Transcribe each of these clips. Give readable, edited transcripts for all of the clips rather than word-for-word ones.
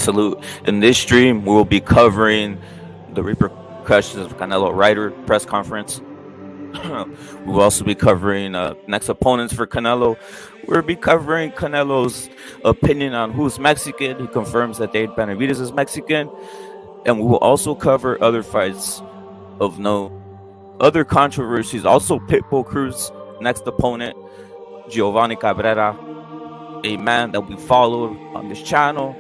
Salute. In this stream, we will be covering the repercussions of Canelo Ryder press conference. We will also be covering next opponents for Canelo. We'll be covering Canelo's opinion on who's Mexican. He confirms that Benavidez is Mexican. And we will also cover other fights of note. Other controversies, also Pitbull Cruz, next opponent, Giovanni Cabrera, a man that we follow on this channel.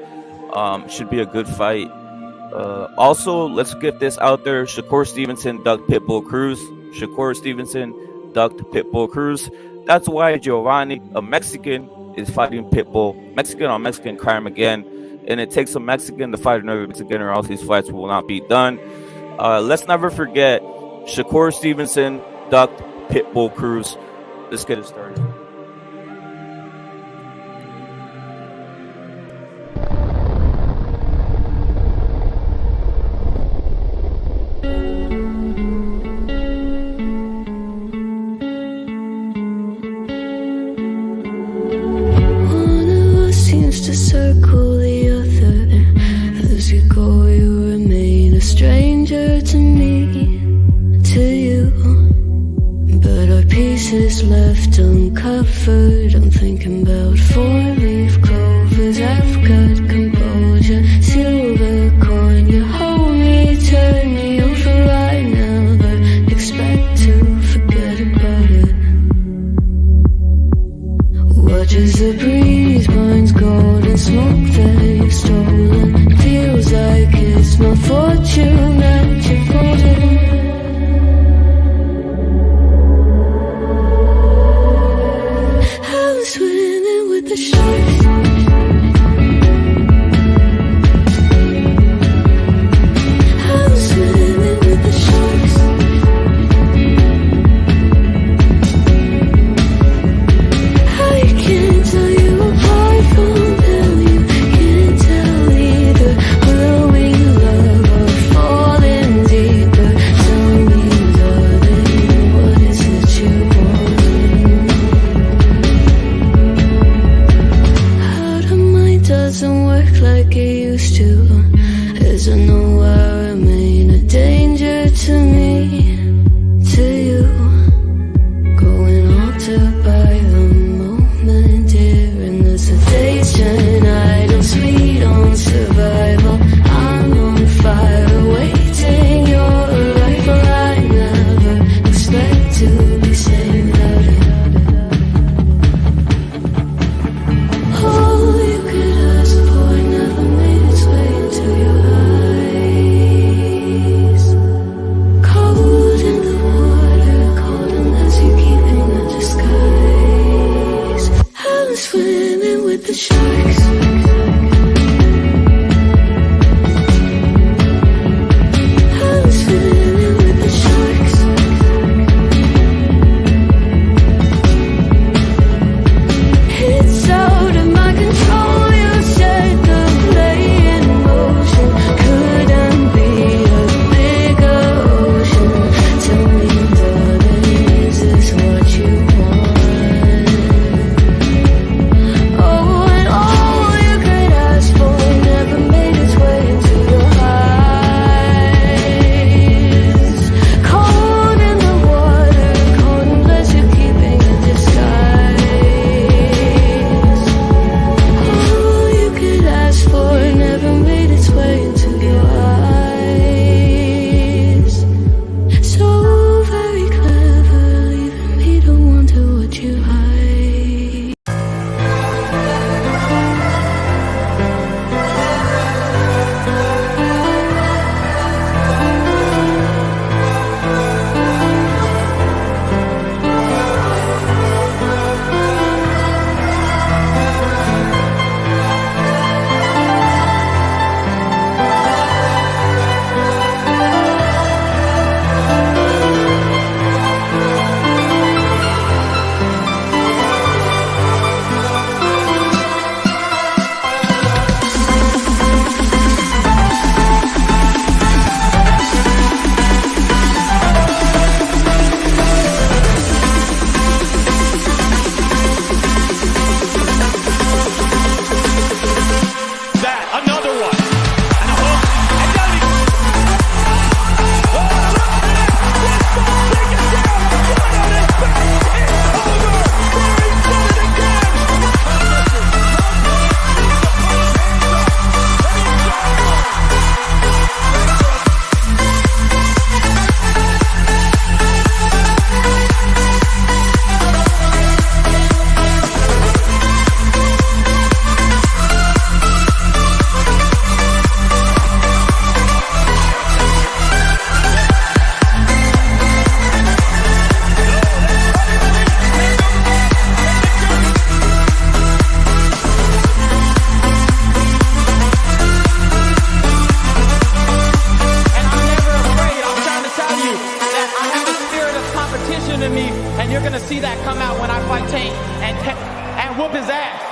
Should be a good fight. Also, let's get this out there. Shakur Stevenson ducked Pitbull Cruz. Shakur Stevenson ducked Pitbull Cruz. That's why Giovanni, a Mexican, is fighting Pitbull. Mexican on Mexican crime again. And it takes a Mexican to fight another Mexican, or else these fights will not be done. Let's never forget, Shakur Stevenson ducked Pitbull Cruz. Let's get it started. To circle the other. As you go, you remain a stranger to me, to you. But our pieces left uncovered. I'm thinking about four-leaf clovers. I've got composure. Silver coin, you hold me, turn me over right now. But expect to forget about it. Watch as the breeze binds gold and smoke that you've stolen. Feels like it's my fortune that you've holding. I'm swimming with the sharks. gonna see that come out when I fight Tank and whoop his ass.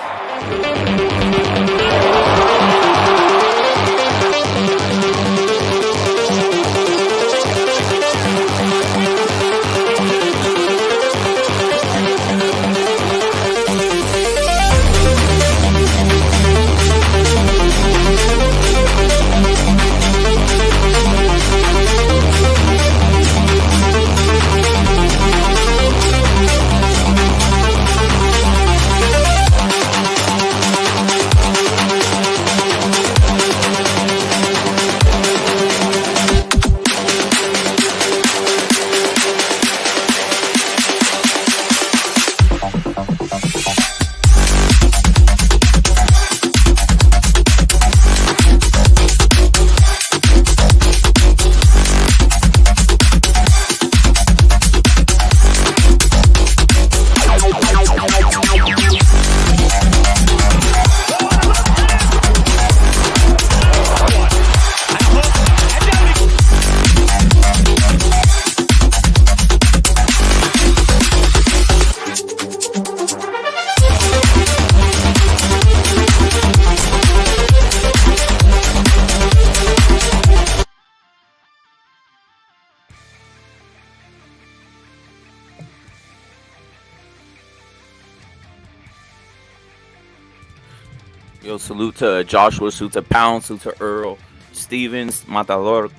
Yo, salute to Joshua, salute to Pound, salute to Earl, Stevens, Matador, of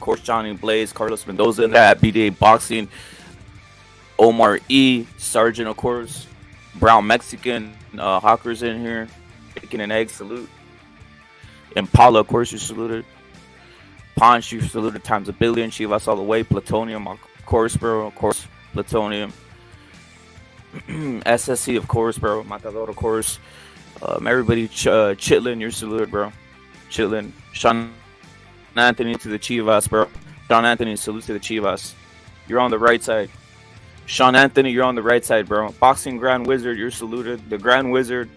course, Johnny Blaze, Carlos Mendoza in that, BDA Boxing, Omar E, Sergeant, of course, Brown Mexican, Hawkers in here, Bacon and Egg, salute. Impala, of course, you saluted. Ponch, you saluted times a billion. Chivas all the way. Plutonium, of course, bro, of course, Plutonium. SSC, of course, bro. Matador, of course. Everybody, Chitlin, you're saluted, bro. Chitlin. Sean Anthony to the Chivas, bro. Sean Anthony, salute to the Chivas. You're on the right side. Sean Anthony, you're on the right side, bro. Boxing Grand Wizard, you're saluted. The Grand Wizard.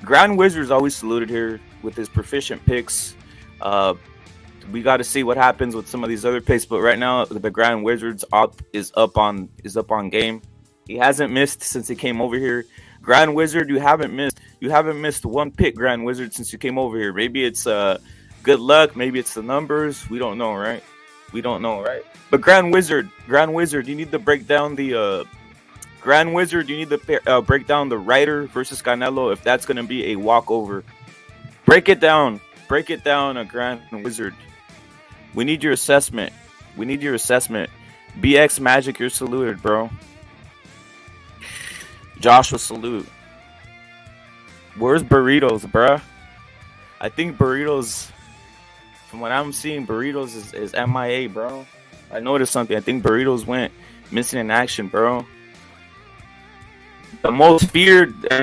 Grand Wizard's always saluted here with his proficient picks. We got to see what happens with some of these other picks, but right now the Grand Wizard's is up on game. He hasn't missed since he came over here. Grand Wizard, you haven't missed one pick, Grand Wizard, since you came over here. Maybe it's good luck, maybe it's the numbers. We don't know, right? But Grand Wizard, you need to break down the break down the Ryder versus Canelo if that's gonna be a walkover. Break it down, a Grand Wizard. We need your assessment. BX Magic, you're saluted, bro. Joshua, salute. Where's Burritos, bruh? I think Burritos, from what I'm seeing, Burritos is MIA, bro. I noticed something. I think Burritos went missing in action, bro. The most feared by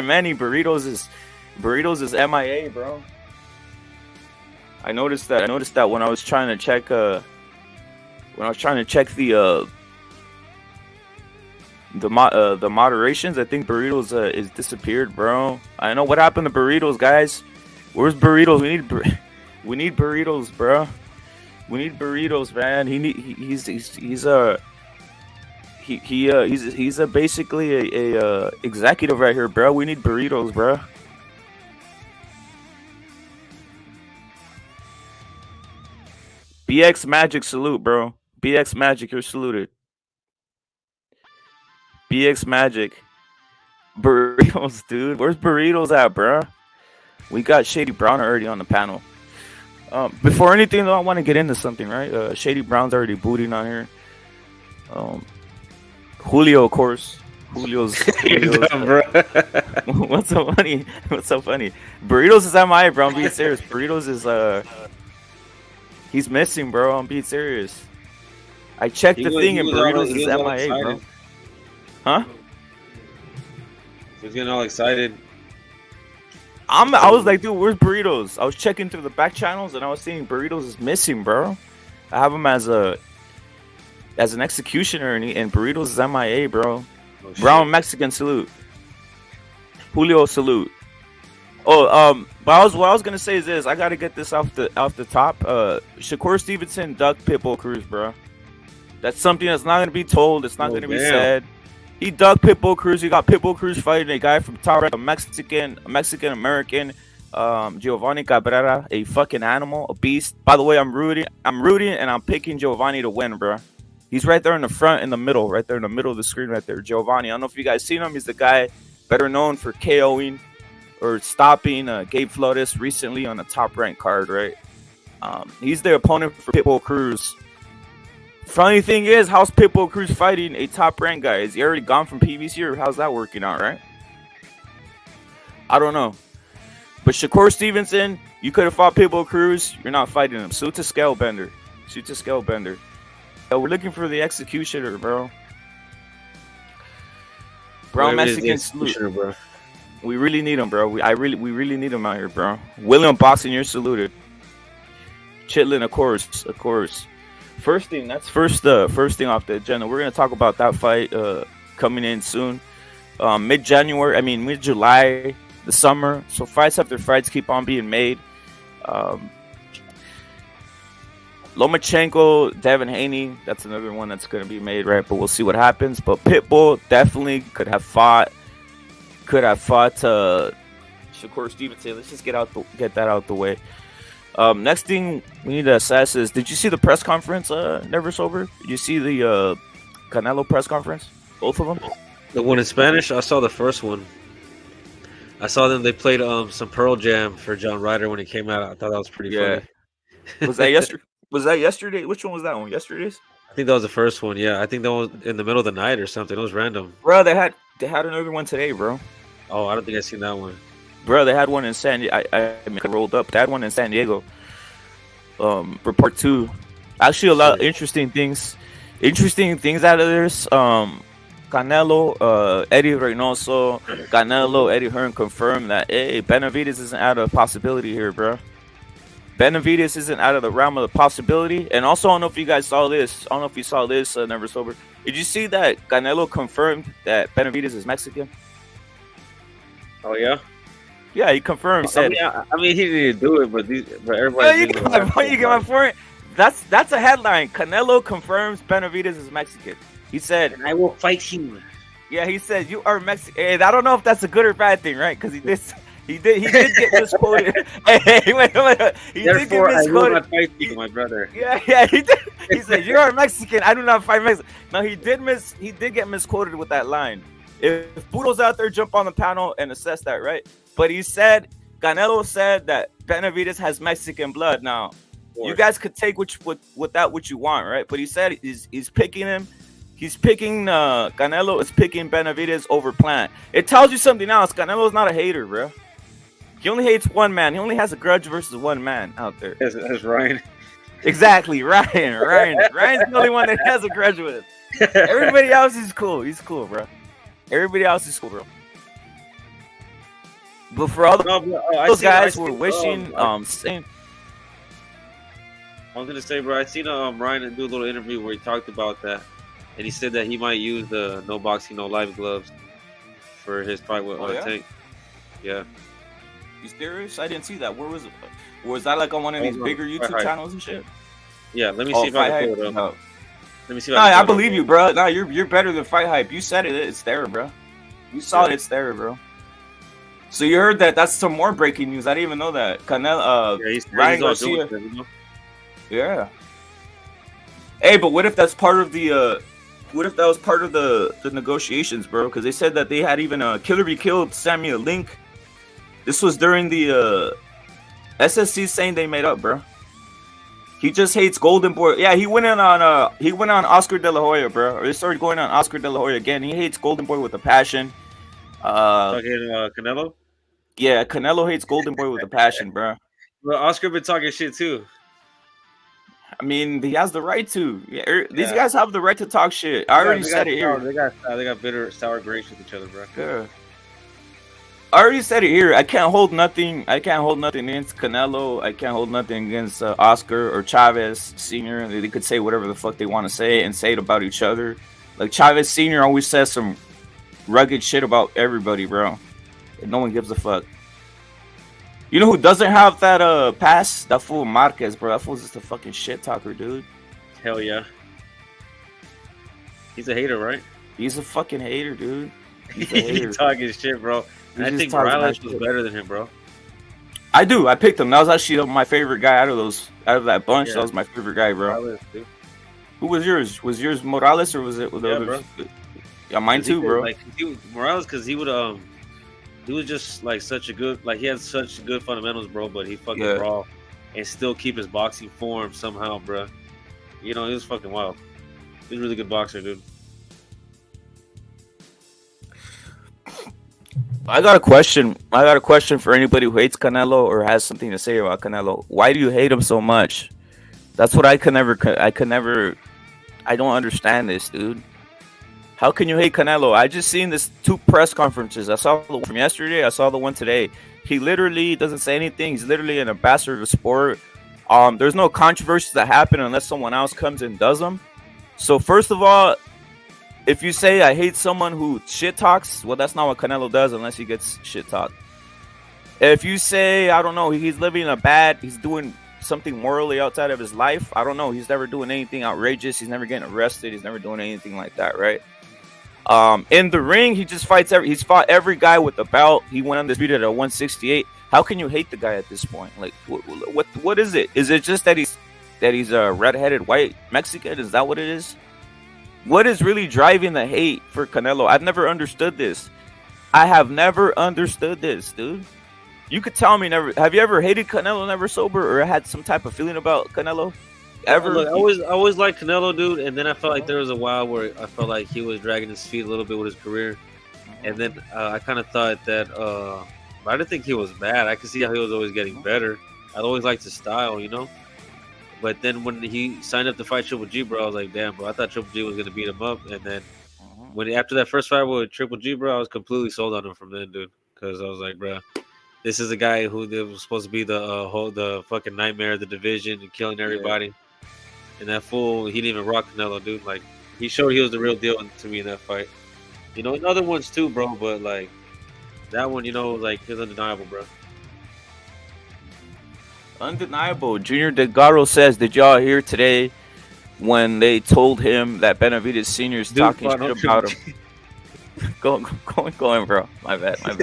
many, Burritos is MIA, bro. I noticed that when I was trying to check the moderations. I think Burritos is disappeared, bro. I know what happened to Burritos, guys. Where's Burritos? We need Burritos, bro. We need Burritos, man. He's basically a executive right here, bro. We need Burritos, bro. BX Magic, salute, bro. BX Magic, you're saluted. BX Magic. Burritos, dude. Where's Burritos at, bro? We got Shady Brown already on the panel. Before anything, though, I want to get into something, right? Shady Brown's already booting on here. Julio, of course. Julio's dumb, bro. What's so funny? Burritos is MIA, bro. I'm being serious. Burritos is he's missing, bro. I'm being serious. I checked the thing and Burritos is MIA, bro. Huh? He's getting all excited. I was like, dude, where's Burritos? I was checking through the back channels and I was seeing Burritos is missing, bro. I have him as an executioner and Burritos is MIA, bro. Oh, Brown Mexican, salute. Julio, salute. Oh, but what I was gonna say is this. I gotta get this off the top. Shakur Stevenson, Duck, Pitbull, Cruz, bro. That's something that's not going to be told. It's not going to be damn. said. He dug Pitbull Cruz. He got Pitbull Cruz fighting a guy from top rank, a Mexican American, Giovanni Cabrera, a fucking animal, a beast. By the way, I'm rooting, and I'm picking Giovanni to win, bro. He's right there in the front, in the middle, right there in the middle of the screen, right there. Giovanni. I don't know if you guys seen him. He's the guy better known for KOing or stopping Gabe Flores recently on a top ranked card, right? He's the opponent for Pitbull Cruz. Funny thing is, how's Pitbull Cruz fighting a top ranked guy? Is he already gone from PBC, or how's that working out, right? I don't know. But Shakur Stevenson, you could have fought Pitbull Cruz. You're not fighting him. Suit to scale bender. Suit to scale bender. We're looking for the executioner, bro. Brown Mexican salute. Bro. We really need him, bro. We really need him out here, bro. William Boxing, you're saluted. Chitlin, of course. First thing thing off the agenda. We're gonna talk about that fight coming in soon. Mid-July, the summer. So fights after fights keep on being made. Lomachenko, Devin Haney, that's another one that's gonna be made, right? But we'll see what happens. But Pitbull definitely could have fought Shakur Stevenson. Let's just get that out the way. Next thing we need to assess is, did you see the press conference, Never Sober? Did you see the Canelo press conference? Both of them? The one in Spanish? I saw the first one. I saw them. They played some Pearl Jam for John Ryder when he came out. I thought that was pretty funny. Was that yesterday? Was that yesterday? Which one was that one? Yesterday's? I think that was the first one. Yeah, I think that was in the middle of the night or something. It was random. Bro, they had another one today, bro. Oh, I don't think I seen that one. Bro, they had one in San Diego. I rolled up. They had one in San Diego. For part 2. Actually, a lot of interesting things out of this. Canelo, Eddie Reynoso, Canelo, Eddie Hearn confirmed that, hey, Benavidez isn't out of possibility here, bro. Benavidez isn't out of the realm of the possibility. And also, I don't know if you guys saw this. I don't know if you saw this, Never Sober. Did you see that Canelo confirmed that Benavidez is Mexican? Oh, yeah? Yeah, he confirmed. He said, he didn't do it, but everybody. You get my point. That's a headline. Canelo confirms Benavidez is Mexican. He said, "And I will fight him." Yeah, he said, "You are Mexican." And I don't know if that's a good or bad thing, right? Because he did get misquoted. Wait. He Therefore, did get misquoted. I will not fight you, my brother. Yeah, he did. He said, "You are Mexican. I do not fight Mexican." No, he did get misquoted with that line. If Poodle's out there, jump on the panel and assess that, right? But he said, Canelo said that Benavidez has Mexican blood. Now, you guys could take what you want, right? But he said he's picking him. He's picking Canelo is picking Benavidez over Plant. It tells you something else. Canelo's not a hater, bro. He only hates one man. He only has a grudge versus one man out there. That's Ryan. Exactly, Ryan. Ryan's the only one that has a grudge with him. Everybody else is cool. He's cool, bro. Everybody else is cool, bro. But for all those guys who are wishing, saying, I was gonna say, bro, I seen Ryan do a little interview where he talked about that, and he said that he might use the no boxing, no live gloves for his fight with Tank. Yeah. You serious? I didn't see that. Where was it? Was that like on one of these bigger YouTube channels and shit? Yeah. Let me see if I can pull it up. No. Let me see. I believe you, bro. No, you're better than Fight Hype. You said it. It's there, bro. You saw it. It's there, bro. So you heard that? That's some more breaking news. I didn't even know that. Canelo, Ryan Garcia. Yeah. Hey, but what if that's part of the? What if that was part of the negotiations, bro? Because they said that they had even Killer Be Killed sent me a link. This was during the SSC saying they made up, bro. He just hates Golden Boy. Yeah, he went on Oscar De La Hoya, bro. Or they started going on Oscar De La Hoya again. He hates Golden Boy with a passion. Canelo? Yeah, Canelo hates Golden Boy with a passion, bro. Well, Oscar been talking shit too. I mean, he has the right to. These guys have the right to talk shit. I already said it here. They got bitter, sour grapes with each other, bro. Yeah. I already said it here. I can't hold nothing against Canelo. I can't hold nothing against Oscar or Chavez Sr. They could say whatever the fuck they want to say and say it about each other. Like Chavez Sr. always says some rugged shit about everybody, bro. And no one gives a fuck. You know who doesn't have that pass? That fool Marquez, bro. That fool's just a fucking shit talker, dude. Hell yeah. He's a hater, right? He's a fucking hater, dude. He's a He hater. talking shit, bro. And I think Morales was better than him, bro. I do. I picked him. That was actually my favorite guy out of that bunch. Yeah. That was my favorite guy, bro. Morales, dude. Who was yours? Was yours Morales or was it the others? Bro. Yeah, mine too, bro. Like Morales, because he was just like such a good, like he had such good fundamentals, bro. But he fucking raw and still keep his boxing form somehow, bro. You know, he was fucking wild. He's a really good boxer, dude. I got a question. For anybody who hates Canelo or has something to say about Canelo. Why do you hate him so much? That's what I don't understand this, dude. How can you hate Canelo? I just seen this 2 press conferences. I saw the one from yesterday. I saw the one today. He literally doesn't say anything. He's literally an ambassador of the sport. There's no controversies that happen unless someone else comes and does them. So first of all, if you say I hate someone who shit talks, well, that's not what Canelo does unless he gets shit talked. If you say, I don't know, he's he's doing something morally outside of his life, I don't know, he's never doing anything outrageous, he's never getting arrested, he's never doing anything like that, right? In the ring, he just fights he's fought every guy with the belt. He went undisputed at 168. How can you hate the guy at this point? Like, what is it? Is it just that he's a red-headed white Mexican? Is that what it is? What is really driving the hate for Canelo? I've never understood this. I have never understood this, dude. You could tell me never. Have you ever hated Canelo never sober or had some type of feeling about Canelo? Ever? Look, I always liked Canelo, dude. And then I felt like there was a while where I felt like he was dragging his feet a little bit with his career. And then I kind of thought that I didn't think he was bad. I could see how he was always getting better. I always liked his style, you know. But then when he signed up to fight Triple G, bro, I was like, damn, bro, I thought Triple G was going to beat him up. And then after that first fight with Triple G, bro, I was completely sold on him from then, dude. Because I was like, bro, this is a guy who was supposed to be the fucking nightmare of the division and killing everybody. Yeah. And that fool, he didn't even rock Canelo, dude. Like, he showed he was the real deal to me in that fight. You know, in other ones too, bro, but like, that one, you know, like, it was undeniable, bro. Undeniable. Junior Delgado says, did y'all hear today when they told him that Benavidez Sr. is talking shit about him? Go on, bro. My bad. No,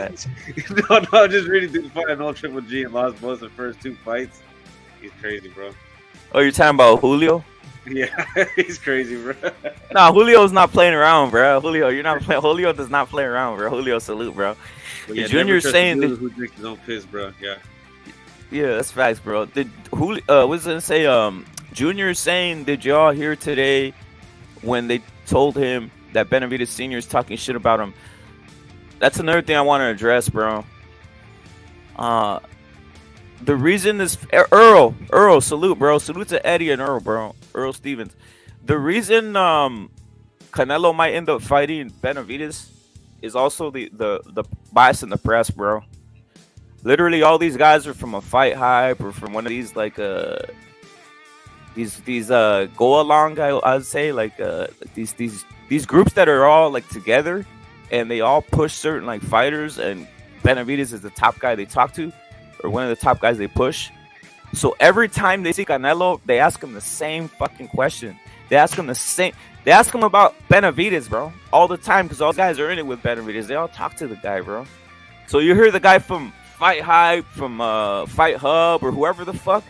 I'm just reading through the fight. I know Triple G and lost both the first 2 fights. He's crazy, bro. Oh, you're talking about Julio? Yeah, he's crazy, bro. Nah, Julio's not playing around, bro. Julio does not play around, bro. Julio salute, bro. Yeah, Junior's saying that who drinks his own piss, bro. Yeah. Yeah, that's facts, bro. Did Julio? Was gonna say Junior saying, did y'all hear today when they told him that Benavidez Sr. is talking shit about him? That's another thing I want to address, bro. The reason this Earl, salute, bro. Salute to Eddie and Earl, bro. Earl Stevens. The reason Canelo might end up fighting Benavidez is also the bias in the press, bro. Literally, all these guys are from a Fight Hype or from one of these like these go along. I'd say like these groups that are all like together, and they all push certain like fighters. And Benavidez is the top guy they talk to, or one of the top guys they push. So every time they see Canelo, they ask him the same fucking question. They ask him about Benavidez, bro, all the time, because all guys are in it with Benavidez. They all talk to the guy, bro. So you hear the guy from Fight Hype, from Fight Hub, or whoever the fuck,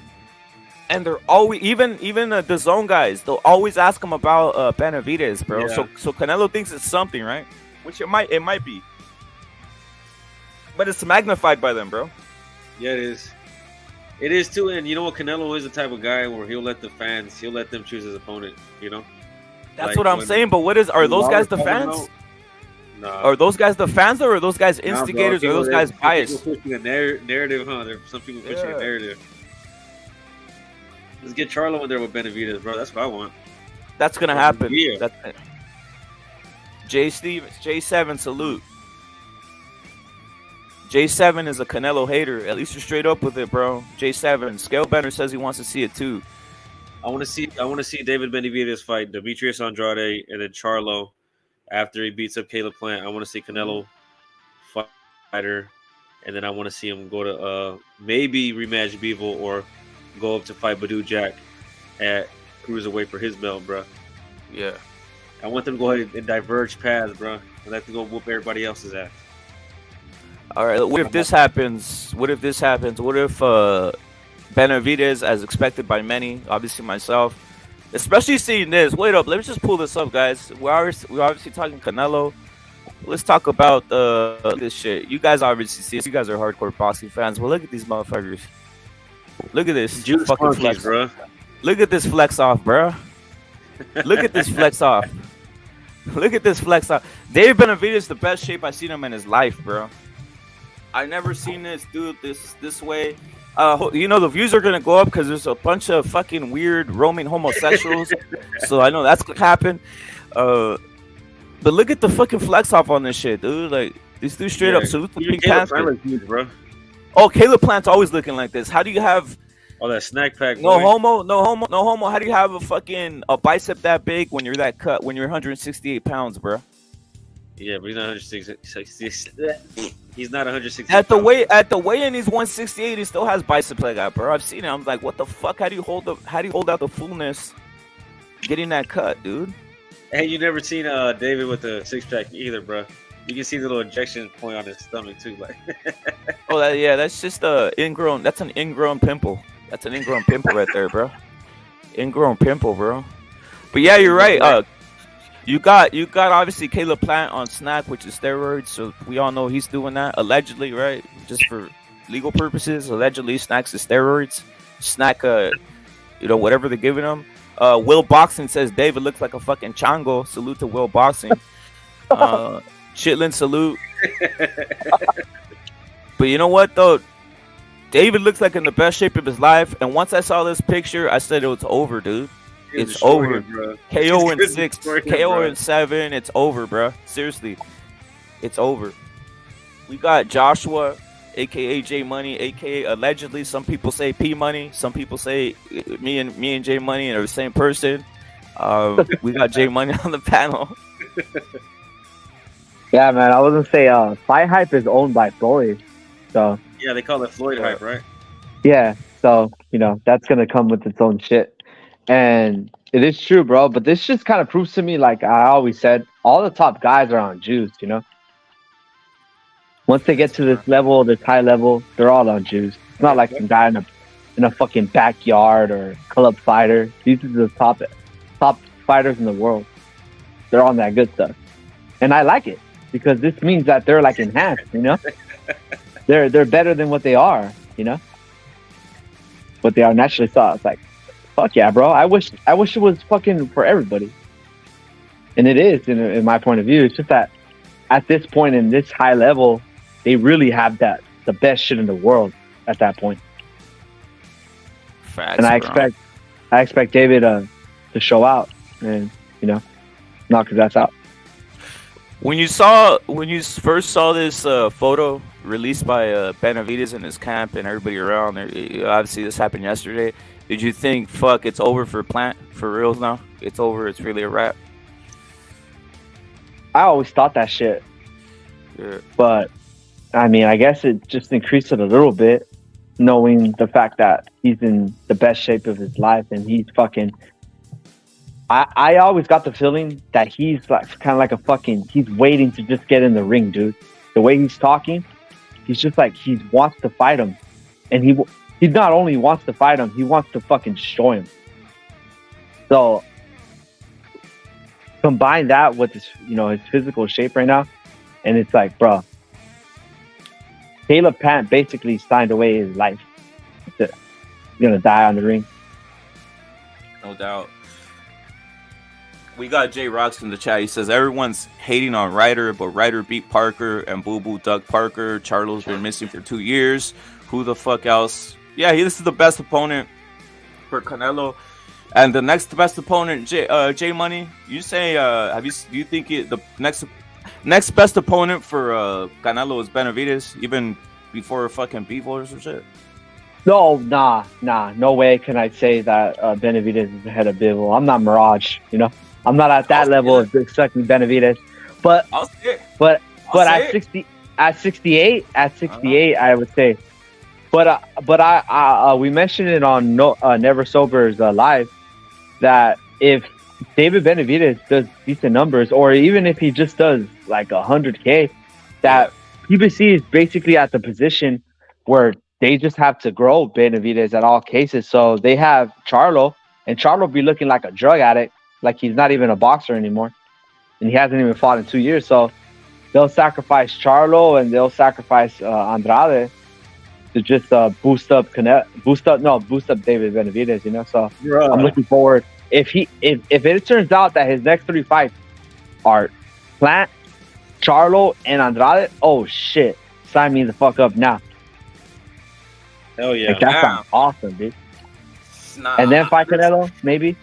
and they're always even the zone guys. They'll always ask him about Benavidez, bro. Yeah. So Canelo thinks it's something, right? Which it might be, but it's magnified by them, bro. Yeah, it is. It is too, and you know what? Canelo is the type of guy where he'll let them choose his opponent. You know. That's like what I'm saying. But are those guys the fans? No. Are those guys the fans, or are those guys instigators, or are those guys biased? People pushing a narrative, huh? There's some people pushing a narrative. Let's get Charlo in there with Benavidez, bro. That's what I want. That's gonna happen. Yeah. J7 salute. J7 is a Canelo hater. At least you're straight up with it, bro. J7. Scale Bender says he wants to see it too. I want to see David Benavidez fight Demetrius Andrade and then Charlo. After he beats up Caleb Plant, I want to see Canelo fighter, and then I want to see him go to maybe rematch Bivol or go up to fight Badou Jack at cruiserweight for his belt, bro. Yeah. I want them to go ahead and diverge paths, bro. I like to go whoop everybody else's ass. All right. What if this happens? What if Benavidez, as expected by many, obviously myself, especially seeing this? Wait up. Let me just pull this up, guys. We're obviously talking Canelo. Let's talk about this shit. You guys obviously see this. You guys are hardcore boxing fans. Well, look at these motherfuckers. Look at this Juice fucking monkeys, flex, bro. Look at this flex off, bro. Look at this flex off. Look at this flex off. Dave Benavidez, the best shape I've seen him in his life, bro. I never seen this dude this way. You know the views are gonna go up because there's a bunch of fucking weird roaming homosexuals. So I know that's gonna happen. But look at the fucking flex off on this shit, dude. Like this dude straight up salute the Pink Panther. Bro. Oh, Caleb Plant's always looking like this. How do you have that snack pack? No homo. How do you have a bicep that big when you're that cut when you're 168 pounds, bro? Yeah, but he's not 166. He's not 160. At the weigh-in, he's 168. He still has biceps like that, bro. I've seen it. I'm like, what the fuck? How do you hold out the fullness getting that cut, dude? Hey, you never seen David with a six pack either, bro. You can see the little injection point on his stomach too, like. Oh, that's just ingrown. That's an ingrown pimple. That's an ingrown pimple right there, bro. Ingrown pimple, bro. But yeah, you're right. You got obviously Caleb Plant on snack, which is steroids. So we all know he's doing that allegedly, right? Just for legal purposes. Allegedly, snacks is steroids. Snack, whatever they're giving him. Will Boxing says David looks like a fucking chango. Salute to Will Boxing. Chitlin salute. But you know what though? David looks like in the best shape of his life. And once I saw this picture, I said it was over, dude. It's over, bro. KO in 6, KO in 7. It's over, bro. Seriously, it's over. We got Joshua, aka J Money, aka allegedly. Some people say P Money. Some people say me and J Money are the same person. We got J Money on the panel. Yeah, man. I was gonna say, Fight Hype is owned by Floyd, so yeah, they call it Floyd Hype, right? Yeah, so that's gonna come with its own shit. And it is true, bro. But this just kind of proves to me, like I always said, all the top guys are on juice, Once they get to this level, this high level, they're all on juice. It's not like some guy in a fucking backyard or club fighter. These are the top fighters in the world. They're on that good stuff. And I like it because this means that they're like enhanced, They're better than what they are, What they are naturally. So it's like, fuck yeah, bro. I wish it was fucking for everybody. And it is, in my point of view. It's just that at this point in this high level, they really have the best shit in the world at that point. Facts, and I bro. expect David to show out and knock his ass out. When you first saw this photo released by Benavidez in his camp and everybody around there, obviously this happened yesterday. Did you think, fuck, it's over for Plant? For reals now? It's over. It's really a wrap. I always thought that shit. Yeah. But, I mean, I guess it just increased it a little bit, knowing the fact that he's in the best shape of his life and he's fucking... I always got the feeling that he's like kind of like a fucking... He's waiting to just get in the ring, dude. The way he's talking, he's just like he wants to fight him. And he not only wants to fight him, he wants to fucking destroy him. So combine that with his, his physical shape right now, and it's like, bro, Caleb Plant basically signed away his life. He's gonna die on the ring. No doubt. We got Jay Rocks in the chat. He says everyone's hating on Ryder, but Ryder beat Parker and Boo Boo dug Parker. Charlo's been missing for 2 years. Who the fuck else? Yeah, this is the best opponent for Canelo, and the next best opponent, J Money. You say, do you think the next best opponent for Canelo is Benavidez, even before fucking Bivol or some shit? No, no way can I say that Benavidez is ahead of Bivol. I'm not Mirage, I'm not at that level of expecting Benavidez, but at 68, I would say. But we mentioned it on Never Sober's live that if David Benavidez does decent numbers, or even if he just does like 100K, that PBC is basically at the position where they just have to grow Benavidez at all cases. So they have Charlo, and Charlo be looking like a drug addict, like he's not even a boxer anymore, and he hasn't even fought in 2 years. So they'll sacrifice Charlo and they'll sacrifice Andrade to just boost up David Benavidez, you know. So I'm looking forward. If it turns out that his next 3 fights are Plant, Charlo, and Andrade, oh shit, sign me the fuck up now. Hell yeah, like, that sounds awesome, dude. Nah, and then fight Canelo, maybe.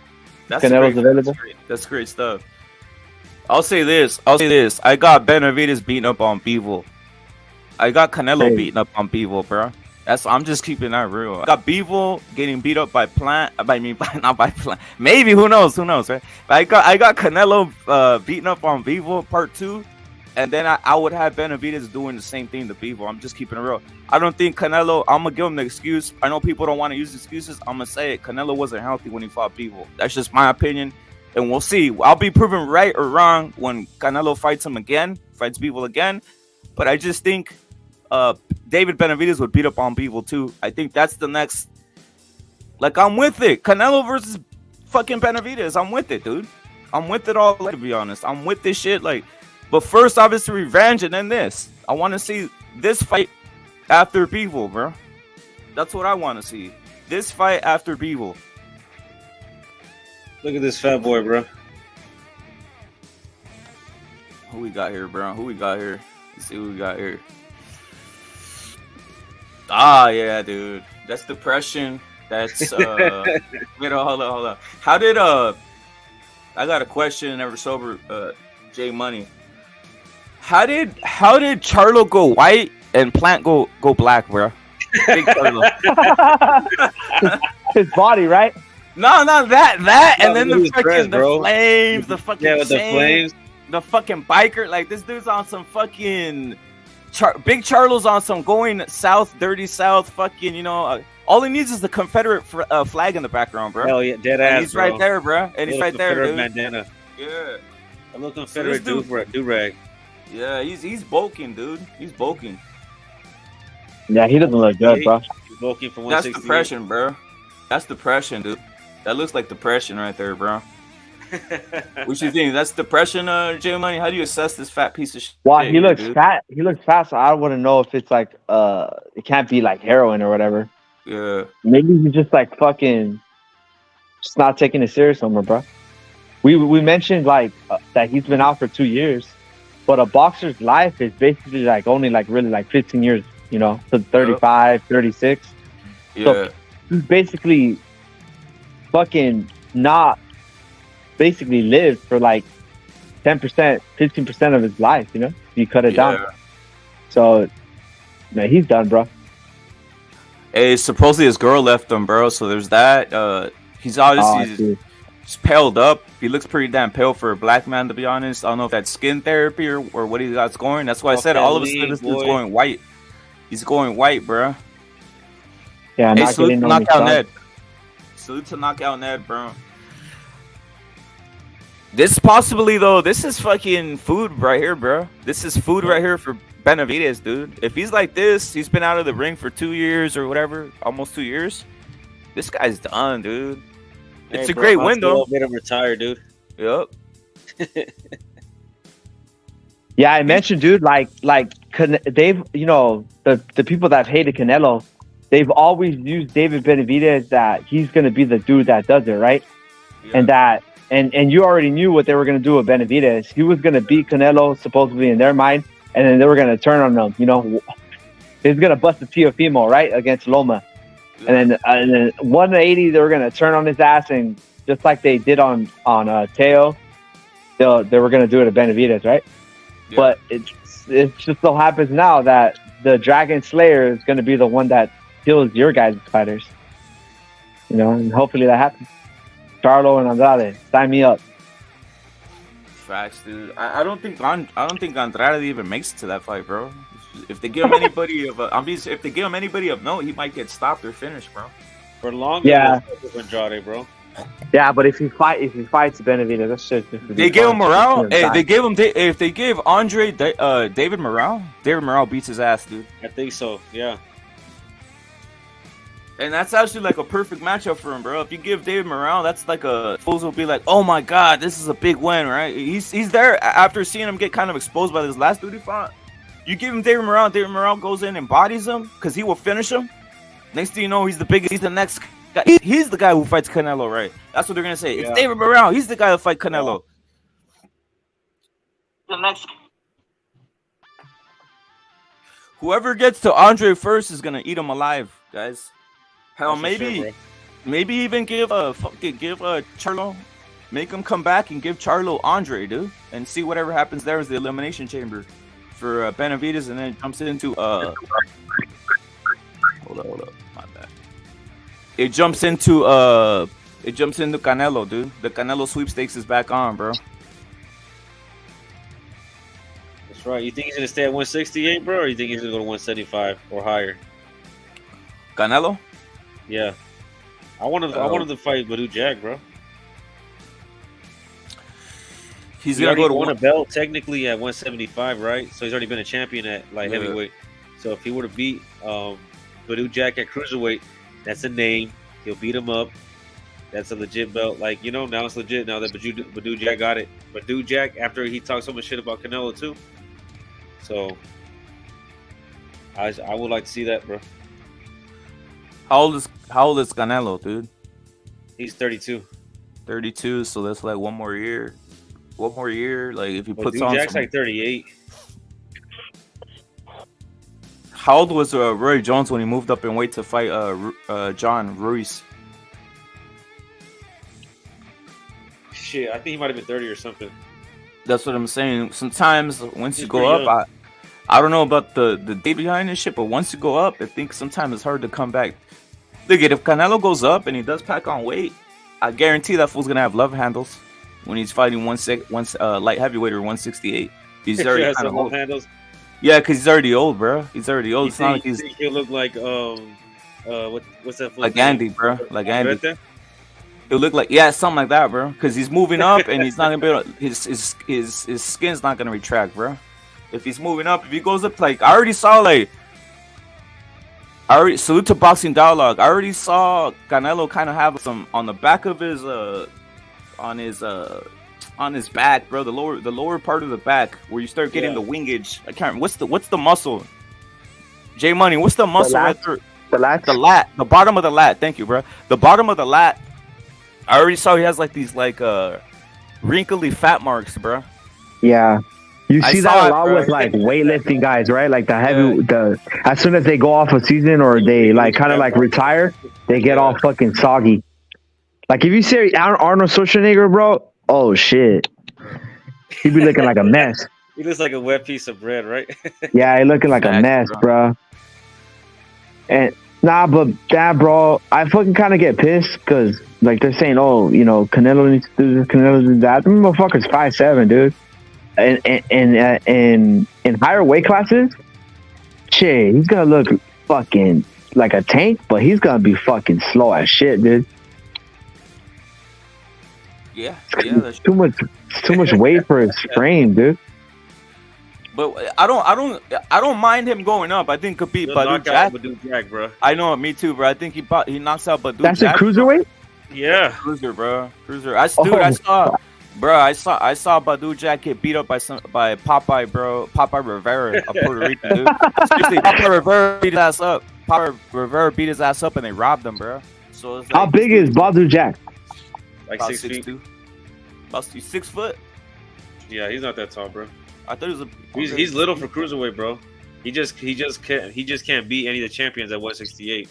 Canelo's available. That's great stuff. I'll say this. I got Benavidez beating up on Bivol. I got Canelo beating up on Bivol, bro. I'm just keeping that real. I got Bivol getting beat up by Plant. Not by Plant. Maybe, who knows, right? But I got Canelo beating up on Bivol part 2. And then I would have Benavidez doing the same thing to Bivol. I'm just keeping it real. I don't think Canelo, I'm going to give him the excuse. I know people don't want to use excuses. I'm going to say it. Canelo wasn't healthy when he fought Bivol. That's just my opinion. And we'll see. I'll be proven right or wrong when Canelo fights Bivol again. But I just think David Benavidez would beat up on Bivol too. I think that's the next. Like, I'm with it. Canelo versus fucking Benavidez. I'm with it, dude. I'm with it all, to be honest. I'm with this shit. Like, but first, obviously, revenge, and then this. I want to see this fight after Bivol, bro. That's what I want to see. This fight after Bivol. Look at this fat boy, bro. Who we got here, bro? Let's see who we got here. Ah, yeah, dude. That's depression. That's wait, hold on. How did I got a question, Never Sober, J Money. How did Charlo go white and Plant go black, bro? Big Charlo. His body, right? No, that, and then the fucking dress, the flames, the fucking with the flames, the fucking biker. Like, this dude's on some fucking Big Charlo's on some going south, dirty south, fucking, you know. All he needs is the Confederate flag in the background, bro. Hell yeah, dead ass. And he's right there, bro. And he's right there, dude. Bandana. Yeah, a little Confederate do-rag. Yeah, he's bulking, dude. He's bulking. Yeah, he doesn't look good, bro. He's bulking for 168. That's depression, bro. That's depression, dude. That looks like depression right there, bro. What you think? That's depression, J Money? How do you assess this fat piece of shit? Well, he looks fat. He looks fat, so I wouldn't know if it's like it can't be like heroin or whatever. Yeah. Maybe he's just like fucking just not taking it serious no more, bro. We mentioned like that he's been out for 2 years, but a boxer's life is basically like only like really like 15 years, you know, to 35, 36. Yeah. So he's basically fucking not basically lived for like 10%, 15% of his life, you know? You cut it down. So, man, he's done, bro. Hey, supposedly his girl left him, bro. So there's that. He's obviously just paled up. He looks pretty damn pale for a black man, to be honest. I don't know if that's skin therapy or what he got going. That's why I said all of a sudden this dude's going white. He's going white, bro. Yeah, hey, salute to Knockout Ned. Salute to Knockout Ned, bro. This possibly, though, this is fucking food right here, bro. This is food right here for Benavidez, dude. If he's like this, he's been out of the ring for 2 years or whatever, almost 2 years. This guy's done, dude. It's a great win, though. Made him retire, dude. Yep. Yeah, I mentioned, dude, like they've, you know, the people that hated Canelo, they've always used David Benavidez that he's going to be the dude that does it, right? Yeah. And that, and you already knew what they were going to do with Benavidez. He was going to beat Canelo, supposedly in their mind, and then they were going to turn on him, you know. He's going to bust the Teofimo, right, against Loma. Yeah. And then 180, they were going to turn on his ass, and just like they did on Teo, they were going to do it to Benavidez, right? Yeah. But it just so happens now that the Dragon Slayer is going to be the one that kills your guys' fighters. You know, and hopefully that happens. Charlo and Andrade, sign me up. Facts, dude. I don't think Andrade even makes it to that fight, bro. If they give him anybody of note, he might get stopped or finished, bro. For long, yeah. Andrade, bro. Yeah, but if he fights Benavidez, that's just They gave him Morale. Hey, they gave him. If they gave Andre David Morale, David Morale beats his ass, dude. I think so. Yeah. And that's actually like a perfect matchup for him, bro. If you give David Morale, that's like fools will be like, oh my god, this is a big win, right? He's there after seeing him get kind of exposed by this last dude he fought. You give him David Morale goes in and bodies him because he will finish him. Next thing you know, he's the biggest. He's the next guy. He's the guy who fights Canelo, right? That's what they're gonna say. It's David Morale. He's the guy who fight Canelo. The next. Whoever gets to Andre first is gonna eat him alive, guys. Hell, maybe even give Charlo, make him come back and give Charlo Andre, dude, and see whatever happens there is the elimination chamber for Benavidez, and then it jumps into hold up, my bad. It jumps into Canelo, dude. The Canelo sweepstakes is back on, bro. That's right. You think he's gonna stay at 168, bro, or you think he's gonna go to 175 or higher? Canelo? Yeah, I wanted to fight Badou Jack, bro. He's gonna go to won a belt technically at 175, right? So he's already been a champion at heavyweight. So if he were to beat Badou Jack at cruiserweight, that's a name. He'll beat him up. That's a legit belt. Like, you know, now it's legit. Now that Badou Jack got it. Badou Jack, after he talked so much shit about Canelo too. So I would like to see that, bro. How old is Canelo, dude? He's 32. 32, so that's like one more year. Like if he puts on. Jack's like 38. How old was Roy Jones when he moved up in weight to fight John Ruiz? Shit, I think he might have been 30 or something. That's what I'm saying. Sometimes once you go up, I don't know about the date behind this shit, but once you go up, I think sometimes it's hard to come back. Look at if Canelo goes up and he does pack on weight, I guarantee that fool's gonna have love handles when he's fighting light heavyweight or 168. He's already kind of old. Handles. Yeah, because he's already old, bro. He's already old. It's not like he'll look like what's that? Like Andy, bro. Like Andy. He'll look like something like that, bro. Because he's moving up and he's not gonna be able to, his skin's not gonna retract, bro. If he's moving up, if he goes up, like I already salute to Boxing Dialogue. I already saw Canelo kind of have some on the back of his on his back, bro. The lower part of the back where you start getting the wingage. I can't remember what's the muscle. J Money, what's the muscle right there? The lat. The bottom of the lat. Thank you, bro. The bottom of the lat. I already saw he has like these wrinkly fat marks, bro. Yeah. You see that a lot with like weightlifting guys, right? Like as soon as they go off a season or they like kind of like retire, they get all fucking soggy. Like if you see Arnold Schwarzenegger, bro, oh shit, he be looking like a mess. He looks like a wet piece of bread, right? Yeah, he looking like a mess, bro. And bro, I fucking kind of get pissed because like they're saying, oh, you know, Canelo needs to do this, Canelo needs to do that. The motherfucker's 5'7", dude. And in higher weight classes, shit, he's gonna look fucking like a tank, but he's gonna be fucking slow as shit, dude. Yeah, that's too much weight for his frame, dude. But I don't mind him going up. I think could beat Badou Jack, bro. I know, me too, bro. I think he knocks out Badou Jack. That's a cruiserweight? Yeah, cruiser, bro. Cruiser. I saw Badou Jack get beat up by Popeye, bro. Popeye Rivera of Puerto Rico, dude. Seriously, Popeye Rivera beat his ass up. Popeye Rivera beat his ass up and they robbed him, bro. So it's like, how big is Badou Jack? Like 6 feet. About 6 foot. Yeah, he's not that tall, bro. I thought he was he's little for cruiserweight, bro. He just can't beat any of the champions at 168.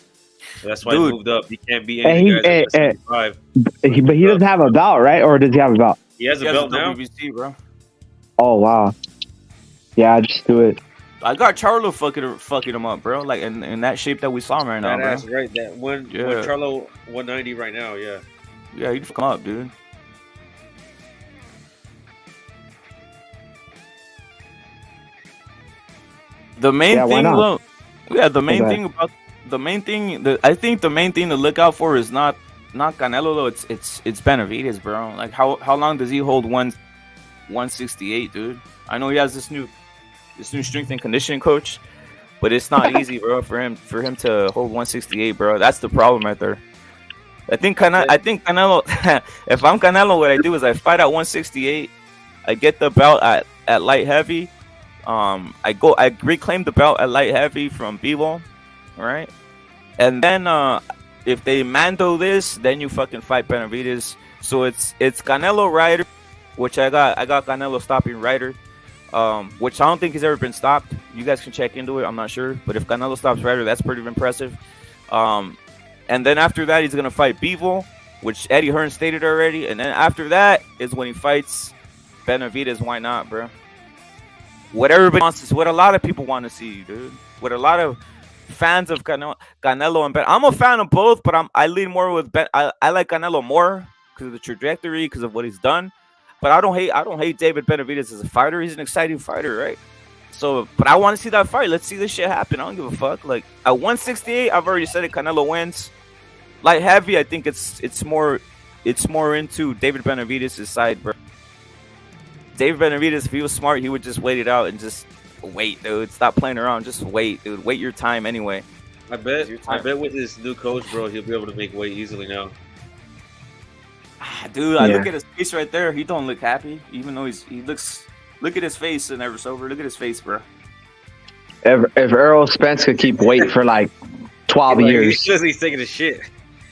So that's why he moved up. He can't beat any of the guys at 165. But he doesn't have a belt, right? Or does he have a belt? He has a belt now. WBC, bro. Oh wow. Yeah, just do it. I got Charlo fucking him up, bro. Like in that shape that we saw him right now, bro. That's right. That one Charlo 190 right now. Yeah. Yeah, he'd fuck him up, dude. The main thing, I think the main thing to look out for is not not Canelo though. It's Benavidez, bro. Like how long does he hold 168, dude? I know he has this new strength and conditioning coach, but it's not easy, bro, for him to hold 168, bro. That's the problem right there. I think Canelo. If I'm Canelo, what I do is I fight at 168. I get the belt at light heavy. I reclaim the belt at light heavy from Bivol, right? And then if they mando this, then you fucking fight Benavidez. So it's Canelo Ryder, which I got Canelo stopping Ryder, which I don't think he's ever been stopped. You guys can check into it. I'm not sure, but if Canelo stops Ryder, that's pretty impressive. And then after that, he's gonna fight Bivol, which Eddie Hearn stated already. And then after that is when he fights Benavidez. Why not, bro? What everybody wants is what a lot of people want to see, dude. What a lot of fans of Canelo and Ben. I'm a fan of both, but I lean more with Ben. I like Canelo more because of the trajectory, because of what he's done. But I don't hate David Benavidez as a fighter. He's an exciting fighter, right? So, but I want to see that fight. Let's see this shit happen. I don't give a fuck. Like at 168, I've already said it. Canelo wins. Light heavy, I think it's more into David Benavidez' side, bro. David Benavidez, if he was smart, he would just wait it out and just wait, dude. Stop playing around. Just wait, dude. Wait your time anyway. I bet with his new coach, bro, he'll be able to make weight easily now. Dude, I look at his face right there. He don't look happy, even though he looks. Look at his face and Ever Sober. Look at his face, bro. If Errol Spence could keep weight for like 12 years. He's taking a shit.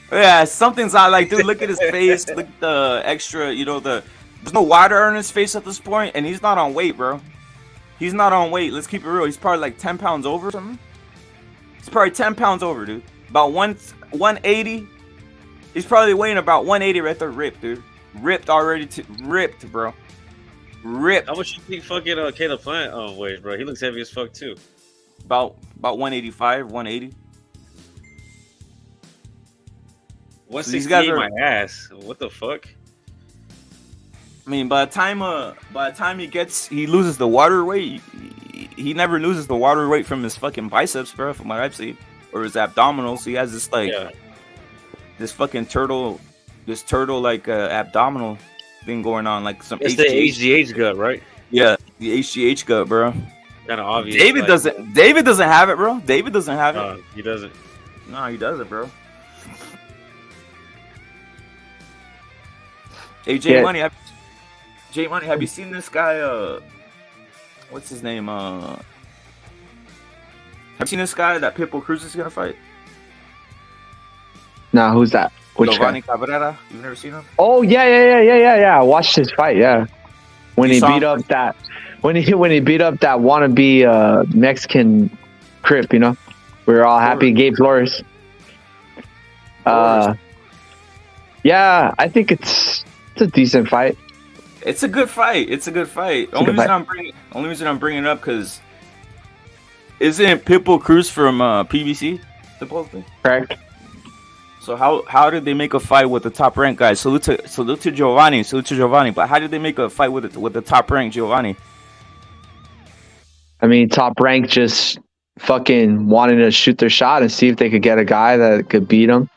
Yeah, something's not like, dude, look at his face. Look at the extra, there's no water on his face at this point, and he's not on weight, bro. He's not on weight. Let's keep it real. He's probably like 10 pounds over or something. He's probably 10 pounds over, dude. About 180. He's probably weighing about 180 right there, ripped, dude. Ripped already, ripped, bro. Ripped. How much you think fucking Caleb Plant weighs, bro? He looks heavy as fuck too. About 185, 180. What's these guys are my ass? What the fuck? I mean, by the time he loses the water weight, he never loses the water weight from his fucking biceps, bro. From what I've seen, or his abdominals. He has this this fucking turtle like abdominal thing going on, like some. It's the HGH gut, right? Yeah, the HGH gut, bro. Kind of obvious. David doesn't have it, bro. David doesn't have it. He doesn't. No, he doesn't, bro. Hey, J Money, have you seen this guy? What's his name? Have you seen this guy that Pitbull Cruz is gonna fight? Nah, who's that? Which Giovanni guy? Cabrera. You've never seen him? Oh yeah. I watched his fight. Yeah, when he beat up that wannabe Mexican Crip, we were all happy. Gabe Flores. Yeah, I think it's a decent fight. It's a good fight. Only reason I'm bringing it up because isn't Pitbull Cruz from PBC supposedly? Correct. So how did they make a fight with the top ranked guy? Salute to Giovanni. But how did they make a fight with the top ranked Giovanni? I mean, top rank just fucking wanted to shoot their shot and see if they could get a guy that could beat him.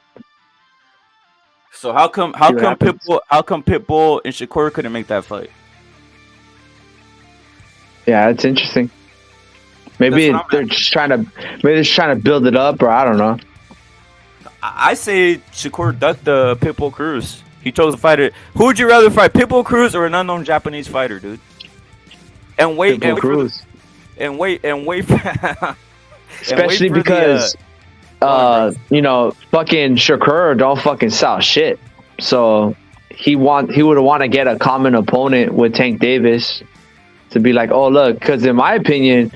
So how come Pitbull and Shakur couldn't make that fight? Yeah, it's interesting. Maybe they're just trying to build it up, or I don't know. I say Shakur ducked the Pitbull Cruz. He chose a fighter. Who would you rather fight, Pitbull Cruz or an unknown Japanese fighter, dude? And wait, Cruz. Wait, especially because fucking Shakur don't fucking sell shit. So he would want to get a common opponent with Tank Davis to be like, oh look, because in my opinion,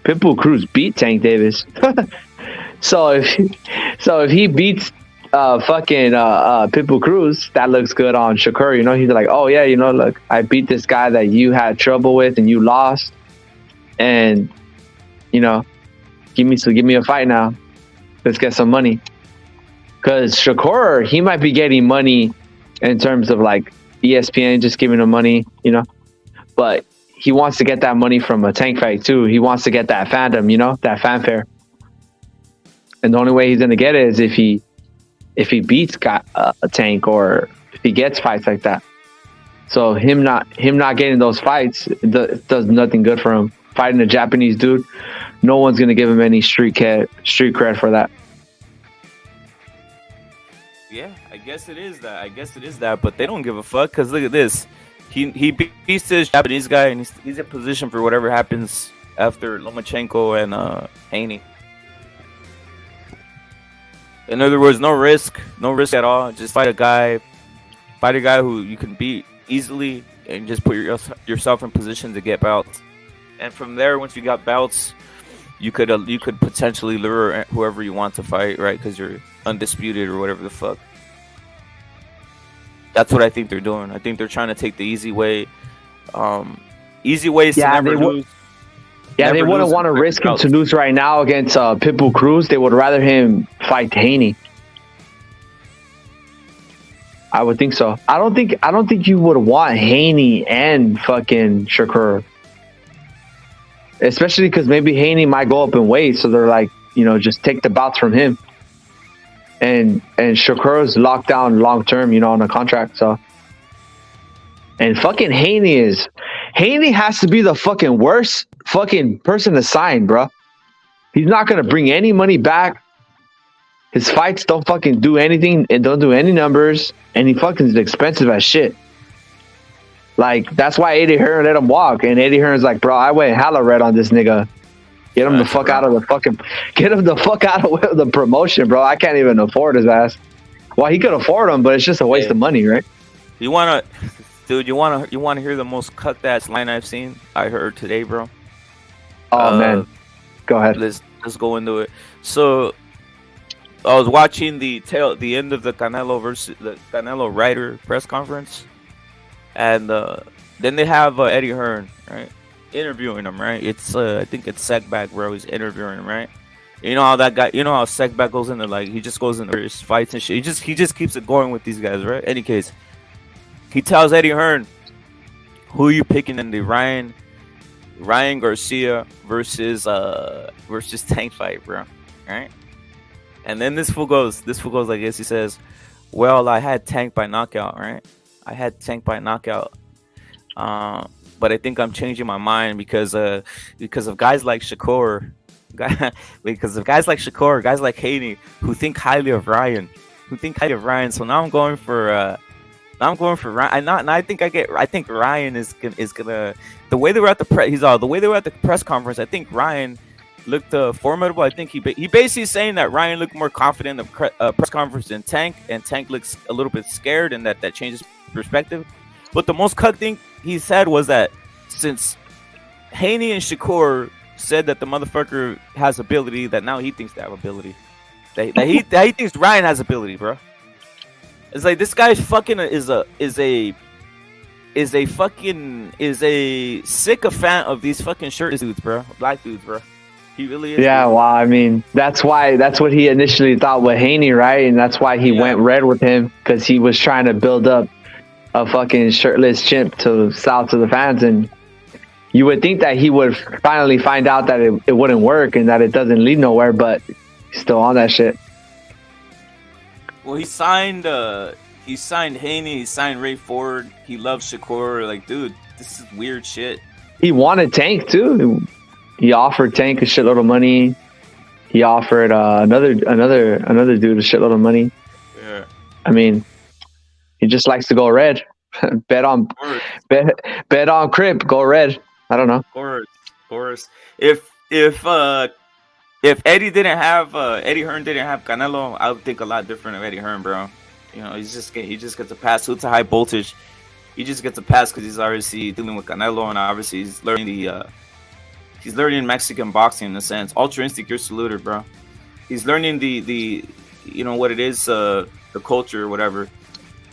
Pitbull Cruz beat Tank Davis. So if he beats fucking Pitbull Cruz, that looks good on Shakur. He's like, oh yeah, look, I beat this guy that you had trouble with and you lost, and give me a fight now. Let's get some money. Because Shakur, he might be getting money in terms of like ESPN just giving him money, but he wants to get that money from a Tank fight too. He wants to get that fandom, that fanfare. And the only way he's going to get it is if he if he beats a Tank or if he gets fights like that. So him not getting those fights does nothing good for him. Fighting a Japanese dude, no one's gonna give him any street cred for that. Yeah, I guess it is that. But they don't give a fuck because look at this. He beats this Japanese guy and he's in position for whatever happens after Lomachenko and Haney. In other words, no risk at all. Just fight a guy who you can beat easily and just put yourself in position to get bouts. And from there, once you got bouts, you could potentially lure whoever you want to fight, right? Because you're undisputed or whatever the fuck. That's what I think they're doing. I think they're trying to take the easy way. Easy ways to never lose. Yeah, they wouldn't want to risk him to lose right now against Pitbull Cruz. They would rather him fight Haney. I would think so. I don't think you would want Haney and fucking Shakur. Especially because maybe Haney might go up in weight, so they're like, just take the bouts from him. And Shakur's locked down long term, on a contract. So, and fucking Haney has to be the fucking worst fucking person to sign, bro. He's not gonna bring any money back. His fights don't fucking do anything and don't do any numbers, and he fucking is expensive as shit. Like, that's why Eddie Hearn let him walk, and Eddie Hearn's like, bro, I went hella red on this nigga. Get him the fuck out of the promotion, bro. I can't even afford his ass. Well, he could afford him, but it's just a waste of money, right? You wanna hear the most cut ass line I've seen? I heard today, bro. Oh man, go ahead. Let's go into it. So, I was watching the end of the Canelo Ryder press conference. And then they have Eddie Hearn, right, interviewing him, right? It's I think it's Sekbak, bro. He's interviewing him, right? You know how that guy, how Sekbak goes into he just goes into his fights and shit. He just keeps it going with these guys, right? Any case, he tells Eddie Hearn, "Who are you picking in the Ryan Garcia versus Tank fight, bro?" Right? And then this fool goes like this. He says, "Well, I had Tank by knockout, right? I had Tank by knockout, but I think I'm changing my mind because of guys like Shakur, guys like Haney, who think highly of Ryan. So now I'm going for Ryan. I think Ryan is gonna. The way they were at the press conference, I think Ryan looked formidable. I think he basically saying that Ryan looked more confident in the press conference than Tank, and Tank looks a little bit scared, and that changes perspective. But the most cut thing he said was that since Haney and Shakur said that the motherfucker has ability, that now he thinks they have ability. That he thinks Ryan has ability, bro. It's like this guy's fucking is a sick fan of these fucking shirtless dudes, bro. Black dudes, bro. He really is. Yeah, well, I mean, that's what he initially thought with Haney, right? And that's why he went red with him, because he was trying to build up a fucking shirtless chimp to sell to the fans. And you would think that he would finally find out that it wouldn't work and that it doesn't lead nowhere, but he's still on that shit. Well, he signed Haney, he signed Ray Ford, he loves Shakur. Like, dude, this is weird shit. He wanted Tank too. He offered Tank a shitload of money. He offered another dude a shitload of money. Yeah. I mean, he just likes to go red. bet on Crip, go red. I don't know. Of course. If Eddie Hearn didn't have Canelo, I would think a lot different of Eddie Hearn, bro. He just gets a pass. It's a high voltage. He just gets a pass because he's obviously dealing with Canelo, and obviously he's learning Mexican boxing in a sense. Ultra Instinct, you're saluted, bro. He's learning the what it is, the culture or whatever.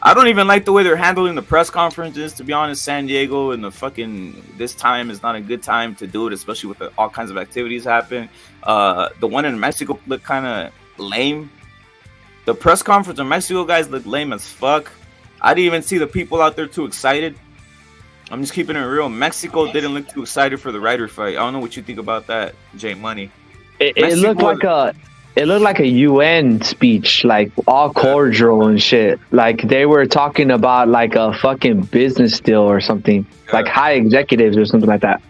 I don't even like the way they're handling the press conferences, to be honest. San Diego and this time is not a good time to do it, especially with all kinds of activities happening. The one in Mexico looked kind of lame. The press conference in Mexico, guys, looked lame as fuck. I didn't even see the people out there too excited. I'm just keeping it real. Mexico didn't look too excited for the Ryder fight. I don't know what you think about that, J Money. It looked like it looked like a UN speech, like all cordial and shit. Like they were talking about like a fucking business deal or something, like high executives or something like that.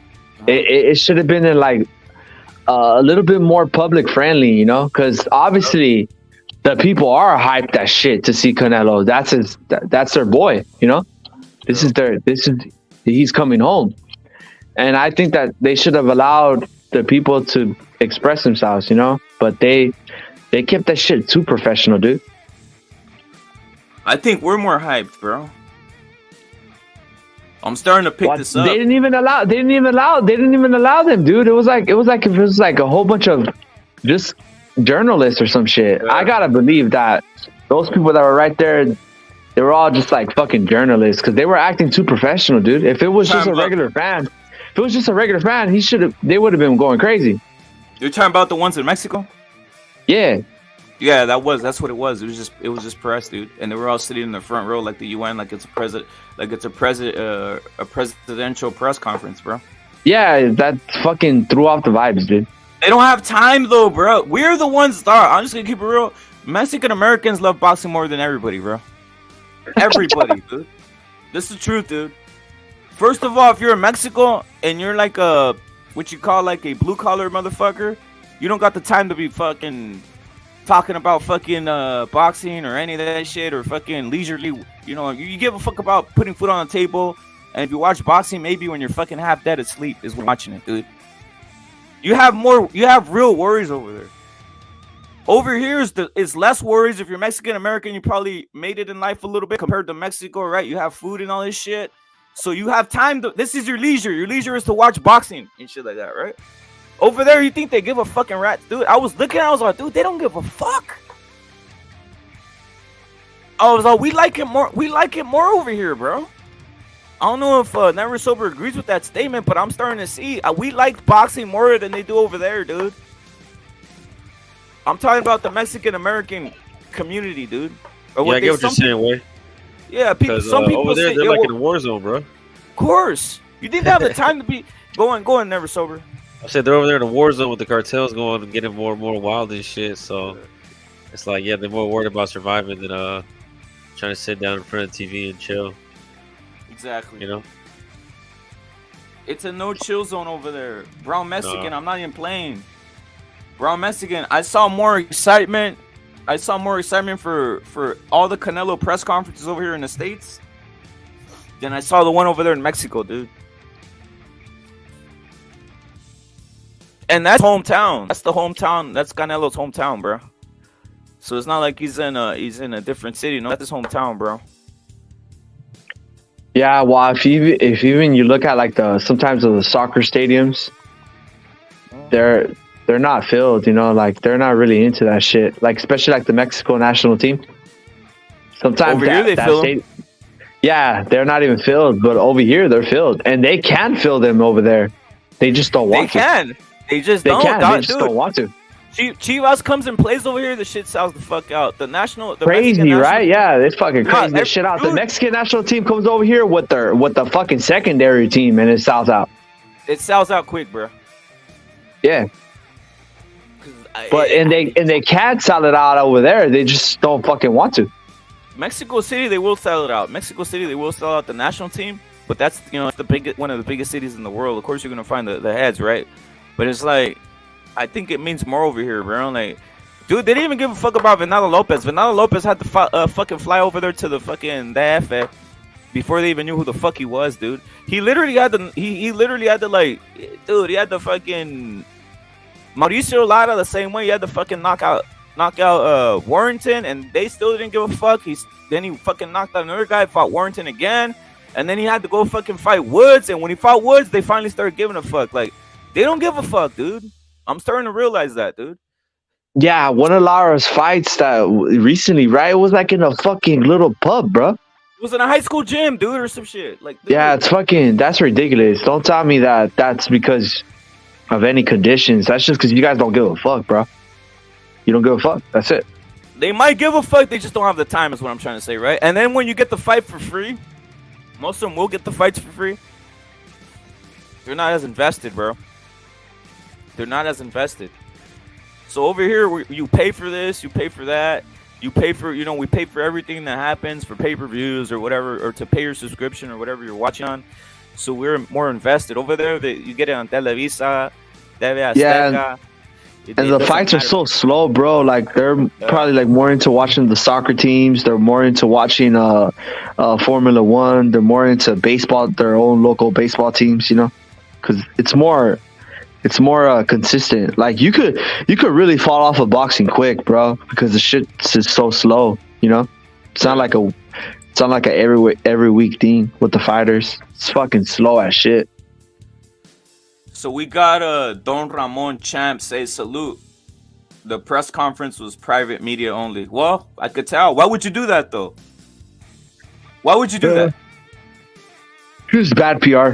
It should have been in like a little bit more public friendly, you know, because obviously the people are hyped as shit to see Canelo. That's their boy, you know. He's coming home, and I think that they should have allowed the people to express themselves, you know. But they kept that shit too professional, dude. I think we're more hyped, bro. I'm starting to pick this up. They didn't even allow them, dude. It was like a whole bunch of just journalists or some shit. Yeah. I gotta believe that those people that were right there, they were all just like fucking journalists because they were acting too professional, dude. If it was just a regular fan, they would have been going crazy. You're talking about the ones in Mexico? Yeah. Yeah, that's what it was. It was just press, dude, and they were all sitting in the front row like the UN, like it's a presidential press conference, bro. Yeah, that fucking threw off the vibes, dude. They don't have time though, bro. We're the ones that are. I'm just gonna keep it real. Mexican Americans love boxing more than everybody, bro. Everybody, dude. This is the truth, dude. First of all, if you're in Mexico and you're like a what you call like a blue collar motherfucker, you don't got the time to be fucking talking about fucking boxing or any of that shit or fucking leisurely. You know, you give a fuck about putting food on the table. And if you watch boxing, maybe when you're fucking half dead asleep is watching it, dude. You have real worries over there. Over here is less worries. If you're Mexican American, you probably made it in life a little bit compared to Mexico, right? You have food and all this shit. So you have time this is your leisure. Your leisure is to watch boxing and shit like that, right? Over there, you think they give a fucking rat, dude? I was like, dude, they don't give a fuck. I was like, we like it more. We like it more over here, bro. I don't know if Never Sober agrees with that statement, but I'm starting to see we like boxing more than they do over there, dude. I'm talking about the Mexican American community, dude. Yeah, I get what you're saying, Way. Yeah, people. Some people over there, say, they're like in a war zone, bro. Of course, you think they have the time to be going Never Sober? I said they're over there in a war zone with the cartels going and getting more and more wild and shit. So it's like, yeah, they're more worried about surviving than trying to sit down in front of the TV and chill. Exactly. You know, it's a no chill zone over there. Brown Mexican, I'm not even playing. Brown Mexican, I saw more excitement. For all the Canelo press conferences over here in the States than I saw the one over there in Mexico, dude. And that's hometown. That's the hometown. That's Canelo's hometown, bro. So it's not like he's in a different city. No, that's his hometown, bro. Yeah, well, if even you look at like sometimes of the soccer stadiums, they're not filled, you know, like they're not really into that shit. Like especially like the Mexico national team. Sometimes over here they fill them. Yeah, they're not even filled, but over here they're filled, and they can fill them over there. They just don't want to. They can. They just don't. They just don't want to. Chivas comes and plays over here. The shit sells the fuck out. The crazy, right? Yeah, it's fucking crazy. Yeah, shit out. The Mexican national team comes over here with the fucking secondary team, and it sells out. It sells out quick, bro. Yeah. And they can't sell it out over there. They just don't fucking want to. Mexico City, they will sell it out. Mexico City, they will sell out the national team. But that's one of the biggest cities in the world. Of course, you're gonna find the heads, right? But it's like, I think it means more over here, bro. Like, dude, they didn't even give a fuck about Venado Lopez. Venado Lopez had to fucking fly over there to the fucking DF before they even knew who the fuck he was, dude. He literally had to. He literally had to like, dude. He had to fucking Mauricio Lara the same way. He had to fucking knock out Warrington, and they still didn't give a fuck. Then he fucking knocked out another guy, fought Warrington again, and then he had to go fucking fight Woods. And when he fought Woods, they finally started giving a fuck. Like, they don't give a fuck, dude. I'm starting to realize that, dude. Yeah, one of Lara's fights that recently, right? It was like in a fucking little pub, bro. It was in a high school gym, dude, or some shit. Like, dude. Yeah, that's ridiculous. Don't tell me that that's because of any conditions. That's just because you guys don't give a fuck, bro. You don't give a fuck. That's it. They might give a fuck. They just don't have the time, is what I'm trying to say, right? And then when you get the fight for free, most of them will get the fights for free. They're not as invested, bro. They're not as invested. So over here, you pay for this, you pay for that, you pay for, we pay for everything that happens for pay-per-views or whatever, or to pay your subscription or whatever you're watching on. So we're more invested over there. You get it on Televisa, TV Azteca. Yeah, and the fights are so slow, bro. Like they're probably like more into watching the soccer teams. They're more into watching Formula One. They're more into baseball, their own local baseball teams. Because it's more consistent. Like you could really fall off of boxing quick, bro, because the shit's just so slow. It's not like a every week thing with the fighters. It's fucking slow as shit. So we got Don Ramon Champ say salute. The press conference was private media only. Well, I could tell. Why would you do that though? Why would you do that? Just bad PR.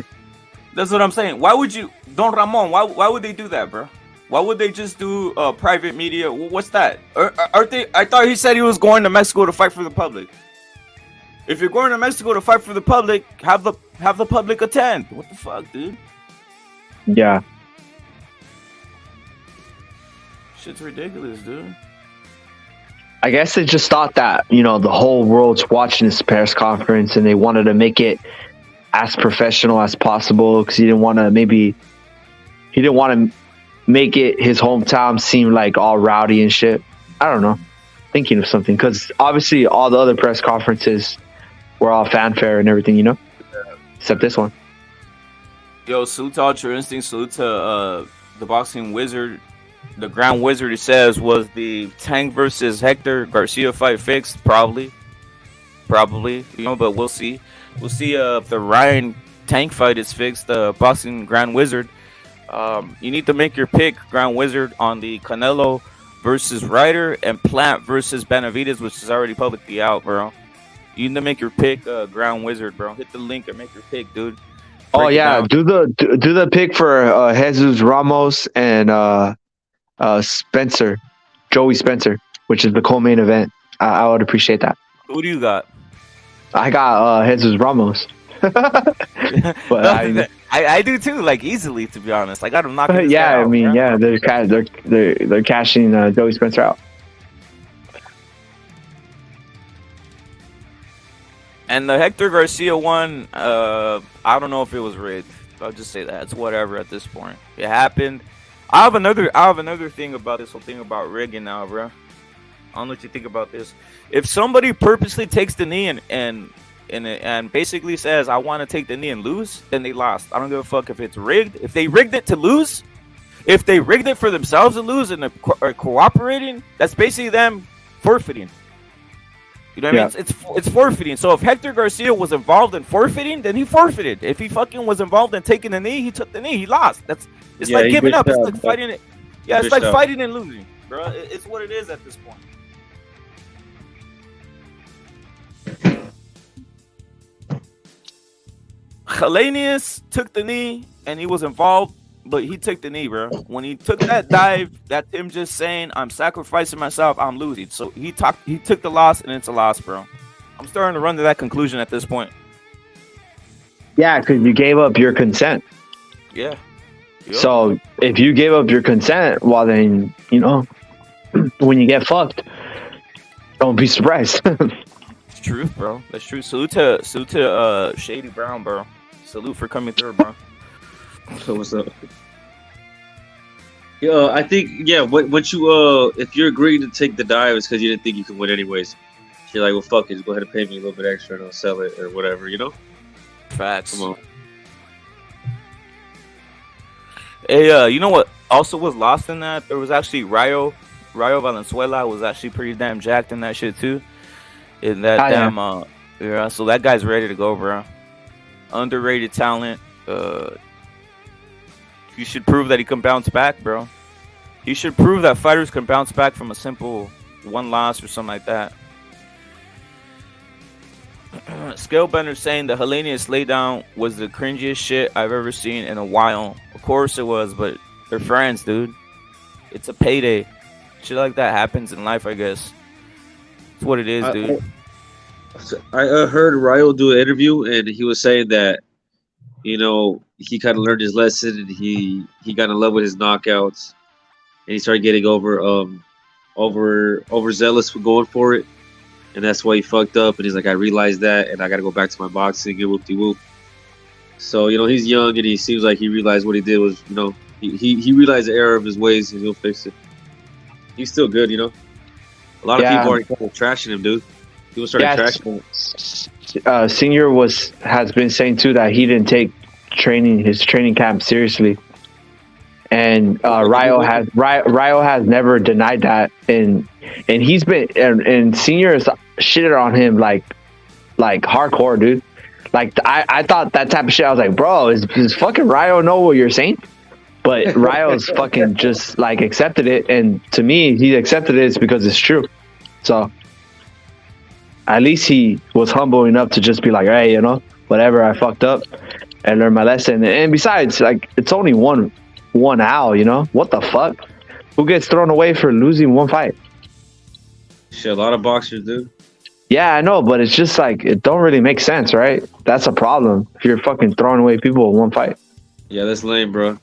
That's what I'm saying. Why would you, Don Ramon? Why would they do that, bro? Why would they just do private media? What's that? Aren't they? I thought he said he was going to Mexico to fight for the public. If you're going to Mexico to fight for the public, have the public attend. What the fuck, dude? Yeah. Shit's ridiculous, dude. I guess they just thought that, the whole world's watching this press conference and they wanted to make it as professional as possible because he didn't want to make it his hometown seem like all rowdy and shit. I don't know. Thinking of something because obviously all the other press conferences were all fanfare and everything, except this one. Yo, salute to Ultra Instinct. Salute to the boxing wizard. The Grand Wizard, he says, was the Tank versus Hector Garcia fight fixed? Probably, but we'll see. We'll see if the Ryan Tank fight is fixed. The boxing Grand Wizard. You need to make your pick, Grand Wizard, on the Canelo versus Ryder and Plant versus Benavidez, which is already publicly out, bro. You need to make your pick, Grand Wizard, bro. Hit the link and make your pick, dude. Break do the pick for Jesus Ramos and Joey Spencer, which is the co-main event. I would appreciate that. Who do you got? I got Jesus Ramos. But I do too, like easily, to be honest. I got him knocking. They're cashing Joey Spencer out. And the Hector Garcia one, I don't know if it was rigged. I'll just say that it's whatever at this point. It happened. I have another thing about this whole thing about rigging now, bro. I don't know what you think about this. If somebody purposely takes the knee and basically says, I want to take the knee and lose, then they lost. I don't give a fuck if it's rigged. If they rigged it to lose, if they rigged it for themselves to lose and are cooperating, that's basically them forfeiting. You know what I mean? It's forfeiting. So if Hector Garcia was involved in forfeiting, then he forfeited. If he fucking was involved in taking the knee, he took the knee. He lost. It's like giving up. It's like fighting it. Yeah, it's like fighting and losing, bro. It's what it is at this point. Helenius took the knee and he was involved, but he took the knee, bro. When he took that dive, that's him just saying, I'm sacrificing myself, I'm losing. So he took the loss, and it's a loss, bro. I'm starting to run to that conclusion at this point. Yeah, because you gave up your consent. Yeah. Yep. So if you gave up your consent, well then, when you get fucked, don't be surprised. It's truth, bro. That's true. Salute to Shady Brown, bro. Salute for coming through, bro. So what's up? Yeah, I think what you if you're agreeing to take the dive, it's because you didn't think you could win anyways. You're like, well, fuck it, just go ahead and pay me a little bit extra and I'll sell it or whatever, Facts. Come on. Hey, you know what also was lost in that? There was actually Rayo Valenzuela was actually pretty damn jacked in that shit too. In that so that guy's ready to go, bro. Underrated talent. He should prove that he can bounce back, bro. He should prove that fighters can bounce back from a simple one loss or something like that. Scalebender saying the Helenius laydown was the cringiest shit I've ever seen in a while. Of course it was, but they're friends, dude. It's a payday. Shit like that happens in life, I guess. It's what it is, dude. I heard Ryo do an interview, and he was saying that, he kind of learned his lesson, and he got in love with his knockouts, and he started getting overzealous for going for it, and that's why he fucked up. And he's like, I realized that, and I got to go back to my boxing and whoop-de-whoop. So he's young, and he seems like he realized what he did was, he realized the error of his ways, and he'll fix it. He's still good, A lot of people are trashing him, dude. People started trashing him. Senior has been saying too that he didn't take his training camp seriously, and Ryo has never denied that, and he's been and Senior has shitted on him like hardcore, dude. Like I thought that type of shit. I was like, bro, does fucking Ryo know what you're saying? But Ryo's fucking just like accepted it, and to me, he accepted it because it's true. So at least he was humble enough to just be like, hey, whatever, I fucked up and learned my lesson. And besides, like, it's only one owl, what the fuck? Who gets thrown away for losing one fight? Shit, a lot of boxers do. Yeah, I know, but it's just like, it don't really make sense, right? That's a problem if you're fucking throwing away people in one fight. Yeah, that's lame, bro.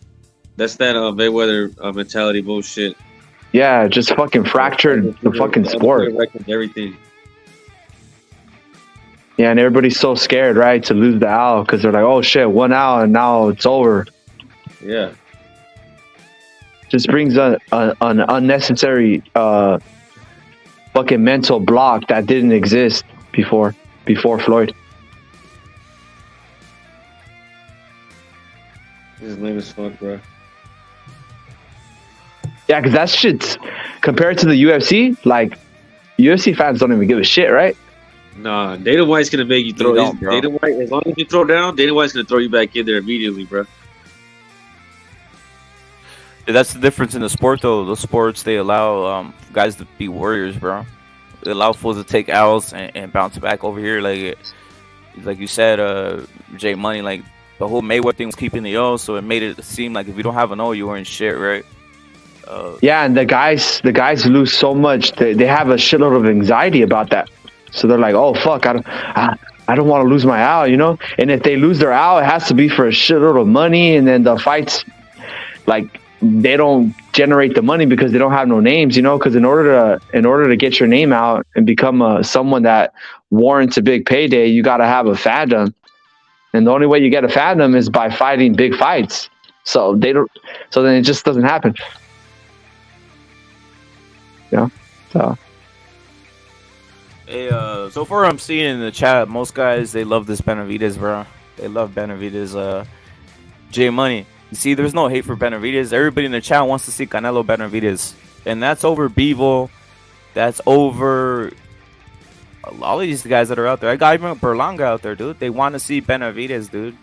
That's that Mayweather mentality bullshit. Yeah, just fucking fractured the fucking sport. Everything. Yeah, and everybody's so scared, right, to lose the owl because they're like, oh shit, 1 hour and now it's over. Yeah. Just brings an unnecessary fucking mental block that didn't exist before Floyd. His name is fuck, bro. Yeah, because that shit's compared to the UFC. Like, UFC fans don't even give a shit, right? Nah, Dana White's gonna make you throw. Dana White, as long as you throw down, Dana White's gonna throw you back in there immediately, bro. That's the difference in the sport, though. Those sports, they allow guys to be warriors, bro. They allow fools to take L's and bounce back. Over here, like you said, J Money, like the whole Mayweather thing was keeping the O, so it made it seem like if you don't have an O, you were in shit, right? Yeah, and the guys lose so much. They have a shitload of anxiety about that. So they're like, oh fuck, I don't want to lose my owl, And if they lose their owl, it has to be for a shitload of money, and then the fights, like, they don't generate the money because they don't have no names, Because in order to get your name out and become someone that warrants a big payday, you got to have a fandom, and the only way you get a fandom is by fighting big fights. So then it just doesn't happen. So. Hey, so far I'm seeing in the chat, most guys, they love this Benavidez, bro. They love Benavidez. J Money. You see, there's no hate for Benavidez. Everybody in the chat wants to see Canelo Benavidez. And that's over Bivol. That's over a lot of these guys that are out there. I got even Berlanga out there, dude. They want to see Benavidez, dude.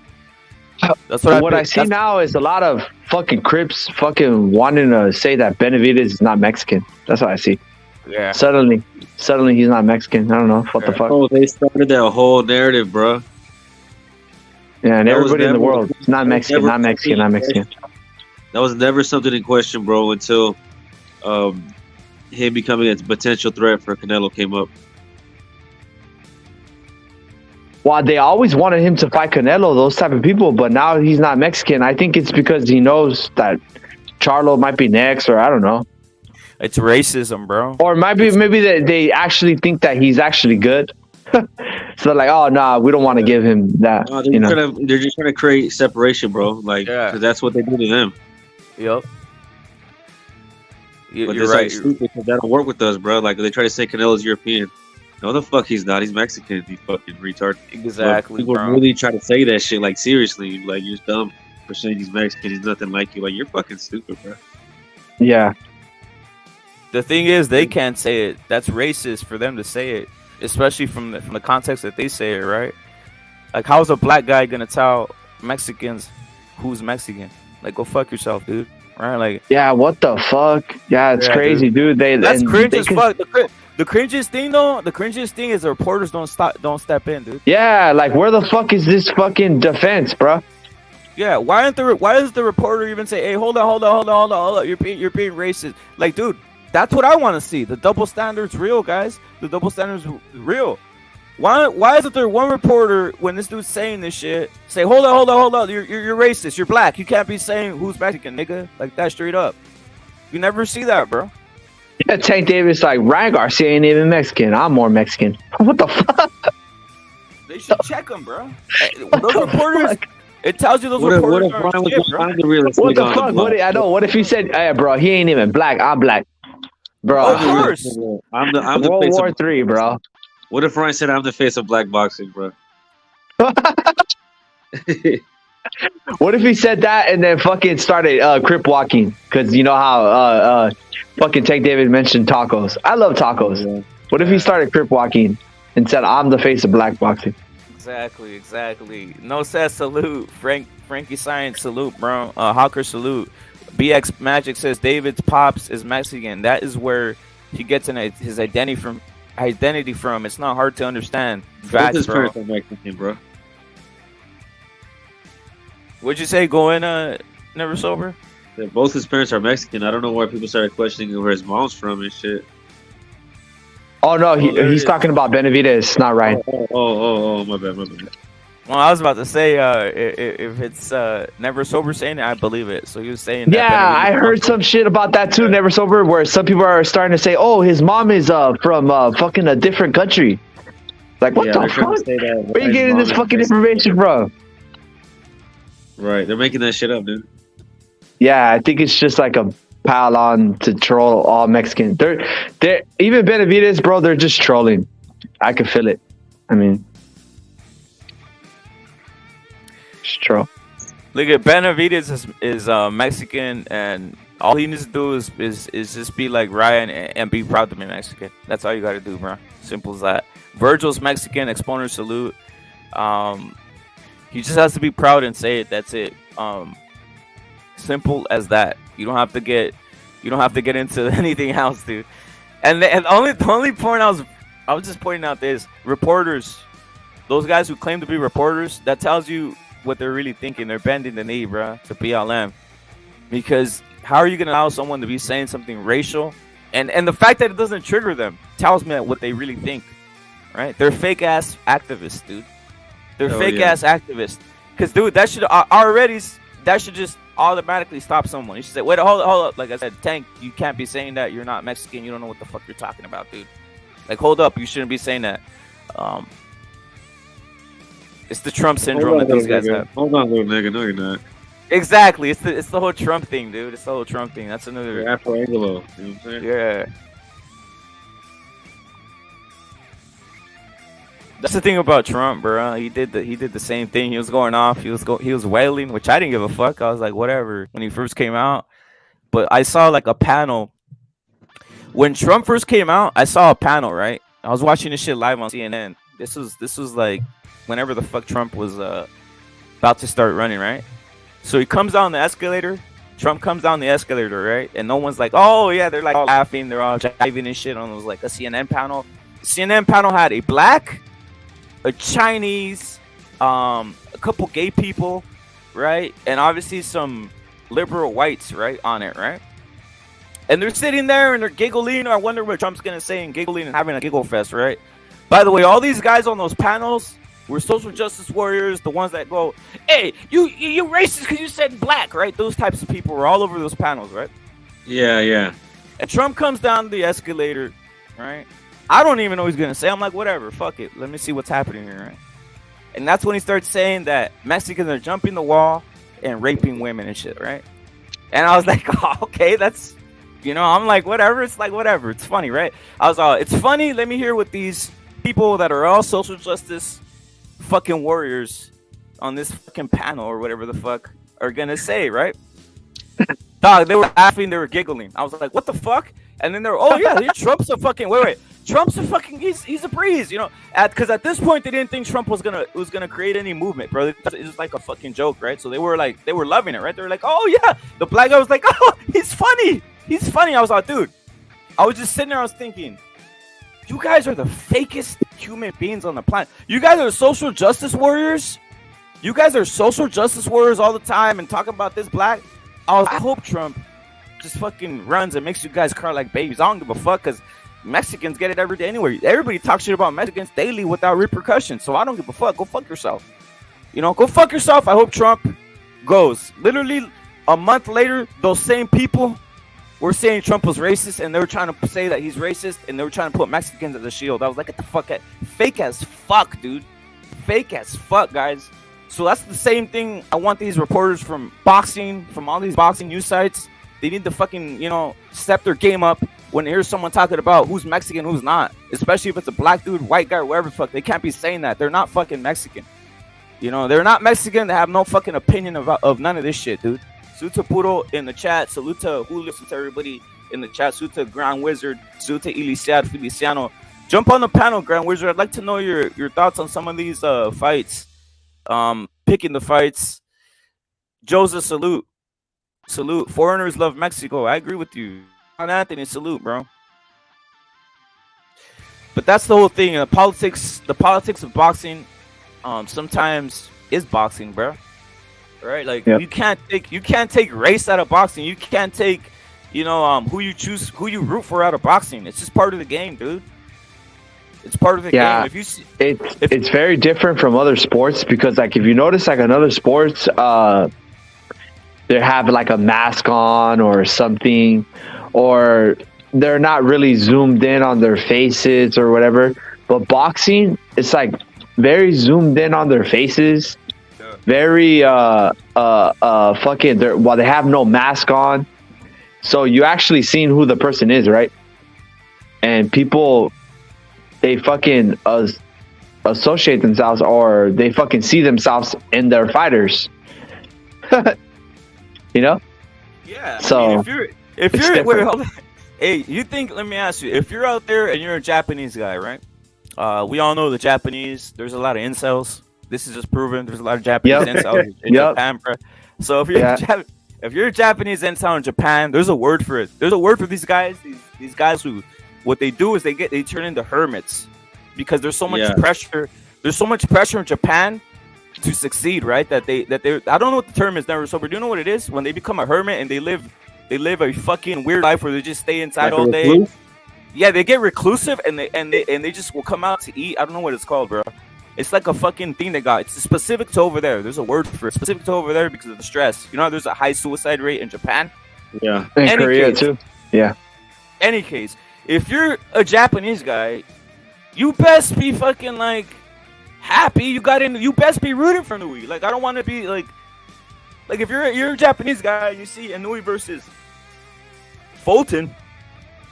That's what I see now is a lot of fucking Crips fucking wanting to say that Benavidez is not Mexican. That's what I see. Yeah. Suddenly he's not Mexican. I don't know. What the fuck? Oh, they started that whole narrative, bro. Yeah, and everybody in the world, it's not Mexican, not Mexican, not Mexican. That was never something in question, bro, until him becoming a potential threat for Canelo came up. Well, they always wanted him to fight Canelo, those type of people, but now he's not Mexican. I think it's because he knows that Charlo might be next, or I don't know. It's racism, bro. Or maybe they actually think that he's actually good. So they're like, oh, nah, we don't want to give him that. No, they're just trying to create separation, bro. Like, because that's what they do to them. Yep. But You're right. Stupid because that don't work with us, bro. Like, they try to say Canelo's European. No, the fuck he's not. He's Mexican. You fucking retard. Exactly. But people really try to say that shit. Like, seriously, like, you're dumb for saying he's Mexican. He's nothing like you. Like, you're fucking stupid, bro. Yeah. The thing is, they can't say it. That's racist for them to say it, especially from the context that they say it, right? Like, how's a black guy gonna tell Mexicans who's Mexican? Like, go fuck yourself, dude. Right? Like, yeah, what the fuck? Yeah, it's crazy, dude. That's cringe as fuck. The cringiest thing, though, is the reporters don't step in, dude. Yeah, like, where the fuck is this fucking defense, bro? Yeah, why does the reporter even say, hey, hold on, you're being racist? Like, dude. That's what I want to see. The double standard's real, guys. The double standard's real. Why isn't there one reporter when this dude's saying this shit say, hold on, you're racist, you're black, you can't be saying who's Mexican, nigga, like that straight up. You never see that, bro. Yeah, Tank Davis like Ryan Garcia ain't even Mexican. I'm more Mexican. What the fuck? They should check him, bro. Those reporters. It tells you those reporters. What if Ryan was behind the realest What nigga the on fuck? block? I know. What if he said, "Hey, bro, he ain't even black. I'm black, bro." Of course. I'm the World face War of, III, bro. What if Ryan said I'm the face of black boxing, bro? What if he said that and then fucking started crip walking? Because you know how fucking Tank David mentioned tacos. I love tacos. Yeah. What if he started crip walking and said, "I'm the face of black boxing"? Exactly. No says salute. Frankie Science salute, bro. Hawker salute. BX Magic says David's pops is Mexican. That is where he gets his identity from. It's not hard to understand. Facts, his bro. parents are Mexican, bro. What'd you say? Go in, never sober. Yeah, both his parents are Mexican. I don't know why people started questioning where his mom's from and shit. Oh no, he's talking about Benavidez, not Ryan. Oh, my bad. Well, I was about to say, if it's never sober saying it, I believe it. So he was saying that. Yeah, I heard some shit about that too, never sober, where some people are starting to say, "Oh, his mom is from fucking a different country." Like, what the fuck? Where are you getting this fucking information from? Right, they're making that shit up, dude. Yeah, I think it's just like a pile on to troll all Mexicans. They're even Benavidez, bro. They're just trolling. I can feel it. I mean, just troll. Look at Benavidez is Mexican, and all he needs to do is just be like Ryan and be proud to be Mexican. That's all you got to do, bro. Simple as that. Virgil's Mexican. Exponent salute. He just has to be proud and say it. That's it. Simple as that. You don't have to get into anything else, dude. And the only point I was just pointing out is reporters, those guys who claim to be reporters, that tells you what they're really thinking. They're bending the knee, bro, to BLM. Because how are you gonna allow someone to be saying something racial? And the fact that it doesn't trigger them tells me what they really think. Right? They're fake ass activists, dude. They're fake ass activists. Because, dude, that should just automatically stop someone. You should say, wait, hold up. Like I said, Tank, you can't be saying that. You're not Mexican. You don't know what the fuck you're talking about, dude. Like, hold up. You shouldn't be saying that. It's the Trump syndrome that these guys have. Hold on, little nigga. No, you're not. Exactly. It's the whole Trump thing, dude. It's the whole Trump thing. That's another. You're Afro Angelo. You know what I'm saying? Yeah. That's the thing about Trump, bro. He did the same thing. He was going off. He was wailing, which I didn't give a fuck. I was like, whatever. When he first came out, but I saw like a panel when Trump first came out. I saw a panel, right? I was watching this shit live on CNN. This was like whenever the fuck Trump was about to start running, right? So he comes down the escalator. Trump comes down the escalator, right? And no one's like, oh yeah, they're like all laughing, they're all jiving and shit on. It was like a CNN panel. The CNN panel had a black, a Chinese, a couple gay people, right? And obviously some liberal whites, right, on it, right? And they're sitting there and they're giggling. I wonder what Trump's gonna say and giggling and having a giggle fest, right? By the way, all these guys on those panels were social justice warriors, the ones that go, hey, you racist because you said black, right? Those types of people were all over those panels, right? Yeah. And Trump comes down the escalator, right? I don't even know what he's going to say. I'm like, whatever, fuck it. Let me see what's happening here, right? And that's when he starts saying that Mexicans are jumping the wall and raping women and shit, right? And I was like, oh, okay, that's, I'm like, whatever. It's like, whatever. It's funny, right? I was all, it's funny. Let me hear what these people that are all social justice fucking warriors on this fucking panel or whatever the fuck are going to say, right? Dog, they were laughing. They were giggling. I was like, what the fuck? And then they're, oh, yeah, Trump's a fucking, wait. Trump's a fucking, he's a breeze, because at this point they didn't think Trump was gonna create any movement, bro. It was like a fucking joke, right? So they were loving it, right? They were like, oh yeah, the black guy was like, oh, he's funny. I was like, dude, I was just sitting there, I was thinking, you guys are the fakest human beings on the planet. You guys are social justice warriors. You guys are social justice warriors all the time and talking about this black. I hope Trump just fucking runs and makes you guys cry like babies. I don't give a fuck because Mexicans get it every day anyway. Everybody talks shit about Mexicans daily without repercussions. So I don't give a fuck. Go fuck yourself. Go fuck yourself. I hope Trump goes. Literally a month later, those same people we're saying Trump was racist, and they were trying to say that he's racist, and they were trying to put Mexicans as a shield. I was like, get the fuck out. Fake as fuck, dude. Fake as fuck, guys. So that's the same thing. I want these reporters from boxing, from all these boxing news sites. They need to fucking, step their game up when they hear someone talking about who's Mexican, who's not. Especially if it's a black dude, white guy, whatever the fuck. They can't be saying that. They're not fucking Mexican. They're not Mexican. They have no fucking opinion of none of this shit, dude. Salute to Puro in the chat. Salute to Julio. Salute to everybody in the chat. Salute to Grand Wizard. Salute to Elisiad Feliciano. Jump on the panel, Grand Wizard. I'd like to know your thoughts on some of these fights. Picking the fights. Joseph, salute. Salute. Foreigners love Mexico. I agree with you. Anthony, salute, bro. But that's the whole thing. The politics of boxing sometimes is boxing, bro. Right? Like you can't take race out of boxing. You can't take, who you choose, who you root for out of boxing. It's just part of the game, dude. It's part of the game. If you see, it's very different from other sports because, like, if you notice, like, another sports, they have like a mask on or something, or they're not really zoomed in on their faces or whatever. But boxing, it's like very zoomed in on their faces, very fucking. While they have no mask on, so you actually seen who the person is, right? And people, they fucking associate themselves, or they fucking see themselves in their fighters. Yeah. So if you're wait, hold on. Hey, let me ask you, if you're out there and you're a Japanese guy, right? We all know the Japanese. There's a lot of incels. This is just proven. There's a lot of Japanese incels in Japan, bro. So if you're a Japanese incel in Japan, there's a word for it. There's a word for these guys. These guys who, what they do is they turn into hermits because there's so much pressure. There's so much pressure in Japan to succeed, right? That they I don't know what the term is, never sober. Do you know what it is? When they become a hermit and they live a fucking weird life where they just stay inside all day. Recluse? Yeah, they get reclusive and they just will come out to eat. I don't know what it's called, bro. It's like a fucking thing they got. It's specific to over there. There's a word for it. Specific to over there because of the stress. There's a high suicide rate in Japan. Yeah. In Korea too. Yeah. Any case, if you're a Japanese guy, you best be fucking like happy you got in. You best be rooting for Inui. Like, I don't want to be like if you're a Japanese guy, you see Inui versus Fulton.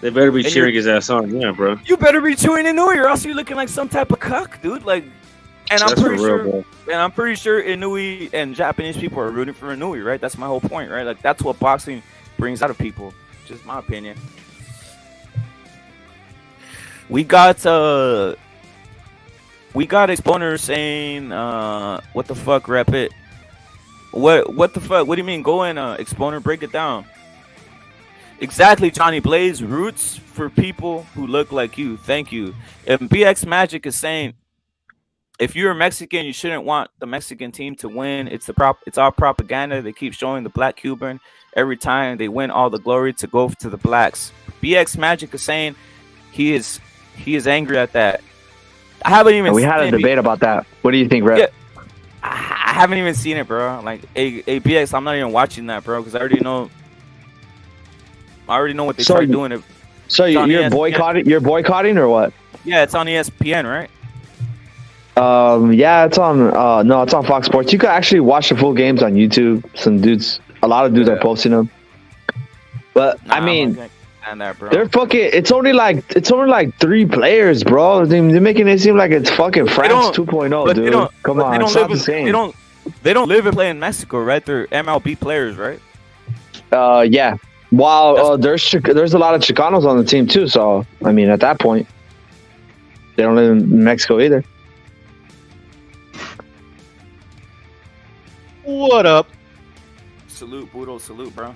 They better be cheering his ass on, yeah, bro. You better be cheering Inui, or else you're looking like some type of cuck, dude. Like, and I'm pretty sure Inui and Japanese people are rooting for Inui, right? That's my whole point, right? Like, that's what boxing brings out of people. Just my opinion. We got Exponer saying, what the fuck, rep it. What the fuck? What do you mean? Go in, Exponer, break it down. Exactly, Johnny Blaze. Roots for people who look like you. Thank you. And BX Magic is saying, if you're Mexican, you shouldn't want the Mexican team to win. It's all propaganda. They keep showing the black Cuban every time they win all the glory to go to the blacks. BX Magic is saying he is angry at that. I haven't even. We had a debate about that. What do you think, Rep? Yeah, I haven't even seen it, bro. Like, BX, I'm not even watching that, bro, because I already know what they tried doing. So you're boycotting? You're boycotting or what? Yeah, it's on ESPN, right? Yeah, it's on. No, it's on Fox Sports. You can actually watch the full games on YouTube. A lot of dudes are posting them. But I mean, that, bro. They're fucking. It's only like 3 players, bro. They're making it seem like it's fucking France 2.0, dude. Come on, it's not the same. They don't live and play in Mexico, right? They're MLB players, right? Yeah. While there's a lot of Chicanos on the team too, so I mean, at that point, they don't live in Mexico either. What up? Salute, Boodle. Salute, bro.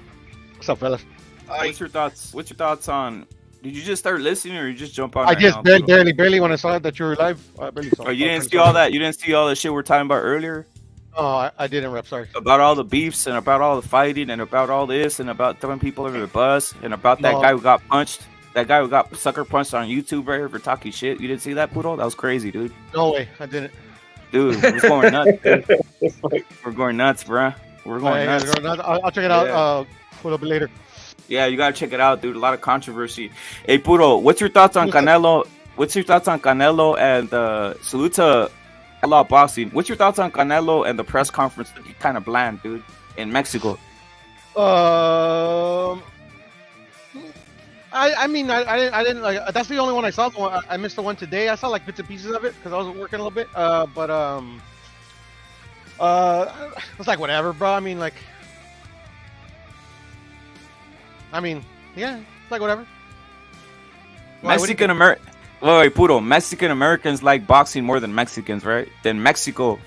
What's up, fellas? What's your thoughts on? Did you just start listening, or you just jump on? I just barely when I saw that you were live. I barely saw. Oh, you didn't see all that? You didn't see all the shit we're talking about earlier? Oh, I didn't, Rep. Sorry. About all the beefs and about all the fighting and about all this and about throwing people over the bus and about that guy who got punched. That guy who got sucker punched on YouTube right here for talking shit. You didn't see that, Poodle? That was crazy, dude. No way, I didn't. Dude, we're going nuts, dude. We're going nuts, bro. We're going nuts. I'll check it out a little bit later. Yeah, you gotta check it out, dude. A lot of controversy. Hey, Puro, what's your thoughts on Canelo? What's your thoughts on Canelo and salute to Outlaw Boxing? What's your thoughts on Canelo and the press conference? Kind of bland, dude, in Mexico. I mean, I didn't like. That's the only one I saw. I missed the one today. I saw like bits and pieces of it because I was working a little bit. It's like whatever, bro. I mean, yeah, it's like whatever. Mexican American. Wait, Puro. Mexican Americans like boxing more than Mexicans, right? Than Mexico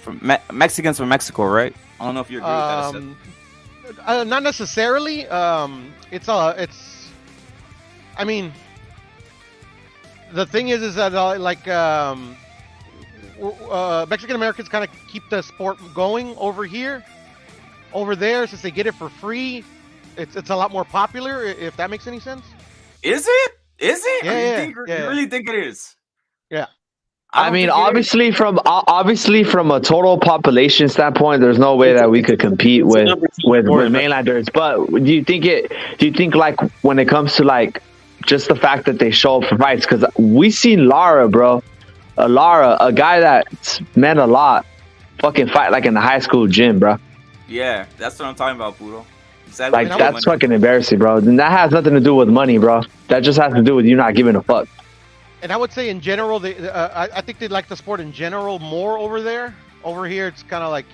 Mexicans from Mexico, right? I don't know if you agree with that. Not necessarily. It's. I mean, the thing is that Mexican Americans kind of keep the sport going over here. Over there, since they get it for free, it's a lot more popular. If that makes any sense. Is it? Is it? Yeah, you really think it is? Yeah. I mean, obviously from a total population standpoint, there's no way that we could compete with mainlanders. But do you think like when it comes to like just the fact that they show up for fights? Because we seen Lara, bro. A guy that's meant a lot, fucking fight like in the high school gym, bro. Yeah, that's what I'm talking about, Puro. Exactly. Like that's fucking embarrassing, bro. And that has nothing to do with money, bro. That just has to do with you not giving a fuck. And I would say in general, I think they like the sport in general more over there. Over here, it's kind of like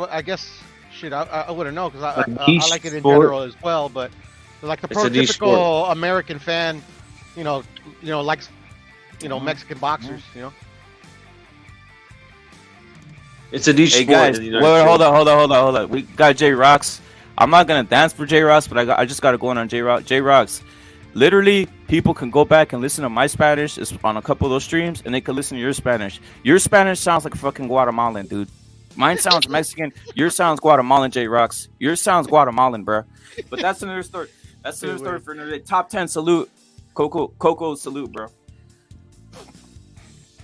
I guess shit. I wouldn't know because I like it in general as well. But like the prototypical American fan, likes Mexican boxers. It's a niche sport. Guys, wait, hold on. We got J Rocks. I'm not gonna dance for J Rocks, but I just gotta go on J Rocks. J Rocks. Literally, people can go back and listen to my Spanish on a couple of those streams, and they can listen to your Spanish. Your Spanish sounds like fucking Guatemalan, dude. Mine sounds Mexican. Yours sounds Guatemalan, J Rocks. Yours sounds Guatemalan, bro. But that's another story. That's another story for another day. Top 10 salute. Coco salute, bro.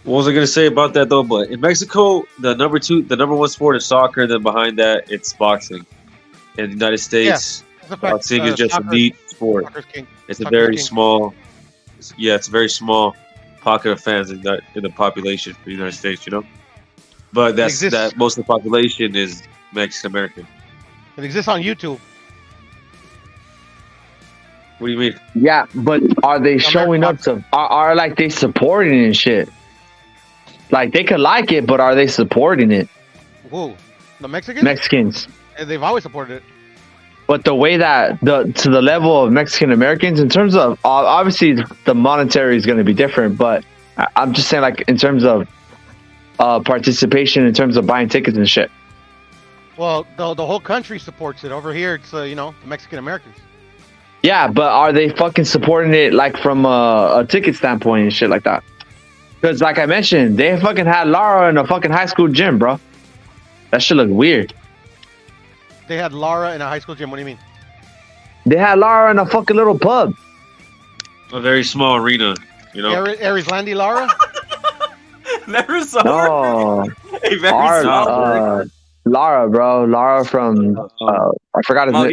What was I gonna say about that though? But in Mexico, the number one sport is soccer. Then behind that, it's boxing. In the United States, boxing is just a neat sport. It's a very small, it's a very small pocket of fans in the population for the United States. But that most of the population is Mexican American. It exists on YouTube. What do you mean? Yeah, but are they showing up to? Are like they supporting it and shit? Like they could like it, but are they supporting it? Whoa, the Mexicans. And they've always supported it. But the way that to the level of Mexican Americans, in terms of obviously the monetary is going to be different, but I'm just saying like in terms of participation, in terms of buying tickets and shit. Well, the whole country supports it. Over here, it's the Mexican Americans. Yeah, but are they fucking supporting it like from a ticket standpoint and shit like that? Because like I mentioned, they fucking had Lara in a fucking high school gym, bro. That shit look weird. They had Lara in a high school gym. What do you mean? They had Lara in a fucking little pub. A very small arena, Arislandi Lara? Never saw her. Lara, bro. Lara from I forgot his name.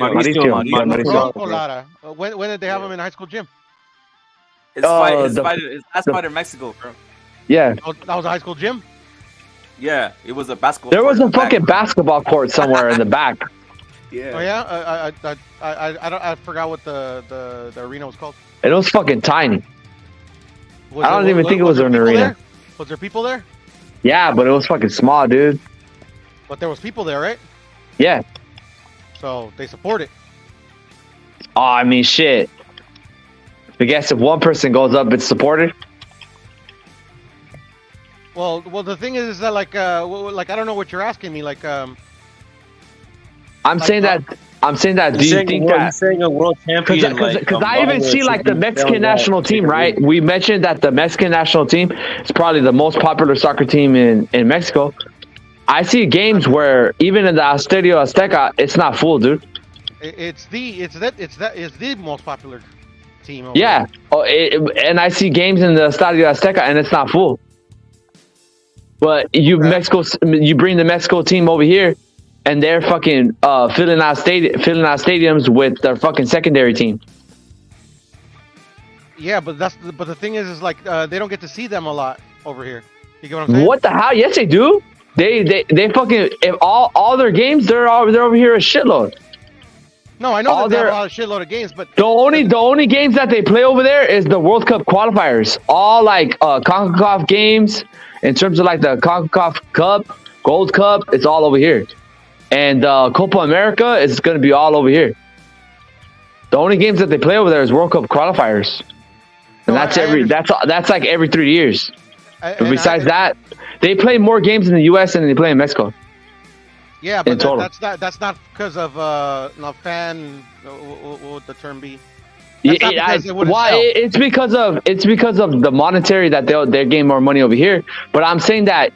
Mauricio. Lara. When did they have him in a high school gym? His last fight in Mexico, bro. Yeah. That was a high school gym? Yeah, it was a basketball. There was a fucking basketball court somewhere in the back. Yeah. Oh yeah. I forgot what the arena was called. It was fucking tiny. I don't even think it was an arena. There? Was there people there? Yeah, but it was fucking small, dude. But there was people there, right? Yeah. So they support it. Oh, I mean, shit. I guess if one person goes up, it's supported. Well, the thing is that like I don't know what you're asking me. I'm saying that. Do you think that? You're saying a world champion? Because I even see like the Mexican national team, right? We mentioned that the Mexican national team is probably the most popular soccer team in Mexico. I see games where even in the Estadio Azteca, it's not full, dude. It's the most popular team. Yeah, and I see games in the Estadio Azteca and it's not full. But you bring the Mexico team over here, and they're fucking filling out stadiums with their fucking secondary team. Yeah, but the thing is like they don't get to see them a lot over here. You get what I'm saying? What the hell? Yes, they do. They fucking if all their games they're over here a shitload. No, I know they have a lot of shitload of games, but the only games that they play over there is the World Cup qualifiers. All like CONCACAF games in terms of like the CONCACAF Cup, Gold Cup. It's all over here, and Copa America is going to be all over here. The only games that they play over there is World Cup qualifiers, and that's like every 3 years. But besides that, they play more games in the U.S. than they play in Mexico. Yeah, but that's not because of fan. What would the term be? It's because of the monetary that they gain more money over here. But I'm saying that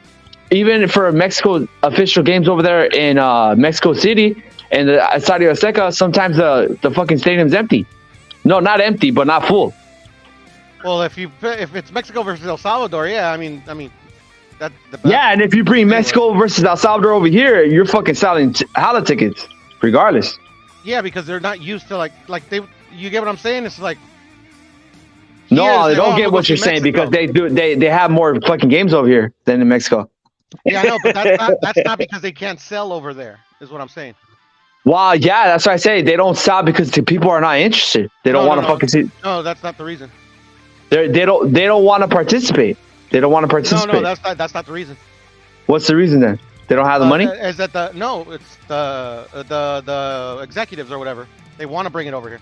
even for Mexico official games over there in Mexico City and the Estadio Azteca, sometimes the fucking stadium's empty. No, not empty, but not full. Well, if it's Mexico versus El Salvador, yeah, I mean that. Yeah, and if you bring Mexico versus El Salvador over here, you're fucking selling hella tickets, regardless. Yeah, because they're not used to like they. You get what I'm saying? It's like. No, they don't get what you're saying because they have more fucking games over here than in Mexico. Yeah, I know, but that's not because they can't sell over there. Is what I'm saying. Well, yeah, that's what I say. They don't sell because the people are not interested. They don't want to fucking see. No, that's not the reason. They don't want to participate. They don't want to participate. No, that's not the reason. What's the reason then? They don't have the money? Is that it's the executives or whatever. They want to bring it over here.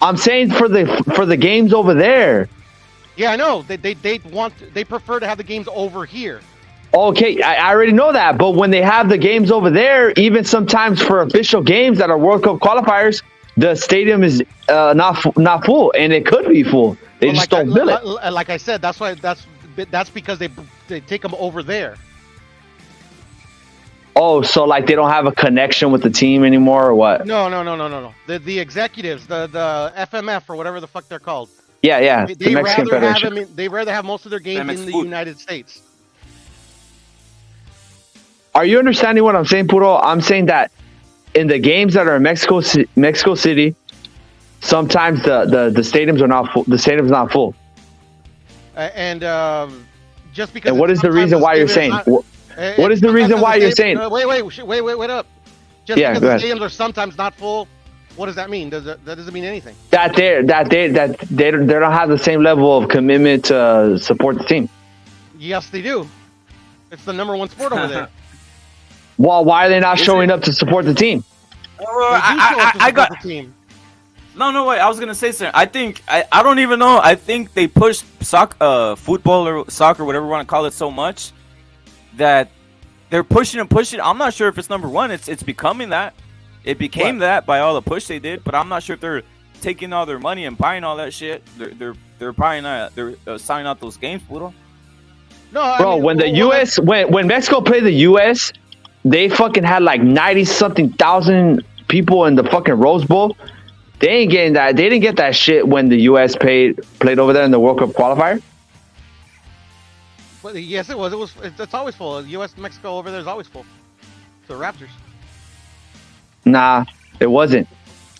I'm saying for the games over there. Yeah, I know. They prefer to have the games over here. Okay, I already know that. But when they have the games over there, even sometimes for official games that are World Cup qualifiers, the stadium is not full, and it could be full. They just don't bill it. Like I said, that's why that's because they take them over there. Oh, so like they don't have a connection with the team anymore, or what? No. The executives, the FMF or whatever the fuck they're called. Yeah. They rather have most of their games in the United States. Are you understanding what I'm saying, Puro? I'm saying that in the games that are in Mexico City, sometimes the stadiums are not full. The stadium's not full. And just because. And what is the reason why you're saying? What is the reason why you're saying? Wait up. Just because the stadiums are sometimes not full, what does that mean? That doesn't mean anything. That they don't have the same level of commitment to support the team. Yes, they do. It's the number one sport over there. Well, why are they not showing up to support the team? I got the team. No, wait. I was gonna say something. I think I don't even know. I think they pushed football or soccer, whatever you want to call it, so much that they're pushing and pushing. I'm not sure if it's number one. It's becoming that. It became that by all the push they did, but I'm not sure if they're taking all their money and buying all that shit. They're buying they're signing out those games, Puro. No, bro. When the U.S. when Mexico played the U.S., they fucking had like 90-something thousand people in the fucking Rose Bowl. They ain't getting that. They didn't get that shit when the U.S. played over there in the World Cup qualifier. But yes, it was. It's always full. U.S. Mexico over there is always full. The Raptors. Nah, it wasn't.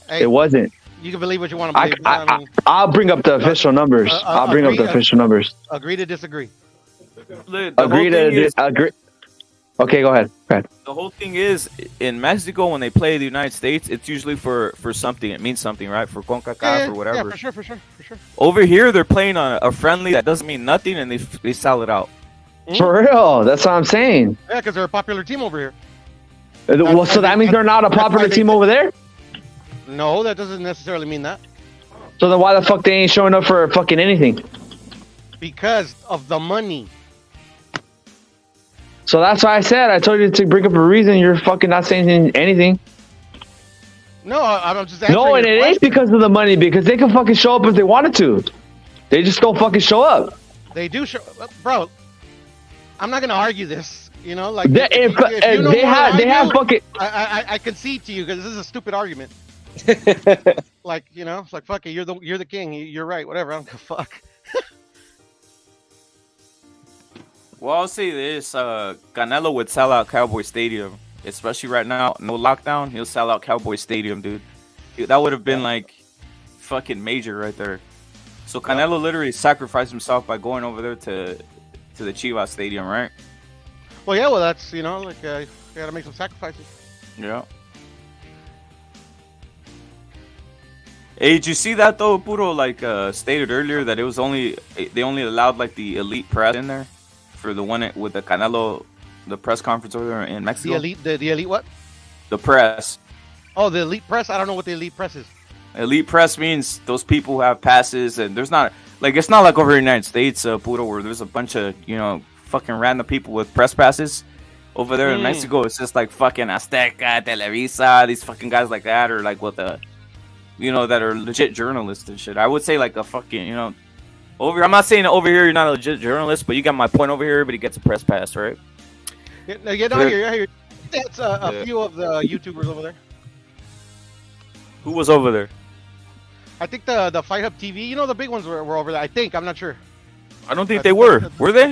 Hey, it wasn't. You can believe what you want to believe. I'll bring up the official numbers. I'll bring up the official numbers. Agree to disagree. Agree to agree. Okay, go ahead. The whole thing is, in Mexico, when they play the United States, it's usually for something. It means something, right? For CONCACAF or whatever. Yeah, for sure. Over here, they're playing a friendly that doesn't mean nothing, and they sell it out. For real, that's what I'm saying. Yeah, because they're a popular team over here. Well, so that means they're not a popular team over there? No, that doesn't necessarily mean that. So then why the fuck they ain't showing up for fucking anything? Because of the money. So that's why I told you to bring up a reason. You're fucking not saying anything. No, I'm just answering. No, and it ain't because of the money, because they can fucking show up if they wanted to. They just don't fucking show up. They do show up. Bro, I'm not going to argue this. You know, like they have fucking. I concede to you because this is a stupid argument. Like, you know, it's like, fuck it, you're the king. You're right. Whatever. I don't give a fuck. Well, I'll say this: Canelo would sell out Cowboy Stadium especially right now, no lockdown, he'll sell out Cowboy Stadium, dude. That would have been like fucking major right there. So Canelo literally sacrificed himself by going over there to the Chivas Stadium, right? Well, yeah, well, that's, you gotta make some sacrifices. Yeah. Hey, did you see that though, Puro? Like stated earlier that it was they only allowed like the elite press in there for the one with the Canelo, the press conference over there in Mexico. The elite what? The press. Oh, the elite press. I don't know what the elite press is. Elite press means those people who have passes, and there's not like it's not like over in the United States, Puro, where there's a bunch of fucking random people with press passes. Over there in Mexico, it's just like fucking Azteca, Televisa, these fucking guys like that, or like what the. That are legit journalists and shit. I would say like a fucking, over. I'm not saying over here you're not a legit journalist, but you got my point over here. But he gets a press pass, right? I hear. That's a few of the YouTubers over there. Who was over there? I think the Fight Hub TV. The big ones were over there. I think. I'm not sure. I don't think they were. Were they?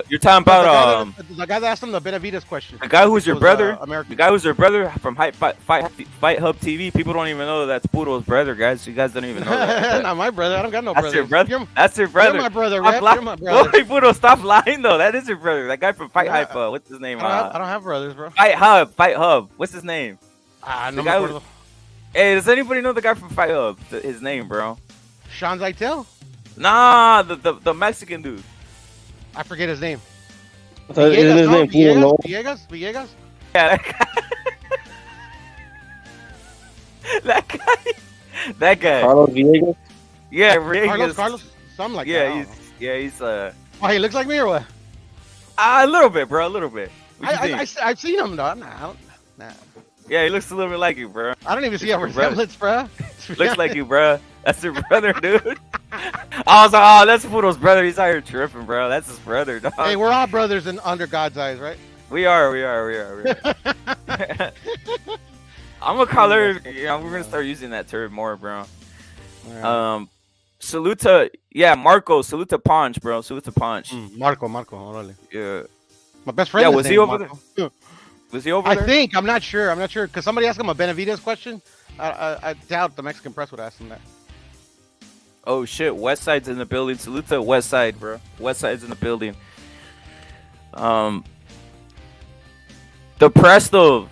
You're talking about the guy that asked him the Benavidez question. The guy who's your brother. The guy who's your brother from Fight Hub TV. People don't even know that's Puro's brother, guys. You guys don't even know that. Not my brother. I don't got no brother. That's your brother. That's your brother. You're my brother, Rep. You're my brother. Wait, Puro, stop lying though. That is your brother. That guy from Fight Hub. What's his name? I don't have brothers, bro. Fight Hub. What's his name? No. Hey, does anybody know the guy from Fight Hub? His name, bro. Sean Zeitel? Nah, the Mexican dude. I forget his name. Villegas? Villegas? Yeah, that guy. Carlos Villegas? Yeah, Villegas. Carlos? Something like that. He's Oh, he looks like me or what? A little bit, bro. A little bit. I've seen him, though. Nah. Yeah, he looks a little bit like you, bro. I don't even see a resemblance, bro. Looks like you, bro. That's your brother, dude. I was like, oh, that's Puro's brother. He's out here tripping, bro. That's his brother, dog. Hey, we're all brothers under God's eyes, right? We are. I'm gonna call her. We're gonna start using that term more, bro. Right. Saluta, Marco. Saluta Punch, bro. Saluta Punch. Marco. Orale. Yeah. My best friend. Yeah, was he over there? Was he over there? I think. I'm not sure. Because somebody asked him a Benavidez question. I doubt the Mexican press would ask him that. Oh shit, West Side's in the building. Salute to West Side, bro. West Side's in the building. The press though,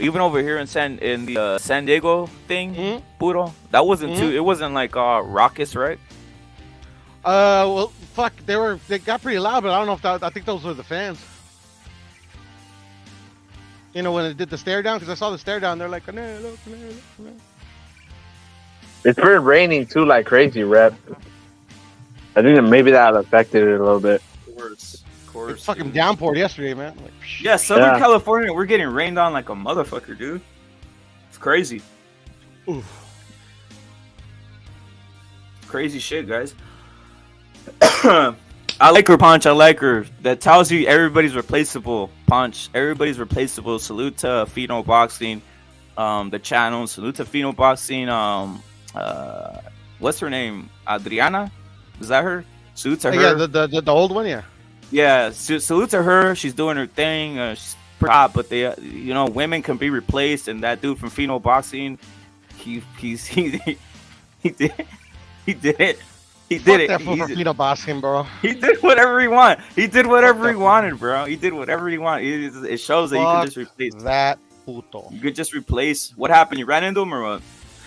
even over here in San Diego thing, Puro, that wasn't too. It wasn't like raucous, right? Well, fuck, they got pretty loud, but I don't know if I think those were the fans. When they did the stare down, because I saw the stare down, they're like, Canelo. It's been raining too, like crazy, Rep. I think that maybe that affected it a little bit. Of course. It fucking downpoured yesterday, man. Like, Southern California, we're getting rained on like a motherfucker, dude. It's crazy. Oof. Crazy shit, guys. I like her, Punch. I like her. That tells you everybody's replaceable, Punch. Everybody's replaceable. Salute to Fino Boxing, the channel. Salute to Fino Boxing. What's her name? Adriana? Is that her? Salute to her. Yeah, the old one, yeah. Yeah, salute to her. She's doing her thing. She's pretty hot, but they, women can be replaced. And that dude from Fino Boxing, he did it. He did it. That fool for Fino Boxing, bro. He did whatever he wanted. He did whatever he wanted, bro. He did whatever he wanted. It shows that you can just replace that puto. You could just replace. What happened? You ran into him or what?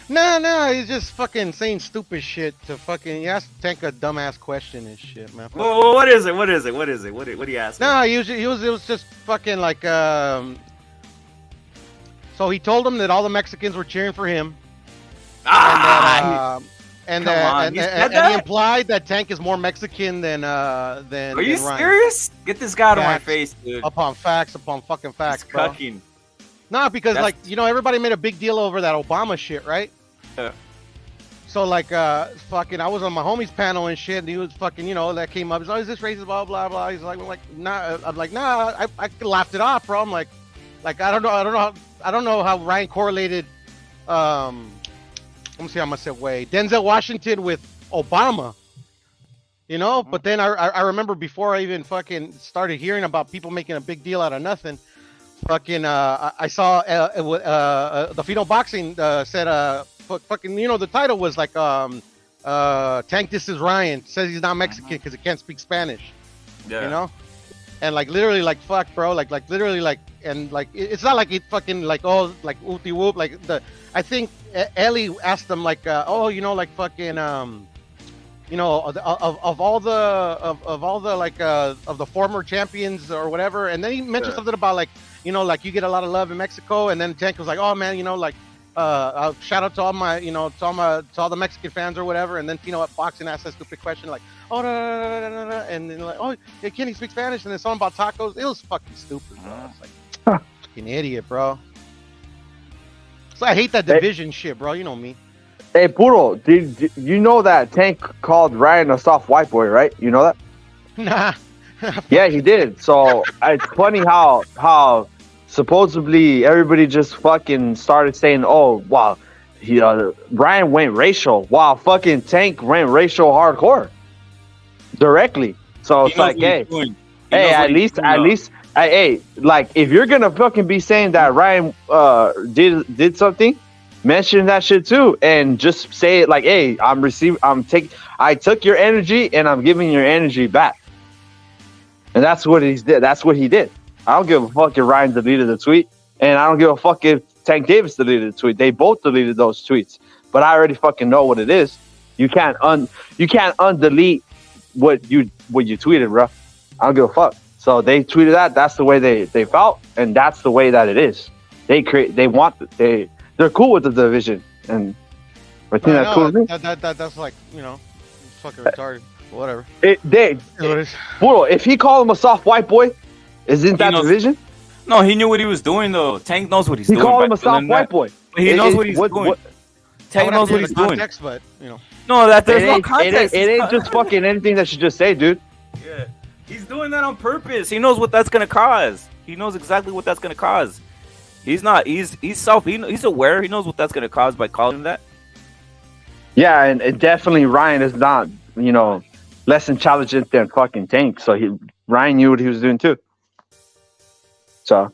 No, he's just fucking saying stupid shit to fucking. He asked Tank a dumbass question and shit, man. Well, what is it? What do you ask? No, it was just fucking like. So he told him that all the Mexicans were cheering for him. And he implied that Tank is more Mexican than. Are you serious? Get this guy out of my face, dude. Upon fucking facts, bro. Cucking. Nah, because everybody made a big deal over that Obama shit, right? Yeah. So fucking, I was on my homie's panel and shit, and he was fucking, that came up. He's like, "Oh, is this racist?" Blah blah blah. He's like, nah. I'm like, nah. I laughed it off, bro. I'm like, I don't know how Ryan correlated. Let me see how much it weigh. Denzel Washington with Obama. But then I remember before I even fucking started hearing about people making a big deal out of nothing. fucking I saw the Pheno Boxing said fucking the title was like Tank This Is Ryan says he's not Mexican because he can't speak Spanish. Yeah. And like literally like fuck bro like literally like and like it's not like it fucking like oh like oopty whoop like I think Ellie asked them like like fucking of all the like of the former champions or whatever, and then he mentioned something about like like you get a lot of love in Mexico, and then Tank was like, oh man, like shout out to all my to all the Mexican fans or whatever, and then Boxing asked that stupid question like and then like can he speak Spanish, and then something about tacos. It was fucking stupid, bro. It's like fucking idiot, bro. So I hate that division shit, bro. You know me. Hey, Puro, did you know that Tank called Ryan a soft white boy, right? You know that? Nah. Yeah, he did. So it's funny how supposedly everybody just fucking started saying, "Oh, wow, Ryan went racial." Wow, fucking Tank went racial hardcore directly. So it's like, hey, at least, hey, like if you're gonna fucking be saying that Ryan did something, mention that shit too, and just say it like, hey, I took your energy and I'm giving your energy back. And that's what he did. That's what he did. I don't give a fuck if Ryan deleted the tweet, and I don't give a fuck if Tank Davis deleted the tweet. They both deleted those tweets. But I already fucking know what it is. You can't undelete what you tweeted, bro. I don't give a fuck. So they tweeted that. That's the way they felt, and that's the way that it is. They're cool with the division, and I think that's cool. That's like it's fucking retarded. Whatever. If he called him a soft white boy, isn't that division? No, he knew what he was doing though. Tank knows what he's doing. He called him a soft white boy. He knows what he's doing. Tank knows what he's doing. But no, there's no context. It ain't just fucking anything that you just say, dude. Yeah, he's doing that on purpose. He knows what that's gonna cause. He knows exactly what that's gonna cause. He's aware. He knows what that's gonna cause by calling him that. Yeah, and definitely Ryan is not, less intelligent than fucking Tank. So Ryan knew what he was doing too. So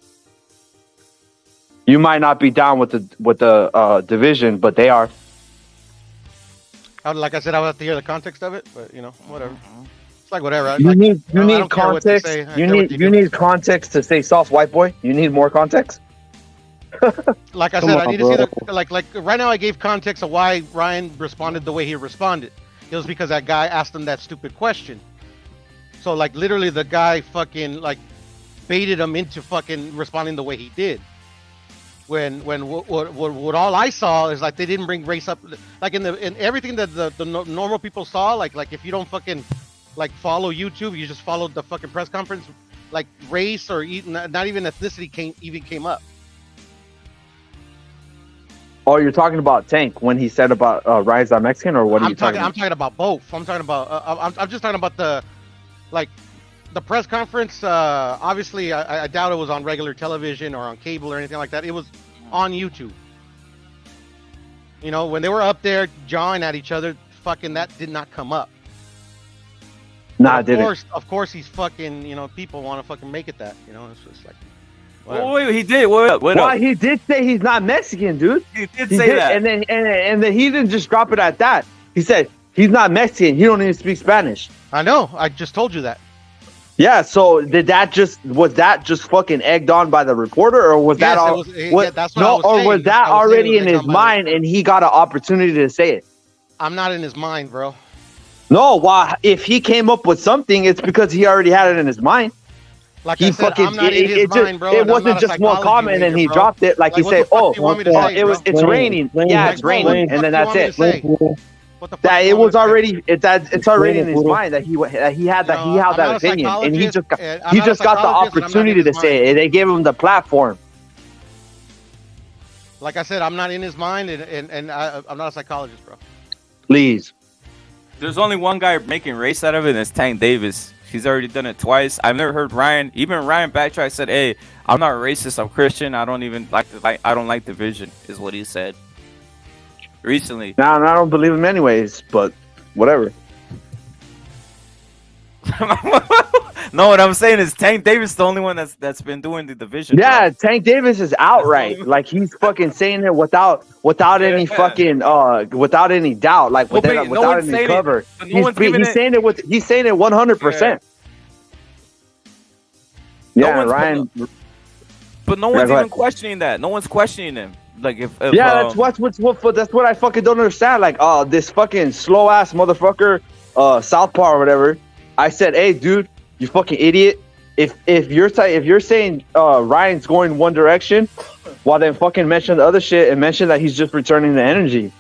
you might not be down with the division, but they are. Like I said, I would have to hear the context of it, but whatever. It's like whatever. You need context. You need context to say soft white boy. You need more context. Like I said, I need to see like right now I gave context of why Ryan responded the way he responded. It was because that guy asked him that stupid question. So like literally the guy fucking like baited him into fucking responding the way he did. When what all I saw is like they didn't bring race up, like in everything that the normal people saw, like if you don't fucking like follow YouTube, you just followed the fucking press conference, like race or not even ethnicity came up. Oh, you're talking about Tank when he said about Ryan's not Mexican, or what are you talking about? I'm talking about both. I'm talking about I'm just talking about the press conference. Obviously, I doubt it was on regular television or on cable or anything like that. It was on YouTube. When they were up there jawing at each other, fucking that did not come up. Nah, it didn't. Of course, he's fucking. People want to fucking make it that. It's just like. Oh, wait, he did. Why he did say he's not Mexican, dude. He did say that, and then he didn't just drop it at that. He said he's not Mexican. He don't even speak Spanish. I know. I just told you that. Yeah. So was that just fucking egged on by the reporter, or was that all? That's what I was saying. Or was that already in his mind, and he got an opportunity to say it? I'm not in his mind, bro. No. Why? If he came up with something, it's because he already had it in his mind. Like I said, I'm not in his mind, bro. It wasn't just one comment and he dropped it. Like he said, "Oh, it's raining." Yeah, it's raining, and then that's it. It was already it's already in his mind that he had that opinion, and he just got the opportunity to say it. They gave him the platform. Like I said, I'm not in his mind, and I'm not a psychologist, bro. Please. There's only one guy making race out of it, and it's Tank Davis. He's already done it twice. I've never heard Ryan. Even Ryan backtracked, said, "Hey, I'm not racist. I'm Christian. I don't even I don't like division," is what he said recently. Nah, I don't believe him anyways. But whatever. No, what I'm saying is Tank Davis is the only one that's been doing the division. Yeah, bro. Tank Davis is outright. Like he's fucking saying it without any fucking without any doubt. Like Well, without, no without one's any saying cover. it, but no one's giving He's it- saying it with he's saying it 100%. No Yeah, one's- Ryan. But no one's go even ahead. questioning that. No one's questioning him. Like if Yeah, that's what I fucking don't understand. Like, this fucking slow ass motherfucker, Southpaw or whatever. I said, hey, dude, you fucking idiot. If you're saying Ryan's going one direction, well then fucking mention the other shit and mention that he's just returning the energy.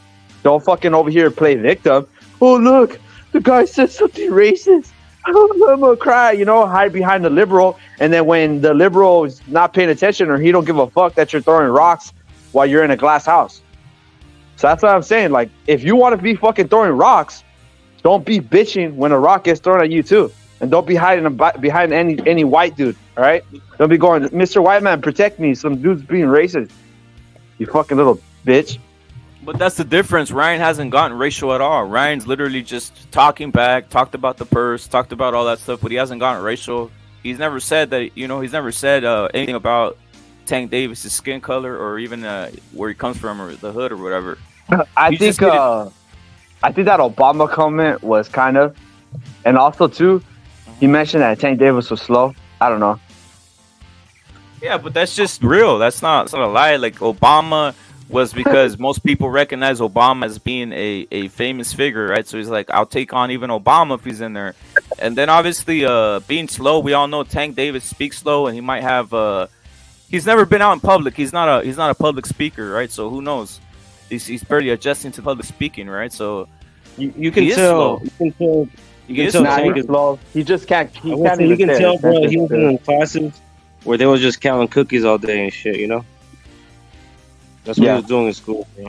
Don't fucking over here play victim. Oh look, the guy said something racist. I'm gonna cry, hide behind the liberal, and then when the liberal is not paying attention or he don't give a fuck that you're throwing rocks while you're in a glass house. So that's what I'm saying. Like, if you want to be fucking throwing rocks, don't be bitching when a rock gets thrown at you too, and don't be hiding behind any white dude. All right, don't be going, Mr. White Man, protect me. Some dude's being racist. You fucking little bitch. But that's the difference. Ryan hasn't gotten racial at all. Ryan's literally just talking back, talked about the purse, talked about all that stuff, but he hasn't gotten racial. He's never said that, he's never said anything about Tank Davis's skin color or even where he comes from or the hood or whatever. I think that Obama comment was kind of, and also too, he mentioned that Tank Davis was slow. I don't know. Yeah, but that's just real. It's not a lie. Like Obama was because most people recognize Obama as being a famous figure, right? So he's like, I'll take on even Obama if he's in there. And then obviously being slow, we all know Tank Davis speaks slow, and he might have he's never been out in public. He's not a public speaker, right? So who knows? He's barely adjusting to public speaking, right? So you can he is tell. slow. You can tell. Nah, Tank he's is slow. He just can't. He can't you even can say tell, it. bro. He was in classes where they was just counting cookies all day and shit. That's what he was doing in school, bro.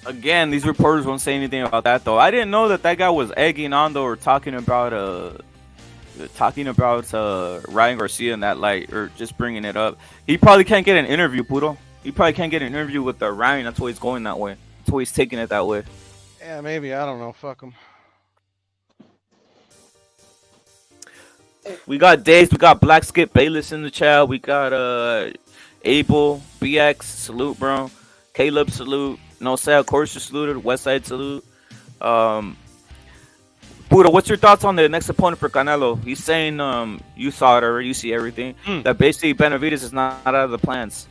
Again, these reporters won't say anything about that, though. I didn't know that guy was egging on, though, or talking about Ryan Garcia in that light, or just bringing it up. He probably can't get an interview, Puto. He probably can't get an interview with Ryan. That's why he's going that way. That's why he's taking it that way. Yeah, maybe. I don't know. Fuck him. We got Days, we got Black Skip Bayless in the chat. We got Abel, BX, salute, bro. Caleb, salute. No Sal, of course, you saluted. Westside, salute. Buddha, what's your thoughts on the next opponent for Canelo? He's saying you saw it already, you see everything. That basically Benavidez is not out of the plans.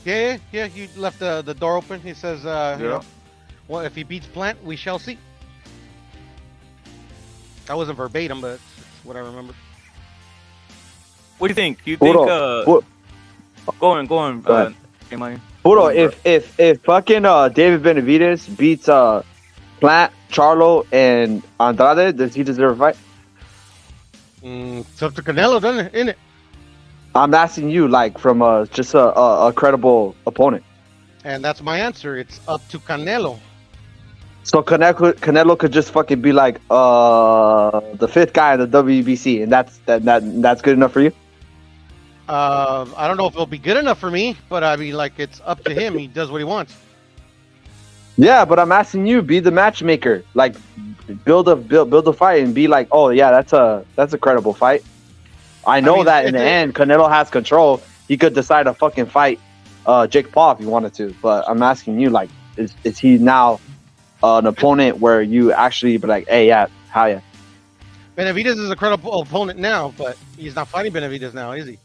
Yeah. He left the door open. He says, well, if he beats Plant, we shall see. That wasn't verbatim, but it's what I remember. What do you think? You think? Go on. Go ahead. Puto, if fucking David Benavidez beats Plant, Charlo, and Andrade, does he deserve a fight? It's up to Canelo, doesn't it? Isn't it? I'm asking you, like, from just a credible opponent. And that's my answer. It's up to Canelo. So Canelo could just fucking be like the fifth guy in the WBC, and that's good enough for you? I don't know if it'll be good enough for me, but I mean, like, it's up to him. He does what he wants. Yeah, but I'm asking you, be the matchmaker. Like, build a fight and be like, oh yeah, that's a credible fight. I know that in the end, Canelo has control. He could decide to fucking fight Jake Paul if he wanted to. But I'm asking you, like, is he now an opponent where you actually be like, hey, yeah, how yeah? Benavidez is a credible opponent now, but he's not fighting Benavidez now, is he?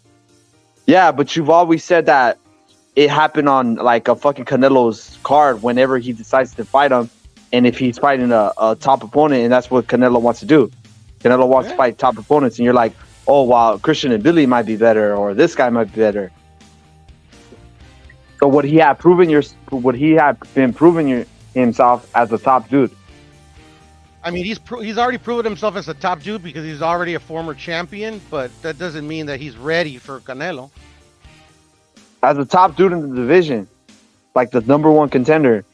Yeah, but you've always said that it happened on like a fucking Canelo's card whenever he decides to fight him, and if he's fighting a top opponent, and that's what Canelo wants to do. Canelo wants to fight top opponents, and you're like, oh, wow, Christian and Billy might be better, or this guy might be better. So would he have been proving himself as a top dude? I mean, he's already proven himself as a top dude because he's already a former champion, but that doesn't mean that he's ready for Canelo. As a top dude in the division, like the number one contender,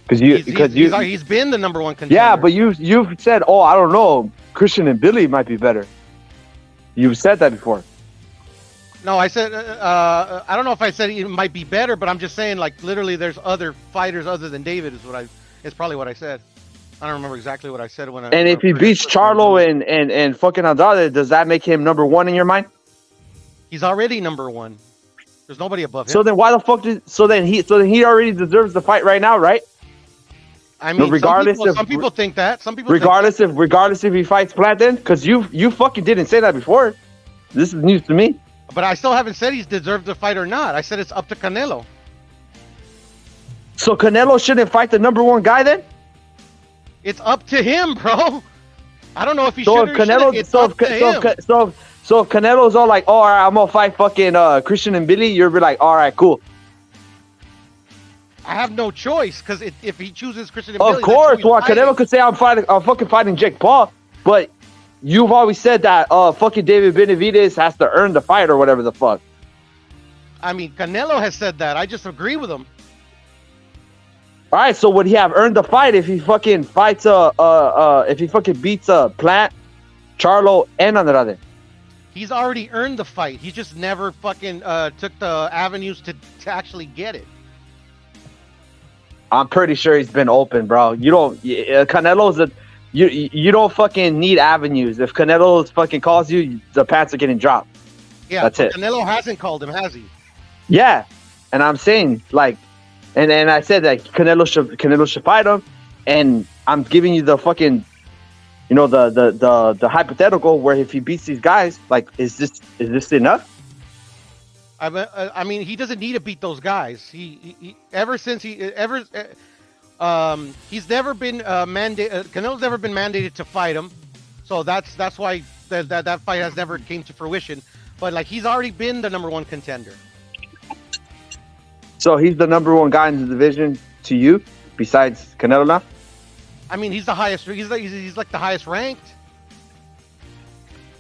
he's been the number one contender. Yeah, but you've said, oh, I don't know, Christian and Billy might be better. You've said that before. No, I said I don't know if I said it might be better, but I'm just saying like literally there's other fighters other than David is probably what I said. I don't remember exactly what I said when I. And if he beats Charlo and fucking Andrade, does that make him number one in your mind? He's already number one. There's nobody above him. So then why the fuck so then he already deserves the fight right now, right? I mean, regardless some people think that. Some people regardless if he fights Plant, then because you fucking didn't say that before. This is news to me. But I still haven't said he's deserved the fight or not. I said it's up to Canelo. So Canelo shouldn't fight the number one guy then? It's up to him, bro. I don't know if he so should or Canelo, shouldn't. It's up to him. So if Canelo's all like, oh, all right, I'm gonna fight fucking Christian and Billy, you'll be like, all right, cool. I have no choice because if he chooses Christian and Of Billy, course, well, Canelo could say I'm fucking fighting Jake Paul, but you've always said that fucking David Benavidez has to earn the fight or whatever the fuck. I mean, Canelo has said that. I just agree with him. All right, so would he have earned the fight if he fucking fights if he fucking beats Plant, Charlo, and Andrade? He's already earned the fight. He just never fucking took the avenues to actually get it. I'm pretty sure he's been open, bro. You don't Canelo's you don't fucking need avenues. If Canelo fucking calls you, the pants are getting dropped. Yeah, that's it. Canelo hasn't called him, has he? Yeah, and I'm saying like, and I said that Canelo should fight him, and I'm giving you the fucking, you know, the hypothetical where if he beats these guys, like, is this enough? I mean, he doesn't need to beat those guys. He he's never been mandated. Canelo's never been mandated to fight him, so that's why that fight has never came to fruition. But like, he's already been the number one contender. So he's the number one guy in the division to you, besides Canelo now? I mean, he's the highest. He's like the highest ranked.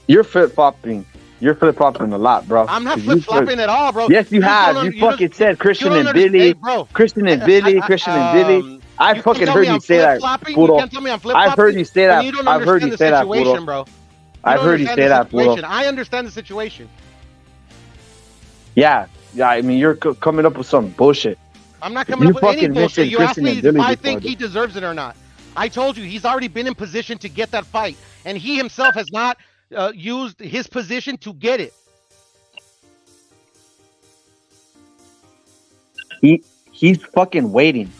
You're flip-flopping. You're flip-flopping a lot, bro. I'm not flip-flopping at all, bro. Yes, you have. You fucking said Christian and Billy. Christian and Billy. Christian and Billy. I fucking heard you say that, Puro. You can't tell me I'm flip-flopping. I've heard you say that. You don't I've heard you say that, Puro. Bro. I've heard you say that, Puro. I understand the situation. Yeah. I mean, you're coming up with some bullshit. I'm not coming up with any bullshit. You asked me if I think he deserves it or not. I told you he's already been in position to get that fight, and he himself has not used his position to get it. He's fucking waiting.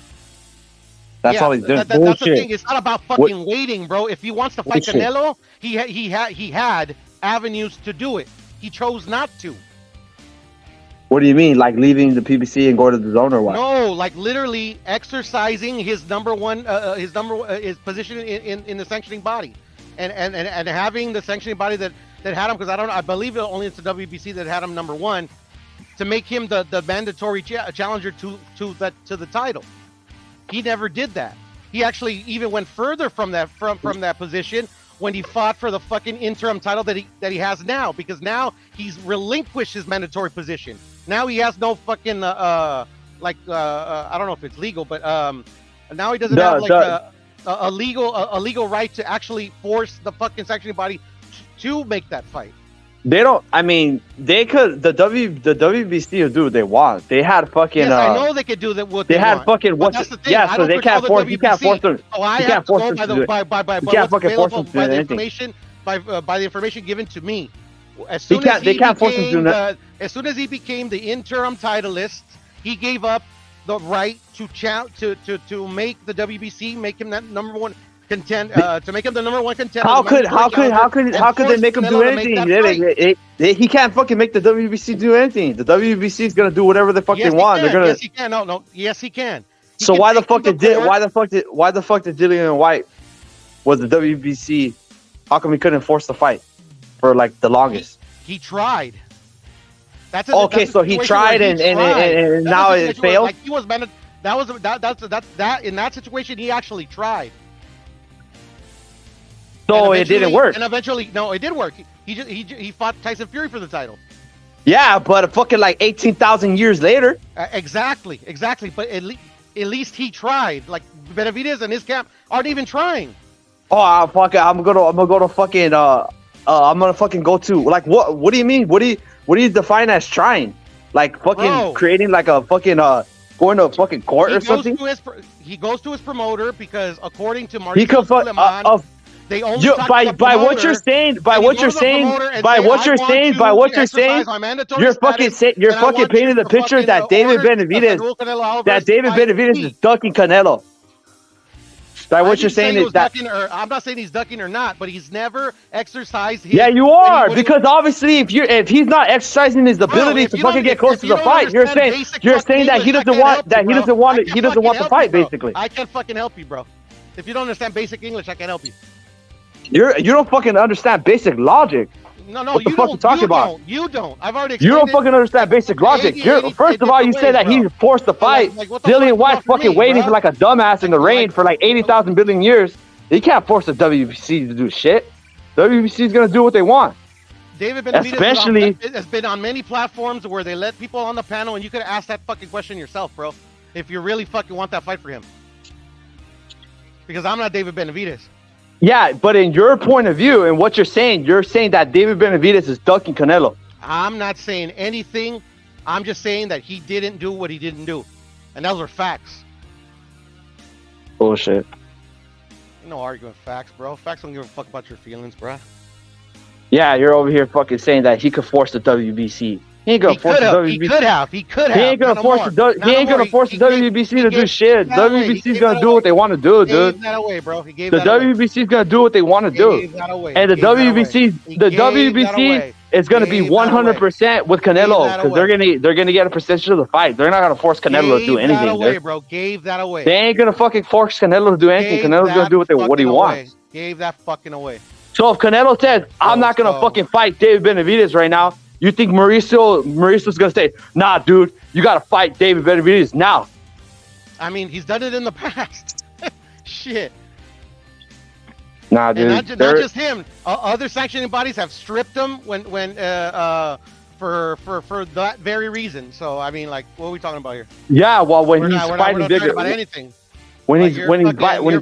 That's all he's doing. That's the thing. It's not about fucking waiting, bro. If he wants to fight Canelo, he had avenues to do it. He chose not to. What do you mean, like leaving the PBC and going to the zone or what? No, like literally exercising his number one, his position in the sanctioning body, and having the sanctioning body that had him, because I believe only it's the WBC that had him number one, to make him the mandatory challenger to the title. He never did that. He actually even went further from that position when he fought for the fucking interim title that he has now, because now he's relinquished his mandatory position. Now he has no fucking I don't know if it's legal, but now he doesn't have like a legal right to actually force the fucking sanctioning body to make that fight. They don't. I mean, they could. The WBC will do what they want. They had fucking. Yes, I know they could do that. What they had want. fucking. What's the thing? Yeah, so they can't force. You can't force them. Oh, I have to go by what's available, by the information, by the information given to me. As soon as he became the interim titleist, he gave up the right to make the WBC, make him that number one contender, to make him the number one contender. How could they make him do anything? He can't fucking make the WBC do anything. The WBC is gonna do whatever the fuck they want. They're gonna. Yes, he can. No. Yes, he can. So why the fuck did Dillian White was the WBC? How come he couldn't force the fight for like the longest? He tried. So he tried and now it failed. Like he was meant. That in that situation he actually tried. So it didn't work. And eventually, no, it did work. He fought Tyson Fury for the title. Yeah, but fucking like 18,000 years later. Exactly. But at least he tried. Like Benavidez and his camp aren't even trying. Oh, I'm gonna go to fucking. I'm gonna fucking go to like what? What do you mean? What do What do you define as trying? Like fucking Bro. creating like a fucking going to a fucking court or something? He goes to his promoter because according to He could fuck they only you, talk by to the by what promoter, you're saying, by and what you you're go to the saying, promoter and by say, what "I you're want saying, to by what you're saying, exercise my mandatory you're fucking status, you're and I fucking want you painting the to picture fucking that David order Benavidez, Canelo Alvarez that David fight Benavidez me." is ducking Canelo. By what you're saying is that. I'm not saying he's ducking or not, but he's never exercised his. Yeah, you are, because obviously if he's not exercising his ability to fucking get close to the fight, you're saying that he doesn't want the fight, basically. I can't fucking help you, bro. If you don't understand basic English, I can't help you. You don't fucking understand basic logic. No, what the fuck you talking about? You don't. I've already. You don't fucking understand basic logic. First of all, you say that he's forced to fight. Dillian White's fucking waiting for like a dumbass in the rain for like 80,000 billion years. You can't force the WBC to do shit. WBC is gonna do what they want. David Benavidez has been on many platforms where they let people on the panel, and you could have asked that fucking question yourself, bro. If you really fucking want that fight for him, because I'm not David Benavidez. Yeah, but in your point of view and what you're saying that David Benavidez is ducking Canelo. I'm not saying anything. I'm just saying that he didn't do what he didn't do. And those are facts. Bullshit. No arguing facts, bro. Facts don't give a fuck about your feelings, bro. Yeah, you're over here fucking saying that he could force the WBC. He ain't gonna force the WBC. He could have. He ain't gonna force the WBC to do shit. WBC's gonna do what they want to do, dude. He gave that away, bro. He gave the that away. WBC's gonna do what they want to do. And the WBC is gonna be 100% with Canelo because they're gonna get a percentage of the fight. They're not gonna force Canelo to do anything. Gave that away, bro. Gave that away. They ain't gonna fucking force Canelo to do anything. Canelo's gonna do what he wants. Gave that fucking away. So if Canelo says, I'm not gonna fucking fight David Benavidez right now, you think Mauricio's gonna say, nah, dude, you gotta fight David Benavidez now? I mean, he's done it in the past. Shit. Nah, dude. And not just him. Other sanctioning bodies have stripped him for that very reason. So I mean, like, what are we talking about here? Yeah, well, when he's fighting bigger, about anything. When he's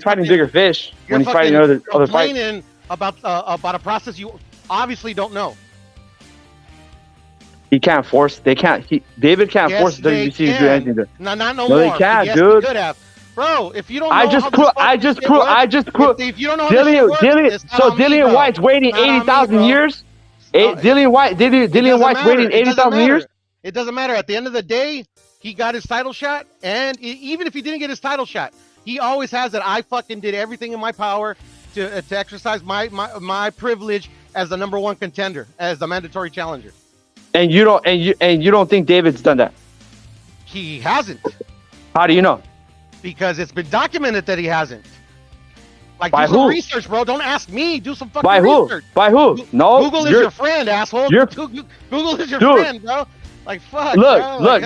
fighting bigger fish, when he's fighting other fights. Complaining about a process you obviously don't know. He can't force. David can't force the WBC to do anything. No more. They can't, dude. He could have. Bro, if you don't know I just proved. If you don't know how Dillian White's waiting 80,000 years. Dillian White's waiting 80,000 years. It doesn't matter. At the end of the day, he got his title shot, and even if he didn't get his title shot, he always has that I fucking did everything in my power to exercise my privilege as the number one contender, as the mandatory challenger. And you don't think David's done that? He hasn't. How do you know? Because it's been documented that he hasn't. Like, by do some who? research, bro. Don't ask me. Do some fucking by who? research. By who? No. Google is your friend, asshole. Google is your friend, bro. Like, fuck. Look.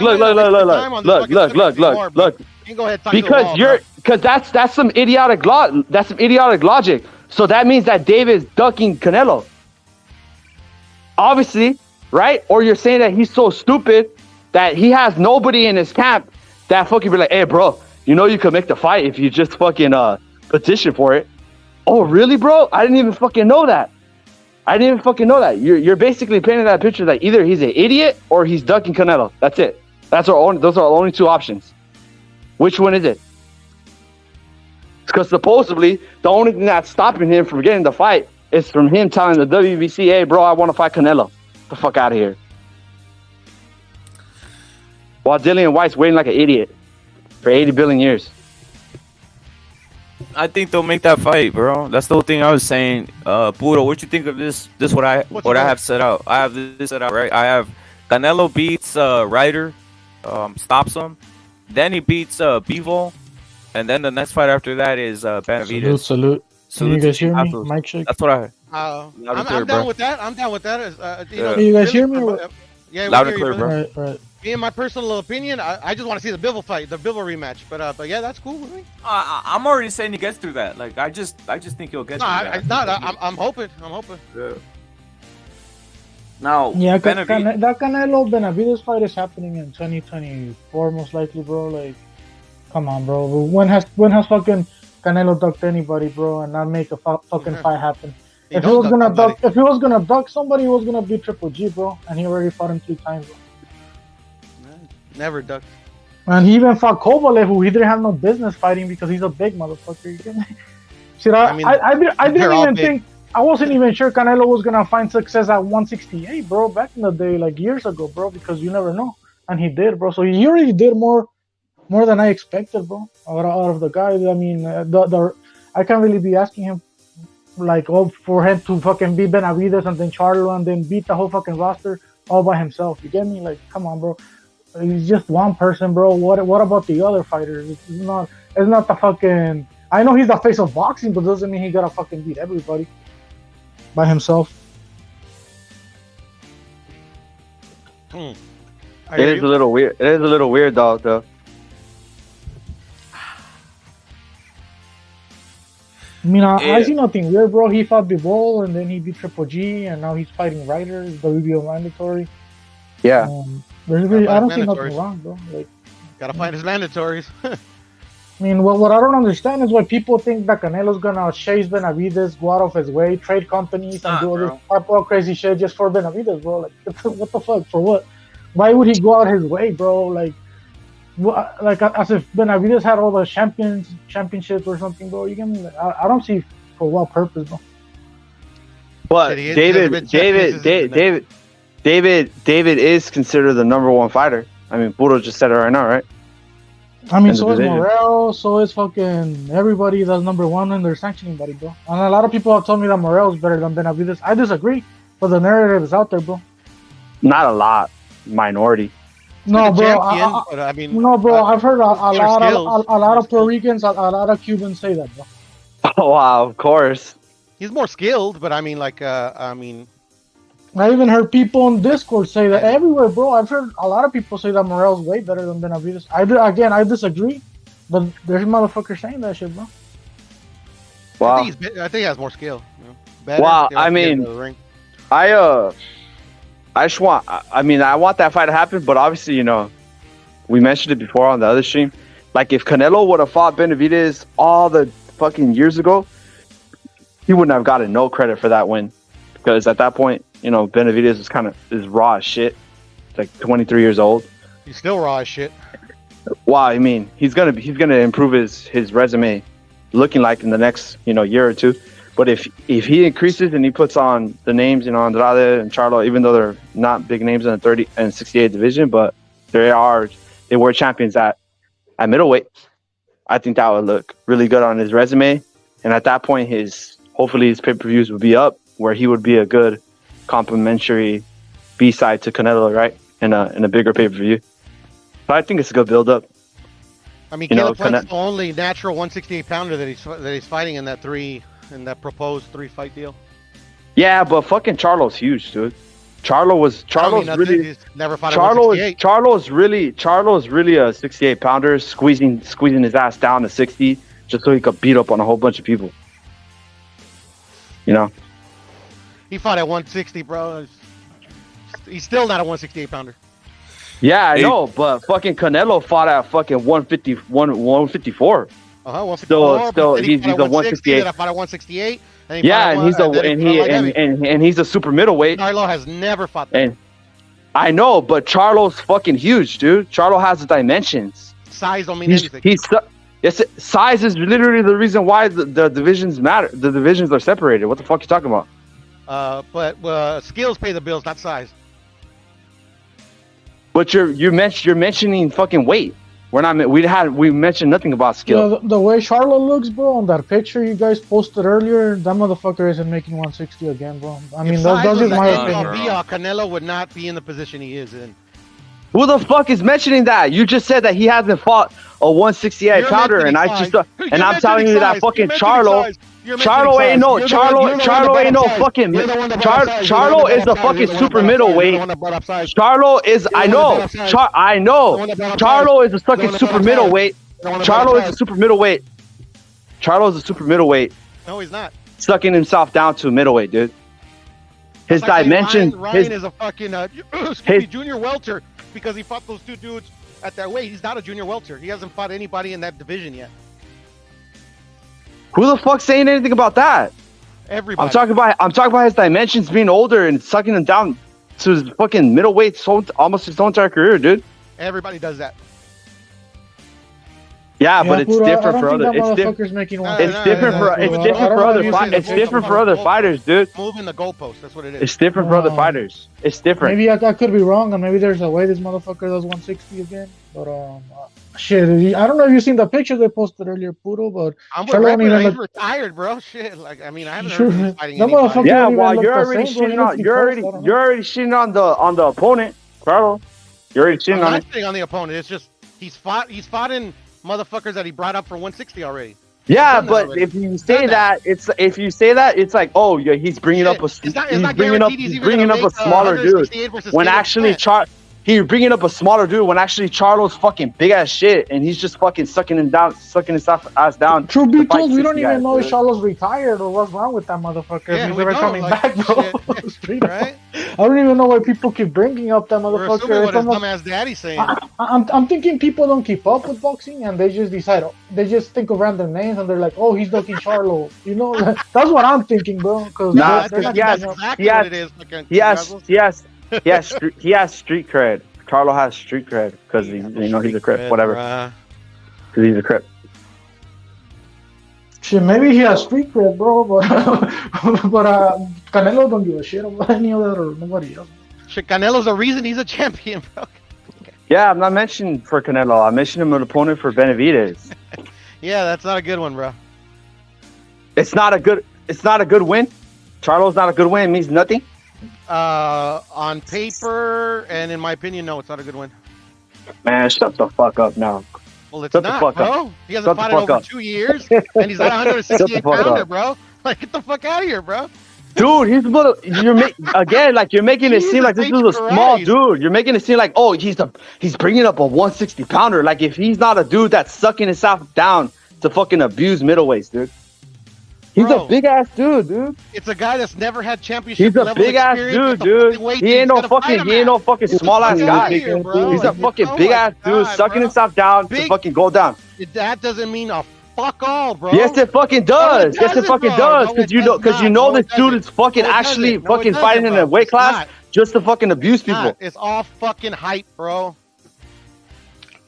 Because that's some idiotic logic. So that means that David's ducking Canelo. Obviously, right? Or you're saying that he's so stupid that he has nobody in his camp that fucking be like, hey, bro, you know you could make the fight if you just fucking petition for it. Oh, really, bro? I didn't even fucking know that. You're basically painting that picture that either he's an idiot or he's ducking Canelo. That's it. Those are our only two options. Which one is it? Because supposedly the only thing that's stopping him from getting the fight is from him telling the WBC, hey, bro, I want to fight Canelo. Get the fuck out of here. While Dillian White's waiting like an idiot for 80 billion years. I think they'll make that fight, bro. That's the whole thing I was saying. Puro, what you think of this? What I have set out. I have this set out, right? I have Canelo beats Ryder, stops him. Then he beats Bivol. And then the next fight after that is Benavidez. Salute. Can you guys hear me? Mic check. That's what I heard. I'm down with that. I'm down with that. Can you guys hear me? Yeah, loud and clear, bro. Right. Me, in my personal opinion, I just want to see the Bivol fight, the Bivol rematch. But yeah, that's cool with me. I'm already saying he gets through that. Like I just think he'll get through that. I'm hoping. Yeah. Now, yeah, that Canelo Benavidez fight is happening in 2024, most likely, bro. Like, come on, bro. When has fucking Canelo ducked anybody, bro, and not make a fucking fight happen? If he was gonna duck somebody, he was gonna be Triple G, bro. And he already fought him 3 times, bro. Never ducked. And he even fought Kovalev, who he didn't have no business fighting because he's a big motherfucker. You get me? Shit, I didn't even think. I wasn't even sure Canelo was gonna find success at 168, bro. Back in the day, like years ago, bro. Because you never know, and he did, bro. So he already did more than I expected, bro. Out of the guys, I mean, I can't really be asking him like for him to fucking beat Benavidez and then Charlo and then beat the whole fucking roster all by himself. You get me? Like, come on, bro. He's just one person, bro. What about the other fighters? It's not the fucking. I know he's the face of boxing, but doesn't mean he gotta fucking beat everybody by himself. It is a little weird. It is a little weird, though. I mean, I see nothing weird, bro. He fought Bivol and then he beat Triple G, and now he's fighting Ryder, WBO mandatory. Yeah. I don't see nothing wrong, bro. Like, gotta find his mandatories. I mean, what I don't understand is why people think that Canelo's gonna chase Benavidez, go out of his way, trade companies, and do all this type of crazy shit just for Benavidez, bro. Like, what the fuck? For what? Why would he go out his way, bro? Like as if Benavidez had all the championships or something, bro. You get me? I don't see for what purpose, bro. But David is considered the number 1 fighter. I mean, Budo just said it right now, right? I mean, so is Morel, so is fucking everybody that's number 1 in their sanctioning body, bro. And a lot of people have told me that Morel is better than Benavidez. I disagree, but the narrative is out there, bro. Not a lot, minority. No, bro. I've heard a lot of Puerto Ricans, a lot of Cubans say that, bro. Oh wow, of course. He's more skilled, but I even heard people on Discord say that everywhere, bro. I've heard a lot of people say that Morel's way better than Benavidez. I disagree, but there's motherfuckers saying that shit, bro. Wow. I think he has more skill. Wow, I mean, I want that fight to happen, but obviously, you know, we mentioned it before on the other stream. Like, if Canelo would have fought Benavidez all the fucking years ago, he wouldn't have gotten no credit for that win. Because at that point, you know, Benavidez is raw as shit. It's like 23 years old. He's still raw as shit. Wow, I mean, he's gonna improve his resume, looking like in the next, you know, year or two. But if he increases and he puts on the names, you know, Andrade and Charlo, even though they're not big names in the 30 and 68 division, but they were champions at middleweight, I think that would look really good on his resume. And at that point, hopefully his pay-per-views would be up, where he would be a good complimentary B-side to Canelo, right? In a bigger pay-per-view. But I think it's a good build-up. I mean, Caleb Plant's the only natural 168 pounder that he's fighting in that proposed 3-fight deal. Yeah, but fucking Charlo's huge, dude. Charlo's really never fought at 168. Charlo's really a 68 pounder, squeezing his ass down to 60 just so he could beat up on a whole bunch of people. You know. He fought at 160, bro. He's still not a 168 pounder. Yeah, I know, but fucking Canelo fought at fucking 154. 154. Still, he's a 168. I fought at 168. Yeah, and he's a super middleweight. Charlo has never fought that. And I know, but Charlo's fucking huge, dude. Charlo has the dimensions. Size don't mean anything. Size is literally the reason why the divisions matter. The divisions are separated. What the fuck are you talking about? But skills pay the bills, not size. But you're mentioning fucking weight. We mentioned nothing about skill. Yeah, the way Charlotte looks, bro, on that picture you guys posted earlier, that motherfucker isn't making 160 again, bro. I mean, that's just my opinion. Canelo would not be in the position he is in. Who the fuck is mentioning that? You just said that he hasn't fought a 168 pounder, and I'm telling you that fucking Charlo ain't no fucking Charlo is a fucking super middleweight. Charlo is I know Charlo is a fucking super middleweight. Charlo is a super middleweight. Charlo is a super middleweight. No, he's not. Sucking himself down to a middleweight, dude. His dimension. Ryan is a fucking junior welter because he fought those two dudes at that weight. He's not a junior welter. He hasn't fought anybody in that division yet. Who the fuck's saying anything about that? Everybody. I'm talking about his dimensions being older and sucking him down to his fucking middleweight almost his whole entire career, dude. Everybody does that. Yeah, but it's different for other. It's different for other fighters, dude. Moving the goalpost. That's what it is. It's different for other fighters. It's different. Maybe I could be wrong, and maybe there's a way this motherfucker does 160 again. But shit, I don't know if you've seen the picture they posted earlier, Puro. But I'm he's retired, bro. Shit, like I mean, I haven't heard him fighting anybody. Yeah, well, you're already shitting on the opponent, Carlo. You're already shitting on it. I'm not shitting on the opponent. It's just he's fought in motherfuckers that he brought up for 160 already. Yeah, but if you say that, it's like, oh yeah, he's bringing up a smaller dude. When actually he's bringing up a smaller dude when actually Charlo's fucking big ass shit, and he's just fucking sucking his ass down. True be told, we don't even know if Charlo's retired or what's wrong with that motherfucker. Yeah, he's never coming back, bro. Right? I don't even know why people keep bringing up that motherfucker. What his dumbass daddy's saying. I'm thinking people don't keep up with boxing, and they just they just think of random names, and they're like, oh, he's ducking Charlo. You know, that's what I'm thinking, bro. Nah, he has street cred. Carlo has street cred because he's a Crip, whatever. Because he's a Crip. Shit, maybe he has street cred, bro, but Canelo don't give a shit about any of that or nobody else. Shit, Canelo's the reason he's a champion, bro. Yeah, I'm not mentioning for Canelo. I mentioned him an opponent for Benavidez. Yeah, that's not a good one, bro. It's not a good win. Charlo's not a good win. It means nothing. On paper and in my opinion, no, it's not a good win. Man, shut the fuck up now. Well, it's not, bro. He hasn't fought in over 2 years, and he's got 168 pounder, bro. Like, get the fuck out of here, bro. Dude, you're making it seem like this is a small dude. You're making it seem like, oh, he's bringing up a 160 pounder. Like, if he's not a dude that's sucking himself down to fucking abuse middleweights, dude. He's a big ass dude. It's a guy that's never had championship. He's a big ass dude. He ain't no fucking small ass guy. He's a fucking big ass dude sucking himself down to fucking go down. That doesn't mean a fuck all, bro. Yes, it fucking does. Yes, it fucking does. Because you know this dude is fucking actually fucking fighting in a weight class just to fucking abuse people. It's all fucking hype, bro.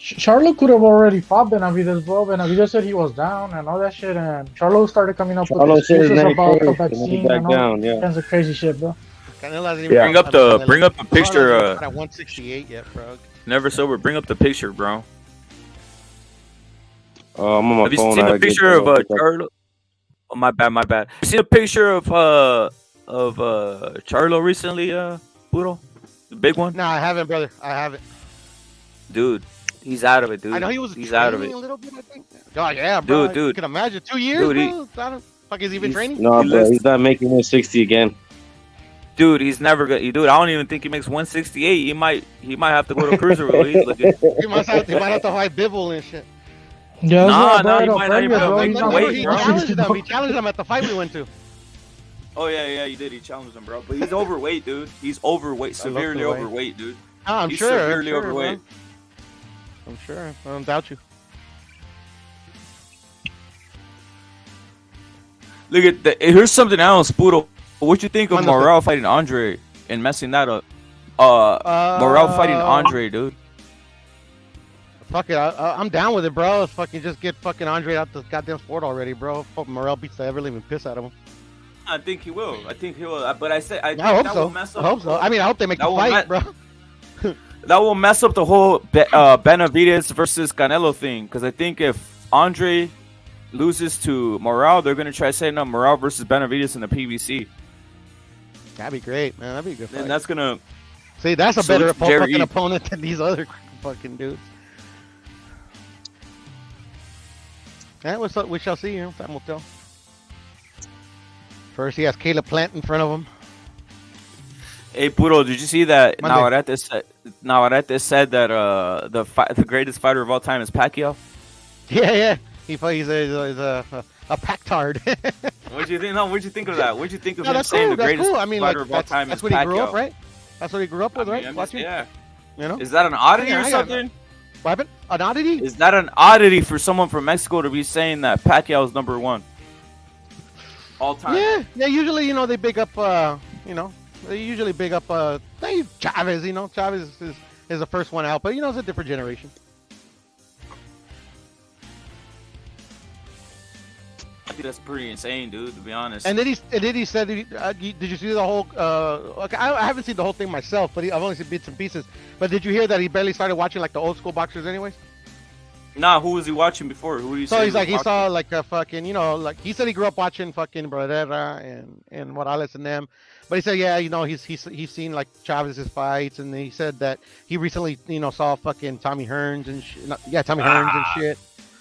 Charlo could have already fought Benavidez, bro. Benavidez said he was down and all that shit, and Charlo started coming up with excuses about the vaccine and all kinds of crazy shit, bro. Bring up the picture. At 168 yet, bro. Never sober. Bring up the picture, bro. I'm on my Have phone. you seen a picture of Charlo? Oh, my bad. You seen a picture of Charlo recently, Puro? The big one? No, I haven't, brother. I haven't. Dude. He's out of it, dude. I know he was out of it. A little bit, I think. God, yeah, bro. Dude. You can imagine 2 years, bro. Fuck, is he been training? No, bro, he's not making 160 again. Dude, he's never gonna. Dude, I don't even think he makes 168. He might have to go to cruiserweight. He might have to fight Bivol and shit. Yeah, no, he might not even make weight, He bro. challenged him at the fight we went to. Oh yeah, he did. He challenged him, bro. But he's overweight, dude. He's overweight, severely overweight, dude. I'm he's sure. Severely overweight. Bro. I'm sure. I don't doubt you. Look at that. Here's something else, Puro. What you think of Morel fighting Andre and messing that up? Morel fighting Andre, dude. Fuck it. I'm down with it, bro. Let's fucking just get fucking Andre out the goddamn sport already, bro. Fuck, Morel beats the ever-living piss out of him. I think he will. But I said I hope so. I hope so. I mean, I hope they make the fight, bro. That will mess up the whole Benavidez versus Canelo thing. Because I think if Andre loses to Morel, they're going to try setting up Morel versus Benavidez in the PBC. That'd be great, man. That'd be a good fight. And that's going to... See, that's a better fucking opponent than these other fucking dudes. Yeah, we shall see. Time will tell. First, he has Caleb Plant in front of him. Hey, Puro, did you see that Navarrete said that the greatest fighter of all time is Pacquiao? Yeah. He's a pactard. What'd you think? No, what'd you think of that? What'd you think of him saying the greatest fighter of all time is Pacquiao? That's what he grew up, right? That's what he grew up with, right? Watching? Yeah. You know? Is that an oddity or something? What happened? An oddity? Is that an oddity for someone from Mexico to be saying that Pacquiao is number one? all time. Yeah. Usually, they big up. They usually big up. Chavez. Chavez is the first one out, but it's a different generation. That's pretty insane, dude. To be honest. And then he said, did you see the whole? I haven't seen the whole thing myself, but I've only seen bits and pieces. But did you hear that he barely started watching like the old school boxers, anyways? Nah, who was he watching before? Who did he? So he's like, he saw like a fucking, like he said he grew up watching fucking Cabrera and Morales and them. But he said, yeah, he's seen like Chavez's fights, and he said that he recently, saw fucking Tommy Hearns and Tommy Hearns and shit.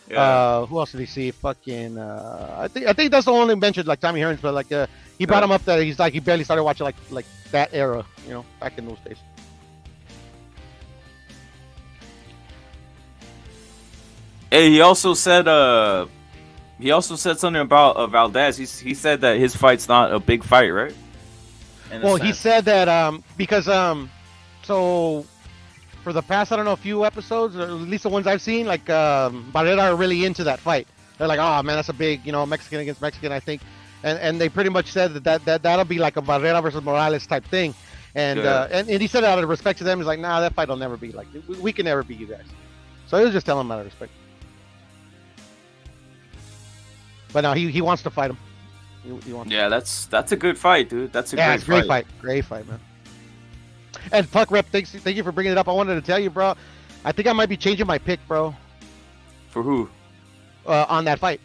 Yeah. Who else did he see? Fucking, I think that's the only mentioned, like Tommy Hearns, but like he brought him up that he's like he barely started watching like that era, back in those days. Hey, he also said something about Valdez. He said that his fight's not a big fight, right? Well, he said that because so for the past, I don't know, a few episodes, or at least the ones I've seen, like Barrera are really into that fight. They're like, oh man, that's a big, Mexican against Mexican, I think, and they pretty much said that'll be like a Barrera versus Morales type thing, and he said out of respect to them, he's like, nah, that fight will never be like, we can never beat you guys. So he was just telling them out of respect. But no, he wants to fight him. He wants that's a good fight, dude. That's a great fight. Great fight, man. And Puck Rep, thank you for bringing it up. I wanted to tell you, bro. I think I might be changing my pick, bro. For who? On that fight.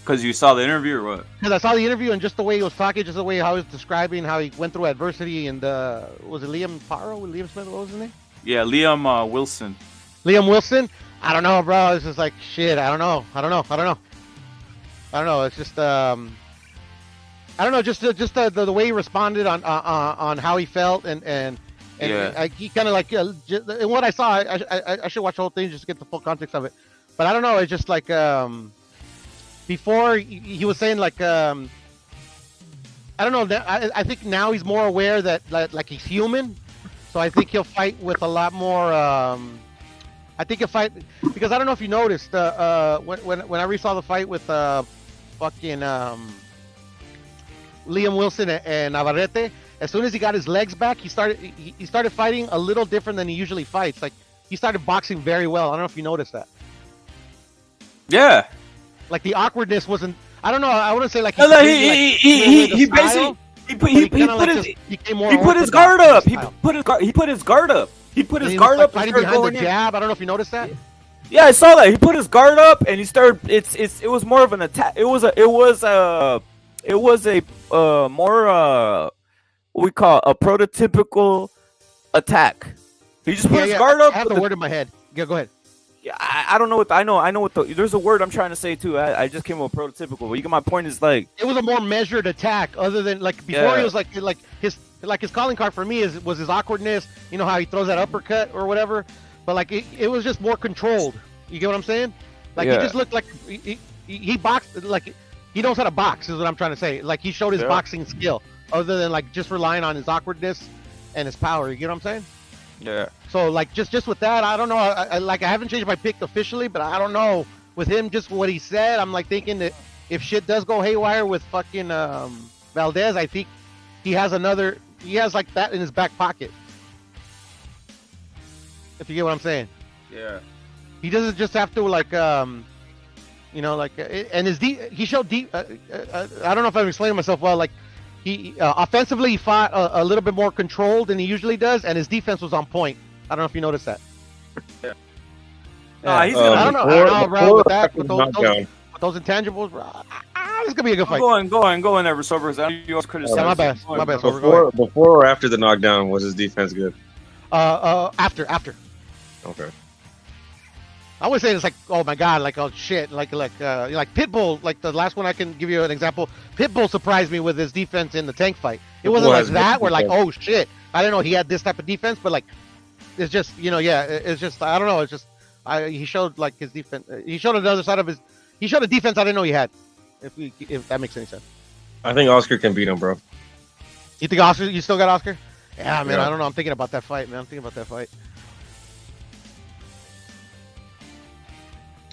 Because you saw the interview or what? Because I saw the interview and just the way he was talking, just the way how he was describing how he went through adversity. And was it Liam Paro? Liam Smith? What was his name? Yeah, Liam Wilson. Liam Wilson? I don't know, bro. It's just like shit. I don't know. It's just I don't know. Just the way he responded on how he felt and he kind of like and what I saw. I should watch the whole thing just to get the full context of it. But I don't know. It's just like before he was saying like I don't know. I think now he's more aware that like he's human. So I think he'll fight with a lot more. I think he'll fight because I don't know if you noticed when I resaw the fight with fucking Liam Wilson and Navarrete. As soon as he got his legs back, he started fighting a little different than he usually fights. Like he started boxing very well. I don't know if you noticed that. Yeah. Like the awkwardness wasn't. I don't know. I wouldn't say like he basically put his guard up. He put his guard up. He put his guard up. Fighting behind the jab. I don't know if you noticed that. Yeah, I saw that. He put his guard up and he started. It was more of an attack. It was a more what we call a prototypical attack. He just put his guard up. I have the word in my head. Yeah, go ahead. Yeah, I don't know what I know what there's a word I'm trying to say too. I just came with prototypical. But you get my point. Is like it was a more measured attack, other than like before. He was like his calling card for me was his awkwardness. You know how he throws that uppercut or whatever. But like it was just more controlled. You get what I'm saying? Like he just looked like he boxed like he knows how to box. Is what I'm trying to say. Like he showed his boxing skill, other than like just relying on his awkwardness and his power. You get what I'm saying? Yeah. So like just with that, I don't know. I haven't changed my pick officially, but I don't know with him. Just what he said, I'm like thinking that if shit does go haywire with fucking Valdez, I think he has like that in his back pocket. If you get what I'm saying. Yeah. He doesn't just have to like and he showed deep. I don't know if I'm explaining myself well. Like he offensively he fought a little bit more controlled than he usually does, and his defense was on point. I don't know if you noticed that. Yeah. I don't know, bro. With those intangibles, bro, it's gonna be a good fight. Go on, Ever Sober. You always criticize. My bad. Before or after the knockdown, was his defense good? After. Okay. I would say it's like, oh my god, like oh shit, like Pitbull, like the last one I can give you an example. Pitbull surprised me with his defense in the tank fight. It wasn't like that where like, oh shit, I didn't know he had this type of defense, but like, it's just it's just I don't know, it's just he showed like his defense. He showed another side of his. He showed a defense I didn't know he had. If that makes any sense. I think Oscar can beat him, bro. You think Oscar? You still got Oscar? Yeah, man. Yeah. I don't know. I'm thinking about that fight, man.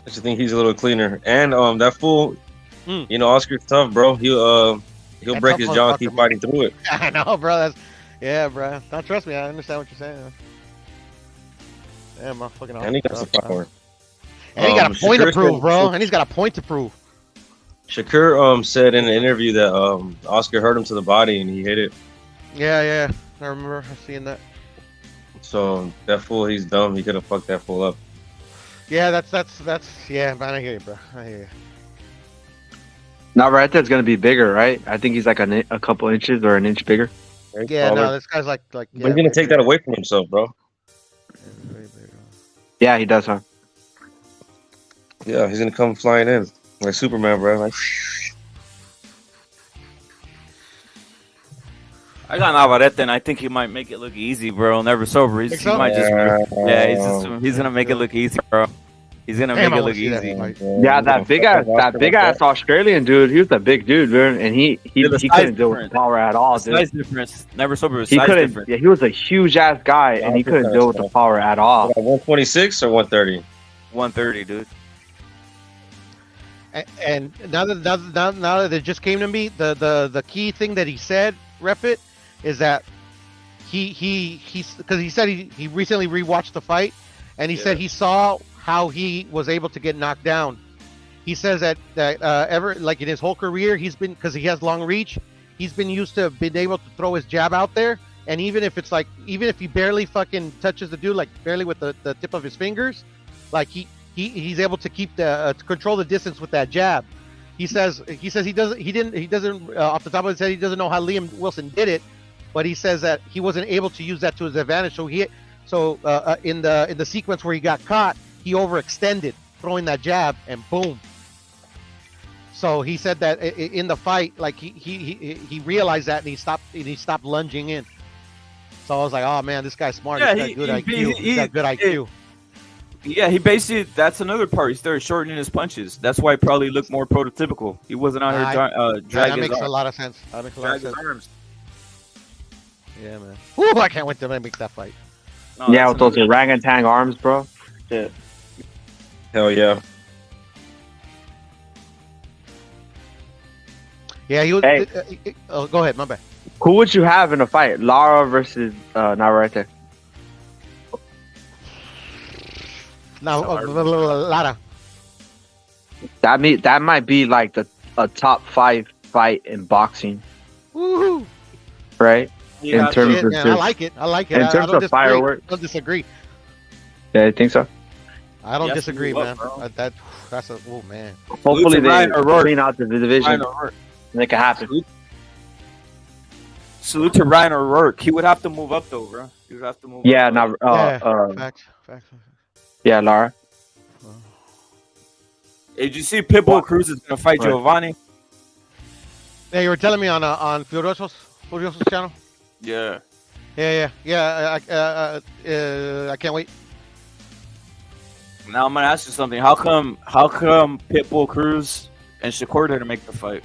I just think he's a little cleaner, and that fool, Oscar's tough, bro. He'll break his jaw and keep fighting through it. I know, bro. Yeah, bro. Don't trust me. I understand what you're saying. Yeah, my fucking. And he got some power. And he got a point to prove, bro. And he's got a point to prove. Shakur said in an interview that Oscar hurt him to the body and he hit it. Yeah. I remember seeing that. So that fool, he's dumb. He could have fucked that fool up. Yeah, that's yeah, man. I hear you, bro. I hear you. Now Ryder's gonna be bigger, right? I think he's like a couple inches or an inch bigger. Yeah, no, this guy's like. But he's gonna take that away from himself, bro. Yeah, he does, huh? Yeah, he's gonna come flying in like Superman, bro. Like, I got Navarrete, and I think he might make it look easy, bro. Never sober. He might he's gonna make it look easy, bro. He's gonna make it look easy. Yeah, that big ass Australian dude. He was a big dude, man, and he couldn't deal with the power at all, dude. Size difference. Never sober. He couldn't. Difference. Yeah, he was a huge ass guy, and he couldn't deal with the power at all. 126 or 130? 130, dude. And now that it just came to me, the key thing that he said, Rep It, is that he's because he said he recently rewatched the fight, and he said he saw how he was able to get knocked down. He says that ever like in his whole career, he's been, because he has long reach, he's been used to being able to throw his jab out there, and even if he barely fucking touches the dude, like barely with the tip of his fingers, like he's able to keep to control the distance with that jab. He says he doesn't off the top of his head, he doesn't know how Liam Wilson did it, but he says that he wasn't able to use that to his advantage. So in the sequence where he got caught, he overextended throwing that jab, and boom. So he said that in the fight, like he realized that, and he stopped lunging in. So I was like, oh man, this guy's smart. Yeah, He's got good IQ. Yeah, he basically, that's another part. He started shortening his punches. That's why he probably looked more prototypical. He wasn't out here dragging. That makes a lot of sense. Arms. Yeah, man. Ooh, I can't wait to make that fight. No, yeah, with those orangutan arms, bro. Shit. Hell yeah. Yeah, he was. Hey. Go ahead, my bad. Who would you have in a fight? Lara versus Navarrete? No, Lara. That might be like a top 5 fight in boxing. Woohoo! Right? Yeah, in terms of I like it. In terms of fireworks. I don't disagree. Yeah, I think so. I don't disagree, man. That's a man. Hopefully they clean out the division. Make it happen. Salute to Ryan O'Rourke. He would have to move up though, bro. He would have to move up. Facts. Yeah, Lara. Hey, did you see Pitbull Cruz is gonna fight Giovanni? Yeah, you were telling me on Furioso's channel. Yeah. I can't wait. Now I'm gonna ask you something. How come Pitbull Cruz and Shakur didn't make the fight?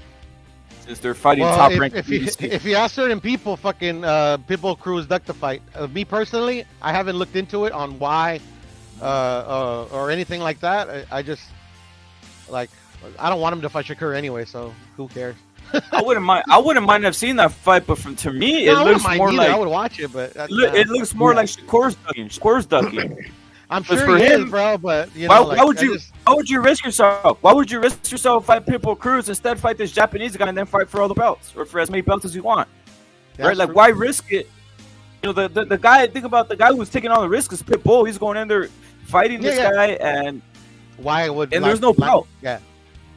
Since they're fighting top ranked. If you ask certain people, fucking Pitbull Cruz ducked the fight. Me personally, I haven't looked into it on why or anything like that. I just I don't want him to fight Shakur anyway, so who cares? I wouldn't mind have seen that fight, but to me, it looks more like I would watch it, but it looks more like Shakur's ducking. I'm sure he is, bro. But you know, why would you risk yourself? Why would you risk yourself fight Pitbull Cruz instead fight this Japanese guy and then fight for all the belts or for as many belts as you want? Right? Like, why risk it? You know, the guy. Think about the guy who's taking all the risk is Pitbull. He's going in there fighting this guy, and why would there's no belt? Yeah.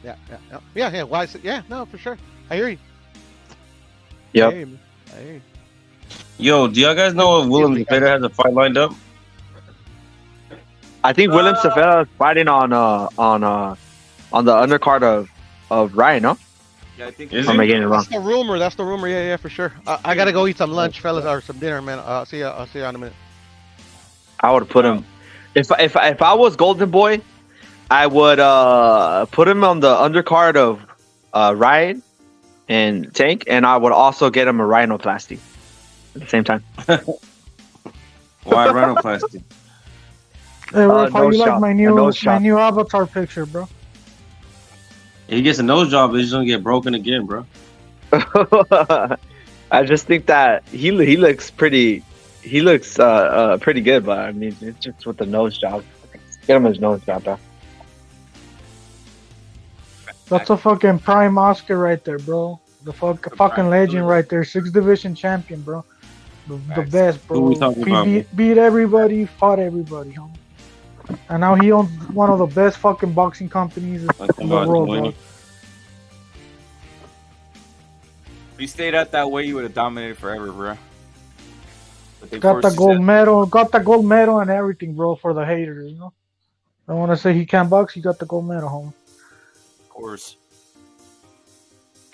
Why? Yeah, no, for sure. I hear you. Yep. I hear you. Yo, do y'all guys know if Willem Zepeda has a fight lined up? I think Willem Zepeda is fighting on the undercard of Ryan, no? Yeah, I think. Am I getting it wrong? That's the rumor. Yeah, for sure. I gotta go eat some lunch, fellas, or some dinner, man. I'll see you in a minute. I would put him. If I was Golden Boy, I would put him on the undercard of Ryan and Tank, and I would also get him a rhinoplasty at the same time. Why rhinoplasty? Hey, Rolf, how you like my new avatar picture, bro? He gets a nose job, but he's gonna get broken again, bro. I just think that he looks pretty. He looks pretty good, but I mean, it's just with the nose job. Get him his nose job, bro. That's a fucking prime Oscar right there, bro. The fucking legend right there. 6th division champion, bro. The best, bro. Who we talking about, He beat everybody, fought everybody, homie. And now he owns one of the best fucking boxing companies in the world, bro. If he stayed out that way, he would have dominated forever, bro. Got the gold medal and everything, bro, for the haters, you know? I want to say he can't box, he got the gold medal, homie. Of course.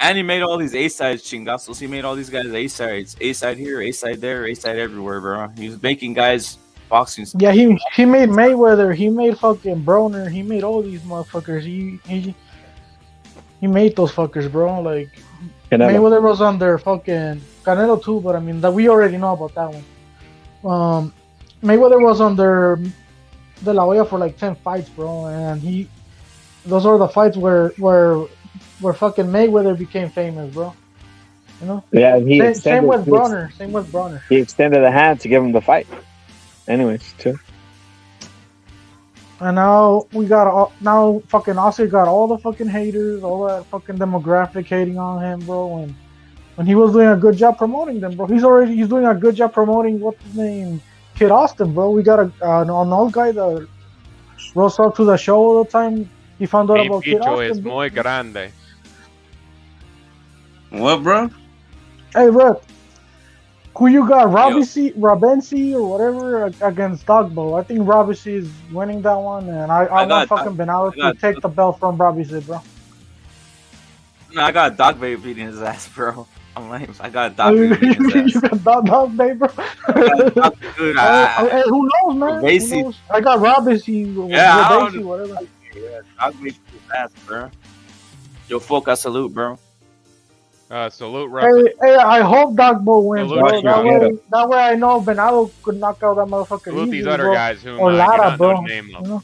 And he made all these A-sides, chingazos. He made all these guys A-sides. A-side here, A-side there, A-side everywhere, bro. He was making guys boxing. Yeah, he made Mayweather. He made fucking Broner. He made all these motherfuckers. He made those fuckers, bro. Like, Canelo. Mayweather was on their fucking... Canelo too, but I mean, that we already know about that one. Mayweather was on their De La Hoya for like 10 fights, bro. And those are the fights where fucking Mayweather became famous, bro. You know? Yeah, same with Broner. He extended a hand to give him the fight. Anyways, too. And now fucking Oscar got all the fucking haters, all that fucking demographic hating on him, bro. And when he was doing a good job promoting them, bro. He's doing a good job promoting what's his name, Kid Austin, bro. We got an old guy that rolls up to the show all the time. He found out about Kid Austin. Es muy grande. What, bro? Hey, bro. Who you got, Robinci or whatever against Dogbo? I think Robinci is winning that one, and I want fucking Benavidez to take the belt from Robinci, bro. No, I got Dogbo beating his ass, bro. I'm lame. I got Dogbo beating his ass. You got Dogbo, bro. Dude, hey, who knows, man? Who knows? I got Robinci, whatever. Yeah, Dogbo beat his ass, bro. Yo, folk, I salute, bro. Salute, Russ. Hey, I hope Dogbo wins, bro. That way I know Benavidez could knock out that motherfucker. Salute easy, these other bro. guys who or Lara, bro. Name You know?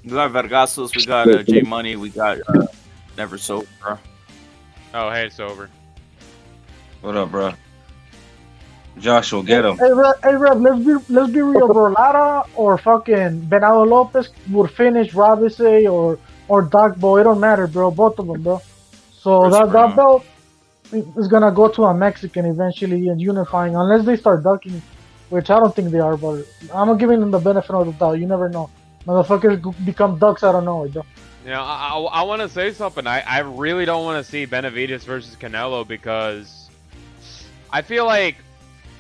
We got Vergasos, we got J Money, we got Never Sober, bro. Oh, hey, Sober. What up, bro? Josh will get him. Hey, Rev, let's be real, bro. Lara or fucking Benavidez Lopez would finish Robinci or Dogbo. It don't matter, bro. Both of them, bro. So that belt is gonna go to a Mexican eventually and unifying, unless they start ducking, which I don't think they are. But I'm giving them the benefit of the doubt. You never know. Motherfuckers become ducks out of nowhere, though. You know, I want to say something. I really don't want to see Benavidez versus Canelo because I feel like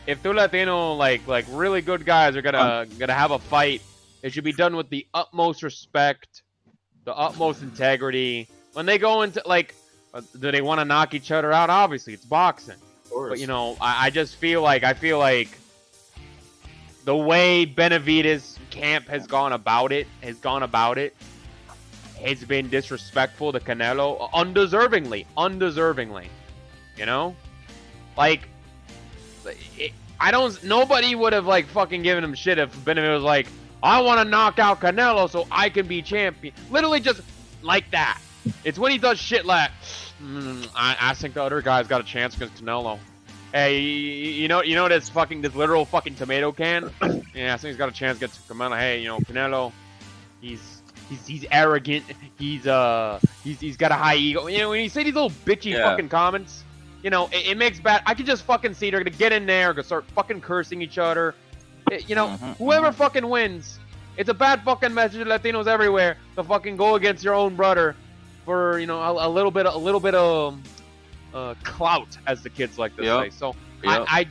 if two Latino like really good guys are gonna have a fight, it should be done with the utmost respect, the utmost integrity. When they go into do they want to knock each other out? Obviously, it's boxing. But you know, I just feel like the way Benavidez camp has gone about it has been disrespectful to Canelo, undeservingly. You know, nobody would have fucking given him shit if Benavidez was like, I want to knock out Canelo so I can be champion. Literally just like that. It's when he does shit like, I think the other guy's got a chance against Canelo. Hey, you know this literal fucking tomato can? Yeah, I think he's got a chance against Canelo. Hey, you know, Canelo, he's arrogant. He's got a high ego. You know, when you say these little bitchy fucking comments, you know, it makes bad. I can just fucking see they're gonna get in there, gonna start fucking cursing each other. Whoever fucking wins, it's a bad fucking message to Latinos everywhere to fucking go against your own brother for, you know, a little bit of clout, as the kids like to say. So I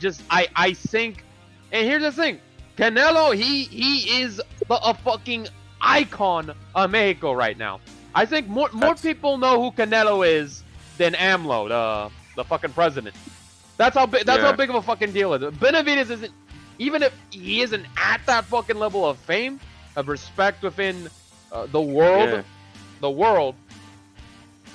think, and here's the thing, Canelo, he is a fucking icon of Mexico right now. I think more people know who Canelo is than AMLO, the fucking president. That's how big of a fucking deal it is. Benavidez isn't, even if he isn't at that fucking level of fame, of respect within the world.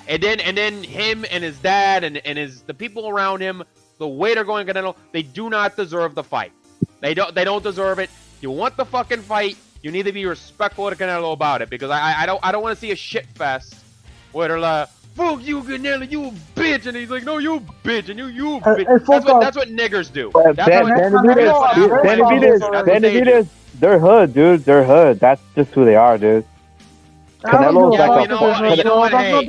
And then him and his dad and the people around him, the way they're going Canelo, they do not deserve the fight. They don't deserve it. You want the fucking fight, you need to be respectful to Canelo about it, because I don't want to see a shit fest where they're like, fuck you, Canelo, you a bitch. And he's like, no, you a bitch, and you a Hey, bitch. That's what niggers do. Benavidez, they're hood, dude. They're hood. That's just who they are, dude. Canelo's you know what? Hey,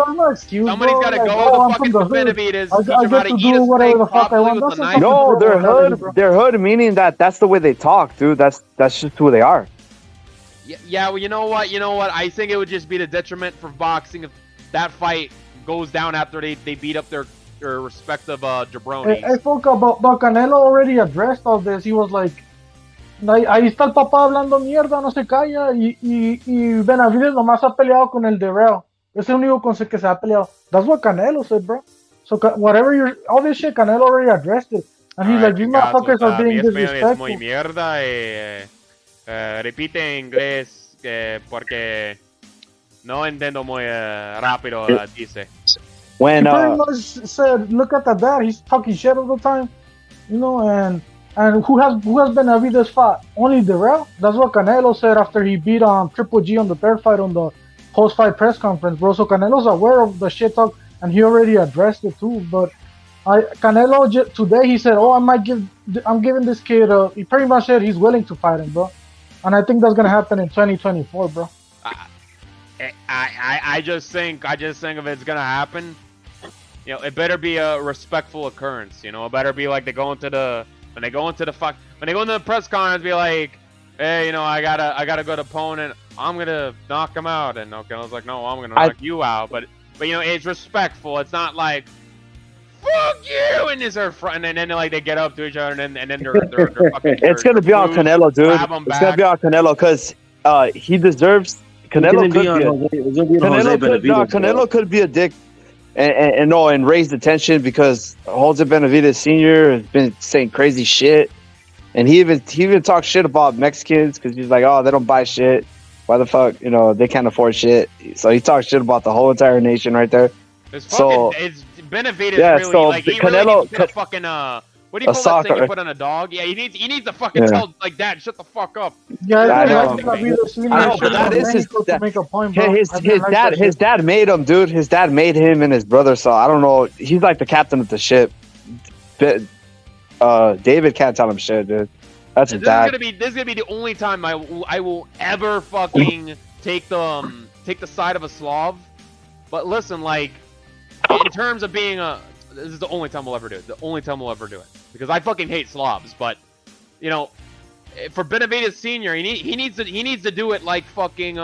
somebody's got to go to fucking Benavidez. Teach him how to eat a steak properly with a knife. No, they're hood. They're hood, meaning that's the way they talk, dude. That's just who they are. Yeah, well, you know what? I think it would just be the detriment for boxing if that fight goes down after they beat up their respective jabronis. Hey, Foca, but Canelo already addressed all this. He was like, ahí está el papá hablando mierda, no se calla. Y Benavidez nomás ha peleado con el Darrell. Es el único con el que se ha peleado. That's what Canelo said, bro. So whatever all this shit, Canelo already addressed it. And he's like, these motherfuckers are being disrespectful. Es muy mierda. Repite en inglés porque no entiendo muy rápido, dice. When he pretty much said, look at that dad, he's talking shit all the time. You know, and who has Benavidez fought? Only Darrell? That's what Canelo said after he beat Triple G on the third fight on the post-fight press conference, bro. So Canelo's aware of the shit talk, and he already addressed it too. But Canelo today he said, "Oh, I'm giving this kid." He pretty much said he's willing to fight him, bro. And I think that's gonna happen in 2024, bro. I just think if it's gonna happen, you know, it better be a respectful occurrence. You know, it better be like when they go into the press conference, be like, hey, you know, I got a good opponent, I'm gonna knock him out, and okay, I was like, no, I'm gonna knock you out, but you know, it's respectful. It's not like, fuck you, and then like they get up to each other, and then they're fucking. It's gonna be on Canelo, dude. It's gonna be on Canelo because he deserves. Canelo could be a dick and raise the tension because Jose Benavidez Sr. has been saying crazy shit, and he even talks shit about Mexicans because he's like, oh, they don't buy shit. Why the fuck, you know, they can't afford shit. So he talks shit about the whole entire nation right there. It's Benavidez really, so like, he Canelo really needs to fucking what do you call that thing you put on a dog? Yeah, he needs to fucking tell like that. Shut the fuck up. Yeah, I know, but that is his dad made him, dude. His dad made him and his brother. So I don't know. He's like the captain of the ship. David can't tell him shit, dude. That's his dad. This is gonna be the only time I will ever fucking take the side of a Slav. But listen, like, in terms of being this is the only time we'll ever do it. The only time we'll ever do it. Because I fucking hate Slavs, but you know, for Benavidez Sr., he needs to do it like fucking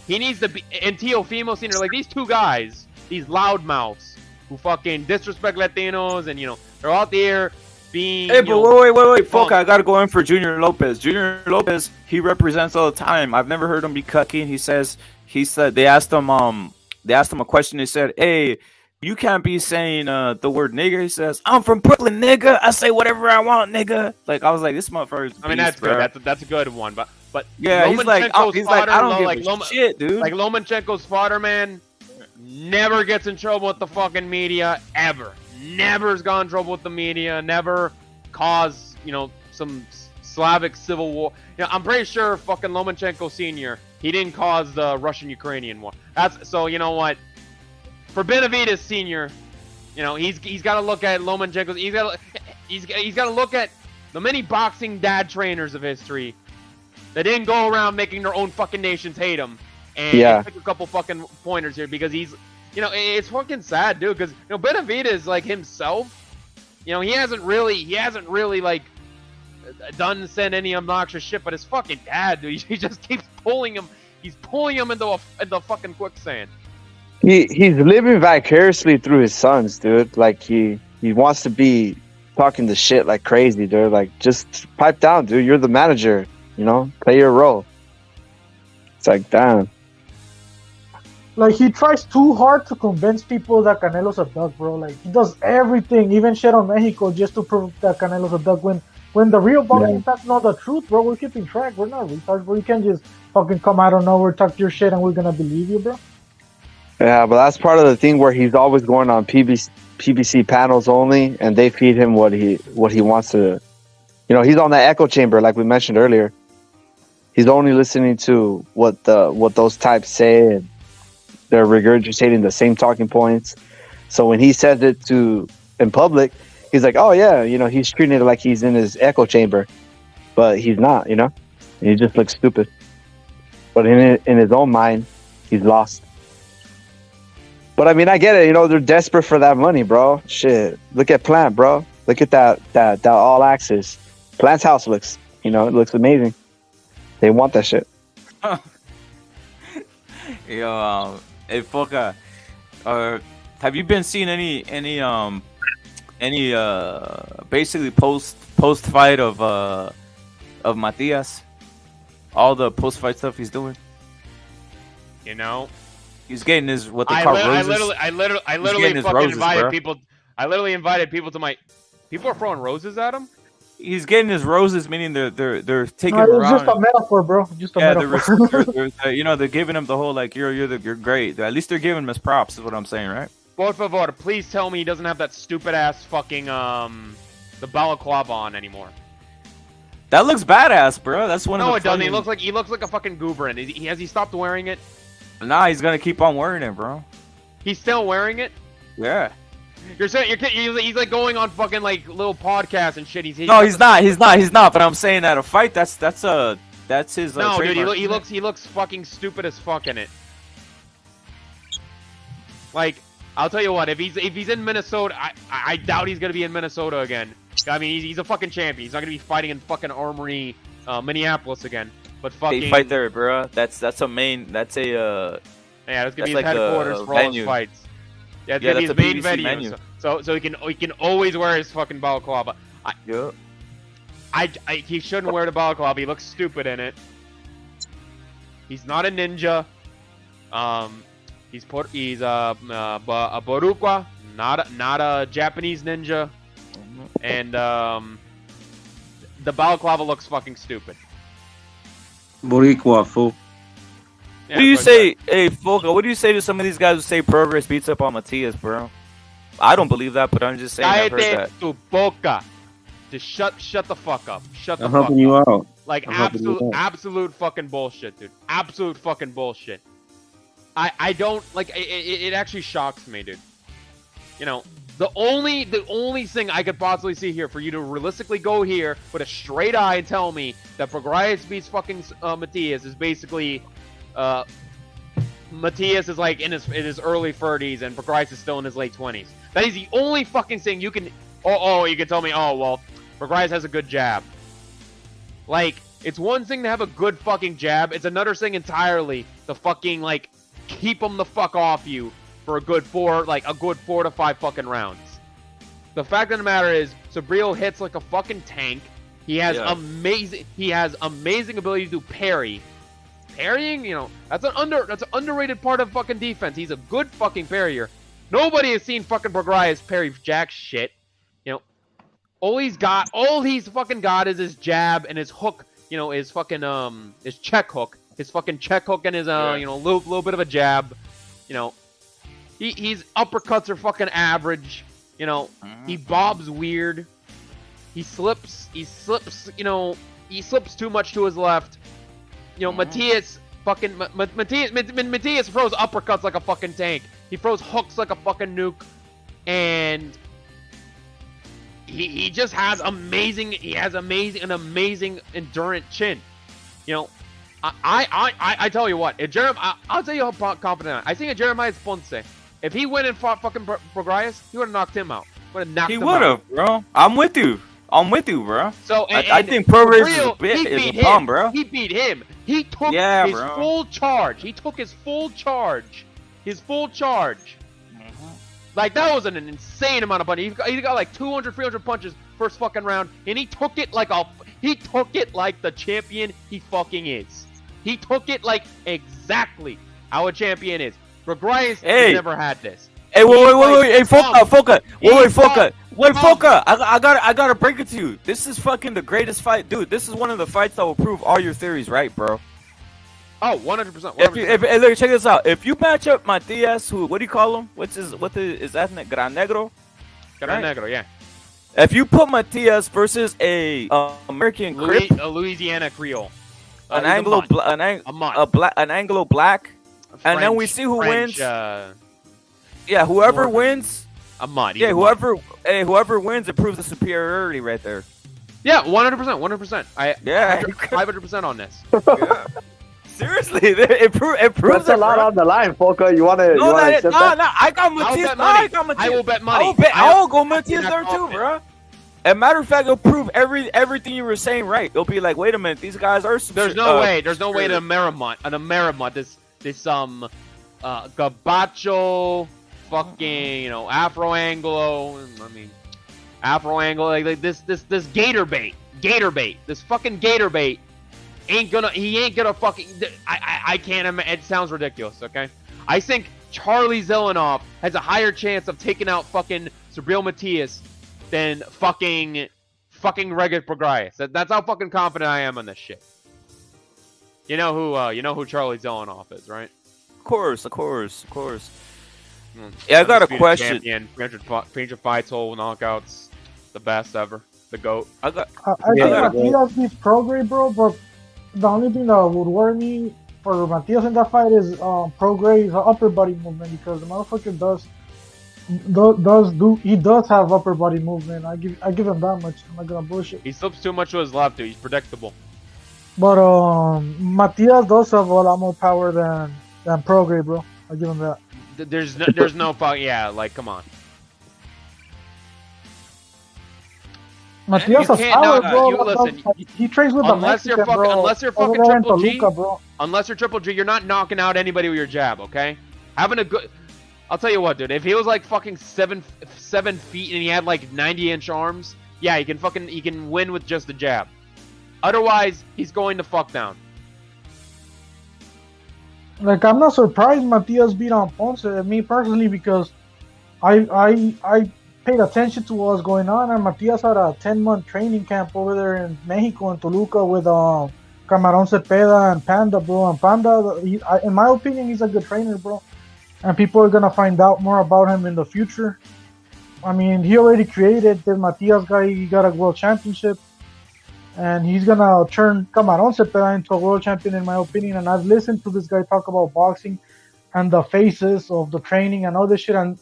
he needs to be, and Teofimo Sr., like these two guys, these loudmouths who fucking disrespect Latinos, and you know, they're out there being. Hey, but wait, Folk, I gotta go in for Junior Lopez. Junior Lopez, he represents all the time. I've never heard him be cucking. He said they asked him a question. They said, hey, you can't be saying the word nigger. He says, I'm from Brooklyn, nigga. I say whatever I want, nigga. Like, I was like, this motherfucker's I mean, that's good. That's a good one. But yeah, he's like, I don't give a shit, dude. Like Lomachenko's fodder, man, never gets in trouble with the fucking media ever. Never has gone in trouble with the media. Never caused, you know, some Slavic civil war. You know, I'm pretty sure fucking Lomachenko Sr., he didn't cause the Russian-Ukrainian war. So you know what? For Benavidez Sr., you know, he's got to look at Lomachenko. He's got to look at the many boxing dad trainers of history that didn't go around making their own fucking nations hate him. And pick a couple fucking pointers here because he's, you know, it's fucking sad, dude. Because you know, Benavidez, like himself, you know, he hasn't really like said any obnoxious shit. But his fucking dad, dude, he just keeps pulling him. He's pulling him into the fucking quicksand. He's living vicariously through his sons, dude. Like he wants to be talking the shit like crazy, dude. Like, just pipe down, dude. You're the manager, you know. Play your role. It's like, damn. Like, he tries too hard to convince people that Canelo's a duck, bro. Like, he does everything, even shit on Mexico, just to prove that Canelo's a duck. When the real boxing fans know the truth, bro, we're keeping track. We're not retards, bro. You can't just fucking come out of nowhere, talk your shit, and we're gonna believe you, bro. Yeah, but that's part of the thing where he's always going on PBC panels only, and they feed him what he wants to. You know, he's on that echo chamber, like we mentioned earlier. He's only listening to what those types say, and they're regurgitating the same talking points. So when he says it in public, he's like, oh yeah, he's treating it like he's in his echo chamber, but he's not, he just looks stupid. But in his own mind, he's lost. But I mean, I get it, they're desperate for that money, bro. Shit, look at Plant, bro. Look at that all access. Plant's house looks, it looks amazing. They want that shit. Yo, hey Foca, have you been seeing any basically post fight of Matias? All the post fight stuff he's doing. He's getting his what they call roses. I literally fucking roses, invited bro. People. I literally invited people to my. People are throwing roses at him. He's getting his roses, meaning they're taking. No, it's just a metaphor, bro. Just a metaphor. They're giving him the whole like you're great. At least they're giving him his props, is what I'm saying, right? Por favor, please tell me he doesn't have that stupid ass fucking the balaclava on anymore. That looks badass, bro. That's one of the. No, it doesn't. He looks like a fucking goober. Has he stopped wearing it? Nah, he's gonna keep on wearing it, bro. He's still wearing it? Yeah. You're saying he's like going on fucking like little podcasts and shit. He's not. But I'm saying at a fight, that's his. No, dude, he looks fucking stupid as fuck in it. Like, I'll tell you what, if he's in Minnesota, I doubt he's gonna be in Minnesota again. I mean, he's a fucking champion. He's not gonna be fighting in fucking Armory, Minneapolis again. But fucking. They fight there, bro. That's a main. That's a. Yeah, that's gonna be his like headquarters for all his fights. Yeah, it's gonna be his main venue. So he can always wear his fucking balaclava. He shouldn't wear the balaclava. He looks stupid in it. He's not a ninja. He's a Boricua, not a Japanese ninja. And the balaclava looks fucking stupid. Boricua, fool. What do you say, hey Foca? What do you say to some of these guys who say Progress beats up on Matias, bro? I don't believe that, but I'm just saying I've heard that. Tu boca. Just shut the fuck up. Shut the I'm fuck helping you up. out. Like absolute fucking bullshit, dude. Absolute fucking bullshit. I don't like it actually shocks me, dude. The only thing I could possibly see here for you to realistically go here with a straight eye and tell me that Prograis beats fucking Matias is basically Matias is like in his early 30s and Prograis is still in his late 20s. That is the only fucking thing you can. You can tell me. Oh well, Prograis has a good jab. Like, it's one thing to have a good fucking jab. It's another thing entirely to fucking like keep him the fuck off you for a good 4 to 5 fucking rounds. The fact of the matter is, Sabrio hits like a fucking tank. He has amazing ability to do parry. Parrying, that's an underrated part of fucking defense. He's a good fucking parrier. Nobody has seen fucking Prograis parry jack shit. All he's fucking got is his jab and his hook. His fucking his check hook. His fucking check hook and his little bit of a jab. His uppercuts are fucking average. He bobs weird. He slips. He slips too much to his left. Matias fucking Matias throws uppercuts like a fucking tank. He throws hooks like a fucking nuke, and he just has amazing. He has an amazing endurance chin. I tell you what, if I'll tell you how confident I am. I think if Jeremiah Ponce, if he went and fought fucking Prograis, he would have knocked him out. He would have, bro. I'm with you, bro. So I think Prograis is a bum, bro. He beat him. He took his full charge. He took his full charge. Like, that was an insane amount of punches. He got like 200, 300 punches first fucking round, and he took it like the champion he fucking is. He took it like exactly how a champion is. Prograis has never had this. Hey, wait, hey, Foca. Wait, Foca. I gotta break it to you. This is fucking the greatest fight, dude. This is one of the fights that will prove all your theories right, bro. Oh, 100%. Hey, look, check this out. If you match up Matias, what do you call him? What's his ethnic? Gran Negro? Gran Negro, yeah. If you put Matias versus a American Crip, a Louisiana Creole, an Anglo black, and then we see who wins. Yeah, whoever wins. A mud. Yeah, whoever wins, it proves the superiority right there. Yeah, 100%. 500% on this. Yeah. Seriously, it proves That's a lot on the line, Foca. You want to? No, I got Matias. I will bet money. I will go Matias there too, bro. As a matter of fact, it'll prove everything you were saying right. It'll be like, wait a minute, these guys are. There's no way to Amerimont. This Gabacho, fucking Afro Anglo. I mean, Afro Anglo like this gator bait. This fucking gator bait ain't gonna fucking. I can't imagine. It sounds ridiculous. Okay, I think Charlie Zelenoff has a higher chance of taking out fucking Subriel Matias than fucking Regis Prograis. That's how fucking confident I am on this shit. You know who Charlie Zelenoff is, right? Of course. Yeah, I got a question. Champion, 300 fights, whole knockouts, the best ever, the GOAT. I think Matias beats Prograis, bro. But the only thing that would worry me for Matias in that fight is Prograis' upper body movement, because the motherfucker does have upper body movement. I give him that much. I'm not gonna bullshit. He slips too much to his left, dude. He's predictable. But Matias does have a lot more power than Prograis, bro. I give him that. There's no fuck. Yeah, like come on. Matias has power, bro. Listen, he trains with the Mexican, bro. Unless you're fucking Triple G, bro. Unless you're Triple G, you're not knocking out anybody with your jab. Okay, having a good. I'll tell you what, dude. If he was like fucking 7 feet and he had like 90-inch arms, yeah, he can win with just the jab. Otherwise, he's going to fuck down. Like, I'm not surprised Matias beat on Ponce, me personally, because I paid attention to what was going on, and Matias had a 10-month training camp over there in Mexico, in Toluca, with Camarón Zepeda and Panda, bro. And Panda, in my opinion, he's a good trainer, bro. And people are going to find out more about him in the future. I mean, he already created this Matias guy. He got a world championship. And he's going to turn Camarón Zepeda into a world champion, in my opinion. And I've listened to this guy talk about boxing and the phases of the training and all this shit. And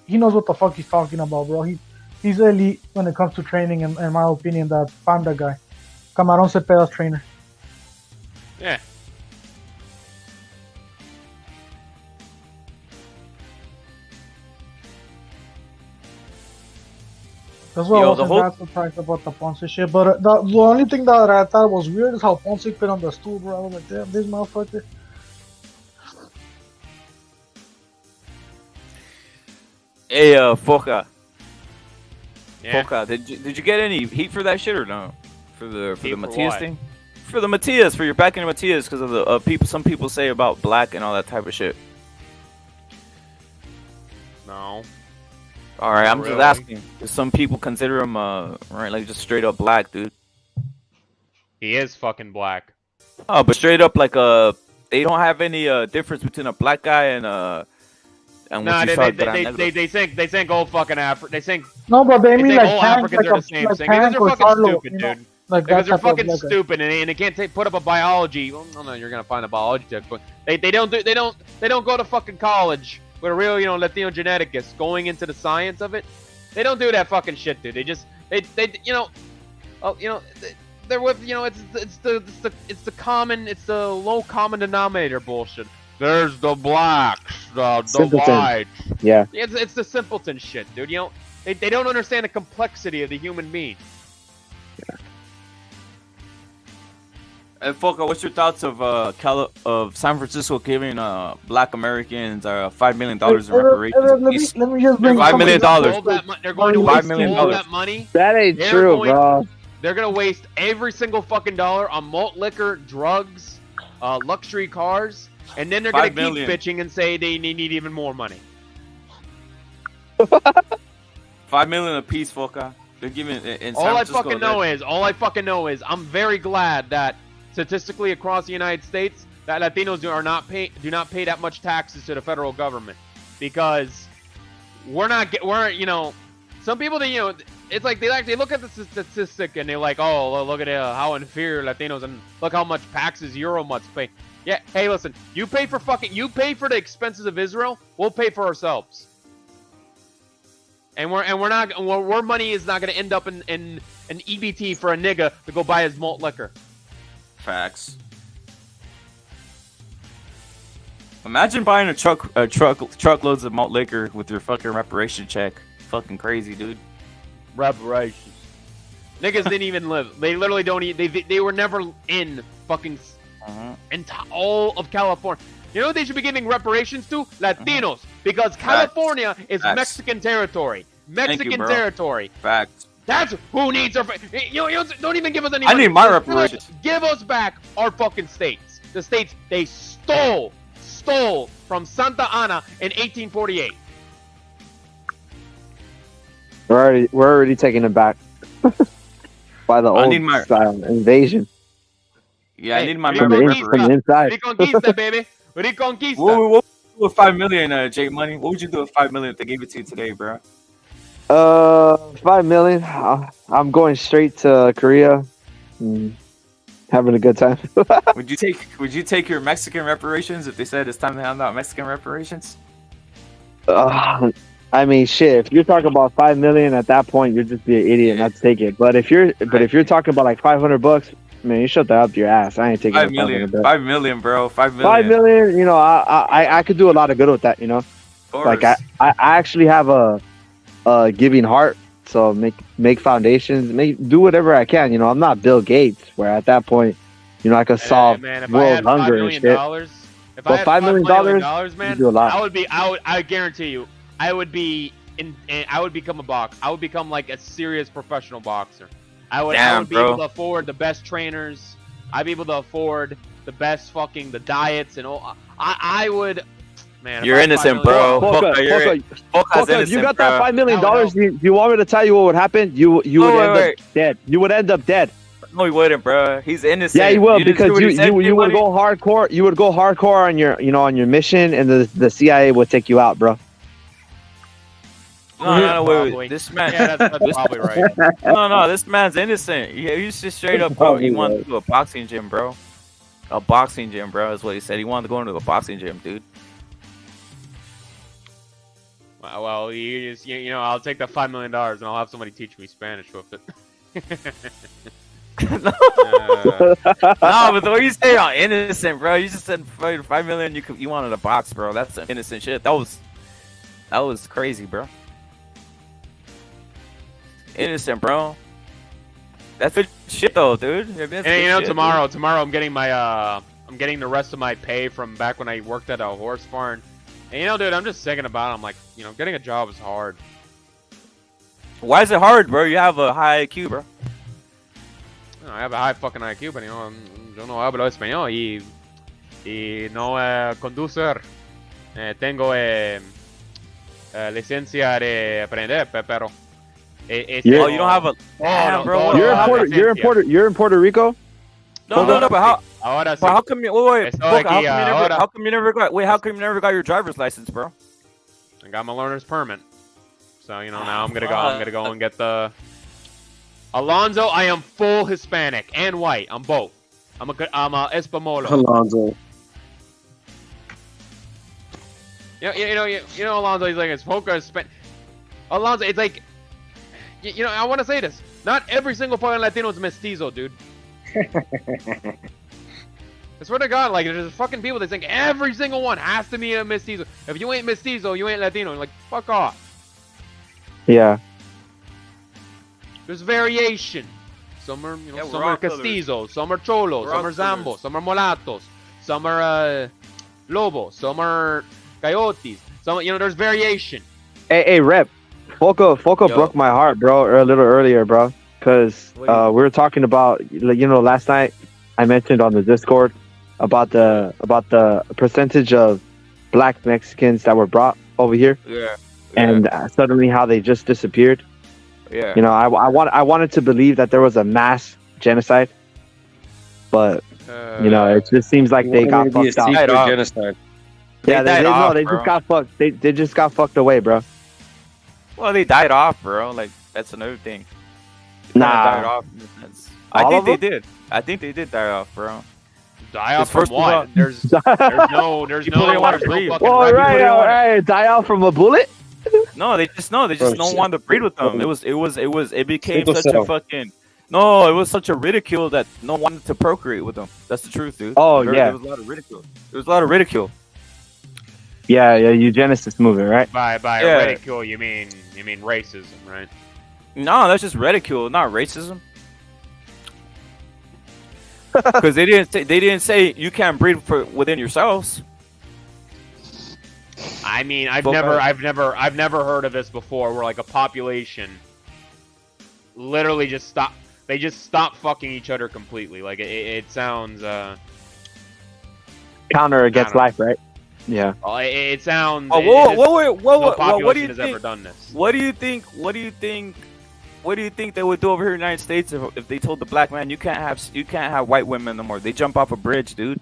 he knows what the fuck he's talking about, bro. He's elite when it comes to training, in my opinion, that Panda guy. Camarón Zepeda's trainer. Yeah. That's why I wasn't that surprised about the Ponce shit. But the only thing that I thought was weird is how Ponce fit on the stool, bro. I was like, damn, this motherfucker. Hey, Foca. Yeah. Foca, did you get any heat for that shit or no? For the Matias what? thing? For the Matias, for your backing of Matias, because of the people. Some people say about black and all that type of shit. No. All right, I'm just asking. Some people consider him, right, like just straight up black, dude. He is fucking black. Oh, but straight up, like they don't have any difference between a black guy and no, they think all fucking They think no, but they mean like all Africans are the same thing. Because they're fucking stupid, dude. Because they're fucking stupid and they can't put up a biology. Well, no, you're gonna find a biology textbook. They don't go to fucking college with a real Latino geneticist going into the science of it. They don't do that fucking shit, dude. They just they're with it's the low common denominator bullshit. There's the blacks, the whites. Yeah. It's the simpleton shit, dude. They don't understand the complexity of the human being. Yeah. And Foca, what's your thoughts of San Francisco giving black Americans $5 million in reparations? Let me just bring $5 million. They're going to waste all that money. That ain't true, bro. They're gonna waste every single fucking dollar on malt liquor, drugs, luxury cars, and then they're gonna keep bitching and say they need even more money. $5 million a piece, Foca. They're giving in San Francisco. All I fucking know is I'm very glad that statistically across the United States that Latinos do not pay that much taxes to the federal government, because some people, they, it's like they look at the statistic and they're like, oh, look at how inferior Latinos, and look how much taxes Euro must pay. Yeah, hey, listen, you pay for the expenses of Israel, we'll pay for ourselves. And our money is not going to end up in an EBT for a nigga to go buy his malt liquor. Facts. Imagine buying truckloads of malt liquor with your fucking reparation check. Fucking crazy, dude. Reparations. Niggas didn't even live. They literally don't eat. They were never in fucking all of California. You know what they should be giving reparations to? Latinos. Because California is Mexican territory. Mexican territory. Facts. That's who needs our... You don't even give us any money. I need my reparations. Give us back our fucking states. The states they stole from Santa Ana in 1848. We're already taking it back by the old style invasion. Yeah, I need my from the inside. Reconquista, baby. Reconquista. What would you do with 5 million, Jake Money? What would you do with 5 million if they gave it to you today, bro? 5 million. I'm going straight to Korea. Having a good time. Would you take your Mexican reparations if they said it's time to hand out Mexican reparations? I mean, shit. If you're talking about 5 million at that point, you're just be an idiot not to take it. But if you're talking about like $500, man, you shut that up your ass. I ain't taking 5 million. 5 million, bro. 5 million. 5 million. You know, I could do a lot of good with that. You know, like I actually have a giving heart. So make foundations, do whatever I can. You know, I'm not Bill Gates, where at that point, you know, I could solve world hunger and shit. But $5 million, man, do a lot. I guarantee you, I would become a boxer. I would become like a serious professional boxer. I would be able to afford the best trainers. I'd be able to afford the best the diets and all. I would. Man, you're innocent, bro. If you got that $5 million, you want me to tell you what would happen? You would end up dead. You would end up dead. No, he wouldn't, bro. He's innocent. Yeah, he will, because you would go hardcore. You would go hardcore on your mission, and the CIA would take you out, bro. No, wait. This man. Yeah, that's probably right. No, this man's innocent. He's just straight up, bro. He wanted to do a boxing gym, bro. A boxing gym, bro, is what he said. He wanted to go into a boxing gym, dude. Well, I'll take the $5 million and I'll have somebody teach me Spanish with it. No, but the way you say innocent, bro. You just said $5 million. You wanted a box, bro. That's some innocent shit. That was crazy, bro. Innocent, bro. That's good shit, though, dude. And tomorrow I'm getting I'm getting the rest of my pay from back when I worked at a horse farm. And dude, I'm just thinking about it. I'm like, getting a job is hard. Why is it hard, bro? You have a high IQ, bro. I have a high fucking IQ, but yo no hablo español y no conducir. Tengo licencia de aprender, pero. You don't have a. Oh, bro. You're in Puerto Rico. No, but how? Ahora sí. But how come you? Wait. How come you never got? Wait, how come you never got your driver's license, bro? I got my learner's permit. So now I'm gonna go and get the. Alonzo, I am full Hispanic and white. I'm both. I'm a Espamolo. Alonzo. Alonzo. He's like, it's poker Hispanic. Alonzo, it's like, I want to say this. Not every single fucking Latino is mestizo, dude. I swear to God, like, there's fucking people that think every single one has to be a mestizo. If you ain't mestizo, you ain't Latino. Like, fuck off. Yeah. There's variation. Some are, some are castizos, some are cholos, some are zambos, some are mulatos, some are lobos, some are coyotes. Some, there's variation. Hey, Rep. Foco broke my heart, bro, a little earlier, bro. Because we were talking about, last night I mentioned on the Discord about the percentage of black Mexicans that were brought over here. Yeah. And suddenly how they just disappeared. Yeah. I wanted to believe that there was a mass genocide, but it just seems like they got fucked up. Genocide. Yeah, they just got fucked. They just got fucked away, bro. Well, they died off, bro. Like that's another thing. Died off in a sense. I think they did. I think they did die off, bro. Die off from what? There's no fucking Well, right. Die off from a bullet? No, they just don't want to breed with them. It became such a fucking. No, it was such a ridicule that no one wanted to procreate with them. That's the truth, dude. Oh, yeah. There was a lot of ridicule. Yeah, eugenicist movement, right? By ridicule, you mean racism, right? No, that's just ridicule, not racism. Because they didn't say you can't breed within yourselves. I mean, I've never heard of this before, where like a population literally just stop. They just stop fucking each other completely. Like it sounds counter against life, right? Yeah. Well, it sounds. Oh, what do you think? Ever done this. What do you think they would do over here in the United States if they told the black man you can't have white women no more? They jump off a bridge, dude.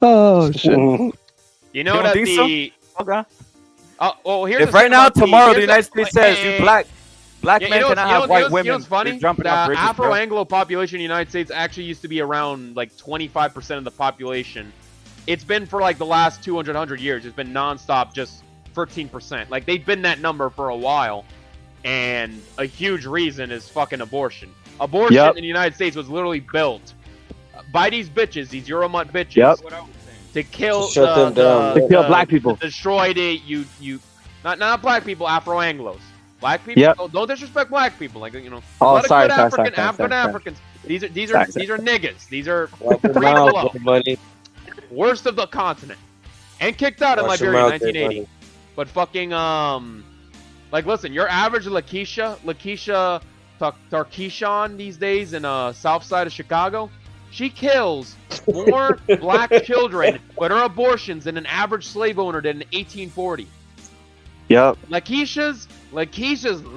Oh shit! You know that the so? Okay. Well, here's if right now tomorrow the United States says you black men cannot have white women, you know what's funny? They're jumping the off bridges, Afro-Anglo population in the United States actually used to be around like 25% of the population. It's been for like the last 200 years. It's been nonstop, just 13%. Like they've been that number for a while, and a huge reason is fucking abortion. Abortion in the United States was literally built by these bitches, these Euromut bitches, to kill to kill black people. Destroy not black people, Afro-Anglos. Black people, don't disrespect black people. Like a lot of good Africans. These are niggas. These are money. Worst of the continent, and kicked out in Liberia in 1980. But fucking like listen, your average Lakeisha Tarkishan these days in south side of Chicago, she kills more black children with her abortions than an average slave owner did in 1840. Yep. Lakeishas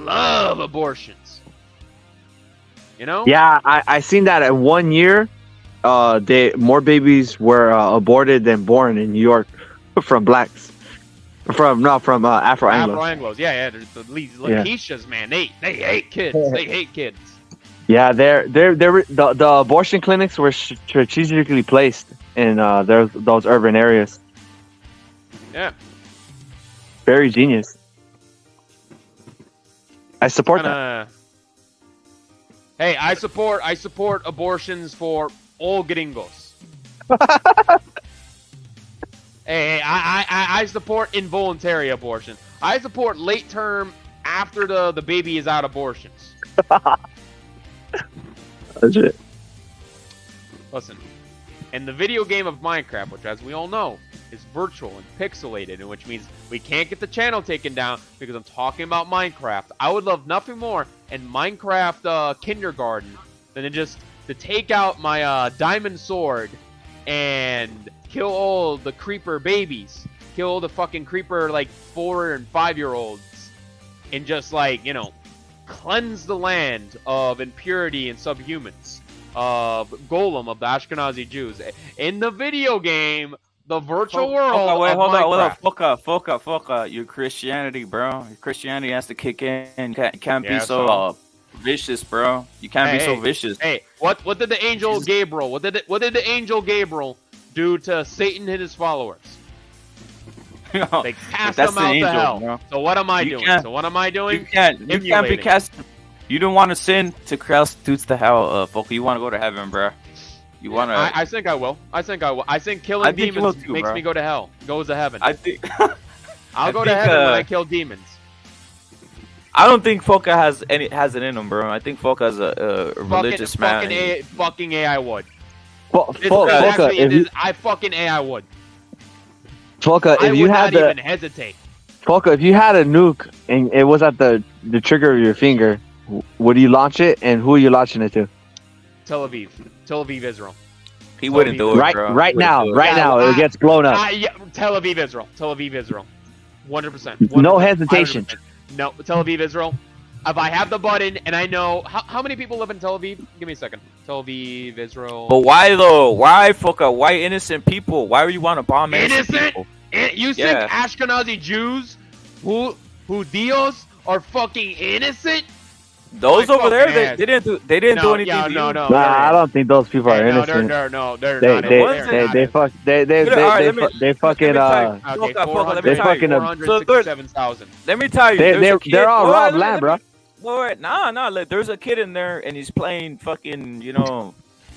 love abortions. You know? Yeah, I seen that in 1 year. More babies were aborted than born in New York from blacks. From Afro-Anglos. Afro-Anglos, yeah. The Lakeishas, man, they hate kids. They hate kids. Yeah, the abortion clinics were strategically placed in those urban areas. Yeah. Very genius. I support that. Hey, I support abortions for all gringos. Hey, I support involuntary abortion. I support late term after the baby is out abortions. That's it. Listen, in the video game of Minecraft, which as we all know is virtual and pixelated, and which means we can't get the channel taken down because I'm talking about Minecraft. I would love nothing more in Minecraft kindergarten than to take out my diamond sword and kill all the creeper babies, kill all the fucking creeper like 4 and 5-year-olds, and just cleanse the land of impurity and subhumans, of Golem of the Ashkenazi Jews. In the video game, the virtual world. Hold on. Foca. Your Christianity, bro. Your Christianity has to kick in. Can't be so vicious, bro. You can't be so vicious. Hey, what did the angel Gabriel? What did the angel Gabriel do to Satan and his followers? They cast them out to hell. Bro. So what am I doing? You can't be cast. You don't want to sin to cast dudes to hell, Foca. You want to go to heaven, bro. You want to? I think I will. I think killing demons makes me go to hell. Goes to heaven. I'll go to heaven when I kill demons. I don't think Foca has it in him, bro. I think Foca is a religious man. Fucking I would. I fucking I would. Foca, if you had not even hesitate. Foca, if you had a nuke and it was at the trigger of your finger, would you launch it, and who are you launching it to? Tel Aviv, Israel. He wouldn't do it, bro. Right now, it gets blown up. Tel Aviv, Israel. 100%. No hesitation. 100%. No, Tel Aviv, Israel. If I have the button and I know how many people live in Tel Aviv, give me a second. Tel Aviv, Israel. But why though? Why, Foca? Why innocent people? Why would you want to bomb innocent people? And you think Ashkenazi Jews who Dios are fucking innocent? Those over there, they didn't do anything. Yeah, no. Nah, I don't think those people are innocent. They're not. They fucking Let me tell you, they're all robbed land, bro. Wait, nah. There's a kid in there, and he's playing fucking,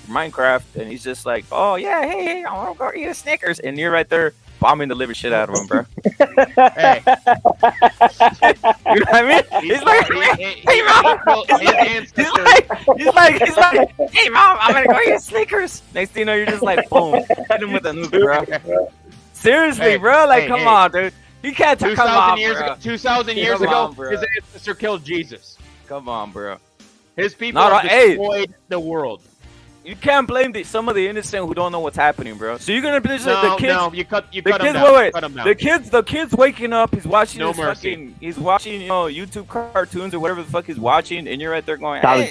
Minecraft, and he's just like, oh yeah, hey, I want to go eat a Snickers, and you're right there bombing the living shit out of him, bro. Hey, you know what I mean? He's like, hey mom, he's like, hey mom, I'm gonna go eat Snickers. Next thing you know, you're just like, boom, hit him with a nuke, bro. Seriously, bro, like, come on, dude. You can't come on, 2,000 years ago, his ancestor killed Jesus. Come on, bro. His people destroyed the world. You can't blame some of the innocent who don't know what's happening, bro. So you're gonna blame the kids? No, you cut them down. Cut them down. The kids waking up. He's watching he's watching YouTube cartoons or whatever the fuck he's watching, and you're right there going, hey.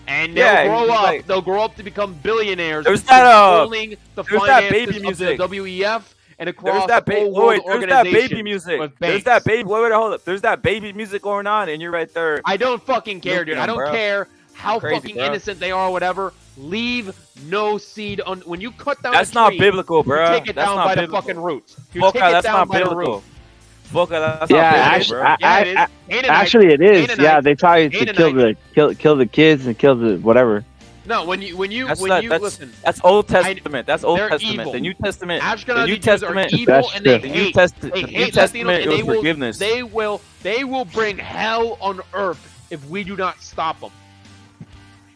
And they'll grow up to become billionaires. There's controlling the that baby music of the WEF and across the whole world there's that baby music. There's that baby. Hold up. There's that baby music going on, and you're right there. I don't fucking care, dude. I don't care how fucking innocent they are or whatever. Leave no seed on when you cut down. That's a tree, not biblical, bro. You take it down by the fucking roots. You take it that's down not by biblical. the That's not biblical. Actually, it is. Yeah, they try to kill the kids and kill the whatever. No, when you listen. That's Old Testament. That's Old Testament. Evil. The New Testament. Ashkenazi The New Testament. Are evil and they the hate. New Testament. It was forgiveness. They will bring hell on earth if we do not stop them.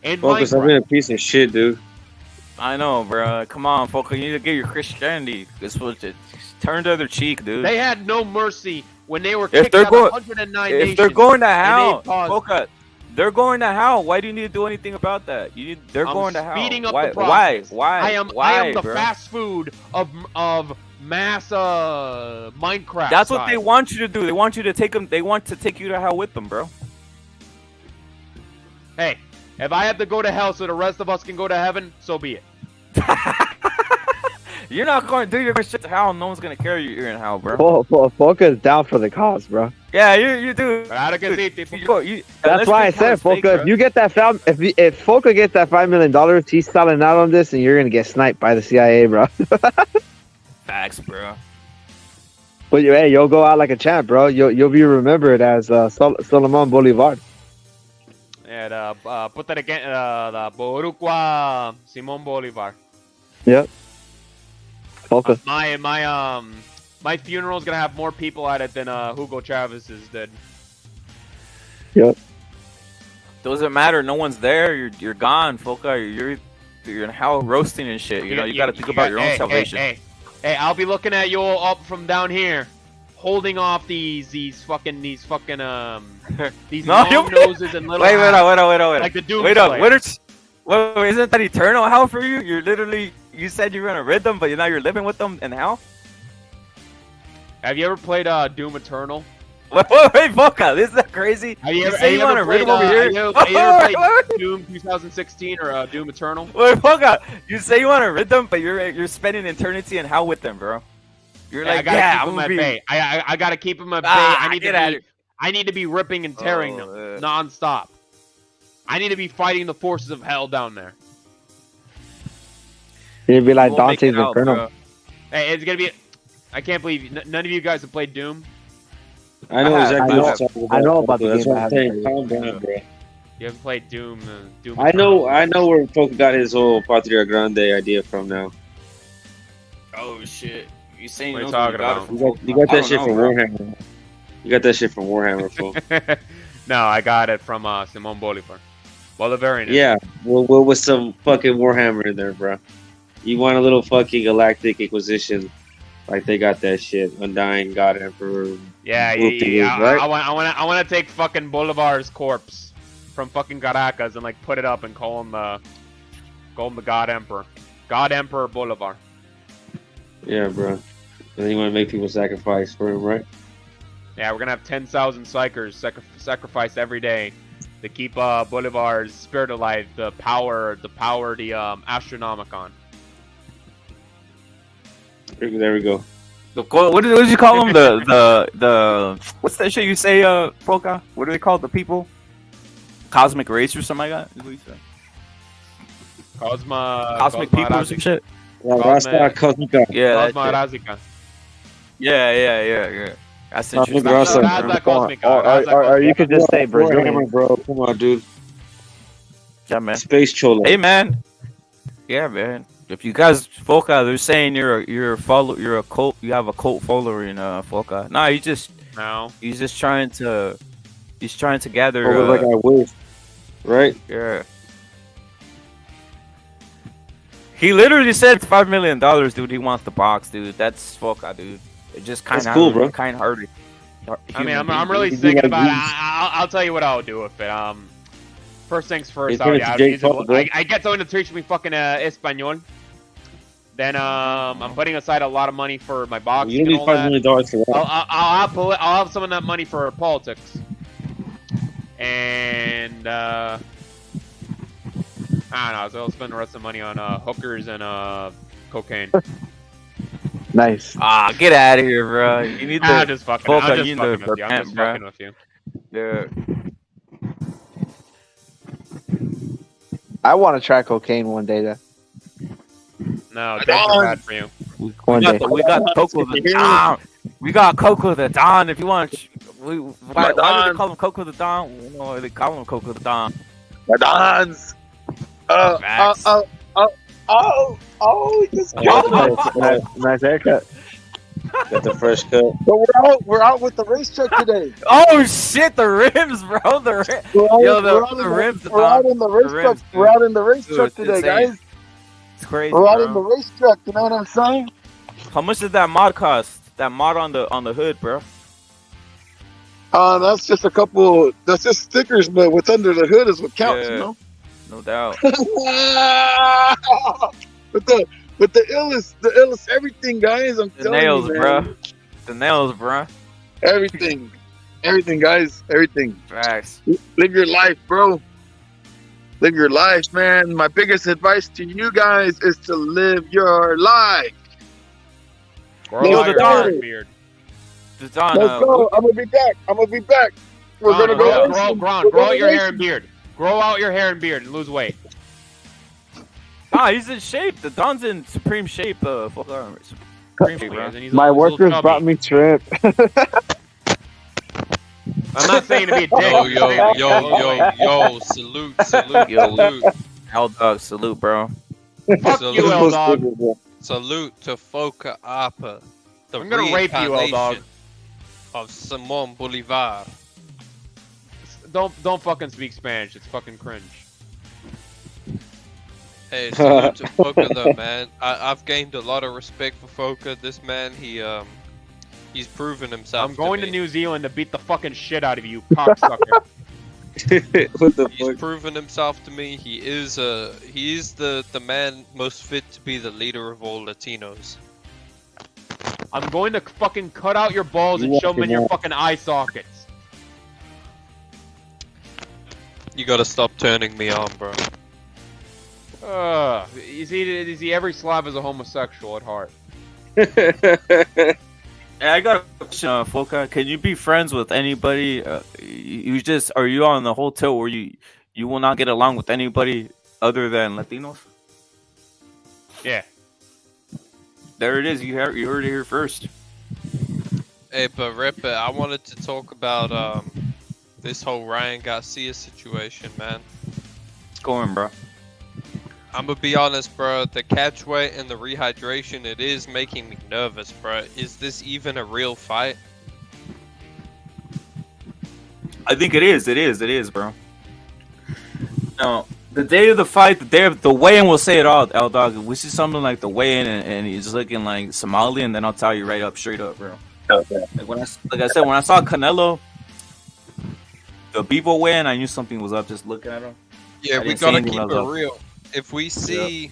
And Focus, I've been a piece of shit, dude. I know, bro. Come on, Focus. You need to get your Christianity. This was it. Turn the other cheek, dude. They had no mercy when they were kicked out of 109 nations. If they're going to hell, Focus. They're going to hell. Why do you need to do anything about that? They're going to hell. Speeding up the process. Why? I am the fast food of mass Minecraft. That's what they want you to do. They want you to take them. They want to take you to hell with them, bro. Hey, if I have to go to hell so the rest of us can go to heaven, so be it. You're not going to do your shit to hell. No one's going to care you're in hell, bro. Focus down for the cause, bro. Yeah, you do. That's why I said, Focus. If you get that if Focus gets that $5 million, he's selling out on this, and you're going to get sniped by the CIA, bro. Facts, bro. But you'll go out like a champ, bro. You'll be remembered as Solomon Bolivar. Yeah, put that again. The Boricua Simon Bolivar. Yep. Focus. My funeral is gonna have more people at it than Hugo Chavez's did. Yep. Doesn't matter. No one's there. You're gone, Focus. You're in hell roasting and shit. You got to think about your own salvation. Hey, I'll be looking at you all up from down here, holding off these fucking these long noses and little. Wait. Like the Doom Slayer. Wait, isn't that eternal hell for you? You said you're gonna rid them, but now you're living with them in hell. Have you ever played Doom Eternal? Wait, Boca, isn't that crazy? You want to rid them over here? You ever played Doom 2016 or Doom Eternal? Wait, Boca, you say you want to rid them, but you're spending eternity in hell with them, bro. You're like, I gotta keep them at bay. I need to be ripping and tearing them nonstop. I need to be fighting the forces of hell down there. You'd be like Dante's Inferno. Hey, it's gonna be. I can't believe none of you guys have played Doom. I know exactly what you're talking about. I know about the game. That's what I'm saying. Calm down, bro. You haven't played Doom. Doom. I know where Poke got his whole Patria Grande idea from now. Oh shit! You saying what are you talking about? You got that shit from Warhammer. You got that shit from Warhammer, fool. No, I got it from Simon Bolivar. Bolivarian. Yeah, with some fucking Warhammer in there, bro. You want a little fucking Galactic Inquisition, like they got that shit. Undying God Emperor. Yeah. Right? I want to take fucking Bolivar's corpse from fucking Caracas and like put it up and call him the God Emperor. God Emperor Bolivar. Yeah, bro. And then you want to make people sacrifice for him, right? Yeah, we're gonna have 10,000 psychers sacrificed every day to keep Bolivar's spirit alive. The power, the Astronomicon. There we go. What did you call them? The what's that shit you say, Polka? What do they call the people? Cosmic race or something like that? Is what you say? Cosmic people or some shit? Cosmica. Yeah, Razika. yeah. That's interesting. Or you could just say Brazilian, bro. Come on, dude. Yeah, man. Space Cholo. Hey, man. Yeah, man. If you guys, Foca, they're saying you're a cult. You have a cult following, Foca. Nah, he's just trying to gather. Like I wish, right? Yeah. He literally said $5 million, dude. He wants the box, dude. That's Foca, dude. It just kind of cool, bro. Kind hearted. I mean, I'm really thinking about it. I'll tell you what I'll do with it. First things first, I get someone to teach me fucking Espanol. Then I'm putting aside a lot of money for my boxing. You need $5 million for that. I'll have some of that money for politics. And I don't know. So I'll spend the rest of the money on hookers and cocaine. Nice. Get out of here, bro. You need I'm just fucking with you. Yeah. I want to try cocaine one day, though. No, that's bad for you. We got Coco the Don. We got Coco the Don. If you want, why do they call him Coco the Don? No, they call him Coco the Don. The Dons. Nice haircut. Got the fresh cut. But we're out with the race truck today. Oh shit, the rims, bro. The rims. We're out in the race truck. We're out in the race truck today, guys. It's crazy. We're out in the race truck. You know what I'm saying? How much did that mod cost? That mod on the hood, bro. That's just a couple. That's just stickers, but what's under the hood is what counts. You know. No doubt. But the illest everything, guys. I'm telling you, man. Bro. The nails, bro. Everything, guys. Everything. Facts. Live your life, bro. Live your life, man. My biggest advice to you guys is to live your life. Grow out your hair and beard. Let's go. I'm gonna be back. We're gonna go. Grow out your hair and beard. Grow out your hair and beard and lose weight. He's in shape. The Don's in supreme shape. Supreme shape, bro. My workers brought me shrimp. I'm not saying to be a dick. Yo, salute. L-Dog, salute, bro. Fuck you, L-Dog. Salute to Foca Apa, the I'm gonna rape you, L-Dog. Of Simon Bolivar. Don't fucking speak Spanish. It's fucking cringe. Hey, salute to Foca though, man. I've gained a lot of respect for Foca. This man, he's proven himself. I'm going to New Zealand to beat the fucking shit out of you, cocksucker. He's proven himself to me. He is the man most fit to be the leader of all Latinos. I'm going to fucking cut out your balls and shove them in your fucking eye sockets. You gotta stop turning me on, bro. You see, every Slav is a homosexual at heart. Hey, I got a question, Foca. Can you be friends with anybody? Are you on the whole tilt where you will not get along with anybody other than Latinos? Yeah. There it is. You heard it here first. Hey, but Rip, I wanted to talk about this whole Ryan Garcia situation, man. What's going, bro? I'm gonna be honest, bro. The catch weight and the rehydration, it is making me nervous, bro. Is this even a real fight? I think it is. It is, bro. No, the day of the fight, the weigh-in will say it all, L-Dog. We see something like the weigh-in and he's looking like Somali, and then I'll tell you straight up, bro. Okay. Like I said, when I saw Canelo, the Bivol weigh-in, I knew something was up just looking at him. Yeah, we gotta keep it real. If we see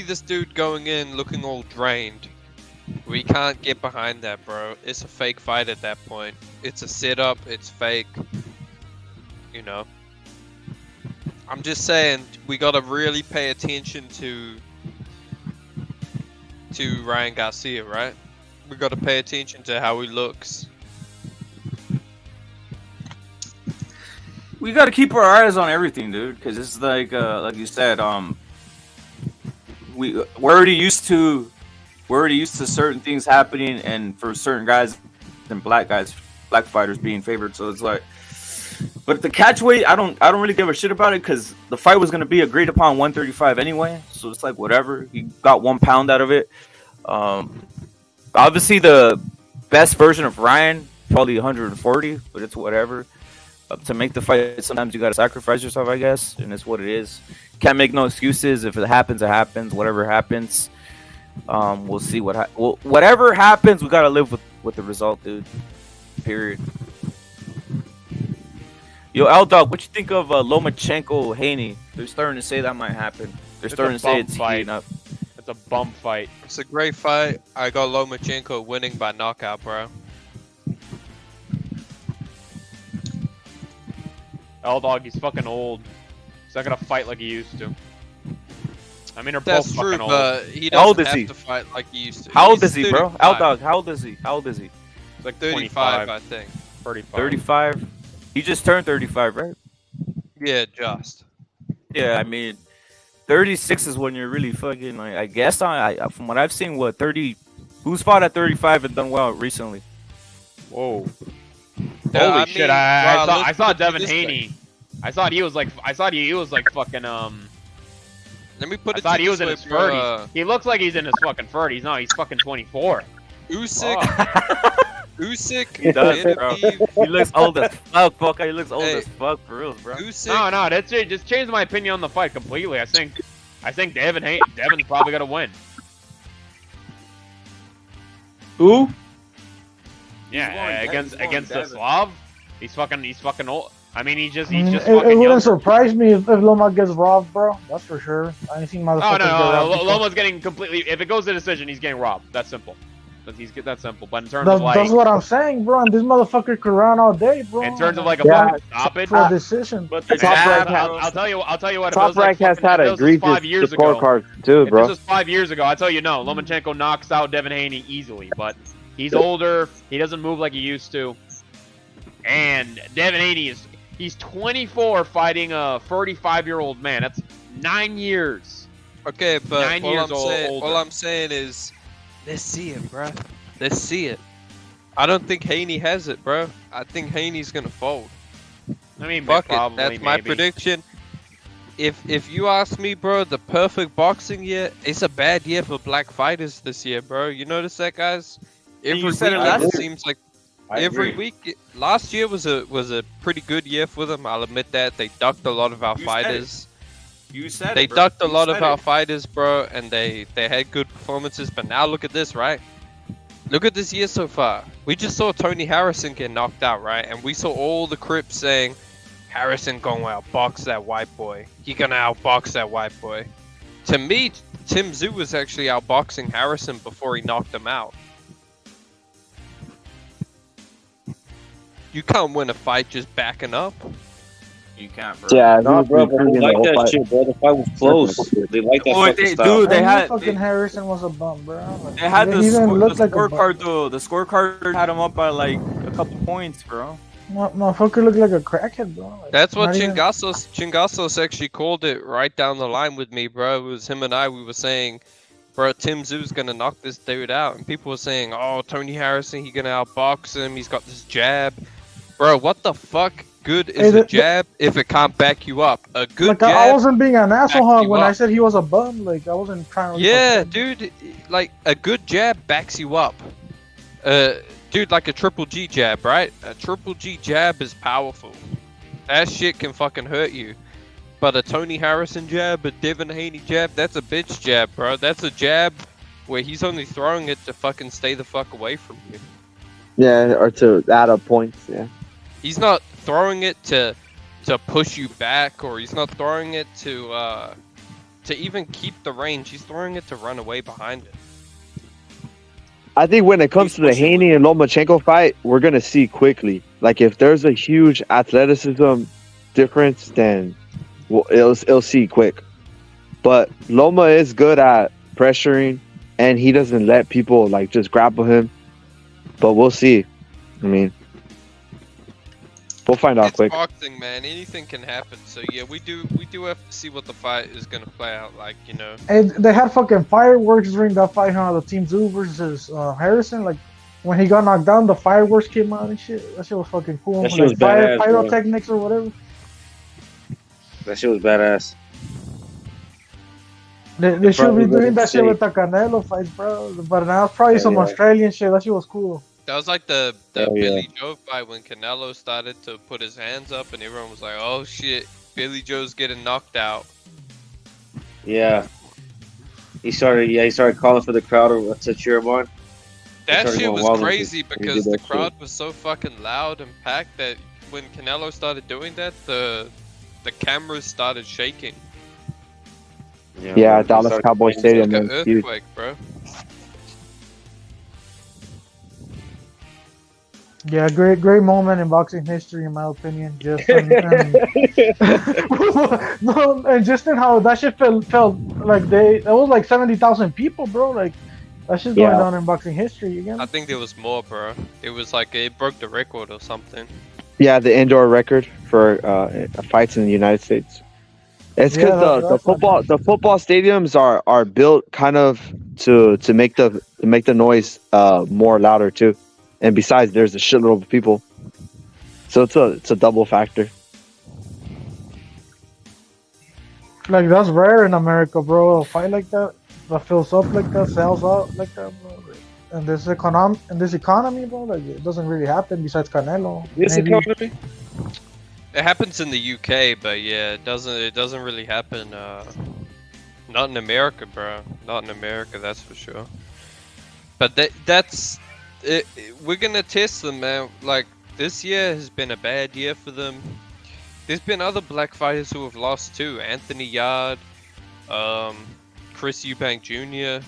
this dude going in looking all drained, we can't get behind that, bro. It's a fake fight at that point. It's a sit-up. It's fake. You know. I'm just saying we gotta really pay attention to to Ryan Garcia, right? We got to pay attention to how he looks. We got to keep our eyes on everything, dude, because it's like you said, we're already used to certain things happening, and for certain guys and black fighters being favored. So it's like, but the catch weight, I don't really give a shit about it, because the fight was gonna be agreed upon 135 anyway. So it's like whatever. He got 1 pound out of it. Obviously the best version of Ryan probably 140, but it's whatever. To make the fight, sometimes you gotta sacrifice yourself, I guess, and it's what it is. Can't make no excuses. If it happens, it happens. Whatever happens, we'll see whatever happens. We gotta live with the result, dude. Period. Yo, L-Dog, what you think of Lomachenko Haney? They're starting to say that might happen. They're starting to say it's heating up. It's a bum fight. It's a great fight. I got Lomachenko winning by knockout, bro. L-Dog, he's fucking old. He's not gonna fight like he used to. I mean, they're That's both true, fucking old. but he How old doesn't is have he? to fight like he used to. How old He's is he, bro? 35. L-Dog, how old is he? How old is he? He's like 35, I think. 35. 35. He just turned 35, right? Yeah, just. Yeah, I mean, 36 is when you're really fucking. Like, I guess from what I've seen, what 30? Who's fought at 35 and done well recently? Whoa. Yeah, Holy I shit! mean, I saw let's Devin put it this way. Haney. I thought he was like fucking Let me put I it thought to he was this in way, his bro. 30s. He looks like he's in his fucking 30s. No, he's fucking 24. Usyk. Usyk. He does, bro. Benavidez, He looks old as fuck. He looks old Hey. as fuck for real, bro. Usyk. No, that's it. Just changed my opinion on the fight completely. I think Devin's probably gonna win. Who? Yeah, He's going against the Devin. Slav. He's fucking old. I mean, he's just It fucking wouldn't young. surprise me if Loma gets robbed, bro. That's for sure. I ain't seen motherfuckers Oh get no, robbed before. Loma's getting completely. If it goes to decision, he's getting robbed. That's simple. That's simple. But in terms of like, That's what I'm saying, bro. And this motherfucker could run all day, bro. in terms of like a Yeah. fucking stoppage, for a decision. But The the top jab, rank bro. I'll tell you what. If it Top was like rank has fucking- had if a it was egregious 5 years ago. scorecard too, If bro. this was 5 years ago, I'll tell you no. Lomachenko knocks out Devin Haney easily, but he's older. He doesn't move like he used to. And Devin Haney he's 24 fighting a 35-year-old man. That's 9 years. Okay, but 9 years older. all I'm saying is, let's see it, bro. Let's see it. I don't think Haney has it, bro. I think Haney's gonna fold. I mean, Fuck it. probably, That's my maybe. prediction. If you ask me, bro, the perfect boxing year, it's a bad year for black fighters this year, bro. You notice that, guys? Every you said week it last it year. seems like I every agree. week. Last year was a pretty good year for them. I'll admit that. They ducked a lot of our You said fighters. You said They it, bro. ducked a You lot of said our it. fighters, bro, and they had good performances. But now look at this, right? Look at this year so far. We just saw Tony Harrison get knocked out, right? And we saw all the Crips saying, Harrison gonna outbox that white boy. He gonna outbox that white boy. To me, Tim Tszyu was actually outboxing Harrison before he knocked him out. You can't win a fight just backing up. You can't, bro. Yeah, No, he bro, was but they freaking the like whole that fight. shit, bro. The fight was close. They like that Oh, fucking they- style. dude, I knew had- fucking Harrison was a bum, bro. Like, They had he the, didn't even score, look the like a bum. scorecard though. The scorecard had him up by like a couple points, bro. Motherfucker looked like a crackhead, bro. Like, That's what not even- Chingasos actually called it right down the line with me, bro. It was him and I. We were saying, bro, Tim Tszyu's gonna knock this dude out, and people were saying, oh, Tony Harrison, he gonna outbox him. He's got this jab, bro. What the fuck? Good is Hey, a jab if it can't back you up. A good Like, jab. I wasn't being an asshole backs hog you when I up. said he was a bum. Like, I wasn't trying to. Yeah, dude. Like a good jab backs you up. Dude, like a triple G jab, right? A triple G jab is powerful. That shit can fucking hurt you. But a Tony Harrison jab, a Devin Haney jab, that's a bitch jab, bro. That's a jab where he's only throwing it to fucking stay the fuck away from you. Yeah, or to add up points. Yeah. He's not throwing it to push you back, or he's not throwing it to even keep the range. He's throwing it to run away behind it. I think when it comes to the Haney and Lomachenko fight, we're gonna see quickly. Like if there's a huge athleticism difference, then it'll see quick. But Loma is good at pressuring and he doesn't let people like just grapple him. But we'll see. I mean, we'll find out It's quick. boxing, man. Anything can happen. So yeah, we do have to see what the fight is gonna play out like. You know. And they had fucking fireworks during that fight, the Team Zoo versus Harrison. Like when he got knocked down, the fireworks came out and shit. That shit was fucking cool. That shit was badass, pyrotechnics or whatever. That shit was badass. They should be doing that shit with the Canelo fights, bro. But now it's probably some Australian shit. That shit was cool. That was like the Billy Joe fight when Canelo started to put his hands up and everyone was like, "Oh shit, Billy Joe's getting knocked out." Yeah. He started calling for the crowd to cheer him on. That shit was crazy because the crowd was so fucking loud and packed that when Canelo started doing that, the cameras started shaking. Yeah, Dallas Cowboy Stadium. Like an earthquake, bro. Yeah, great moment in boxing history, in my opinion. Just and just in how that shit felt like there was like 70,000 people, bro. Like that shit's going down in boxing history again. I think there was more, bro. It was like it broke the record or something. Yeah, the indoor record for fights in the United States. It's because the football stadiums are built kind of to make the noise more louder too, and besides, there's a shitload of people, so it's a double factor. Like that's rare in America, bro. A fight like that fills up like that, sells out like that, bro. And this economy, bro, like it doesn't really happen besides Canelo. This economy. It happens in the UK, but yeah, it doesn't really happen. Not in America, bro. Not in America, that's for sure. But that's it. We're gonna test them, man. Like this year has been a bad year for them. There's been other black fighters who have lost too. Anthony Yard, Chris Eubank Jr.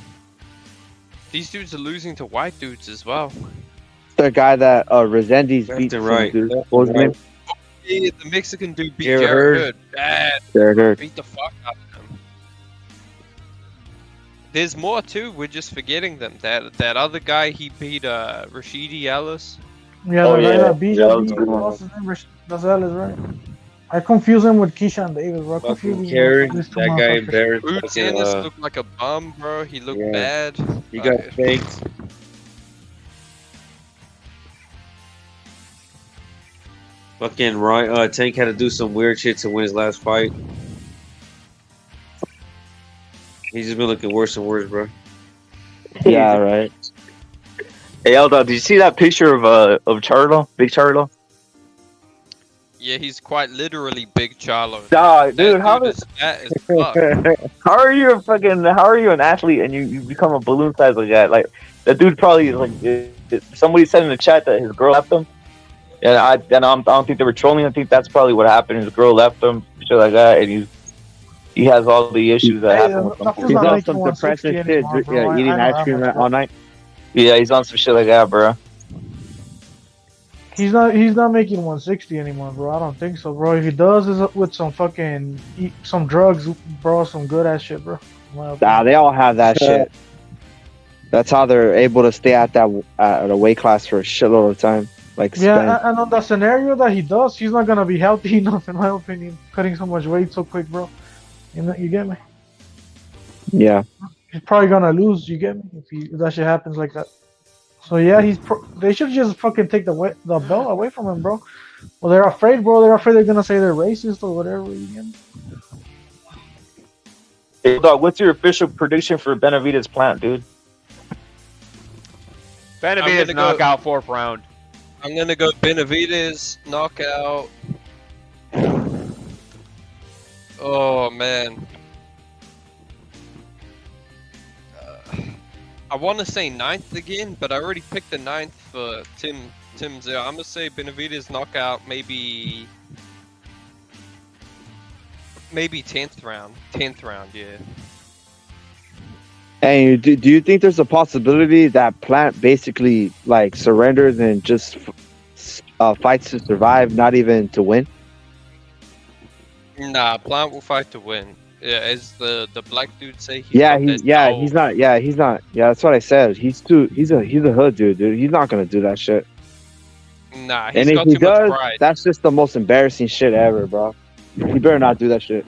These dudes are losing to white dudes as well. The guy that Resendiz beat, right? Dude. What was his name? Yeah, the Mexican dude beat Jared Jared Hurd. Bad. Jared Hurd. Beat the fuck out of him. There's more too. We're just forgetting them. That other guy, he beat Rashidi Ellis. Yeah, the guy that beat what's his name? That's Ellis, right? I confuse him with Keyshawn Davis, bro. That guy embarrassed. Bruce Ennis looked like a bum, bro. He looked bad. He got faked. Fucking Tank had to do some weird shit to win his last fight. He's just been looking worse and worse, bro. Yeah, right. Hey, Eldo, did you see that picture of Charlo? Big Charlo? Yeah, he's quite literally Big Charlo. Dog, dude, how is that? Is fuck. How are you an athlete and you become a balloon size like that? Like that dude probably somebody said in the chat that his girl left him. And I don't think they were trolling. I think that's probably what happened. His girl left him, shit like that, and he has all the issues that happen with him. He's on some depression shit. Yeah, eating ice cream all night. Yeah, he's on some shit like that, bro. He's not making 160 anymore, bro. I don't think so, bro. If he does, is with some fucking some drugs, bro. Some good ass shit, bro. Nah, they all have that shit. That's how they're able to stay at a weight class for a shitload of time. Like yeah, and on the scenario that he does, he's not gonna be healthy enough, in my opinion, cutting so much weight so quick, bro. You get me? Yeah. He's probably gonna lose. You get me? If that shit happens like that. So yeah, they should just fucking take the belt away from him, bro. Well, they're afraid, bro. They're afraid they're gonna say they're racist or whatever. You get me? Hey, dog, what's your official prediction for Benavidez plant, dude? Benavidez knockout 4th round. I'm gonna go Benavidez knockout. Oh man, I want to say 9th again, but I already picked the 9th for Tim's. I'm gonna say Benavidez knockout, maybe 10th round. 10th round, yeah. And do you think there's a possibility that Plant basically like surrenders and just fights to survive, not even to win? Nah, Plant will fight to win. Yeah, as the black dude say. He's not. Yeah, that's what I said. He's a hood dude. He's not gonna do that shit. Nah, and if he does, that's just the most embarrassing shit ever, bro. He better not do that shit.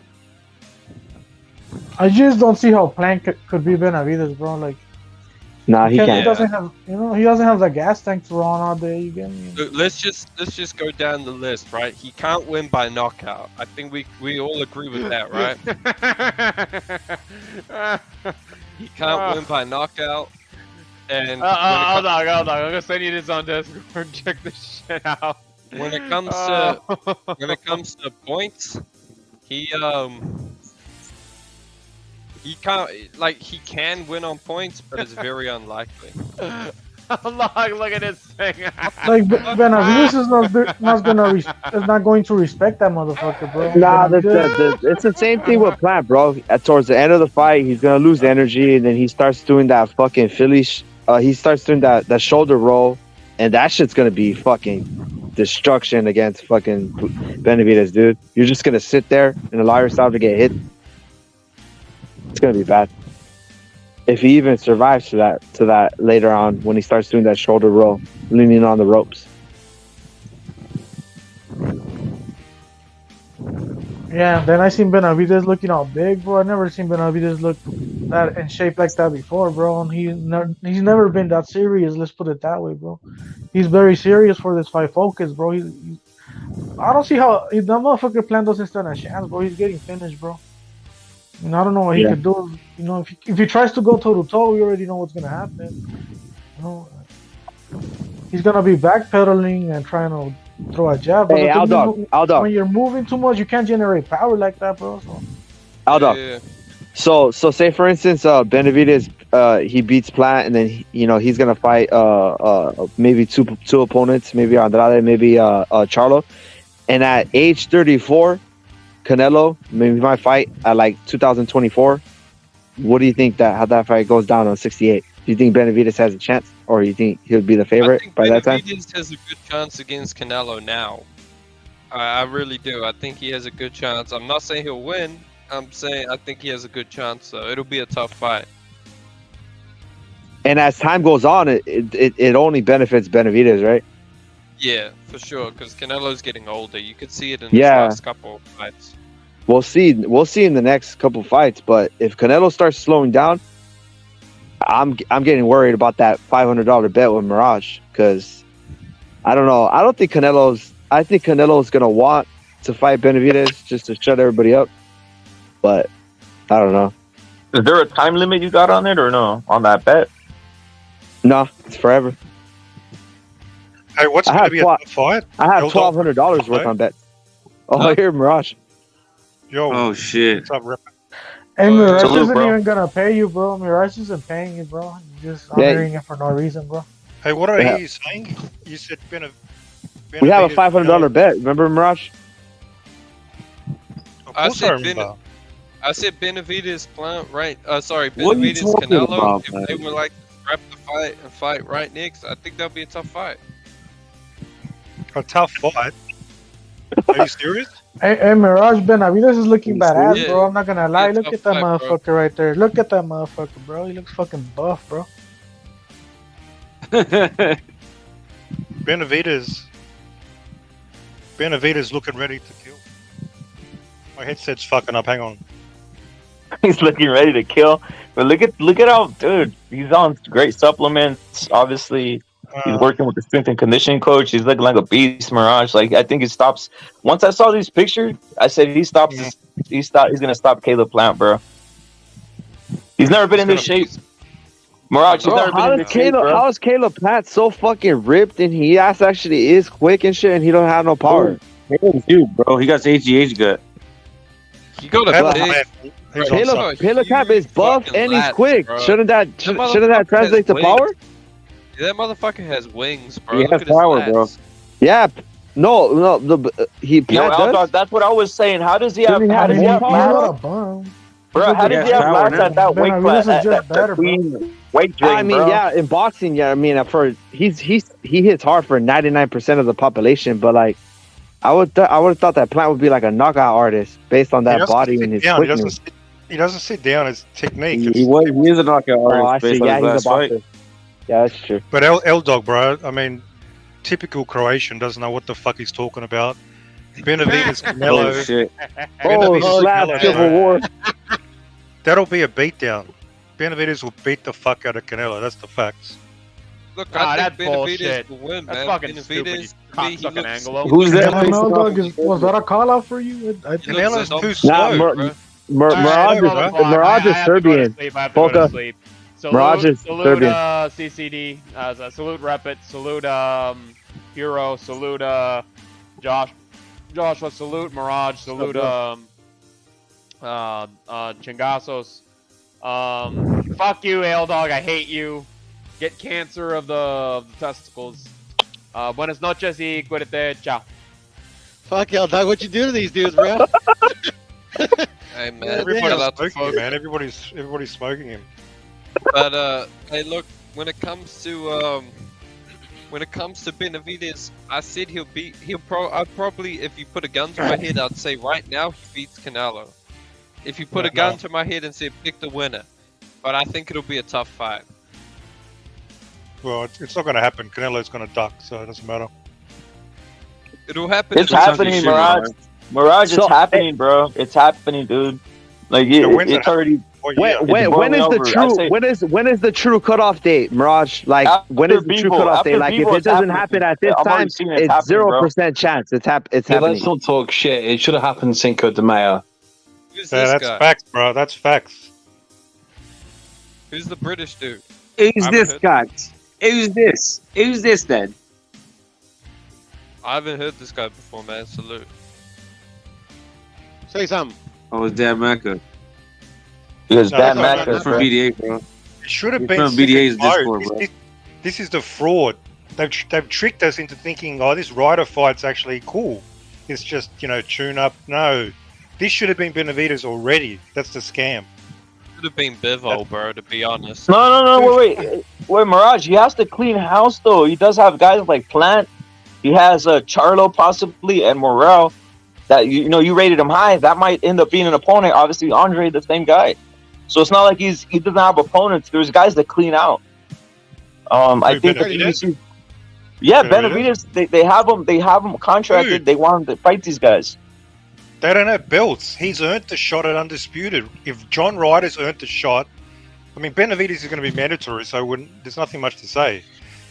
I just don't see how Plant could be Benavidez, bro. Like, nah, he can't. He doesn't have, he doesn't have the gas tank to run all day. You get me? Let's just go down the list, right? He can't win by knockout. I think we all agree with that, right? He can't win by knockout. And hold on. I'm gonna send you this on Discord. Check this shit out. When it comes to points, he can't, like, he can win on points, but it's very unlikely. Look at this thing. Like Benavidez is not going to respect that motherfucker, bro. Nah, it's the same thing with Plant, bro. Towards the end of the fight, he's gonna lose energy, and then he starts doing that fucking Philly. He starts doing that shoulder roll, and that shit's gonna be fucking destruction against fucking Benavidez, dude. You're just gonna sit there and allow yourself to get hit. It's gonna be bad. If he even survives to that later on when he starts doing that shoulder roll, leaning on the ropes. Yeah, then I seen Benavidez looking all big, bro. I never seen Benavidez look that in shape like that before, bro. And he's never been that serious. Let's put it that way, bro. He's very serious for this fight. Focus, bro. I don't see how that motherfucker Plant doesn't stand a chance, bro. He's getting finished, bro. And I don't know what he could do. If he tries to go toe to toe, we already know what's gonna happen. He's gonna be backpedaling and trying to throw a jab. But hey, Aldog. When you're moving too much, you can't generate power like that, bro. So. Aldog. Yeah. So say for instance, Benavidez, he beats Plant, and then he's gonna fight maybe two opponents, maybe Andrade, maybe Charlo, and at age 34. Canelo, maybe might fight at like 2024. What do you think how that fight goes down on 68? Do you think Benavidez has a chance, or do you think he'll be the favorite by that time? Benavidez has a good chance against Canelo now. I really do. I think he has a good chance. I'm not saying he'll win. I'm saying I think he has a good chance. So it'll be a tough fight. And as time goes on, it only benefits Benavidez, right? Yeah, for sure, because Canelo's getting older. You could see it in his last couple of fights. We'll see in the next couple fights, but if Canelo starts slowing down, I'm getting worried about that $500 bet with Mirage, because I don't know. I think Canelo's gonna want to fight Benavidez just to shut everybody up, but I don't know. Is there a time limit you got on it or no on that bet? No, it's forever. Hey, what's going to be a tough fight? I have $1,200 worth on bets. I hear Mirage. Yo, oh shit! What's up, Rip? Hey, Mirage isn't even gonna pay you, bro. Mirage isn't paying you, bro. You're just honoring it for no reason, bro. Hey, what are you saying? You said we have a $500 bet. Remember, Mirage? I said Benavidez Plant, right? Benavidez Canelo. If they would like to scrap the fight and fight right next, I think that'll be a tough fight. A tough fight? Are you serious? Hey, Mirage, Benavidez is looking badass, bro. I'm not gonna lie. Look at that motherfucker right there. Look at that motherfucker, bro. He looks fucking buff, bro. Benavidez looking ready to kill. My headset's fucking up. Hang on. He's looking ready to kill. But look at how, dude. He's on great supplements. Obviously, he's working with the strength and conditioning coach. He's looking like a beast, Mirage. Like, I think he stops. Once I saw these pictures, I said he's gonna stop Caleb Plant, bro. He's never been in this shape. Mirage, he's never been in this shape, bro. How is Caleb Plant so fucking ripped, and he actually is quick and shit, and he don't have no power? Dude, bro, he got HGH gut. He got a Caleb Plant is buff and he's quick. Bro. Shouldn't that translate to power? Yeah, that motherfucker has wings, bro. He has power, bro. Yeah. No. That's what I was saying. How does he have power? Bro, how does he have last at that weight class? I mean, yeah, in boxing, yeah. I mean, he hits hard for 99% of the population, but like, I would have thought that Plant would be like a knockout artist based on that body and his quickness. He doesn't sit down. It's technique. He is a knockout Oh, I artist see. based on Yeah, his he's last a fight. boxer. Yeah, that's true. But L-Dog, bro, I mean, typical Croatian doesn't know what the fuck he's talking about. Benavidez, Canelo. Oh, shit. Benavidez, slap, Canelo, Civil bro. War. That'll be a beatdown. Benavidez will beat the fuck out of Canelo. That's the facts. Look, Ah, I that's think Benavidez bullshit. will win, That's man. fucking stupid, you Benavidez, he cocksucking looks- Anglo. Who's that? Yeah, Dog, was that a call out for you? I think Canelo's Nah, too slow, Nah, bro. Mirage is Serbian. I have to go to Polka. sleep. Mirage is Salute Serbian. CCD. Salute Repit. Salute Hero. Salute Joshua. Salute Mirage. Salute Chingasos. Fuck you, Ale Dog. I hate you. Get cancer of the testicles. Buenas noches y cuídate. Ciao. Fuck y'all, dog. What you do to these dudes, bro? Hey man, Everybody's chill out the smoking him, fuck. man. Everybody's smoking him. But hey, look, when it comes to Benavidez, I said I'd probably, if you put a gun to my head, I'd say right now he beats Canelo. If you put a gun to my head and said pick the winner, but I think it'll be a tough fight. Well, it's not going to happen. Canelo's going to duck, so it doesn't matter. It'll happen. It's happening, Mirage. Mirage, it's happening, bro. It's happening, dude. Like it's already. When is the true when is the true cutoff date, Mirage? Like when is the true cutoff date? Like if it doesn't happen at this time, it's 0% chance. It's happening. Let's not talk shit. It should have happened Cinco de Mayo. Who's Yeah, this that's guy? facts, bro. That's facts. Who's the British dude? Who's this guy? Who's this? Who's this then? I haven't heard this guy before, man. Salute. Say something. Oh, it's Dan Mecca. Because No, Dan that's Mecca, That's from BDA, bro. It should have He's been from BDA's second Discord, vote. bro. This is the fraud. They've tricked us into thinking, oh, this Ryder fight's actually cool. It's just, tune up. No. This should have been Benavidez already. That's the scam. Should have been Bivol, bro. To be honest. No, wait, Mirage. He has to clean house though. He does have guys like Plant. He has Charlo possibly and Morel. That you rated him high. That might end up being an opponent. Obviously, Andre, the same guy. So it's not like he doesn't have opponents. There's guys that clean out. I think. Yeah, Benavidez. They have him contracted. Dude. They want him to fight these guys. They don't have belts. He's earned the shot at Undisputed. If John Ryder's earned the shot, I mean, Benavidez is going to be mandatory, so there's nothing much to say.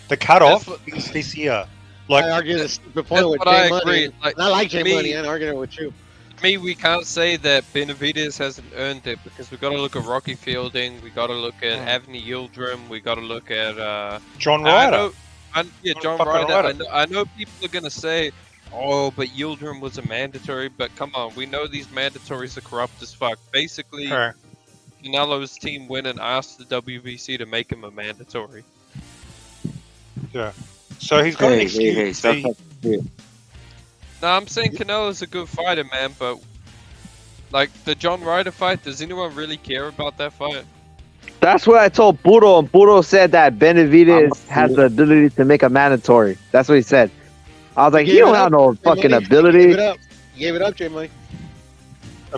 The cutoff is this year. Like, I argue this stupid point with what I Jay agree. Money. Like, I like Jay me- Money. I'm arguing with you. Me, we can't say that Benavidez hasn't earned it because we got to look at Rocky Fielding, we got to look at Avni Yildirim, we got to look at John Ryder. John fucking Ryder. Ryder. I know people are gonna say, "Oh, but Yildirim was a mandatory." But come on, we know these mandatories are corrupt as fuck. Basically, Sure. Canelo's team went and asked the WBC to make him a mandatory. Yeah. So he's got an excuse. Hey, stop See, talking shit. No, I'm saying Canelo's a good fighter, man, but like the John Ryder fight, does anyone really care about that fight? That's what I told Puro, and Puro said that Benavidez has the ability to make a mandatory. That's what he said. I was like, he don't have no fucking ability. He gave it up, Jay Money.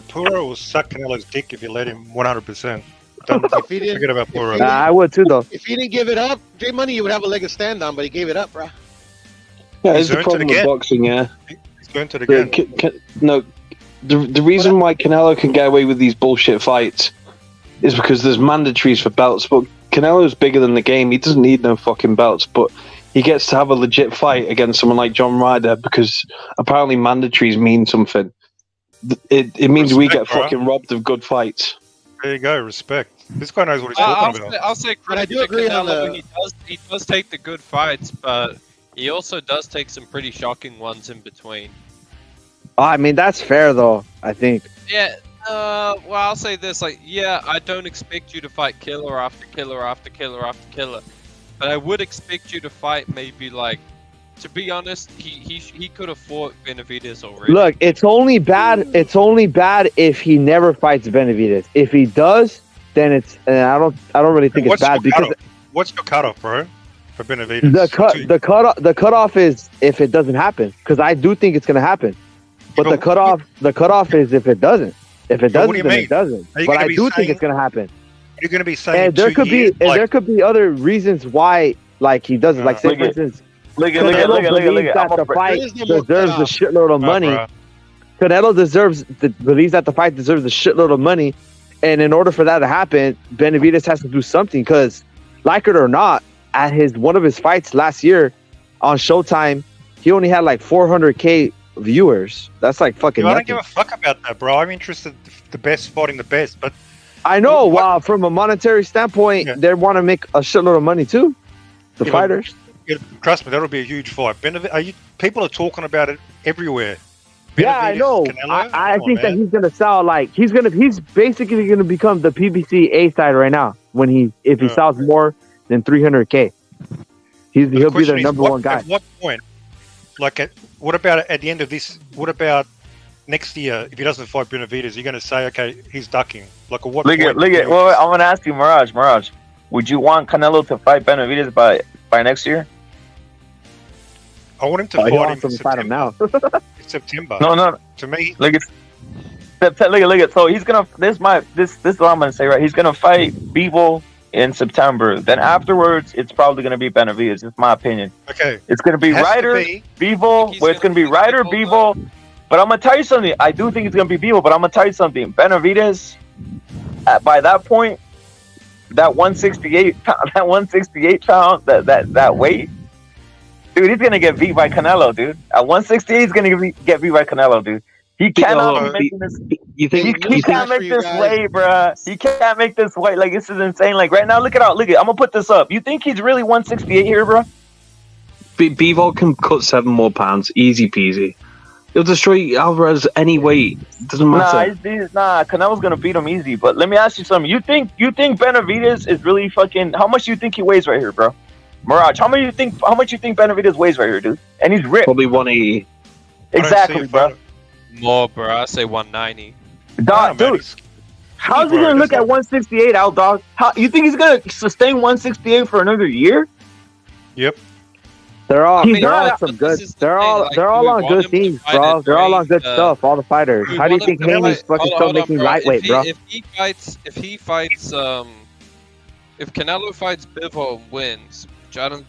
Puro will suck Canelo's dick if you let him 100%. Don't If he didn't, forget about Puro. Nah, I would too, though. if he didn't give it up, Jay Money, you would have a leg to stand on, but he gave it up, bro. Yeah, He's it's the earned it problem with again. boxing, yeah. He's earned it again. No, the reason why Canelo can get away with these bullshit fights is because there's mandatories for belts, but Canelo's bigger than the game. He doesn't need no fucking belts, but he gets to have a legit fight against someone like John Ryder because apparently mandatories mean something. It means we get fucking robbed of good fights. There you go, respect. This guy knows what he's talking about. I'll say But I do credit to agree on Canelo. He does take the good fights, but he also does take some pretty shocking ones in between. I mean, that's fair, though, I think. Yeah, well, I'll say this, I don't expect you to fight killer after killer after killer after killer, but I would expect you to fight maybe, to be honest, he could have fought Benavidez already. Look, it's only bad if he never fights Benavidez. If he does, then it's I don't really think it's bad because What's your cutoff, bro? For Benavidez? the cutoff is if it doesn't happen, because I do think it's gonna happen. But the cutoff is if it doesn't. If it But what doesn't, do you then mean? it doesn't. Are you But gonna I be do think saying- it's gonna happen. You're going to be saying And there 2 could be, years, and like, there could be other reasons why, like he doesn't. Like, say Look for at- instance, Look at Canelo believes that the fight deserves a shitload of money. Canelo believes that the fight deserves a shitload of money, and in order for that to happen, Benavidez has to do something. Because, like it or not, at one of his fights last year on Showtime, he only had like 400K viewers. That's like fucking I don't nothing. give a fuck about that, bro. I'm interested the best fighting the best, but I know. Wow, from a monetary standpoint, they want to make a shitload of money too. The fighters. Trust me, that'll be a huge fight. People are talking about it everywhere. Yeah, I know. I think that he's gonna sell like he's basically gonna become the PBC A side right now. If he sells more than 300K, he'll be the number one guy. At what point? Like, what about at the end of this? What about next year if he doesn't fight Benavidez? You're going to say, okay, he's ducking. Like, at what point? Look at. Well, I'm gonna ask you, Mirage. Would you want Canelo to fight Benavidez by next year? I want him to fight him in September. now. September. No. To me, look at. So he's gonna. This is what I'm gonna say. Right, he's gonna fight Bivol in September. Then afterwards, it's probably gonna be Benavidez. It's my opinion. Okay. It's gonna be Ryder, Bivol. It's gonna be Ryder, Bivol. But I'm gonna tell you something. I do think it's gonna be Bivol. But I'm gonna tell you something. Benavidez, by that point, that 168 pound, that weight. Dude, he's gonna get beat by Canelo, dude. At 168, he's gonna get beat by Canelo, dude. He cannot make this. You think he can't make this weight, bruh. He can't make this weight. Like, this is insane. Like, right now, look at. I'm gonna put this up. You think he's really 168 here, bro? Bivol can cut 7 more pounds, easy peasy. He'll destroy Alvarez any weight. Doesn't matter. Nah, Canelo's gonna beat him easy. But let me ask you something. You think Benavidez is really fucking? How much do you think he weighs right here, bro? Mirage, how much you think Benavidez weighs right here, dude? And he's ripped. Probably 180. Exactly, bro. More, bro. I say 190. Dog, dude. How's he gonna look at 168, Al dog? How you think he's gonna sustain 168 for another year? Yep. They're all He's on not- some good. They're all on good teams, bro. They're all on good stuff. All the fighters. How do you think Haney's fucking still making lightweight, bro? If Canelo fights Bivol and wins, which I don't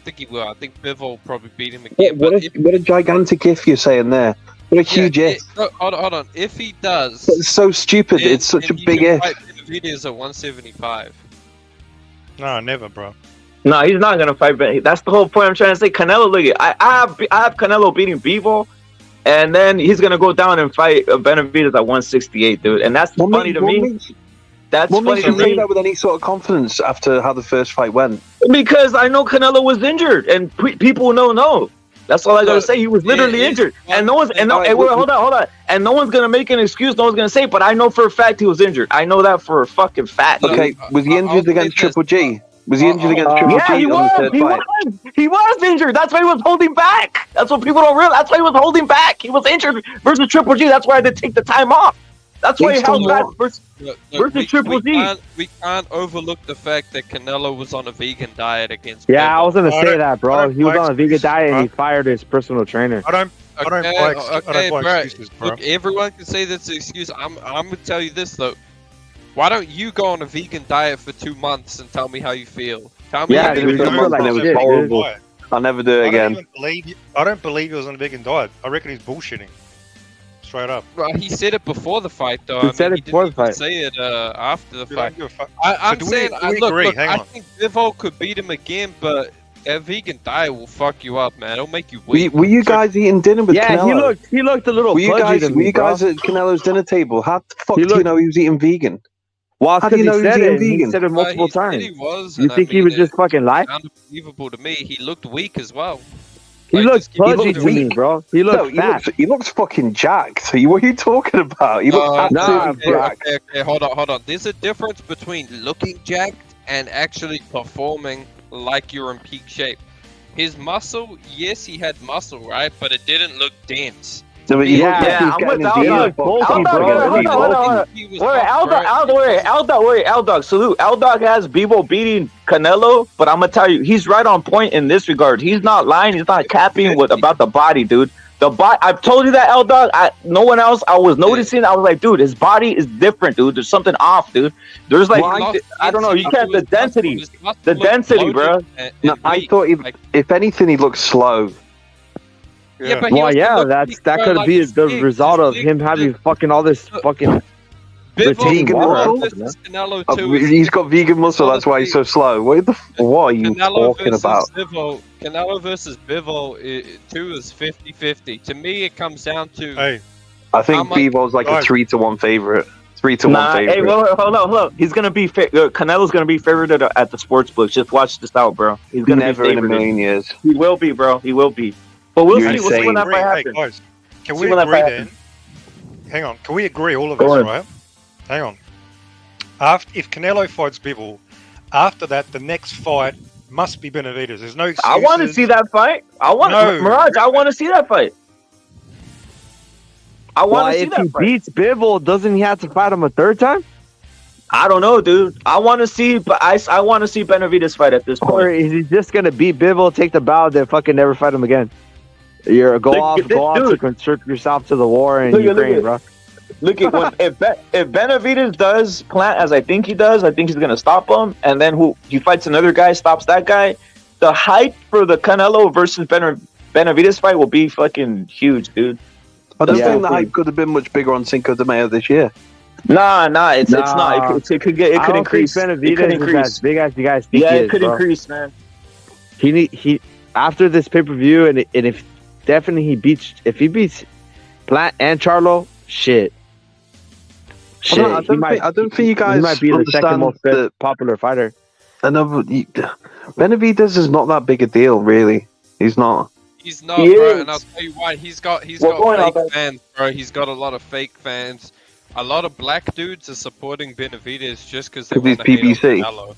think he will. I think Bivol will probably beat him again. What a gigantic if you're saying there. What a huge if. Hold on. If he does, It's so stupid. It's such a big if. Benavidez at 175. No, never, bro. No, he's not gonna fight. That's the whole point I'm trying to say. Canelo, look, I have Canelo beating Bivol, and then he's gonna go down and fight Benavidez at 168, dude. And that's funny to me. That's funny to me. That with any sort of confidence after how the first fight went. Because I know Canelo was injured, and people know. That's all I gotta say. He was literally injured, and no one's hold on, and no one's gonna make an excuse. No one's gonna say, but I know for a fact he was injured. I know that for a fucking fact. Okay, was he injured against Triple G? Was he injured against Triple G? Yeah, he was. He was injured. That's why he was holding back. That's what people don't realize. That's why he was holding back. He was injured versus Triple G. That's why I had to take the time off. That's why he held back versus Triple G. We can't overlook the fact that Canelo was on a vegan diet against. Yeah, Bivol. I was gonna say that, bro. He was on a vegan diet and he fired his personal trainer. I don't buy excuses, bro. Look, everyone can say that's an excuse. I'm gonna tell you this though. Why don't you go on a vegan diet for 2 months and tell me how you feel? Tell me how you feel. It was horrible. I'll never do it again. I don't believe he was on a vegan diet. I reckon he's bullshitting. Straight up. Well, he said it before the fight, though. He said it before the fight. Say it after the fight. I'm saying, look, I think Bivol could beat him again, but a vegan diet will fuck you up, man. It'll make you weak. Were you guys eating dinner with Canelo? he looked a little. Were you guys at Canelo's dinner table? How the fuck do you know he was eating vegan? Well, how do you know he was eating vegan? He said it multiple times. He was. You think he was just fucking lying? Unbelievable to me. He looked weak as well. He looked pudgy to me, bro. He looked fat. He looks fucking jacked. What are you talking about? He looks absolutely jacked. Okay, hold on. There's a difference between looking jacked and actually performing like you're in peak shape. His muscle, yes, he had muscle, right? But it didn't look dense. I'm with Al-Dog. Al-Dog, salute. Al-Dog has Bivol beating Canelo, but I'm gonna tell you, he's right on point in this regard. He's not lying. He's not capping about the body, dude. The body, I've told you that, L Dog. No one else. I was noticing. I was like, dude, his body is different, dude. There's something off, dude. There's like, I don't know. You can't the density, bro. No, I thought if anything, he looked slow. Yeah, that could be the result of him having fucking all this fucking. Vegan muscle? He's got vegan muscle. That's why he's so slow. What are you talking about? Canelo versus Bivol, too, is 50-50. To me, it comes down to. Hey, I think Bivol's like a 3-1 favorite. 3-1 favorite. Hey, hold on. He's gonna be Canelo's gonna be favored at the sports book. Just watch this out, bro. He's gonna Never be in a favored. million years. He will be, bro. He will be. But we'll see. We'll see when that fight happens. Hey, guys, can we agree then? Hang on. Can we agree, all of us, right? Hang on. If Canelo fights Bivol, after that, the next fight must be Benavidez. There's no excuses. I want to see that fight. Mirage, I want to see that fight. I want to see that fight. If he beats Bivol, doesn't he have to fight him a third time? I don't know, dude. I want to see, but I want to see Benavidez fight at this point. Or is he just gonna beat Bivol, take the bow, then fucking never fight him again? Go off to conscript yourself to the war in Ukraine, bro. Look at if Benavidez does plant as I think he does, I think he's gonna stop him, and then he fights another guy, stops that guy. The hype for the Canelo versus Benavidez fight will be fucking huge, dude. I don't think the hype could have been much bigger on Cinco de Mayo this year. Nah, it's not. It could increase. Benavidez is as big as you guys think. Yeah, it could increase, man. He after this pay-per-view, and if he beats Plant and Charlo, shit. I don't think you guys. He might be the second most popular fighter. I know, but Benavidez is not that big a deal, really. He's not. He's not, bro, and I'll tell you why. He's got fake fans, bro. He's got a lot of fake fans. A lot of black dudes are supporting Benavidez just because they want to hate on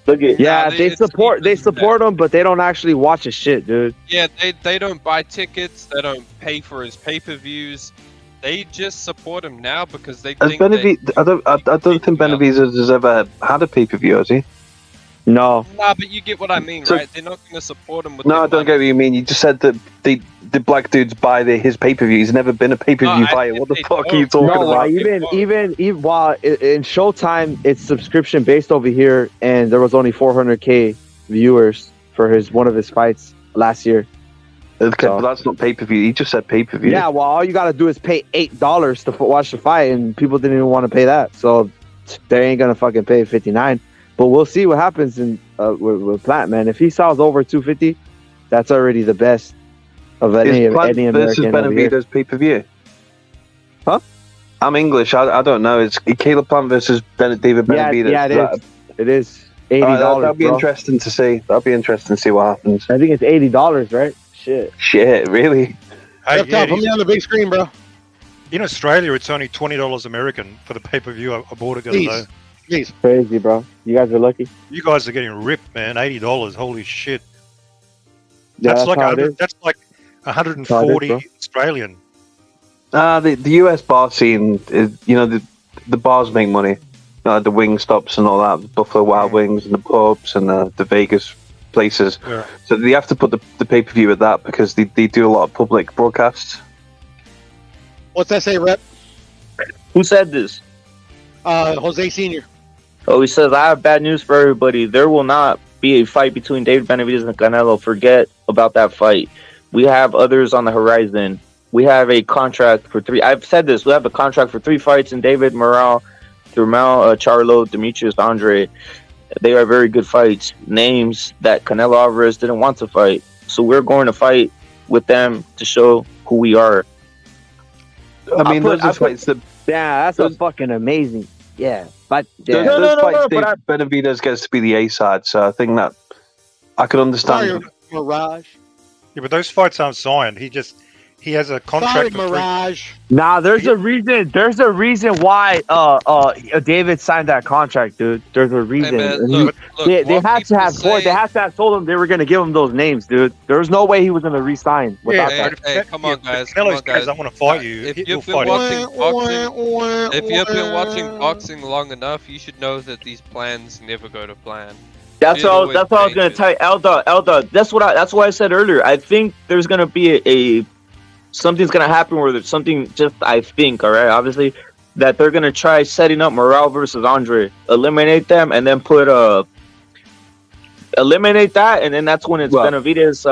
Canelo. They support him, but they don't actually watch his shit, dude. Yeah, they don't buy tickets. They don't pay for his pay-per-views. They just support him now because they think. I don't think Benavidez has ever had a pay-per-view, has he? No. Nah, but you get what I mean, right? They're not going to support him with. No, I don't get what you mean. You just said that the black dudes buy his pay-per-view. He's never been a pay-per-view fighter. What the fuck are you talking about? Even while in Showtime, it's subscription based over here, and there was only 400K viewers for one of his fights last year. Okay, but that's not pay-per-view. He just said pay-per-view. Yeah, well, all you gotta do is pay $8 to watch the fight, and people didn't even want to pay that, so they ain't gonna fucking pay $59. But we'll see what happens with Plant, man. If he sells over 250, that's already the best of any American versus Benavidez pay-per-view. Huh? I'm English. I don't know. It's Caleb Plant versus David Benavidez. Yeah, it is. $80. That'd be interesting to see. That'd be interesting to see what happens. I think it's $80, right? Shit, really? Hey, put me on the big screen, bro. In Australia, it's only $20 American for the pay-per-view. I bought it the other day. Please. Crazy, bro. You guys are lucky. You guys are getting ripped, man. $80. Holy shit. Yeah, that's like 140 Australian. The US bar scene is, the bars make money. The wing stops and all that, the Buffalo Wild Wings and the pubs and the Vegas places. Yeah. So they have to put the pay-per-view at that because they do a lot of public broadcasts. What's that say, Rep? Who said this? Jose Sr. Oh, he says, I have bad news for everybody. There will not be a fight between David Benavidez and Canelo. Forget about that fight. We have others on the horizon. We have a contract for 3. I've said this. We have a contract for 3 fights in David Morale, Charlo, Demetrius, Andre. They are very good fights. Names that Canelo Alvarez didn't want to fight. So we're going to fight with them to show who we are. I mean, those fights that... Yeah, that's fucking amazing. Yeah. But Benavidez gets to be the A side, so I think that I could understand. Mirage. Yeah, but those fights aren't signed. He has a contract. Sorry, Mirage. Nah, there's a reason. There's a reason why David signed that contract, dude. There's a reason. Hey, man, they had to have told him they were gonna give him those names, dude. There's no way he was gonna re-sign without that. Hey, come on, guys. I want to fight you. If you've been watching boxing long enough, you should know that these plans never go to plan. That's all. That's what I was gonna tell you, Elda. That's why I said earlier. I think there's gonna be something's gonna happen where there's something. Just I think. All right. Obviously, that they're gonna try setting up Morale versus Andre, eliminate them, and then put eliminate that, and then that's when it's Benavidez,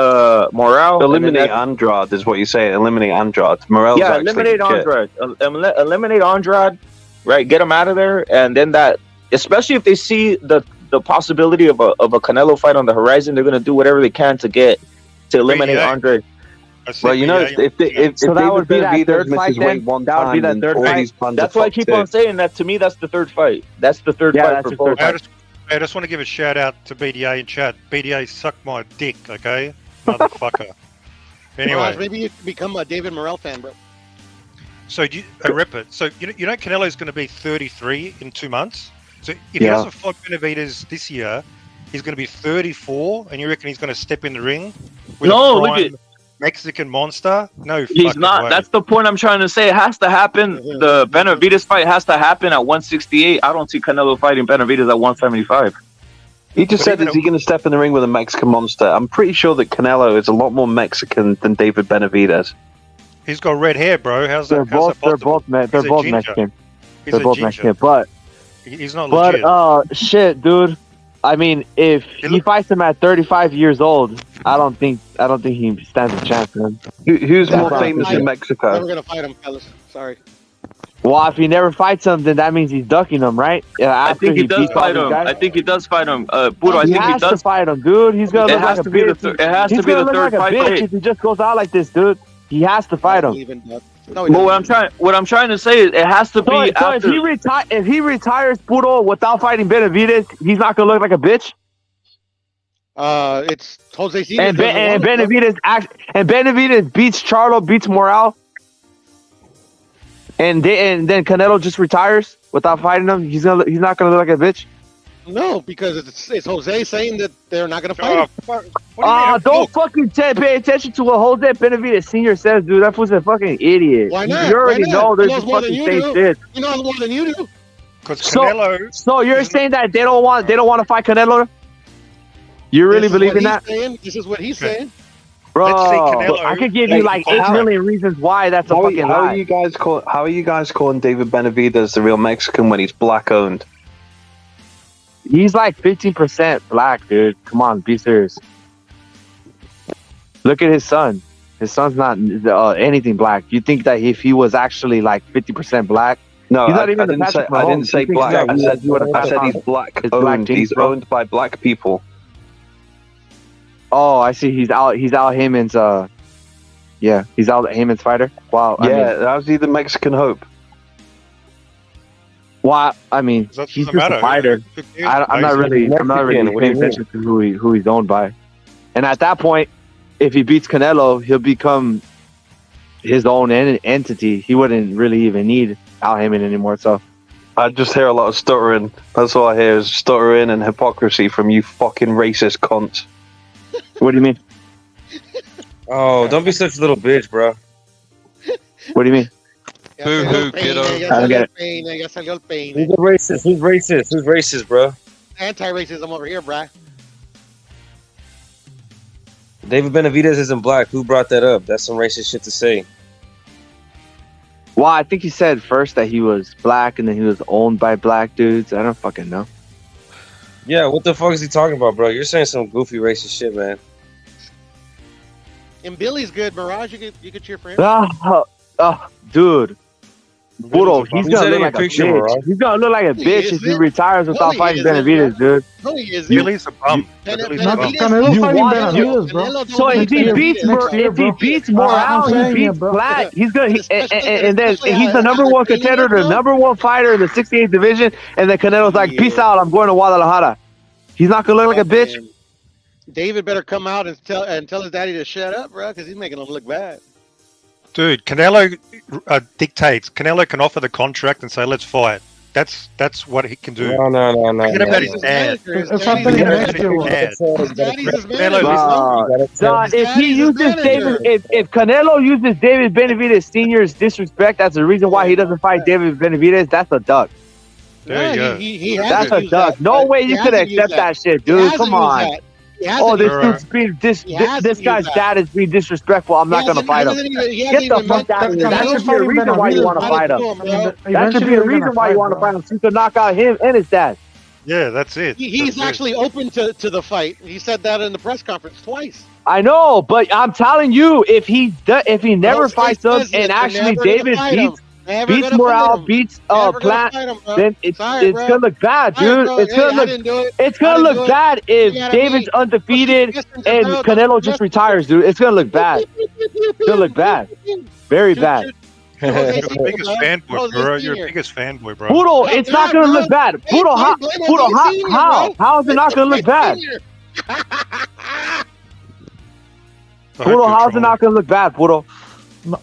Morale. Eliminate Andrade is what you say. Eliminate Andrade. Morale's eliminate Andrade. Eliminate Andrade. Right. Get him out of there, and then that. Especially if they see the possibility of a Canelo fight on the horizon, they're gonna do whatever they can to eliminate Andre. Well, you know, if that would be that third fight, then that would be that third fight. That's why I keep on saying that. To me, that's the third fight. That's the third fight for both. I just want to give a shout out to BDA in chat. BDA, suck my dick, okay, motherfucker. Anyway, maybe you become a David Morrell fan, bro. So rip it. So you know Canelo's going to be 33 in 2 months. So if he doesn't fight Benavidez this year, he's going to be 34, and you reckon he's going to step in the ring with a prime Mexican monster? No, he's not. Way. That's the point I'm trying to say. It has to happen. The Benavidez fight has to happen at 168. I don't see Canelo fighting Benavidez at 175. He just said, is he going to step in the ring with a Mexican monster? I'm pretty sure that Canelo is a lot more Mexican than David Benavidez. He's got red hair, bro. They're both Mexican. They're both Mexican, but he's not legit. But shit, dude. I mean, if he fights him at 35 years old, I don't think he stands a chance, man. Who's more famous in Mexico? Never gonna fight him, fellas. Sorry. Well, if he never fights him, then that means he's ducking him, right? I think he does fight him. I think he does fight him. Budo, I think he does fight him, dude. He's gonna look like a bitch. It has to be the third fight. If he just goes out like this, dude, he has to fight him. But what I'm trying to say is, it has to be. So if he retires Budo without fighting Benavidez, he's not gonna look like a bitch. It's Jose C. And Benavidez beats Charlo, beats Morale, and then Canelo just retires without fighting him. He's not gonna look like a bitch. No, because it's Jose saying that they're not gonna fight him. Don't fucking pay attention to what Jose Benavidez Sr. says, dude. That fool's a fucking idiot. Why not? You already know there's just fucking same shit. You know more than you do. Because Canelo. So you're saying that they don't want to fight Canelo? You really believe in that? This is what he's saying. Bro, I could give you like 8 million reasons why that's a fucking lie. How are you guys calling David Benavidez the real Mexican when he's black owned? He's like 15% black, dude. Come on, be serious. Look at his son. His son's not anything black. You think that if he was actually like 50% black? No, he's not I didn't say black. I said he's black owned. He's owned by black people. Oh, I see. He's Al Heyman's. He's Al Heyman's fighter. Wow. That was the Mexican Hope. Well, I mean, he's just a fighter. I'm not really paying attention to who he's owned by. And at that point, if he beats Canelo, he'll become his own entity. He wouldn't really even need Al Heyman anymore. So I just hear a lot of stuttering. That's all I hear is stuttering and hypocrisy from you fucking racist cunts. What do you mean? Oh, don't be such a little bitch, bro. What do you mean? Boo-hoo, kiddo. I don't get it. Who's racist? Who's racist, bro? Anti-racism over here, bro. David Benavidez isn't black. Who brought that up? That's some racist shit to say. Well, I think he said first that he was black and then he was owned by black dudes. I don't fucking know. Yeah, what the fuck is he talking about, bro? You're saying some goofy racist shit, man. And Billy's good. Mirage, you could cheer for him. Dude. Budo, he's gonna look like a bitch. He's gonna look like a bitch if he retires without fighting Benavidez, dude. No, he is. Billy's a bum. Canelo's fighting Benavidez, bro. So if he beats Morale, he beats Black. He's gonna, and then he's the number one contender, the number one fighter in the 68th division. And then Canelo's like, peace out, I'm going to Guadalajara. He's not gonna look like a bitch. David better come out and tell his daddy to shut up, bro, because he's making him look bad. Dude, Canelo dictates. Canelo can offer the contract and say, "Let's fight." That's what he can do. No. Forget about his dad. It's something if he uses David, if Canelo uses David Benavidez Sr.'s disrespect as the reason why he doesn't fight David Benavidez, that's a duck. There you go. He That's hasn't a used duck. that. No way you He could hasn't used accept that shit, He dude. hasn't Come used on. that. He hasn't Oh, this used dude's that. being He hasn't this guy's used that. dad is being disrespectful. I'm not gonna fight him. Get the fuck out of here. That should be a reason why you want to fight him. That should be a reason why you want to fight him. So you can knock out him and his dad. Yeah, that's it. He's actually open to the fight. He said that in the press conference twice. I know, but I'm telling you, if he never fights him and actually David beats Morale, beats Plant, then it's gonna look bad, dude. It's gonna look bad if David's undefeated and Canelo just retires, dude. It's gonna look bad. It's gonna look bad, very bad. You're the biggest fanboy, bro. You're the biggest fanboy, bro. Poodle, it's not gonna look bad. Poodle, how is it not gonna look bad? Poodle, how's it not gonna look bad, Poodle?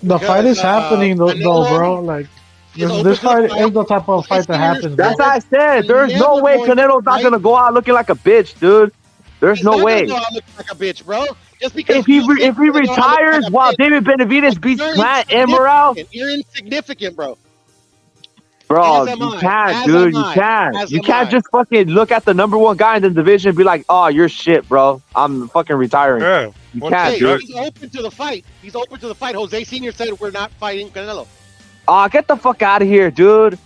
The fight is happening, though, bro. Like, this fight is the type of fight that happens. That's what I said. There's no way Canelo's not gonna go out looking like a bitch, dude. There's no way. He's not gonna go out looking like a bitch, bro. Just because If he retires while David Benavidez beats Plant and Morale, you're insignificant, bro. bro, you can't, dude. You can't. You can't just fucking look at the number one guy in the division and be like, "Oh, you're shit, bro. I'm fucking retiring." Yeah. You can't, dude. He's open to the fight. He's open to the fight. Jose Senior said we're not fighting Canelo. Get the fuck out of here, dude.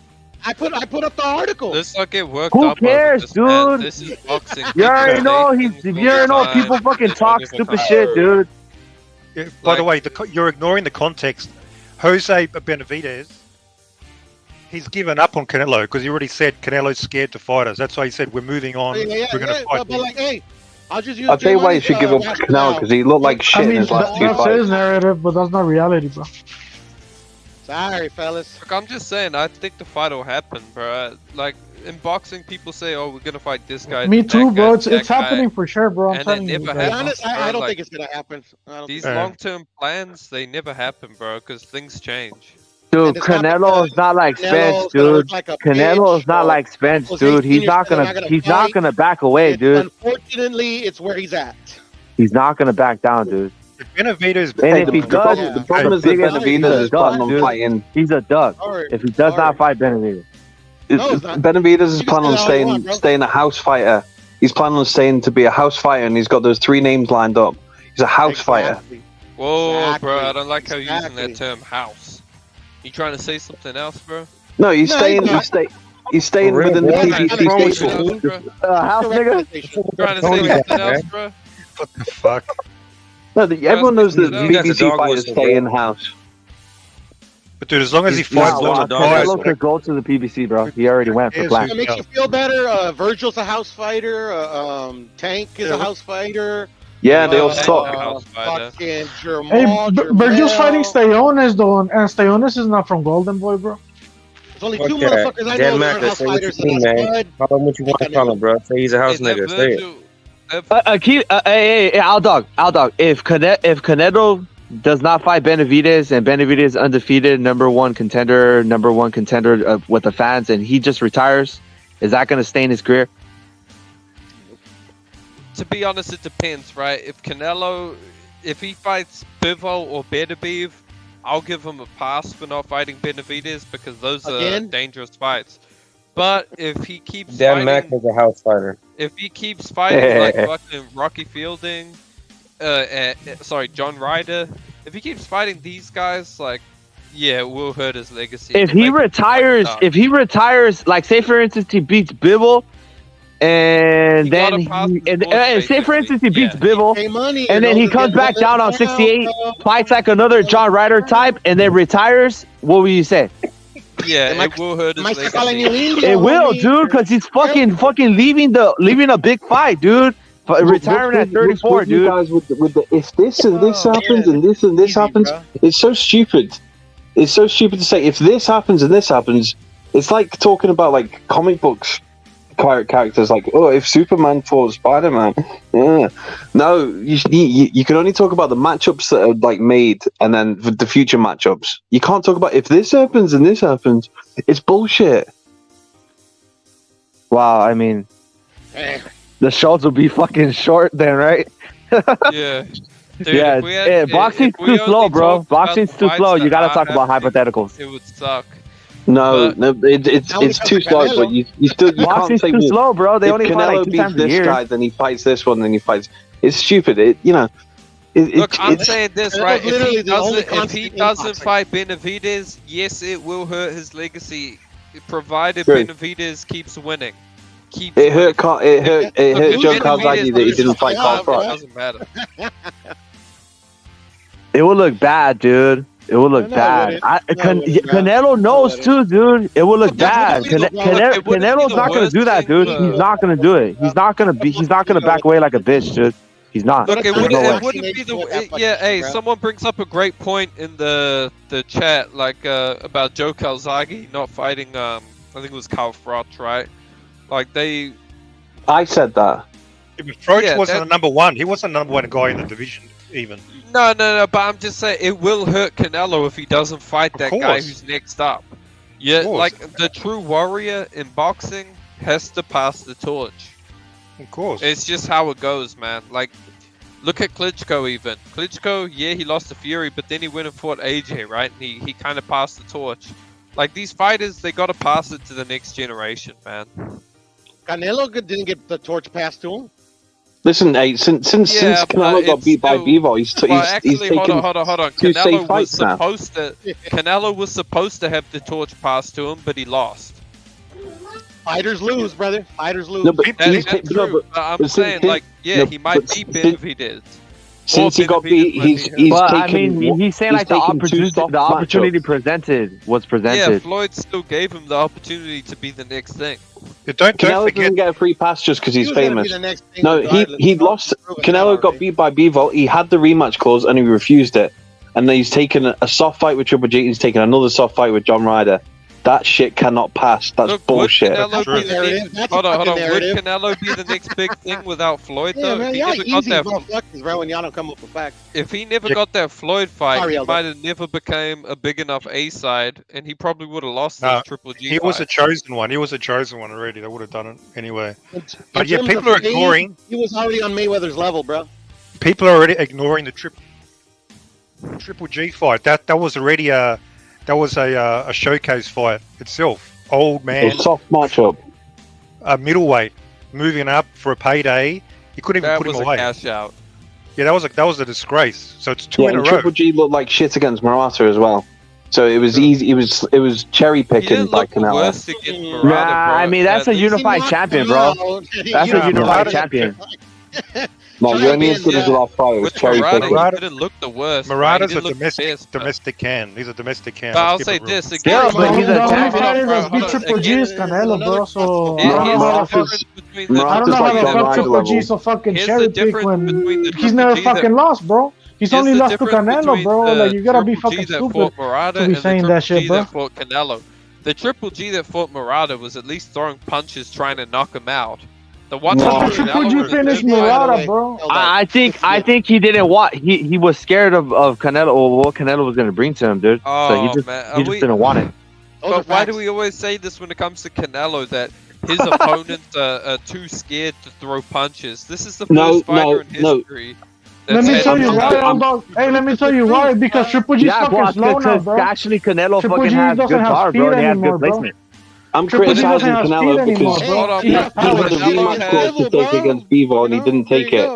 I put up the article. Let's not get worked Who up. cares, over this, man. dude? This is boxing. You already know people fucking talk stupid shit, dude. Yeah, by the way, you're ignoring the context. Jose Benavidez, he's given up on Canelo because he already said Canelo's scared to fight us. That's why he said we're moving on. We're going to fight. But like, hey, I'll just use. I'll tell you why you should give up Canelo because he looked like shit in his last two That's fights. his narrative, but that's not reality, bro. Sorry, fellas. Look, I'm just saying, I think the fight will happen, bro. Like, in boxing, people say, oh, we're going to fight this guy. Me too, that bro. guy, It's happening for sure, bro. I'm And telling it you. never bro. To be happens. honest, I don't Like, think it's gonna happen. these long-term plans, they never happen, bro, because things change. Dude, Canelo is not like Spence, dude. Canelo is not like Spence, dude. He's not gonna back away, dude. Unfortunately, it's where he's at. He's not gonna back down, dude. Benavidez, And if he does, the problem is that Benavidez is planning on fighting. He's a duck. If he does not fight Benavidez. Benavidez is planning on staying a house fighter. He's planning on staying to be a house fighter, and he's got those three names lined up. He's a house fighter. Whoa, bro, I don't like how you're using that term house. You trying to say something else, bro? No, he's staying. He's staying within the PBC station. House nigga. Trying to say something else, bro? What the fuck? No, everyone knows that BBC fighters stay in house. But dude, as long as he fights Canelo could go to the PBC, bro. He already went for black. It makes you feel better. Virgil's a house fighter. Tank is a house fighter. Yeah, they all suck. Fucking Hey, Virgil's fighting Stayones, though, and Stayones is not from Golden Boy, bro. There's only two motherfuckers I know that are house fighters. Call him what you want to call him, bro. Say he's a house nigga. Say it. Hey, Al Dog. If Canelo does not fight Benavidez and Benavidez is undefeated, number one contender with the fans, and he just retires, is that going to stain his career? To be honest, it depends, right? If he fights Bivol or Benavidez, I'll give him a pass for not fighting Benavidez because those are dangerous fights. But if he keeps Dan Mack is a house fighter. If he keeps fighting like fucking Rocky Fielding, John Ryder, if he keeps fighting these guys, like, yeah, it will hurt his legacy. If he retires, like say for instance he beats Bivol, and then say for instance he beats Bivol, and then he comes back down on 68, fights like another John Ryder type, and then retires, what would you say? Yeah, it will hurt his legacy. It will, dude, because he's fucking leaving a big fight, dude. Retiring at 34, dude. You guys with the if this and this happens and this and this happens, it's so stupid. It's so stupid to say if this happens and this happens. It's like talking about like comic books characters, like, oh, if Superman fought Spider-Man. Yeah. No, you can only talk about the matchups that are like made and then the future matchups. You can't talk about if this happens and this happens. It's bullshit. Wow, I mean, the shows will be fucking short then, right? Yeah. Dude, Boxing's too slow, bro. Boxing's too slow. You gotta talk about hypotheticals. It would suck. No, it's too slow. But you still you can't say too slow, bro. They only fight Canelo like 2 beats times a this year. guy, then he fights this one, then he fights. It's stupid. Look, I'm saying this That right. was literally If the only he constant doesn't boxing. fight Benavidez, yes, it will hurt his legacy, provided True. Benavidez keeps winning. It hurt Joe Calzaghe that he didn't fight Carl Frost. Doesn't matter. It will look bad, dude. It will look bad. Canelo knows too, dude. It will look bad. Canelo's not gonna do that, dude. He's not gonna do it. He's not gonna back away like a bitch, dude. He's not. Look, it There's no way. wouldn't be hey, someone brings up a great point in the chat, like about Joe Calzaghe not fighting. I think it was Carl Frost, right? Like I said that. Froch wasn't the number one. He wasn't the number one guy in the division, even. No, but I'm just saying it will hurt Canelo if he doesn't fight that guy course. who's next up. Yeah, like the true warrior in boxing has to pass the torch. Of course. It's just how it goes, man. Like, look at Klitschko even. Klitschko, yeah, he lost to Fury, but then he went and fought AJ, right? And he kind of passed the torch. Like, these fighters, they got to pass it to the next generation, man. Canelo didn't get the torch passed to him. Listen, hey, since Canelo got beat by Bivol, he's taken hold on. two safe Canelo was fights now. Canelo was supposed to have the torch passed to him, but he lost. Fighters lose, brother. Fighters lose. No, but That's true. I'm saying, like, yeah, he might beat Benavidez. Since he got beat, he's he's saying like the opportunity presented was presented. Yeah, Floyd still gave him the opportunity to be the next thing. Canelo doesn't get a free pass just because he's famous. No, he lost. Canelo got beat by Bivol. He had the rematch clause and he refused it. And then he's taken a soft fight with Triple G. He's taken another soft fight with John Ryder. That shit cannot pass. That's bullshit. Hold on. Would Canelo be the next big thing without Floyd, though? Man, If he never got that, bro, when y'all don't come up with facts. if he never got that Floyd fight, Sorry, he Elder. might have never became a big enough A side, and he probably would have lost No, this Triple G. he was a fight. chosen one. He was a chosen one already. They would have done it anyway. But In yeah, terms people of are ignoring. He was already on Mayweather's level, bro. People are already ignoring the Triple G fight. That was already a showcase fight itself. Old man, A soft matchup. a middleweight, moving up for a payday. You couldn't even That put was him a away. cash out. Yeah, that was a disgrace. So it's two Yeah, in a and row. Triple G looked like shit against Murata as well. So it was easy. It was cherry He picking didn't by look the Canelo. worst against Murata, Nah, bro. I mean that's a unified champion, bro. That's a unified champion. No, you're only as good as the last fight. It was With cherry Murata, picking. he didn't look the worst. man. He Murata's a didn't look the best, but- domestic can. He's a domestic can. But I'll Let's say keep it real. this again. Yeah, but he's a The only champion. fighter that's Hold beat on, Triple G again. is Canelo, bro. So Here's I don't know the how to difference between the I don't know how the fuck Triple G so fucking Here's the cherry pick difference when between the he's Triple never G that- fucking lost, bro. He's Here's only the lost to difference Canelo, between bro. the Like you gotta be Triple G fucking that stupid fought Murata to be and saying the that Triple shit, G bro. that fought Canelo. The Triple G that fought Murata was at least throwing punches trying to knock him out. The one But that the Triple Canelo G was finished just trying to- Murata, bro. I think he didn't want. He was scared of Canelo or what Canelo was gonna bring to him, dude. So Oh, he just man. didn't want it. But why do we always say this when it comes to Canelo, that his opponents are too scared to throw punches? This is the first fighter in history. Let me that's tell had- you why, dog. Hey, let me tell you why. Because Triple G's Yeah, fucking well, slow now, because bro. actually Canelo Triple fucking G has doesn't good have power, speed bro. He has anymore, good bro. placement. I'm Triple G doesn't criticizing have Canelo speed because anymore, bro. he had a rematch clause to take against Bivol and he didn't take it.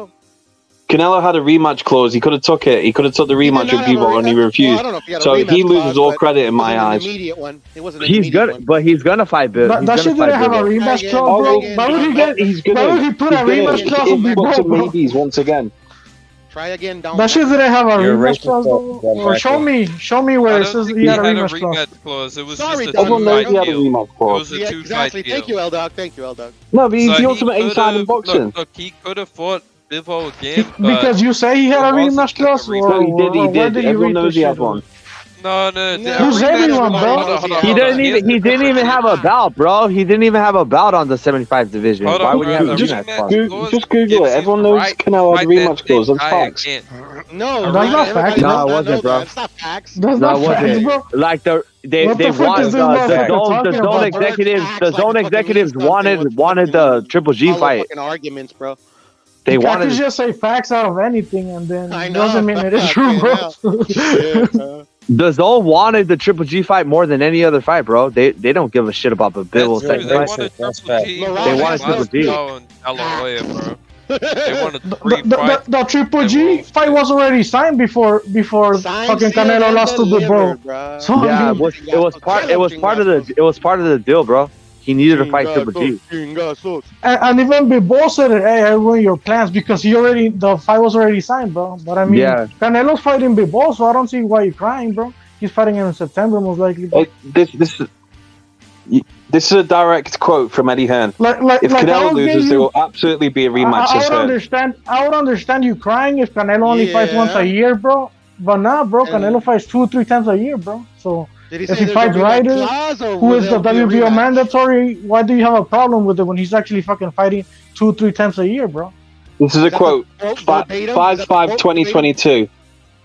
Canelo had a rematch clause. He could have took it. He could have took the rematch with Bivol and he refused. So he loses all credit in my eyes. He's gonna fight Bill. That shit didn't have a rematch clause, bro. Why would he get? Why would he put a rematch clause on Bivol, bro? Maybes once again. Try again down. That shit didn't have a You're rematch racist, clause, bro. though. Or show me where I it don't says think he had a had rematch clause. clause. It was Sorry, just a Everyone knows two-fight he had a deal. rematch It clause. was a Yeah, two-fight exactly. deal. Thank you, L-Dog. Thank you, L-Dog. No, but he's So the he ultimate A-side in could've- boxing. Look, he could have fought Bivol again, but Because you say he had a it wasn't rematch clause, like a or No, he did. or where did you Everyone read knows this he shit? had one. no. Who's everyone, bro? He didn't even have a belt, bro. He didn't even have a belt on the 75 division. Hold Why on, would he bro. have a The rematch rematch clause? clause Just Google gives it. you Everyone the knows right Canelo had a to fight that rematch clause. same That's guy facts. again. No, That's not facts. No, it wasn't, bro. That's not facts. That's No, not it wasn't. facts, bro. Like they What the fuck want is this the motherfucker zone talking about, bro? executives. Acts The like zone it fucking executives means something. wanted the Triple G All the fight. fucking arguments, bro. They You can't wanted. just say facts out of anything, and then I it know, doesn't mean it is bro. true, bro. Yeah, bro. The Zone wanted the Triple G fight more than any other fight, bro. They don't give a shit about the Bivol second They fight. wanted Triple G. They wanted Triple G. They wanted three fights. The Triple G fight was already signed before fucking Canelo lost to Bivol. So Yeah, it was part of the deal, bro. He needed to fight Triple G. And even Bivol said, "Hey, I ruined your plans because the fight was already signed, bro." But I mean, Yeah. Canelo's fighting Bivol, so I don't see why you're crying, bro. He's fighting him in September, most likely. Bro. This is a direct quote from Eddie Hearn. If Canelo loses, there will absolutely be a rematch. I would understand you crying if Canelo only fights once a year, bro. But nah, bro, Canelo fights 2 or 3 times a year, bro. So if he fights Ryder, who is the WBO mandatory, why do you have a problem with it when he's actually fucking fighting 2 or 3 times a year, bro? This is a quote. 5/5/2022.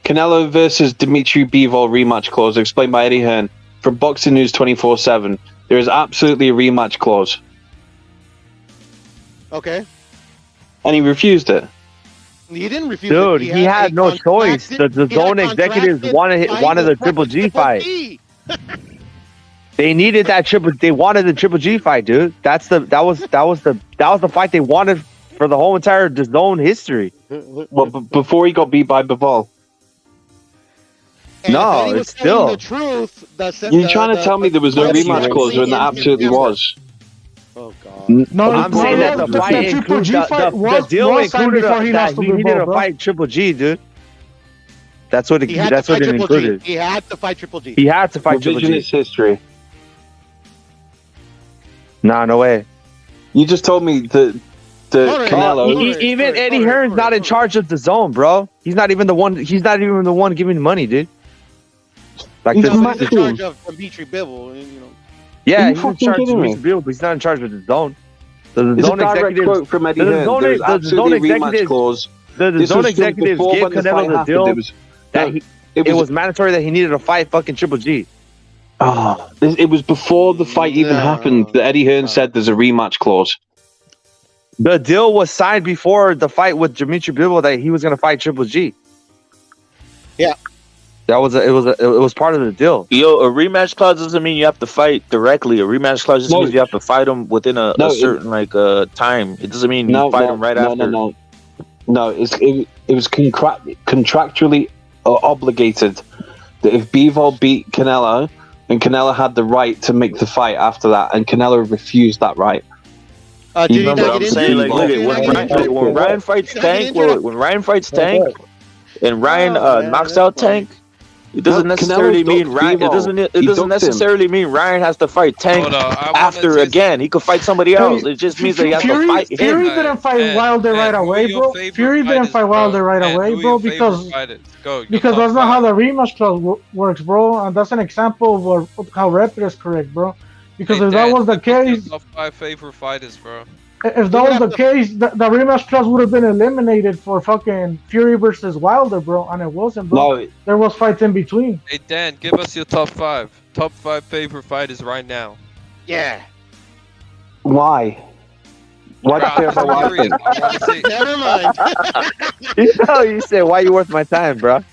Canelo versus Dimitri Bivol rematch clause explained by Eddie Hearn from Boxing News 24/7. There is absolutely a rematch clause. Okay. And he refused it. He didn't refuse. Dude, he had no choice. The Zone executives wanted the Triple G fight. They needed that triple. They wanted the Triple G fight, dude. That was the fight they wanted for the whole entire Zone history. Well, before he got beat by Bivol. No, it's still. The truth. You're trying to tell me there was no rematch clause when there absolutely was. Oh God. No, I'm saying that the fight included the deal included that he needed to fight Triple G, dude. That's what it included. He had to fight Triple G. He had to fight Triple G. Revisionist history. Nah, no way. You just told me that Canelo. Even Eddie Hearn's not in charge of the Zone, bro. He's not even the one. He's not even the one giving the money, dude. Like he's in charge of Dimitri Bivol, you know. Yeah, he's in charge of Dimitri Bivol, but he's not in charge of the Zone. The Zone executives from Eddie Hearn. The Zone executives gave Canelo the deal that it was mandatory that he needed to fight fucking Triple G. Oh, it was before the fight even happened that Eddie Hearn said there's a rematch clause. The deal was signed before the fight with Dimitri Bivol that he was going to fight Triple G. Yeah. It was part of the deal. Yo, a rematch clause doesn't mean you have to fight directly. A rematch clause just means you have to fight them within a certain time. It doesn't mean you fight them right after. No, it was contractually obligated that if Bivol beat Canelo, then Canelo had the right to make the fight after that, and Canelo refused that right. You remember what I'm saying? Like, look, when Ryan fights Tank, and Ryan knocks out Tank, it doesn't necessarily mean Ryan. It doesn't necessarily mean Ryan has to fight Tank after again. He could fight somebody else. It just means that he has to fight him. Fury didn't fight Wilder right away, bro. Fury didn't fight Wilder right away, bro, because that's not how the rematch clause works, bro. And that's an example of how Rapid is correct, bro. Because if that was the case, top 5 favorite fighters, bro. If that was the case, the rematch clause would have been eliminated for fucking Fury versus Wilder, bro, and it wasn't, bro. No. There was fights in between. Hey Dan, give us your top 5 favorite fighters right now. Yeah. Why? Why do you care about Fury? Never mind. You said, why you worth my time, bro?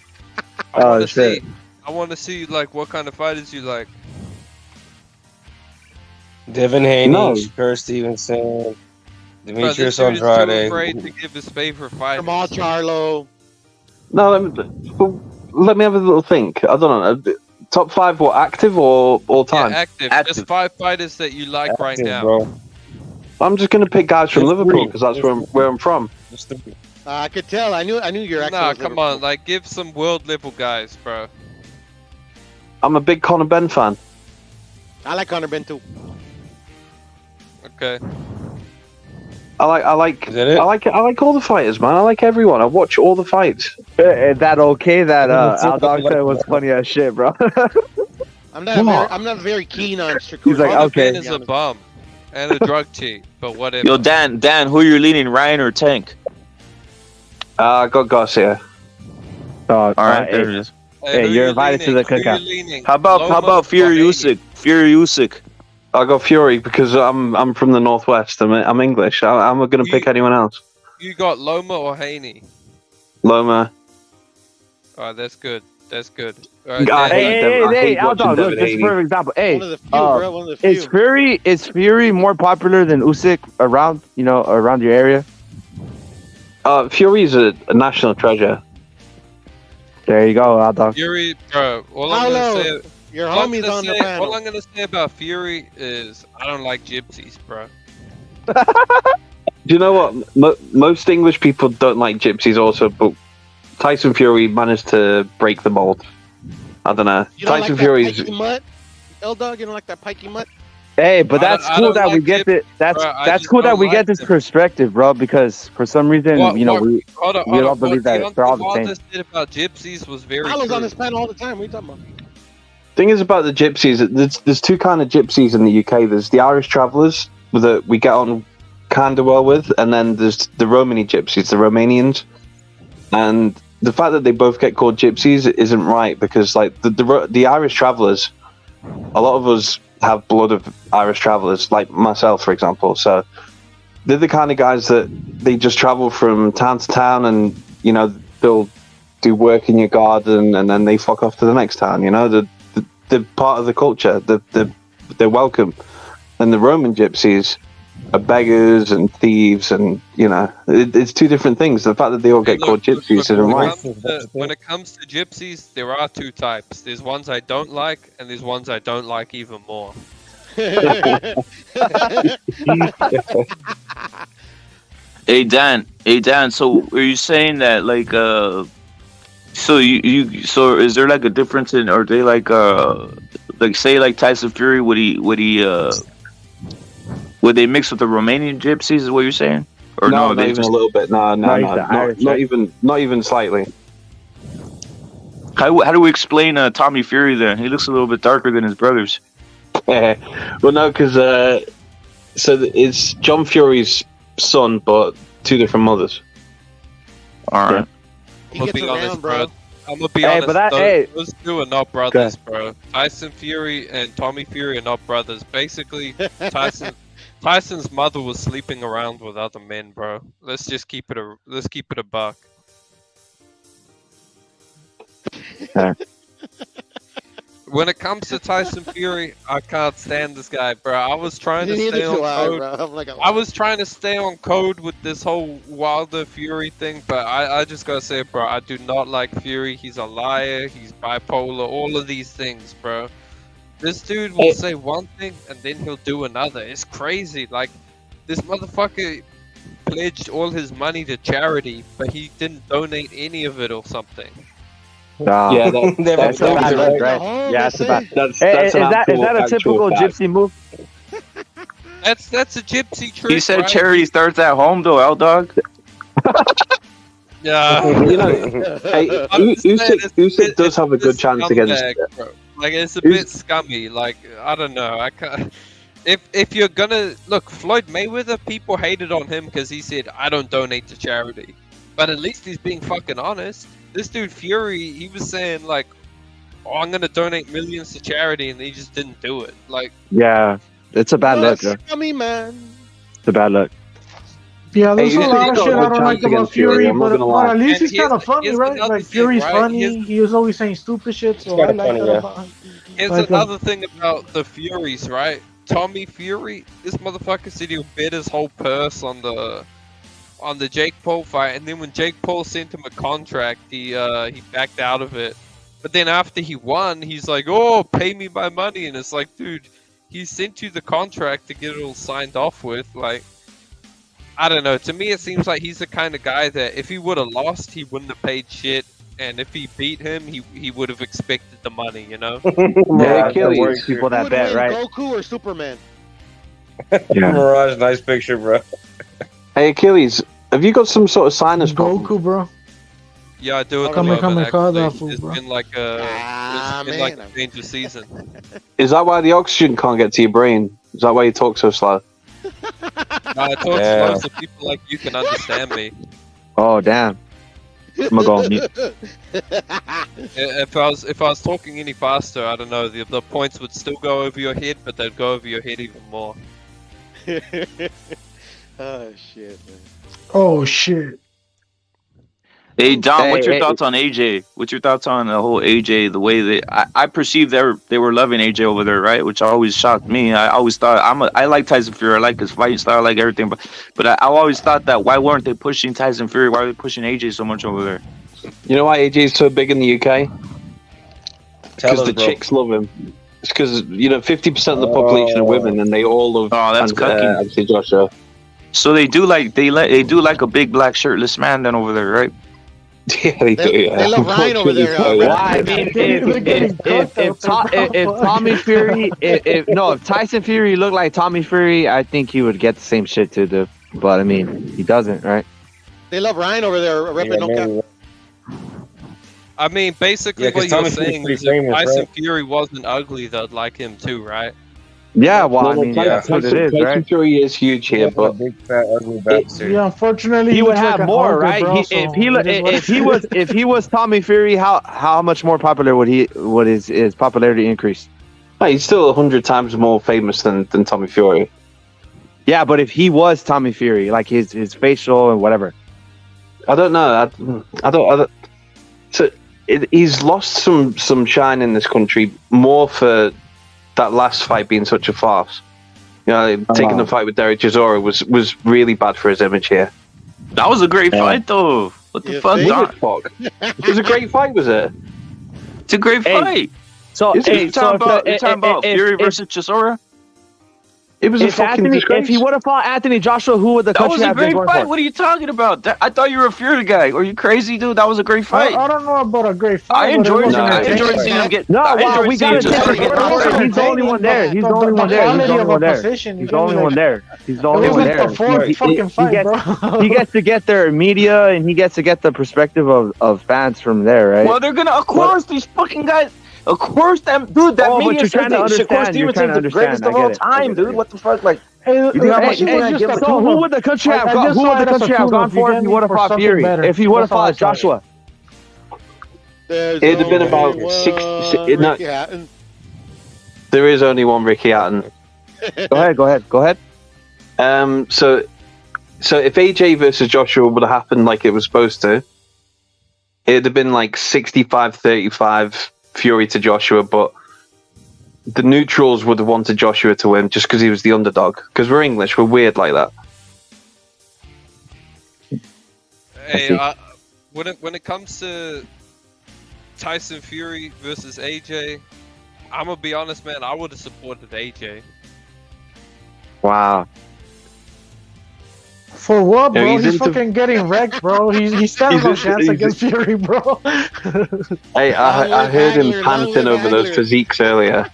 Oh, shit. I want to see, like, what kind of fighters you like. Devin Haney, Kurt Stevenson, Demetrius Andrade. Too afraid to give his favorite fighter. Jamal Charlo. No, let me have a little think. I don't know. Top 5, what, active or all time? Yeah, active. Just 5 fighters that you like right now. Bro. I'm just gonna pick guys from Liverpool because that's where I'm from. I could tell. I knew your accent. Nah, come on. Like, give some world level guys, bro. I'm a big Conor Benn fan. I like Conor Benn too. Okay. I like all the fighters, man. I like everyone. I watch all the fights. Is that okay? That Al Dog said was funny as shit, bro. I'm not very keen on Shakur. He's like, okay. Ben is a bum and a drug cheat, but whatever. Yo, Dan, who you leaning, Ryan or Tank? I got Garcia. All right, there it is. Hey, you're invited to the cookout. How about Fury Usyk? I got Fury because I'm from the Northwest. I'm English. I'm not going to pick anyone else. You got Loma or Haney? Loma. Alright, that's good. That's good. Hey, Outdog, look, this is a perfect example. Hey, One of the few, bro. One of the is few. Fury more popular than Usyk around your area? Fury is a national treasure. There you go, Outdog. Fury, bro. All I'm gonna say, your homies on the panel. All I'm gonna say about Fury is I don't like gypsies, bro. Do you know what? Most English people don't like gypsies also, but Tyson Fury managed to break the mold. I don't know. You don't Tyson like Fury's. that pikey mutt? L-Dog, you don't like that pikey mutt? Hey, but that's cool that we get it. That's cool that we get this perspective, bro. Because for some reason, we all believe that they're all the same. What said about gypsies was very. Paolo's on this panel all the time. What are you talking about? Thing is about the gypsies, there's two kind of gypsies in the UK. There's the Irish travellers that we get on kind of well with, and then there's the Romani gypsies, the Romanians. And the fact that they both get called gypsies isn't right, because like the Irish travellers, a lot of us have blood of Irish travellers, like myself, for example. So they're the kind of guys that they just travel from town to town, and they'll do work in your garden, and then they fuck off to the next town. They're part of the culture. They're welcome. And the Roman gypsies are beggars and thieves, and it's two different things. The fact that they all get called gypsies isn't right. When it comes to gypsies, there are two types. There's ones I don't like, and there's ones I don't like even more. Hey Dan. So are you saying that like so so is there like a difference in, are they like say like Tyson Fury, would they mix with the Romanian gypsies, is what you're saying? Or no, they not even a little bit. No, not even slightly. How do we explain Tommy Fury then? He looks a little bit darker than his brothers. Well, no, because it's John Fury's son, but two different mothers. All right. I'm gonna be honest, bro. Those two are not brothers, bro. Tyson Fury and Tommy Fury are not brothers. Basically, Tyson's mother was sleeping around with other men, bro. Let's keep it a buck. When it comes to Tyson Fury, I can't stand this guy, bro. I was trying to stay on code. I was trying to stay on code with this whole Wilder Fury thing, but I just gotta say, bro, I do not like Fury. He's a liar. He's bipolar. All of these things, bro. This dude will say one thing and then he'll do another. It's crazy. Like, this motherfucker pledged all his money to charity, but he didn't donate any of it or something. Yeah, that's a bad look, right? Yeah, that's a bad. Is that a typical gypsy move? That's a gypsy trick. He said right? charity starts at home, though, L-Dog. Yeah. Usyk does have a good chance against it. Like, it's a bit scummy. Like, I don't know. I can't. If you're gonna look, Floyd Mayweather, people hated on him because he said, "I don't donate to charity," but at least he's being fucking honest. This dude Fury, he was saying like, "Oh, I'm gonna donate millions to charity," and he just didn't do it. Like, yeah, it's a bad look. Scummy man. It's a bad look. Yeah, there's a lot of shit I don't like about Fury, but at least he's kind of funny, right? Like, Fury's funny. He was always saying stupid shit, so I like that about him. Here's another thing about the Furies, right? Tommy Fury, this motherfucker said he'll bet his whole purse on the Jake Paul fight, and then when Jake Paul sent him a contract, he backed out of it. But then after he won, he's like, "Oh, pay me my money," and it's like, dude, he sent you the contract to get it all signed off with. Like, I don't know. To me, it seems like he's the kind of guy that if he would have lost, he wouldn't have paid shit, and if he beat him, he would have expected the money, you know? Yeah, Achilles. People that bet, right? Goku or Superman? Yeah. Mirage, nice picture, bro. Hey, Achilles, have you got some sort of sinus problem? Goku, bro. Yeah, I do. Come It's been like a change of season. Is that why the oxygen can't get to your brain? Is that why you talk so slow? I talk slow so people like you can understand me. Oh, damn. I'm gonna go on mute. If I was talking any faster, I don't know, the points would still go over your head, but they'd go over your head even more. Oh shit, man. Oh shit. Hey Don, what's your Hey, thoughts on AJ? What's your thoughts on the whole AJ? The way I perceived they were loving AJ over there, right? Which always shocked me. I always thought I like Tyson Fury. I like his fighting style, I like everything. But I always thought that why weren't they pushing Tyson Fury? Why were they pushing AJ so much over there? You know why AJ is so big in the UK? Because the bro. chicks love him. It's because 50% of the population are women, and they all love. Oh, that's cucking. Anthony Joshua. So they do like a big black shirtless man then over there, right? Yeah, they do. Yeah. They love Ryan over there. I mean, if Tommy Fury, if Tyson Fury looked like Tommy Fury, I think he would get the same shit too, dude. But I mean, he doesn't, right? They love Ryan over there, repping no cap. I mean, basically what you're saying is if Tyson Fury wasn't ugly, they'd like him too, right? Yeah, well, I mean, that's what it is, Tyson right? Fury is huge here, but big fat ugly bastard. Yeah, unfortunately, He would looks have like a more, hugger, right? bro, If he was Tommy Fury, how much more popular would his popularity increase? he's still 100 times more famous than Tommy Fury. Yeah, but if he was Tommy Fury, like his facial and whatever, I don't know. I don't. So he's lost some shine in this country more for that last fight being such a farce. Taking the fight with Derek Chisora was really bad for his image here. That was a great fight, though. What the fuck? It was a great fight, was it? It's a great fight. So, you're talking about Fury versus Chisora? It was a fucking disgrace. If he would have fought Anthony Joshua, who would the That country was a have been great going fight. for? What are you talking about? I thought you were a Fury guy. Are you crazy, dude? That was a great fight. I don't know about a great fight. I enjoyed seeing him get. No, I wow, enjoyed we seeing gotta take Chisora it. get He's the only one there. He's the only one there. He's the only one there. He's the only one there. He's the only one there. It was like the fourth fucking fight, bro. He gets to get their media and he gets to get the perspective of fans from there, right? Well, they're gonna, of course, these fucking guys. Of course, them, dude. That media you're trying to understand. Shakur Stevenson's the greatest of all time, dude. What the fuck, like? So who would the country have gone? Who would the country have gone for if he would have fought Fury? If he would have fought Joshua? It'd have been about 60. No, there is only one Ricky Hatton. Go ahead. So if AJ versus Joshua would have happened like it was supposed to, it'd have been like 65-35 Fury to Joshua, but the neutrals would have wanted Joshua to win just because he was the underdog. Because we're English, we're weird like that. Hey, when it comes to Tyson Fury versus AJ, I'm gonna be honest, man. I would have supported AJ. Wow. For what, bro? Yeah, he's fucking getting wrecked, bro. He stands no chance against Fury, bro. Hey, I heard him panting over those physiques earlier.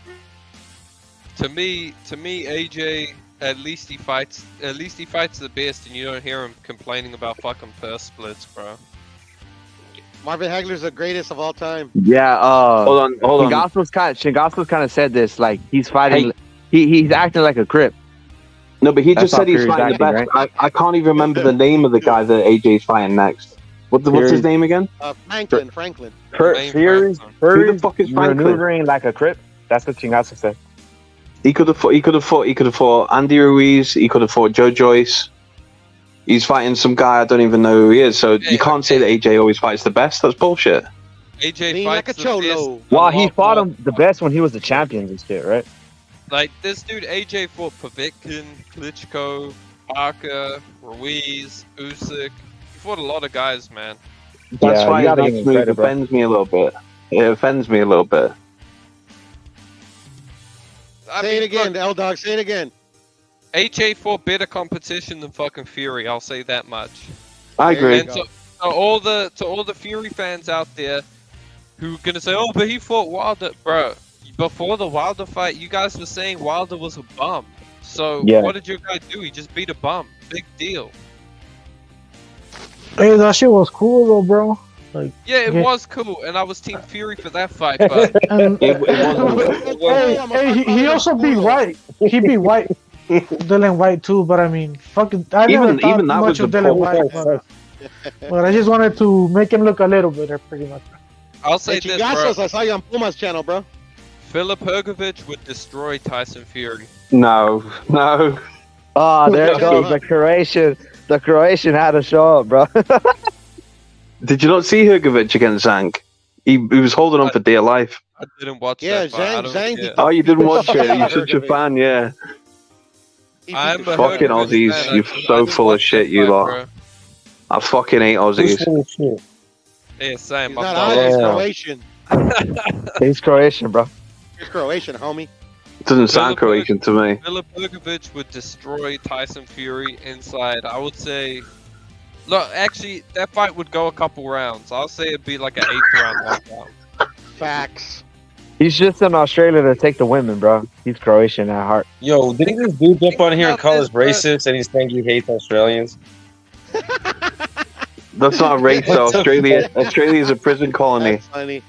To me, AJ at least he fights the best, and you don't hear him complaining about fucking purse splits, bro. Marvin Hagler's the greatest of all time. Yeah. Hold on. Shingatsu's kind of said this, like he's fighting. He's acting like a Crip. No, but he just said he's Fury's fighting the acting, best. I can't even remember the name of the guy that AJ's fighting next. What's his name again? Franklin. Fury's Who the fuck is Franklin? maneuvering like a Crip. That's what Shingatsu said. He could have fought Andy Ruiz. He could have fought Joe Joyce. He's fighting some guy I don't even know who he is. So you can't say that AJ always fights the best. That's bullshit. AJ fights the best. Well, he fought him the best when he was the champion and shit, right? Like this dude, AJ fought Povetkin, Klitschko, Parker, Ruiz, Usyk. He fought a lot of guys, man. That's why that move offends me a little bit. It offends me a little bit. Say it again, L-Dog. Say it again. AJ fought better competition than fucking Fury. I'll say that much. I agree. And to all the Fury fans out there who are gonna say, "Oh, but he fought Wilder, bro." Before the Wilder fight, you guys were saying Wilder was a bum. So what did your guy do? He just beat a bum. Big deal. Hey, that shit was cool though, bro. Like, yeah, it was cool, and I was Team Fury for that fight. But he also beat White. He beat White, Dylan White too. But I mean, fucking, I never thought much of Dylan White. But I just wanted to make him look a little better, pretty much. I'll say this, bro. I saw you on Puma's channel, bro. Philip Hergovich would destroy Tyson Fury. No. Oh, there it goes. The Croatian had to show up, bro. Did you not see Hrgovic against Zhang? He was holding on for dear life. I didn't watch Yeah, that. fight. I don't Zhang. care. Oh, you didn't watch it? Yeah, You're such a fan, yeah. I'm a Fucking Hrgovic Aussies, fan. you're I so didn't full of watch shit, that you fight, lot. bro. I fucking hate Aussies. Yeah, same. He's I'm not done. Aussie, he's Croatian. He's Croatian, bro. He's Croatian, homie. Doesn't sound Croatian to me. Filip Hrgovic would destroy Tyson Fury inside. I would say. Look, actually, that fight would go a couple rounds. I'll say it'd be like an 8th round knockout. Facts. He's just in Australia to take the women, bro. He's Croatian at heart. Yo, didn't this dude jump on here and call us racist and he's saying he hates Australians? That's not a race, though. Australia is a prison colony. That's funny.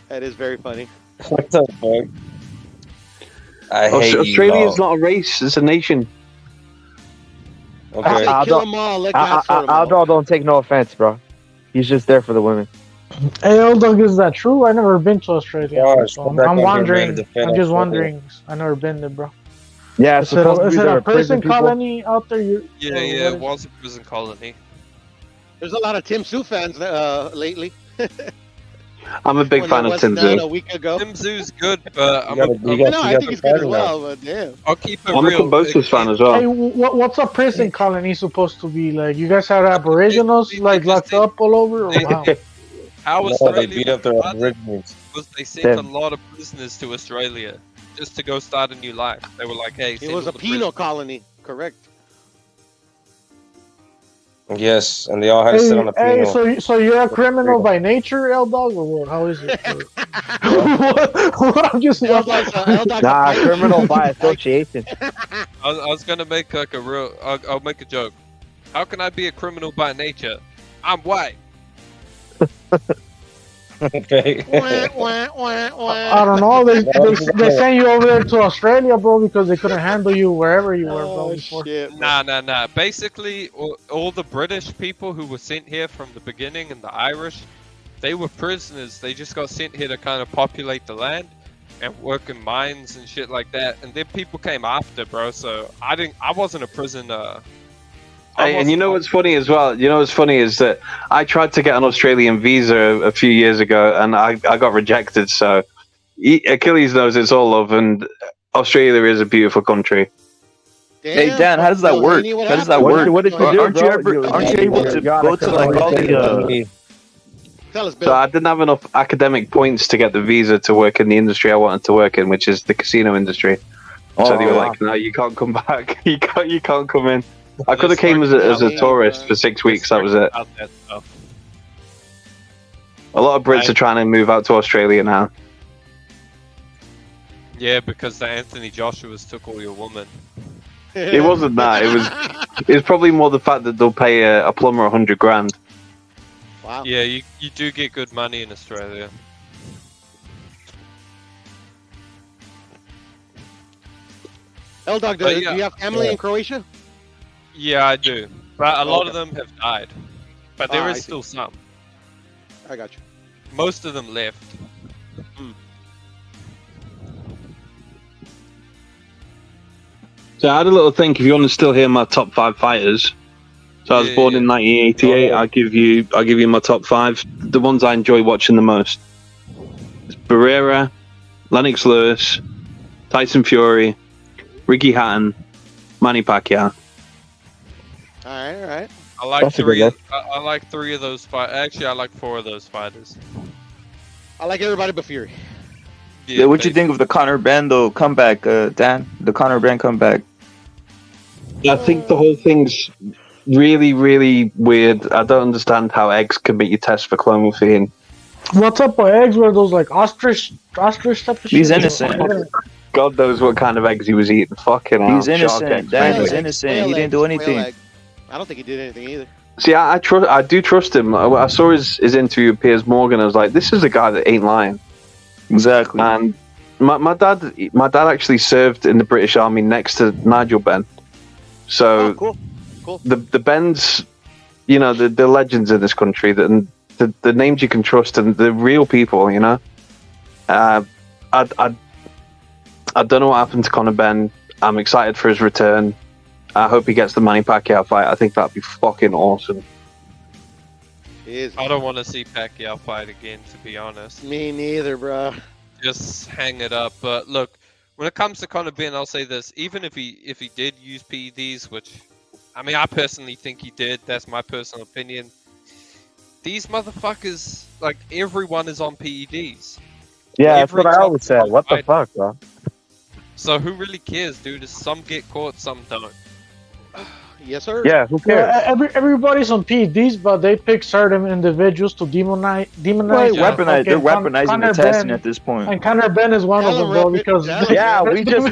That is very funny. What the fuck? I hate Australia you is not a race; it's a nation. Okay. Aldo don't take no offense, bro. He's just there for the women. Hey, old dog, is that true? I never been to Australia. Gosh, So come back I'm on wondering. here to defend I'm just Australia. wondering. I never been there, bro. Yeah, Is it a prison colony out there? Yeah, it was a prison colony. There's a lot of Tim Su fans lately. I'm a big fan of Tim A Tszyu. week ago. Tim Tszyu's good, but I think he's good as well, but damn. I'll keep it I'm a real. Kambosos fan as well. Hey, what's a prison colony supposed to be like? You guys had Aboriginals like locked up all over? Or wow. How No, Australia they beat up their Aborigines. was they sent a lot of prisoners to Australia just to go start a new life. They were like, hey, It send was all a the penal colony, correct? Yes, and they all had to sit on a Hey, penal. so you're a criminal by nature, L Dog, or what? How is it? what? I'm just Nah, criminal by association. I was gonna make like a real. I'll make a joke. How can I be a criminal by nature? I'm white. Okay. I don't know. They sent you over there to Australia, bro, because they couldn't handle you wherever you were, bro. Before. Nah. Basically, all the British people who were sent here from the beginning and the Irish, they were prisoners. They just got sent here to kind of populate the land and work in mines and shit like that. And then people came after, bro. So I wasn't a prisoner. Hey, and you know what's funny as well? You know what's funny is that I tried to get an Australian visa a few years ago and I got rejected. So Achilles knows it's all love, and Australia is a beautiful country. Hey Dan, how does that work? How does that work? What did you do, Aren't you able to go to like all the? Tell us, So Bill. I didn't have enough academic points to get the visa to work in the industry I wanted to work in, which is the casino industry. So they were like, "No, you can't come back. You can't come in." I could have came as a tourist for 6 weeks. That was it. A lot of Brits are trying to move out to Australia now. Yeah, because the Anthony Joshua's took all your women. It wasn't that. It was probably more the fact that they'll pay a plumber 100 grand. Wow. Yeah, you do get good money in Australia. L Dog, do you have family in Croatia? Yeah, I do. But a lot of them have died. But there I is see. still some. I got you. Most of them left. So I had a little think. If you want to still hear my top 5 fighters, so I was born in 1988. I'll give you my top 5. The ones I enjoy watching the most: it's Barrera, Lennox Lewis, Tyson Fury, Ricky Hatton, Manny Pacquiao. All right. I like three. I like 3 of those fight. Actually, I like 4 of those fighters. I like everybody but Fury. Yeah, what you think of the Conor Ben though comeback, Dan? The Conor Ben comeback. I think the whole thing's really, really weird. I don't understand how eggs can make you test for clomiphene. What's up with eggs? Were those like ostrich type of shit? He's innocent. God knows what kind of eggs he was eating. Fucking hell. He's innocent. Dan, he's innocent. He didn't do anything. I don't think he did anything either. See, I do trust him. I saw his interview with Piers Morgan. I was like, this is a guy that ain't lying. Exactly. And my dad actually served in the British Army next to Nigel Benn. So cool. The Benns, you know, the legends in this country, and the names you can trust, and the real people, you know. I don't know what happened to Conor Ben. I'm excited for his return. I hope he gets the Manny Pacquiao fight. I think that'd be fucking awesome. I don't want to see Pacquiao fight again, to be honest. Me neither, bro. Just hang it up. But look, when it comes to Conor Benn, I'll say this: even if he did use PEDs, which I mean, I personally think he did. That's my personal opinion. These motherfuckers, like everyone, is on PEDs. Yeah, that's what I always said. What the fuck, bro? So who really cares, dude? Some get caught, some don't. Yes, sir. Yeah, who cares? Yeah, everybody's on PEDs, but they pick certain individuals to demonize. Weaponize. They're weaponizing the testing at this point. And Conor Benn is one of them, bro. Because yeah, we just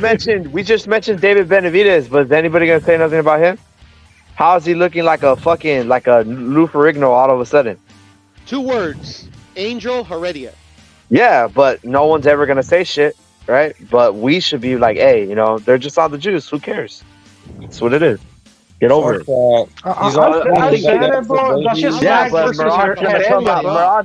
mentioned David Benavidez, but is anybody gonna say nothing about him? How is he looking like a Lou Ferrigno all of a sudden? 2 words: Angel Heredia. Yeah, but no one's ever gonna say shit, right? But we should be like, hey, they're just on the juice. Who cares? That's what it is. Get over it. I said it, bro. That's just yeah, but Mirad's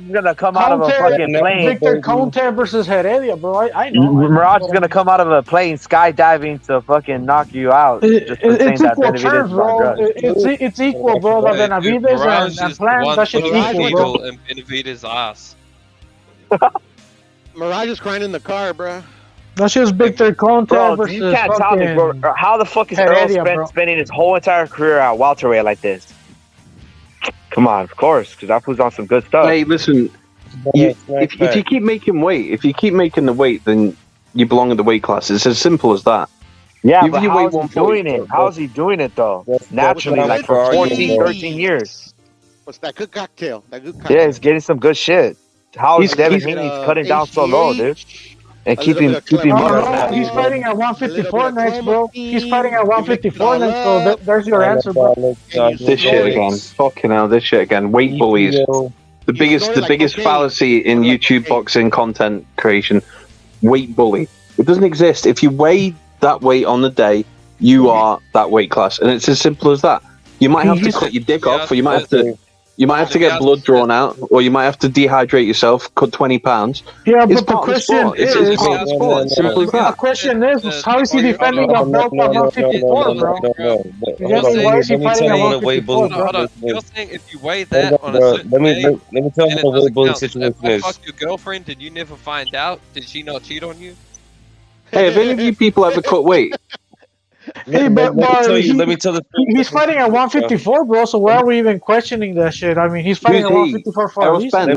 gonna come out of a fucking plane. Victor Conte versus Heredia, bro. I know. Mirad's gonna come out of a plane skydiving to fucking knock you out. It's equal terms, bro. It's equal, bro. That Benavidez and Plant, that shit's equal, bro. And Benavidez' ass. Mirage is crying in the car, bro. That's just Victor Conte versus you can't tell me, bro. How the fuck is Errol Spence spending his whole entire career at welterweight like this? Come on, of course, because that fool's on some good stuff. Hey, listen, if you keep making weight, if you keep making the weight, then you belong in the weight class. It's as simple as that. Yeah, but how is he doing it? How is he doing it, though? Naturally, like for 14, 13 years. What's that good cocktail? Yeah, he's getting some good shit. How is Devin Haney cutting down so low, dude? And keeping he's fighting at 154 next, bro. He's fighting at 154 next, so there's your answer, bro. This shit again. Fucking hell, this shit again. Weight bullies. The biggest fallacy in YouTube boxing content creation. Weight bully. It doesn't exist. If you weigh that weight on the day, you are that weight class. And it's as simple as that. You might have to cut your dick off, or you might have to get blood drawn out, or you might have to dehydrate yourself, cut 20 pounds. Yeah, but the question is, the question is, how is he defending a belt at 154, bro? Why is he fighting at 154, bro? You're saying if you weigh that on a certain day, let me tell you what the weight bully situation if I is. fuck your girlfriend, did you never find out? Did she not cheat on you? Hey, have any of you people ever cut weight? Hey, but let me tell the he's fighting at 154, bro. So why are we even questioning that shit? I mean, he's fighting at 154 for a reason.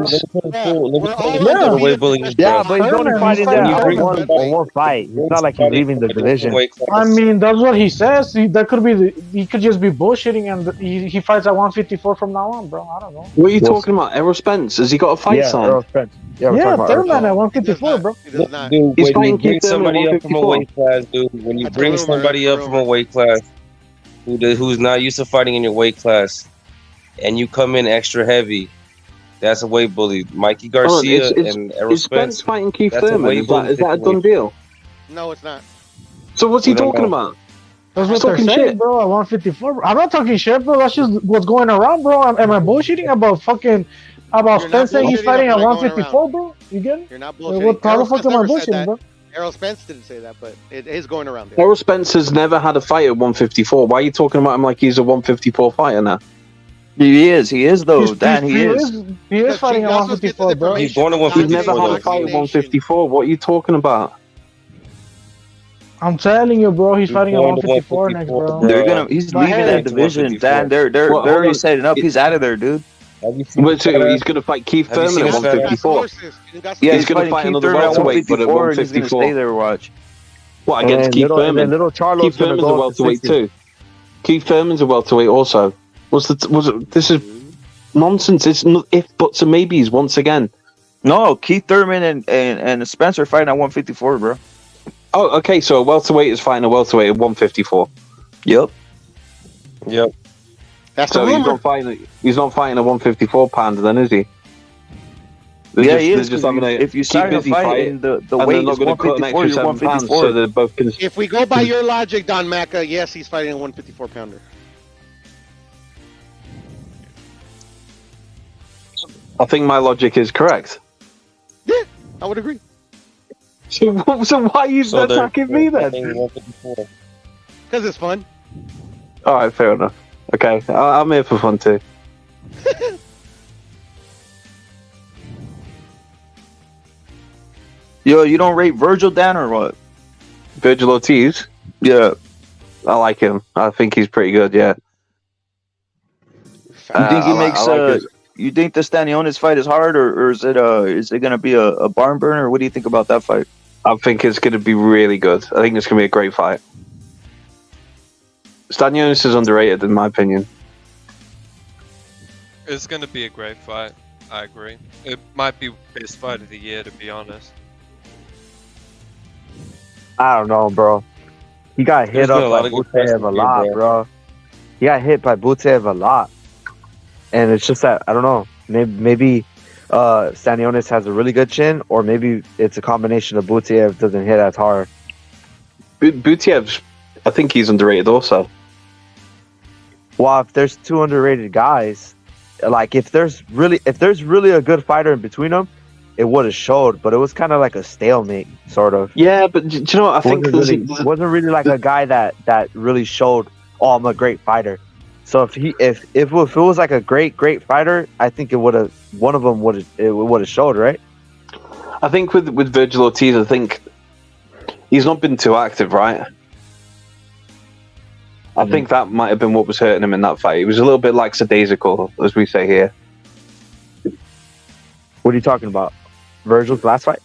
Yeah, but he's only fighting there in one fight. It's not like he's leaving the division. I mean, that's what he says. That could be he could just be bullshitting, and he fights at 154 from now on, bro. I don't know. What are you talking about? Errol Spence? Has he got a fight sign? Errol Spence. Yeah, third man at 154, bro. Dude, He's when you bring somebody up from a weight class, dude, when you bring somebody up from a weight class who's not used to fighting in your weight class, and you come in extra heavy, that's a weight bully. Mikey Garcia and Errol Spence fighting Keith Thurman. Is that a done deal? No, it's not. So what's he talking about? That's what they're saying, bro. At 154, I'm not talking shit, bro. That's just what's going around, bro. Am I bullshitting about Spence saying he's fighting at 154, bro? You get it? You're not bullshitting. How the fuck am I bullshitting, bro? Errol Spence didn't say that, but it is going around there. Errol Spence has never had a fight at 154. Why are you talking about him like he's a 154 fighter now? He is though. He is fighting at 154, bro. He's going to 154. He's never had a fight at 154. What are you talking about? I'm telling you, bro. He's fighting at 154 next, bro. He's leaving that division, Dan. They're already setting up. He's out of there, dude. He's going to fight Keith Thurman at 154. Yeah, he's going to fight another welterweight, but at 154. He's going to stay there, watch. What, against Keith Thurman? Keith Thurman's a welterweight too. Keith Thurman's a welterweight also. This is nonsense. It's if buts and maybes once again. No, Keith Thurman and Spencer fighting at 154, bro. Oh, okay. So a welterweight is fighting a welterweight at 154. Yep. That's so he's not fighting a 154 pounder, then, is he? He is. If you start a fight, the weight is 154, you're 154. So they're both if we go by your logic, Don Maca, yes, he's fighting a 154 pounder. I think my logic is correct. Yeah, I would agree. So why are you attacking me then? Because it's fun. All right, fair enough. Okay, I'm here for fun too. Yo, you don't rate Virgil, Dan, or what? Virgil Ortiz? Yeah. I like him. I think he's pretty good, yeah. You think he makes I like his- you think the Stanionis fight is hard, or is it gonna be a barn burner? What do you think about that fight? I think it's going to be really good. I think it's going to be a great fight. Stanionis is underrated, in my opinion. It's gonna be a great fight. I agree. It might be best fight of the year, to be honest. I don't know, bro. He got hit There's been up a lot by of good Butev a fights lot, here, bro. He got hit by Butev a lot. And it's just that, I don't know, maybe Stanionis has a really good chin, or maybe it's a combination of Butev doesn't hit as hard. Butev, I think he's underrated also. Well, if there's two underrated guys, like if there's really a good fighter in between them, it would have showed. But it was kind of like a stalemate, sort of. Yeah, but do you know what? I think wasn't really like a guy that really showed, oh, I'm a great fighter. So if it was like a great fighter, I think it would have, one of them would have showed, right? I think with Virgil Ortiz, I think he's not been too active, right? I think that might have been what was hurting him in that fight. He was a little bit like Sadasical, as we say here. What are you talking about? Virgil's last fight?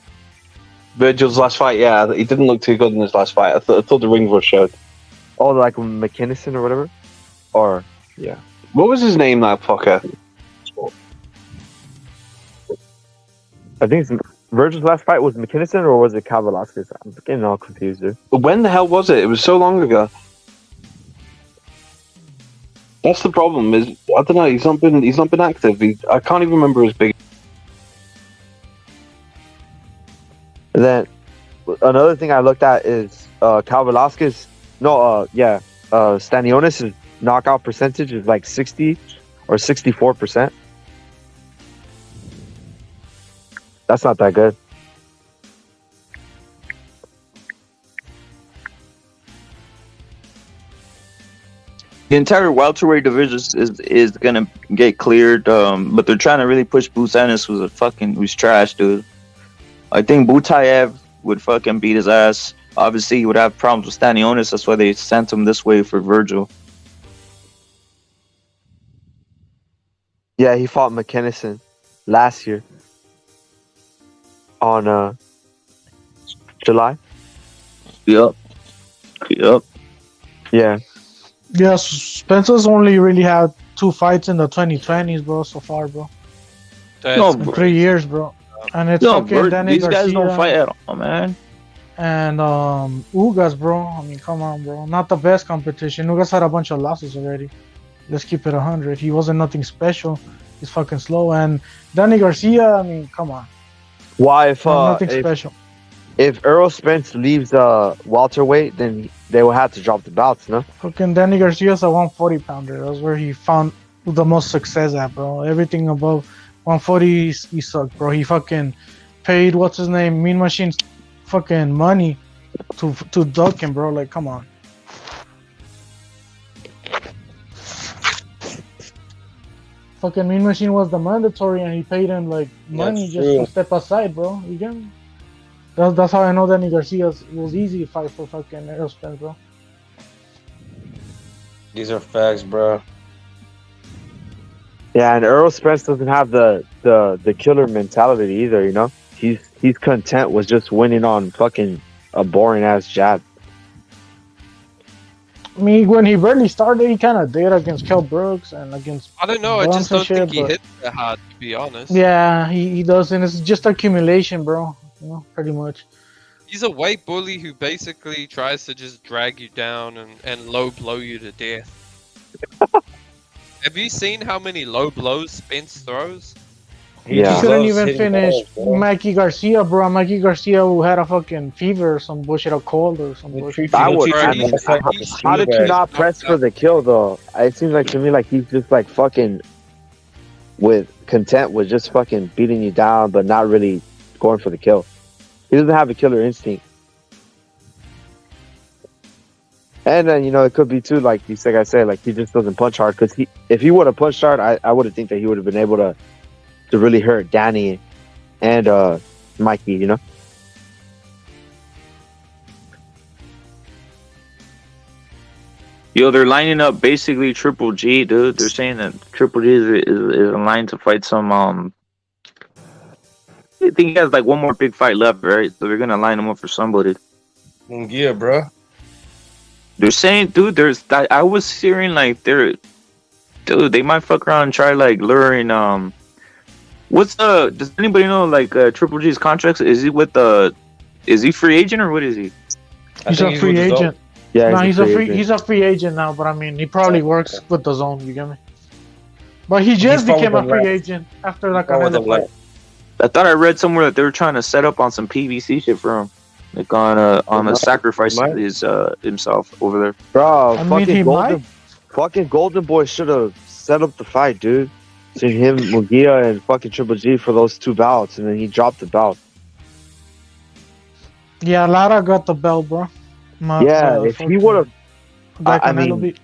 Virgil's last fight, yeah. He didn't look too good in his last fight. I thought the ring rust showed. Oh, like McKinnison or whatever? Or, yeah. What was his name, that fucker? I think Virgil's last fight was McKinnison, or was it Cal Velasquez? I'm getting all confused, dude. When the hell was it? It was so long ago. That's the problem. Is I don't know. He's not been active. I can't even remember his big. And then another thing I looked at is Cal Velasquez. Stanionis' knockout percentage is like 60 or 64%. That's not that good. The entire welterweight division is gonna get cleared, but they're trying to really push Busanis, who's trash, dude. I think Butayev would fucking beat his ass. Obviously, he would have problems with Stanionis. That's why they sent him this way for Virgil. Yeah, he fought McKinnison last year on July. Yep. Yeah. Yeah, Spencer's only really had 2 fights in the 2020s, bro, so far, bro. In 3 years, bro. And it's fucking Danny these Garcia. guys don't fight at all, man. And Ugas, bro. I mean, come on, bro. Not the best competition. Ugas had a bunch of losses already. Let's keep it 100. He wasn't nothing special. He's fucking slow. And Danny Garcia, I mean, come on. Why Nothing special. If Errol Spence leaves welterweight, then they will have to drop the belts, no? Fucking Danny Garcia's a 140-pounder. That's where he found the most success at, bro. Everything above 140, he sucked, bro. He fucking paid, what's his name, Mean Machine's fucking money to duck him, bro. Like, come on. Fucking Mean Machine was the mandatory, and he paid him like money just to step aside, bro. You get me? That's how I know Danny Garcia was easy to fight for fucking Errol Spence, bro. These are facts, bro. Yeah, and Errol Spence doesn't have the killer mentality either, you know? He's content with just winning on fucking a boring ass jab. I mean, when he barely started, he kind of did against Kell Brooks and against. I don't know. I just don't think he hit that hard, to be honest. Yeah, he doesn't. It's just accumulation, bro. You know, pretty much. He's a weight bully who basically tries to just drag you down and low blow you to death. Have you seen how many low blows Spence throws? He couldn't even finish Mikey Garcia, bro. Mikey Garcia who had a fucking fever or some bullshit, a cold or some bullshit. How did you not press for the kill, though? It seems like to me like he's just like fucking content with just fucking beating you down, but not really going for the kill. He doesn't have a killer instinct. And then, you know, it could be too, like I said, like he just doesn't punch hard. Because if he would have punched hard, I would have think that he would have been able to really hurt Danny and Mikey, you know? Yo, they're lining up basically Triple G, dude. They're saying that Triple G is in line to fight some. I think he has like one more big fight left, right? So they're gonna line him up for somebody. Yeah, bro. They're saying, dude, I was hearing like dude, they might fuck around and try like luring. Does anybody know like Triple G's contracts? Is he with is he free agent or what is he? He's a free agent. Yeah, no, he's a free agent now, but I mean, he probably works with the zone. You get me? But he just became a free agent after the Canelo fight. I thought I read somewhere that they were trying to set up on some PVC shit for him, like on a sacrifice his himself over there. Bro, I mean, he might. fucking Golden Boy should have set up the fight, dude. To him, Munguia, and fucking Triple G for those 2 bouts, and then he dropped the belt. Yeah, Lara got the belt, bro. If he would have, I mean,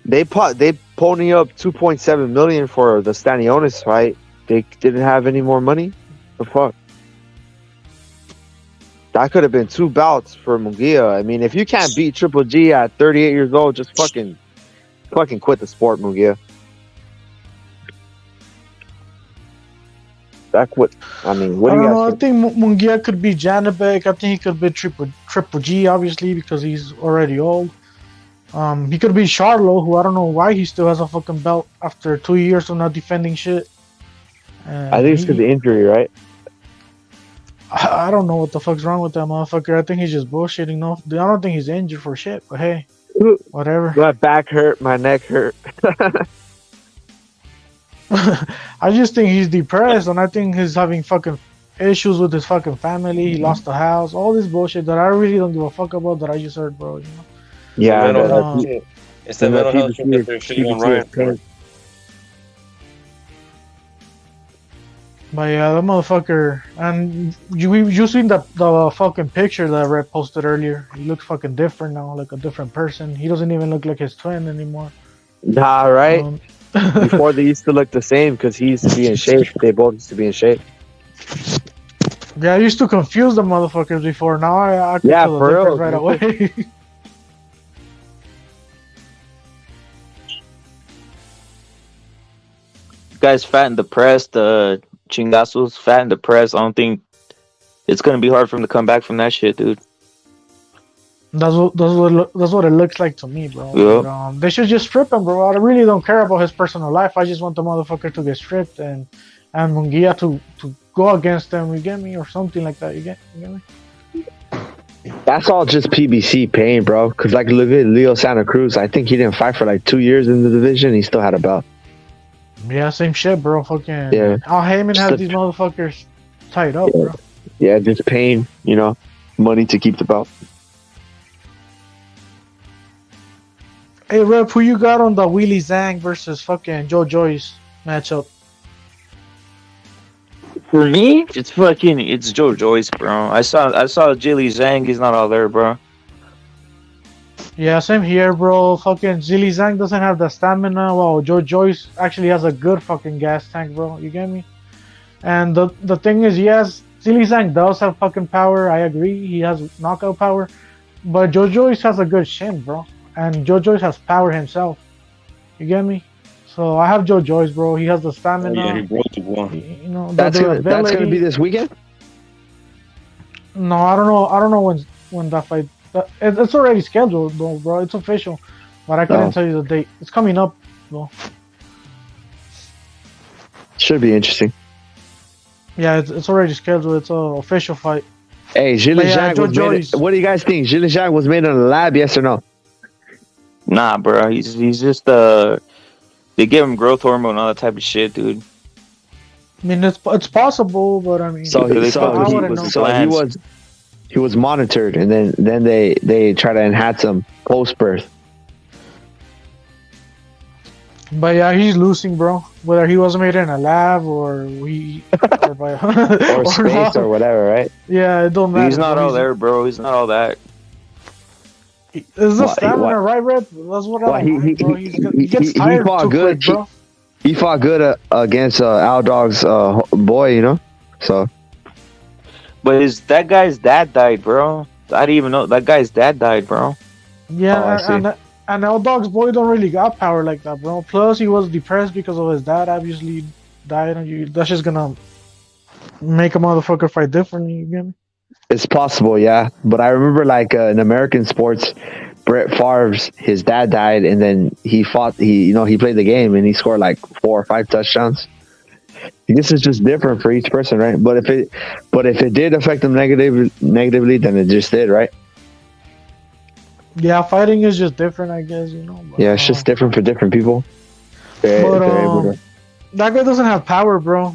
they pony up 2.7 million for the Stanionis fight. They didn't have any more money. The fuck? That could have been 2 bouts for Munguia. I mean, if you can't beat Triple G at 38 years old, just fucking quit the sport, Munguia. I mean, what do you guys I think Munguia could be Janabek. I think he could be Triple G, obviously, because he's already old. He could be Charlo, who I don't know why he still has a fucking belt after 2 years of not defending shit. I think it's because of the injury, right? I don't know what the fuck's wrong with that motherfucker. I think he's just bullshitting. No, I don't think he's injured for shit. But hey, whatever. My back hurt. My neck hurt. I just think he's depressed, and I think he's having fucking issues with his fucking family. He lost the house. All this bullshit that I really don't give a fuck about that I just heard, bro. You know? Yeah. It's the mental health shit that they're shitting on Ryan. But yeah, the motherfucker, and you seen the fucking picture that Red posted earlier. He looks fucking different now, like a different person. He doesn't even look like his twin anymore. Nah, right? Before they used to look the same because he used to be in shape. They both used to be in shape. Yeah, I used to confuse the motherfuckers before. Now I can tell the difference right away. Guy's fat and depressed. Chingazo's fat and depressed. I don't think it's gonna be hard for him to come back from that shit, dude. That's what it looks like to me, bro. Yep. But, they should just strip him, bro. I really don't care about his personal life. I just want the motherfucker to get stripped and Munguia to go against them. You get me, or something like that. You get me? That's all just PBC pain, bro. Because like look at Leo Santa Cruz. I think he didn't fight for like 2 years in the division. He still had a belt. Yeah, same shit, bro. Fucking yeah. Al Heyman has these motherfuckers tied up, bro. Yeah, just pain. You know, money to keep the belt. Hey, Rep, who you got on the Willie Zhang versus fucking Joe Joyce matchup? For me, it's Joe Joyce, bro. I saw Jilly Zhang. He's not all there, bro. Yeah, same here, bro. Fucking Jilly Zhang doesn't have the stamina. Wow, Joe Joyce actually has a good fucking gas tank, bro. You get me? And the thing is, yes, Jilly Zhang does have fucking power. I agree. He has knockout power. But Joe Joyce has a good shin, bro. And Joe Joyce has power himself. You get me? So I have Joe Joyce, bro. He has the stamina. Oh, yeah, he broke the one. You know, that's gonna be this weekend. No, I don't know when that fight. It's already scheduled, though, bro. It's official, but I couldn't tell you the date. It's coming up, though. Should be interesting. Yeah, it's already scheduled. It's an official fight. Hey, Jilly Zhang was made. What do you guys think? Jilly Zhang was made in a lab, yes or no? Nah, bro. He's just they give him growth hormone and all that type of shit, dude. I mean, it's possible, but I mean, he was monitored, and then they try to enhance him post birth. But yeah, he's losing, bro. Whether he was made in a lab or or space or whatever, right? Yeah, it don't matter. He's not all there, bro. He's not all that. Is the stamina right, Red? That's what I like, bro. He gets tired too quick, bro. He fought good against Al Dog's boy, you know. So, but that guy's dad died, bro. I didn't even know that guy's dad died, bro. Yeah, And L Dog's boy don't really got power like that, bro. Plus, he was depressed because of his dad obviously died, and that's just gonna make a motherfucker fight differently. You get me? It's possible, yeah. But I remember, like, in American sports, Brett Favre's his dad died, and then he fought. He played the game and he scored like 4 or 5 touchdowns. This is just different for each person, right? But if it did affect them negatively, then it just did, right? Yeah, fighting is just different, I guess. But, yeah, it's just different for different people. They're able to... That guy doesn't have power, bro.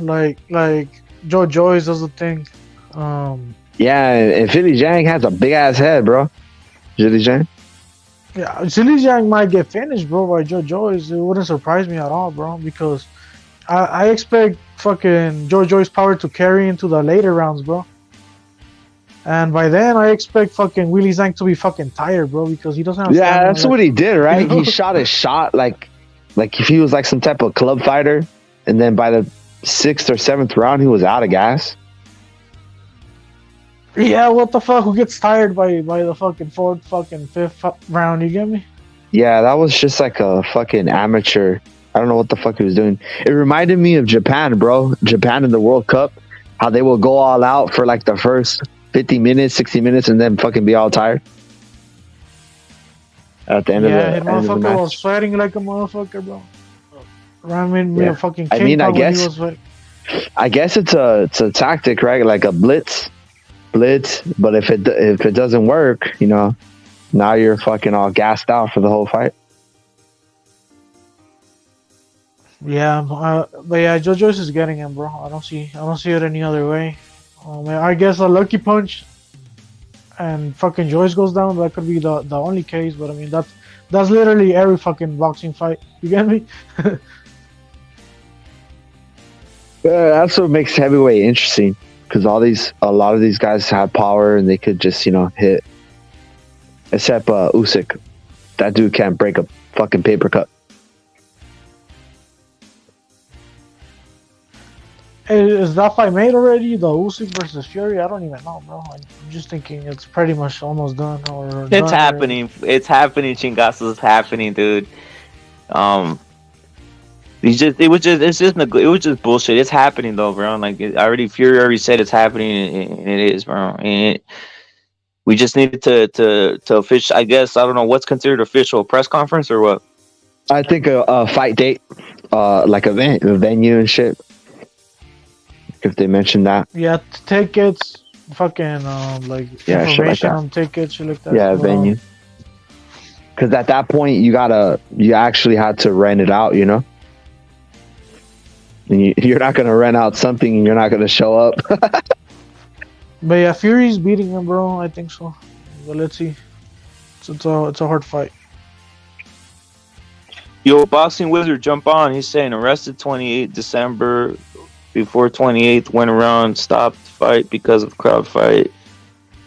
Like Joe Joyce does the thing. Yeah, and Philly Zhang has a big ass head, bro. Philly Zhang. Yeah, Zhilei Zhang might get finished, bro, by Joe Joyce. It wouldn't surprise me at all, bro, because I expect fucking Joe Joyce's power to carry into the later rounds, bro. And by then, I expect fucking Willie Zhang to be fucking tired, bro, because he doesn't have. Yeah, that's what he did, right? He shot his shot like if he was like some type of club fighter, and then by the 6th or 7th round, he was out of gas. Yeah, what the fuck? Who gets tired by the fucking 4th, fucking 5th round? You get me? Yeah, that was just like a fucking amateur. I don't know what the fuck he was doing. It reminded me of Japan, bro. Japan in the World Cup, how they will go all out for like the first 50 minutes, 60 minutes, and then fucking be all tired at the end of the match. Yeah, motherfucker was sweating like a motherfucker, bro. Ramen, yeah. A fucking I mean, I guess it's a tactic, right? Like a blitz. But if it doesn't work, now you're fucking all gassed out for the whole fight. Yeah, but yeah, Joe Joyce is getting him, bro. I don't see it any other way. I guess a lucky punch and fucking Joyce goes down. That could be the only case, but I mean that's literally every fucking boxing fight. You get me? That's what makes heavyweight interesting. Because a lot of these guys have power and they could just, hit. Except Usyk. That dude can't break a fucking paper cut. Is that fight made already? The Usyk versus Fury? I don't even know, bro. I'm just thinking it's pretty much almost done. It's happening. Already. It's happening, Chingazo. It's happening, dude. It was just bullshit. It's happening though, bro. Like Fury already said it's happening, and it is, bro. And we just needed to official. I guess I don't know what's considered official, a press conference or what. I think a fight date, like a venue and shit. If they mention that. Yeah, tickets, fucking information on tickets, shit like that. Yeah, venue. Because at that point you actually had to rent it out, And you're not gonna rent out something and you're not gonna show up. But yeah, Fury's beating him, bro. I think so. But let's see. It's a hard fight. Yo, Boxing Wizard, jump on. He's saying arrested 28 December. Before 28th, went around, stopped fight because of crowd fight.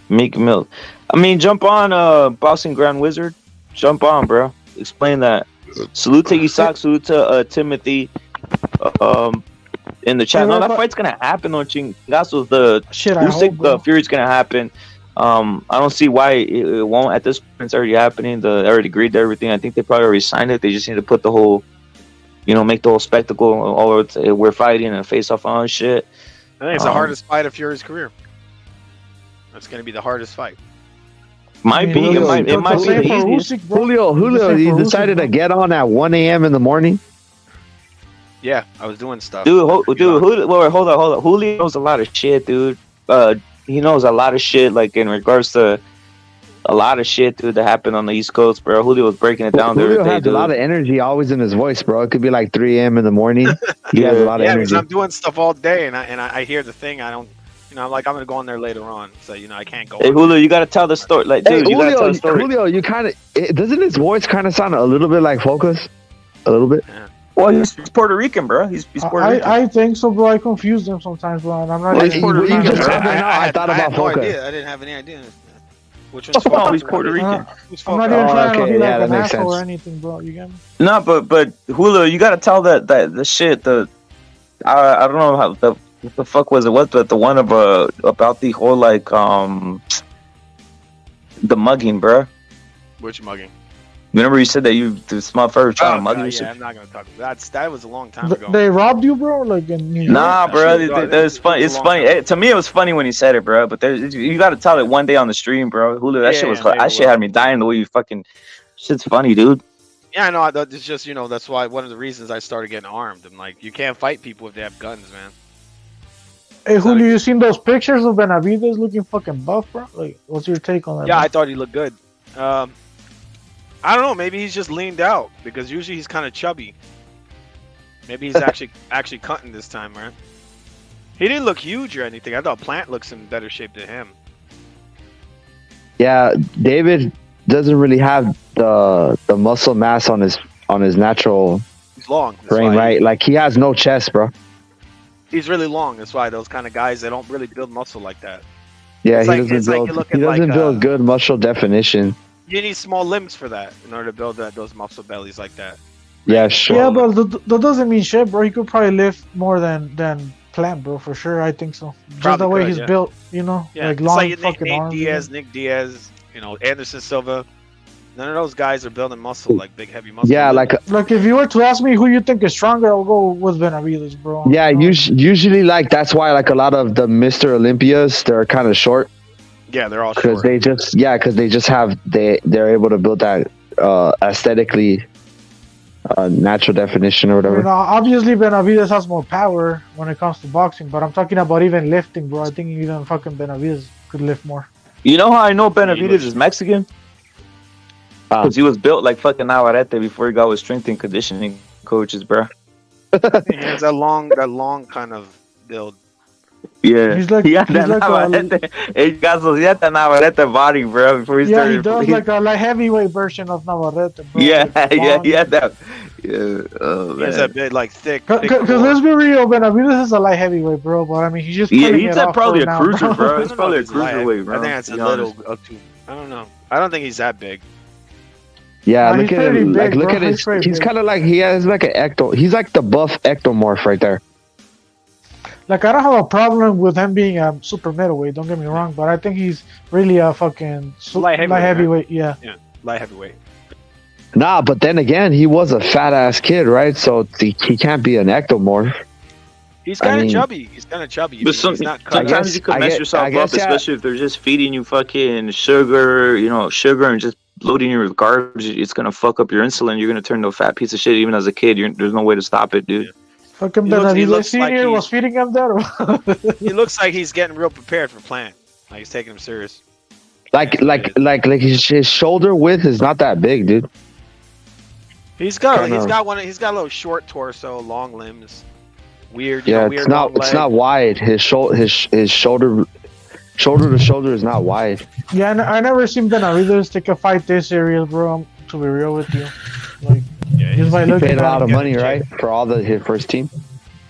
Meek Mill. I mean, jump on, Boxing Grand Wizard. Jump on, bro. Explain that. Salute to Isak. Salute to Timothy. In the chat. No, that fight's gonna happen on Chingazo. The Usyk Fury's gonna happen. I don't see why it won't at this point. It's already happening. They already agreed to everything. I think they probably already signed it. They just need to put the whole, make the whole spectacle. Or we're fighting and face off on shit. I think it's the hardest fight of Fury's career. That's gonna be the hardest fight. Might be. It might be the easiest. Julio, you decided to get on at 1 a.m. in the morning. Yeah, I was doing stuff. Dude, hold on. Julio knows a lot of shit, dude. He knows a lot of shit, like in regards to a lot of shit, dude, that happened on the East Coast, bro. Julio was breaking it down. Julio has a lot of energy always in his voice, bro. It could be like 3 a.m. in the morning. He has a lot of energy. Because I'm doing stuff all day, and I hear the thing. I don't, I'm like, I'm gonna go on there later on, so I can't go. Hey, Julio, you gotta tell the story. Like, dude, you gotta tell the story. Julio, you kind of doesn't his voice kind of sound a little bit like Focus, a little bit. Yeah. Well, he's Puerto Rican, bro. He's Puerto Rican. I think so, bro. I confuse them sometimes, bro. And I'm not. He's Puerto Rican. I thought about Focus. I didn't have any idea. Which one's Focus? He's Puerto Rican. I'm not even trying to be like an asshole or anything, bro. You get me? No, but Julio, you gotta tell that the shit. I don't know how what the fuck was it? What the one about the whole like the mugging, bro? Which mugging? Remember you said that this motherfucker trying to mug you? Yeah, I'm not gonna talk. That was a long time ago. They robbed you, bro. Like in New York? Nah, bro. It's funny. It's funny. To me, it was funny when he said it, bro. But you got to tell it one day on the stream, bro. Hulu, that shit was. That shit had me dying the way you fucking. Shit's funny, dude. Yeah, I know. It's just that's why one of the reasons I started getting armed. I'm like, you can't fight people if they have guns, man. Hey, Julio, you seen those pictures of Benavidez looking fucking buff, bro? Like, what's your take on that? Yeah, bro? I thought he looked good. I don't know. Maybe he's just leaned out because usually he's kind of chubby. Maybe he's actually cutting this time, right? He didn't look huge or anything. I thought Plant looks in better shape than him. Yeah, David doesn't really have the muscle mass on his natural He's long. frame, right? Like he has no chest, bro. He's really long. That's why those kind of guys, they don't really build muscle like that. Yeah, It's he like- doesn't it's like build. you're looking He doesn't like, build good muscle definition. You need small limbs for that in order to build those muscle bellies like that. Yeah, sure. Yeah, but that doesn't mean shit, bro. He could probably lift more than Plant, bro, for sure. I think so. Just Probably the way could, he's yeah. built, Yeah, like it's long like fucking arms. Nick Diaz, Anderson Silva. None of those guys are building muscle, like big heavy muscle. Yeah, like if you were to ask me who you think is stronger, I'll go with Benavidez, bro. yeah. Usually, like that's why like a lot of the Mr. Olympias they're kind of short Yeah, they're all because short. they just have they're able to build that aesthetically natural definition or whatever. Obviously Benavidez has more power when it comes to boxing, but I'm talking about even lifting, bro. I think even fucking Benavidez could lift more. You know how I know Benavidez is Mexican? Because he was built like fucking Navarrete before he got with strength and conditioning coaches, bro. He has that long kind of build. Yeah, He's like- he had he's that like Navarrete. He had that Navarrete body, bro. Before he Yeah, started. he does like a light heavyweight version of Navarrete, bro. Yeah, Like, yeah, long- he had that. Yeah, oh He has man. that big, like thick. Because let's be real, Benavidez is a light heavyweight, bro. But I mean, he's just Yeah, putting he's it off probably for a now, cruiser, bro. I He's don't know probably a if he's light. cruiserweight, bro. I think that's to a be little honest. up to. I don't know. I don't think he's that big. Yeah, Nah, look he's at pretty him. Like, big, look bro. at his. He's pretty He's big. kind of like he has like an ecto. He's like the buff ectomorph right there. Like, I don't have a problem with him being a super middleweight. Don't get me wrong, but I think he's really a fucking Light heavyweight, heavyweight. Yeah. Yeah, light heavyweight. Nah, but then again, he was a fat ass kid, right? So he can't be an ectomorph. He's I kind of mean- chubby. He's kind of chubby. But He's not cut. sometimes you can mess yourself up, especially if they're just feeding you fucking sugar, sugar and just loading you with garbage. It's gonna fuck up your insulin. You're gonna turn into a fat piece of shit. Even as a kid, there's no way to stop it, dude. Fucking He looks Benavidez like Senior was feeding him that. He looks like he's getting real prepared for Plant. Like he's taking him serious. Like his shoulder width is not that big, dude. He's got Kinda- he's got a little short torso, long limbs, weird. Yeah, weird it's not long it's not leg. wide. His shoulder to shoulder is not wide. Yeah, I never seen Benavidez take a fight this serious, bro. To be real with you, like, just by He looking paid a at lot him. of money, right, for all his first team.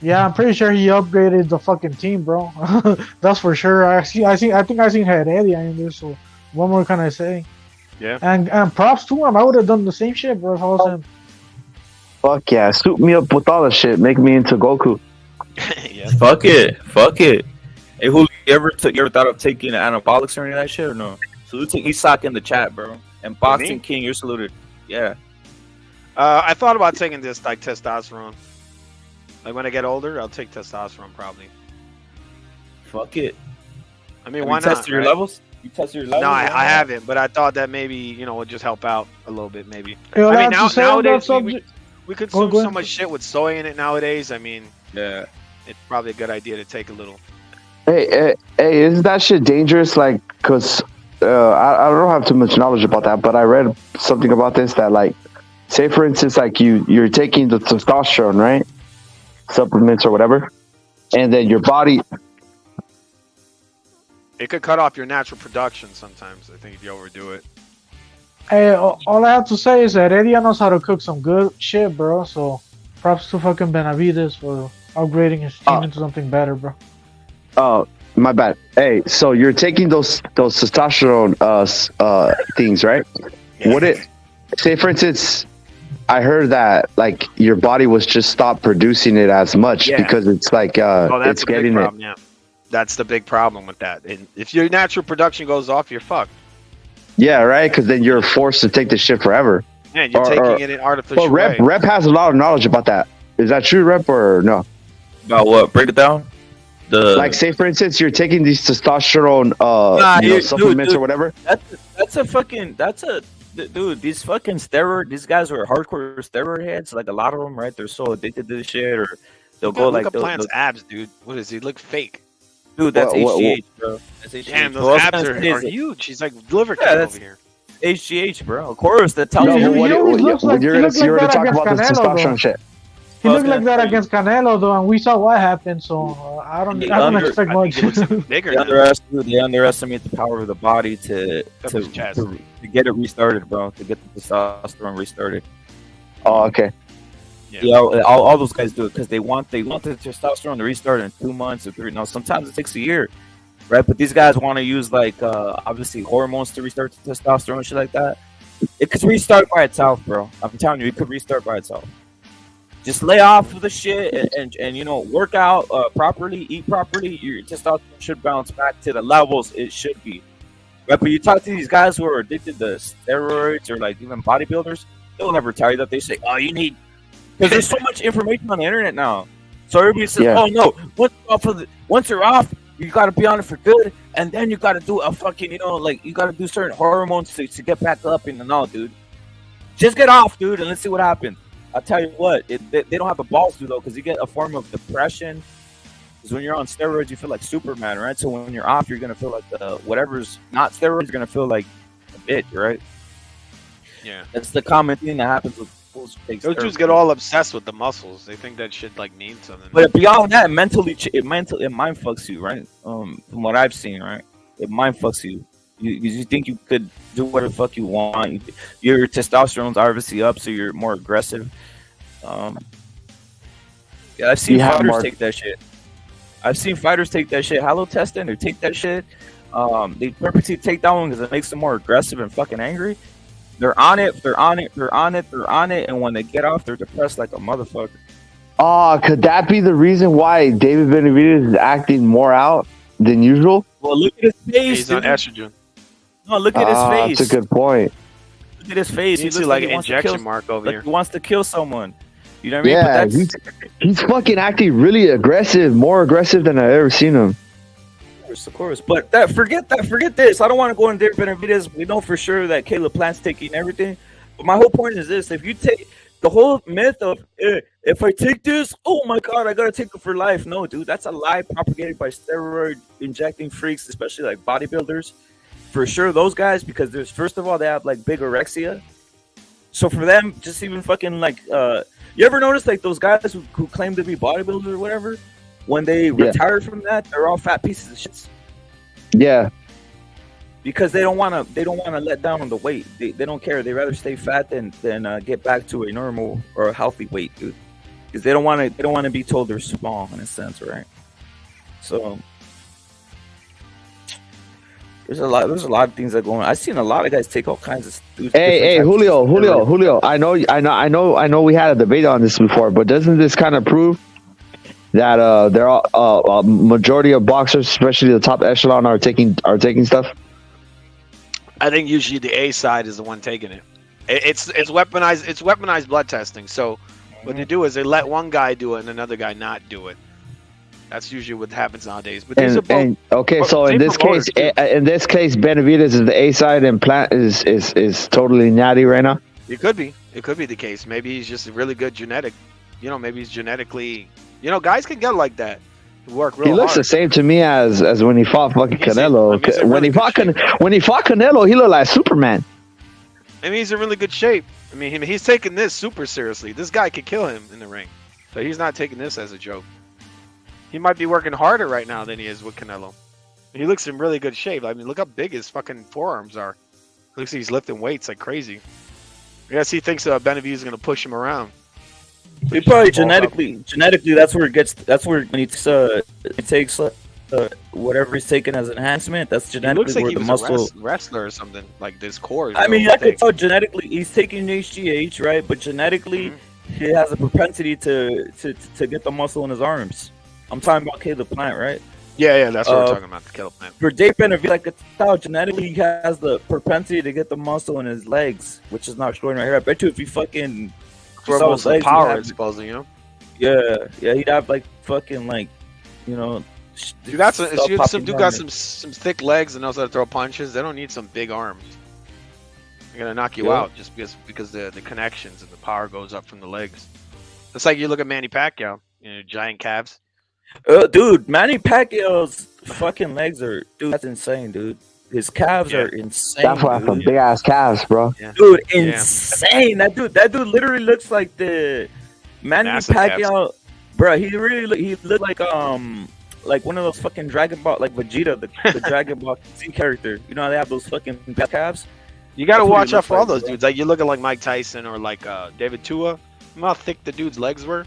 Yeah, I'm pretty sure he upgraded the fucking team, bro. That's for sure. I think I seen Heredia in there. So what more can I say? Yeah. And props to him. I would have done the same shit, bro, if I was him. Fuck yeah, suit me up with all the shit. Make me into Goku. Fuck it. Hey, who you ever thought of taking anabolics or any of that shit or no? Salute to Isak in the chat, bro. And Boxing King, you're saluted. Yeah. I thought about taking this like testosterone. Like when I get older, I'll take testosterone probably. Fuck it. I mean, Have why you not? tested your right? levels? You tested your levels? No, I Why not? haven't, but I thought that maybe it would just help out a little bit, maybe. Hey, what I I mean, have to say on that nowadays subject- we Go consume ahead. so much shit with soy in it nowadays. I mean, yeah, it's probably a good idea to take a little. Hey, isn't that shit dangerous? Like, cause I don't have too much knowledge about that, but I read something about this that, like, say for instance, like you're taking the testosterone, right? Supplements or whatever, and then your body. It could cut off your natural production sometimes. I think if you overdo it. Hey, all I have to say is that Heredia knows how to cook some good shit, bro. So props to fucking Benavidez for upgrading his team into something better, bro. Oh, my bad. Hey, so you're taking those testosterone things, right? Would it say, for instance, I heard that like your body was just stopped producing it as much Yeah. because it's like That's it's a big getting problem. Yeah, that's the big problem with that. And if your natural production goes off, you're fucked. Yeah, right. Because then you're forced to take the shit forever. Man, you're taking it in artificial Well, Rep way. Rep has a lot of knowledge about that. Is that true, Rep, or no? About what? Break it down. Like, say for instance, you're taking these testosterone supplements or whatever. That's a dude. These fucking steroid. These guys are hardcore steroid heads. Like a lot of them, right? They're so addicted to this shit, or they'll go like. Look at Plant's abs, dude. What is he? Look fake. Dude, that's HGH, bro. That's HGH. Damn, those abs are huge. He's like liver king over here. HGH, bro. Of course, that tells He you. always looks like You're gonna that talk against about the Canelo, testosterone though. shit. He looked like that against Canelo, though, and we saw what happened. So I don't expect much. They underestimate the power of the body to get it restarted, bro. To get the testosterone restarted. Oh, okay. Yeah, all those guys do it because they want the testosterone to restart in 2 months or 3. No, sometimes it takes a year, right? But these guys want to use like obviously hormones to restart the testosterone and shit like that. It could restart by itself, bro. I'm telling you, it could restart by itself. Just lay off of the shit and you know, work out properly, eat properly. Your testosterone should bounce back to the levels it should be. Right? But you talk to these guys who are addicted to steroids or like even bodybuilders, they'll never tell you that. They say, "Oh, you need," because there's so much information on the internet now. So everybody says, "Oh no, once you're off, you got to be on it for good, and then you got to do a fucking, you know, like you got to do certain hormones to get back up." And all, dude, just get off, dude, and let's see what happens. I'll tell you what, they don't have the balls to, though, because you get a form of depression. Because when you're on steroids, you feel like Superman, right? So when you're off, you're going to feel like whatever's not steroids, you're going to feel like a bitch, right? Yeah. That's the common thing that happens with those dudes get all obsessed with the muscles. They think that shit like means something. But beyond that, it mind fucks you, right? From what I've seen, right? It mind fucks you. You think you could do whatever the fuck you want. Your testosterone's obviously up, so you're more aggressive. Yeah, I've seen fighters take that shit. Halo testing, they take that shit. They purposely take that one because it makes them more aggressive and fucking angry. They're on it, and when they get off, they're depressed like a motherfucker. Could that be the reason why David Benavidez is acting more out than usual? Well, look at his face. He's on estrogen. No, look at his face. That's a good point. Look at his face. He looks like an injection mark over here. He wants to kill someone. You know what I mean? Yeah, he's fucking acting really aggressive, more aggressive than I've ever seen him. Of course. But forget this. I don't want to go in David Benavidez. We know for sure that Caleb Plant's taking everything. But my whole point is this: if you take the whole myth of if I take this, oh my god, I gotta take it for life. No, dude, that's a lie propagated by steroid injecting freaks, especially like bodybuilders. For sure, those guys, because there's first of all they have like big orexia. So for them, just even fucking like you ever notice like those guys who claim to be bodybuilders or whatever, when they retire from that, they're all fat pieces of shit. Yeah. Because they don't want to let down on the weight. They don't care. They rather stay fat than get back to a normal or a healthy weight, dude. Because they don't want to be told they're small in a sense, right? So there's a lot of things that go on. I've seen a lot of guys take all kinds of stupid. Hey, Julio. I know. We had a debate on this before, but doesn't this kind of prove that there are a majority of boxers, especially the top echelon, are taking stuff? I think usually the A side is the one taking it. It's weaponized. It's weaponized blood testing. So what they do is they let one guy do it and another guy not do it. That's usually what happens nowadays. But these are both. Okay, so in this case, Benavidez is the A side and Plant is totally natty right now. It could be the case. Maybe he's just a really good genetic. You know, maybe he's genetically. You know, guys can get like that. Work real He looks hard. the same to me as when he fought fucking Canelo. When he fought Canelo, he looked like Superman. I mean, he's in really good shape. I mean, he's taking this super seriously. This guy could kill him in the ring, so he's not taking this as a joke. He might be working harder right now than he is with Canelo. He looks in really good shape. I mean, look how big his fucking forearms are. Looks like he's lifting weights like crazy. I guess he thinks Benavidez is going to push him around. He probably genetically, that's where when he takes whatever he's taking as enhancement, that's genetically looks like where he the was muscle. a wrestler or something, like this core. I mean, I could tell genetically he's taking HGH, right? But genetically, he has a propensity to get the muscle in his arms. I'm talking about Caleb Plant, right? Yeah, that's what we're talking about. The kettle plant. For Dave Benavidez, like it's how genetically he has the propensity to get the muscle in his legs, which is not showing right here. I bet you if he fucking For saw most his of the legs, power, he'd it's supposed to, you know. yeah, he'd have like fucking like, you know. You got some. stuff Some popping dude down got there. some thick legs and knows how to throw punches. They don't need some big arms. They're gonna knock you Yeah. out just because the connections and the power goes up from the legs. It's like you look at Manny Pacquiao, you know, giant calves. Dude, Manny Pacquiao's fucking legs are, dude, that's insane, dude. His calves are insane. That's why some big ass calves, bro. Dude, insane. That dude literally looks like the Manny Massive Pacquiao, bro. He looked like one of those fucking Dragon Ball, like Vegeta, the Dragon Ball Z character. You know how they have those fucking big calves. You got to That's what watch he out looks for all like, those bro. dudes. Like you look at like Mike Tyson or like David Tua. Remember how thick the dude's legs were?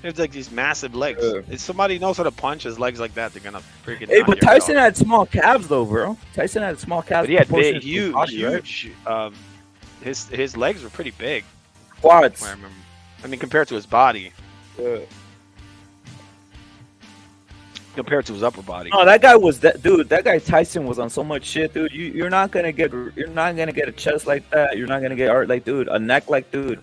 It's like these massive legs. If somebody knows how to punch his legs like that, they're gonna freaking. Hey, knock but your head Tyson off. had small calves though, bro. Tyson had small calves. But he had proportionate big, to his huge, body, right? huge. His legs were pretty big. Quads. I remember. I mean, compared to his body. Yeah. Compared to his upper body. No, that guy was that dude. That guy Tyson was on so much shit, dude. You're not gonna get a chest like that. You're not gonna get art like dude, a neck like dude.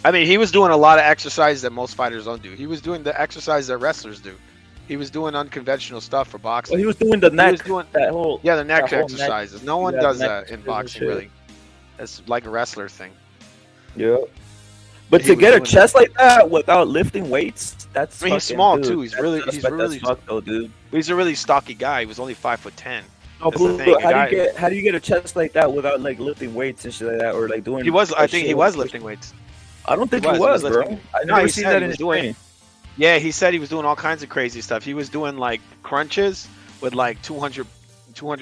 I mean, he was doing a lot of exercises that most fighters don't do. He was doing the exercise that wrestlers do. He was doing unconventional stuff for boxing. Well, he was doing the neck. He was doing that whole the neck that whole exercises. No one yeah, does neck that in exercises boxing, and shit. really. That's like a wrestler thing. Yeah. But He to was get a doing chest like that without lifting weights, that's. I mean, he's fucking- small dude, too. He's that's really, suspect as fuck, though, dude. He's a really stocky guy. He was only 5'10". No, That's the but thing, a how guy- do you get a chest like that without like lifting weights and shit like that, or like doing? He was. I that think shit he with- was lifting weights. I don't think he was, bro. lifting. I No, never he seen said that he in was his doing. training. Yeah, he said he was doing all kinds of crazy stuff. He was doing like crunches with like 200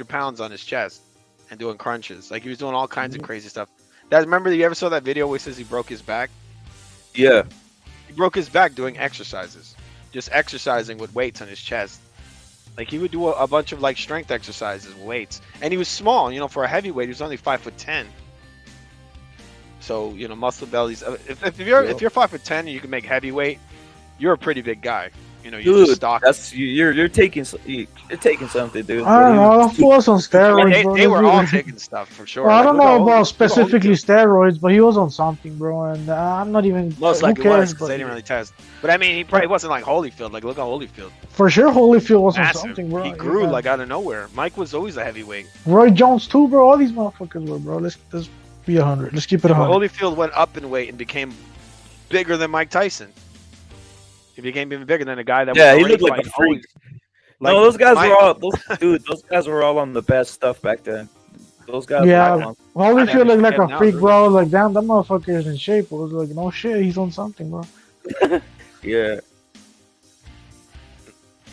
pounds on his chest and doing crunches. Like he was doing all kinds of crazy stuff. Remember you ever saw that video where he says he broke his back? Yeah. He broke his back doing exercises, just exercising with weights on his chest. Like he would do a bunch of like strength exercises with weights, and he was small. You know, for a heavyweight, he was only 5'10". So you know, muscle bellies. If you're 5'10" and you can make heavyweight, you're a pretty big guy. You know, you're Dude, just stocky. that's you're taking something, dude. I don't know. He was on steroids, bro. They were all Dude. taking stuff for sure. Well, I Like, don't look know how old- about look how old specifically he is. steroids, but he was on something, bro. And I'm not even. Most who likely cares? was because they didn't really test. But I mean, he probably wasn't like Holyfield. Like look at Holyfield. For sure, Holyfield was on Massive. something, bro. He grew Yeah. like out of nowhere. Mike was always a heavyweight. Roy Jones too, bro. All these motherfuckers were, bro. Let's be 100. Let's keep it But 100. Holyfield went up in weight and became bigger than Mike Tyson. He became even bigger than a guy that Yeah, was he already looked like a fighting freak. always. No, those guys Mike- were all those guys were all on the best stuff back then. Those guys. Yeah, were all on- Holyfield looked like a now, freak, dude. bro. Like, damn, that motherfucker is in shape. I was like, no shit, he's on something, bro. Yeah.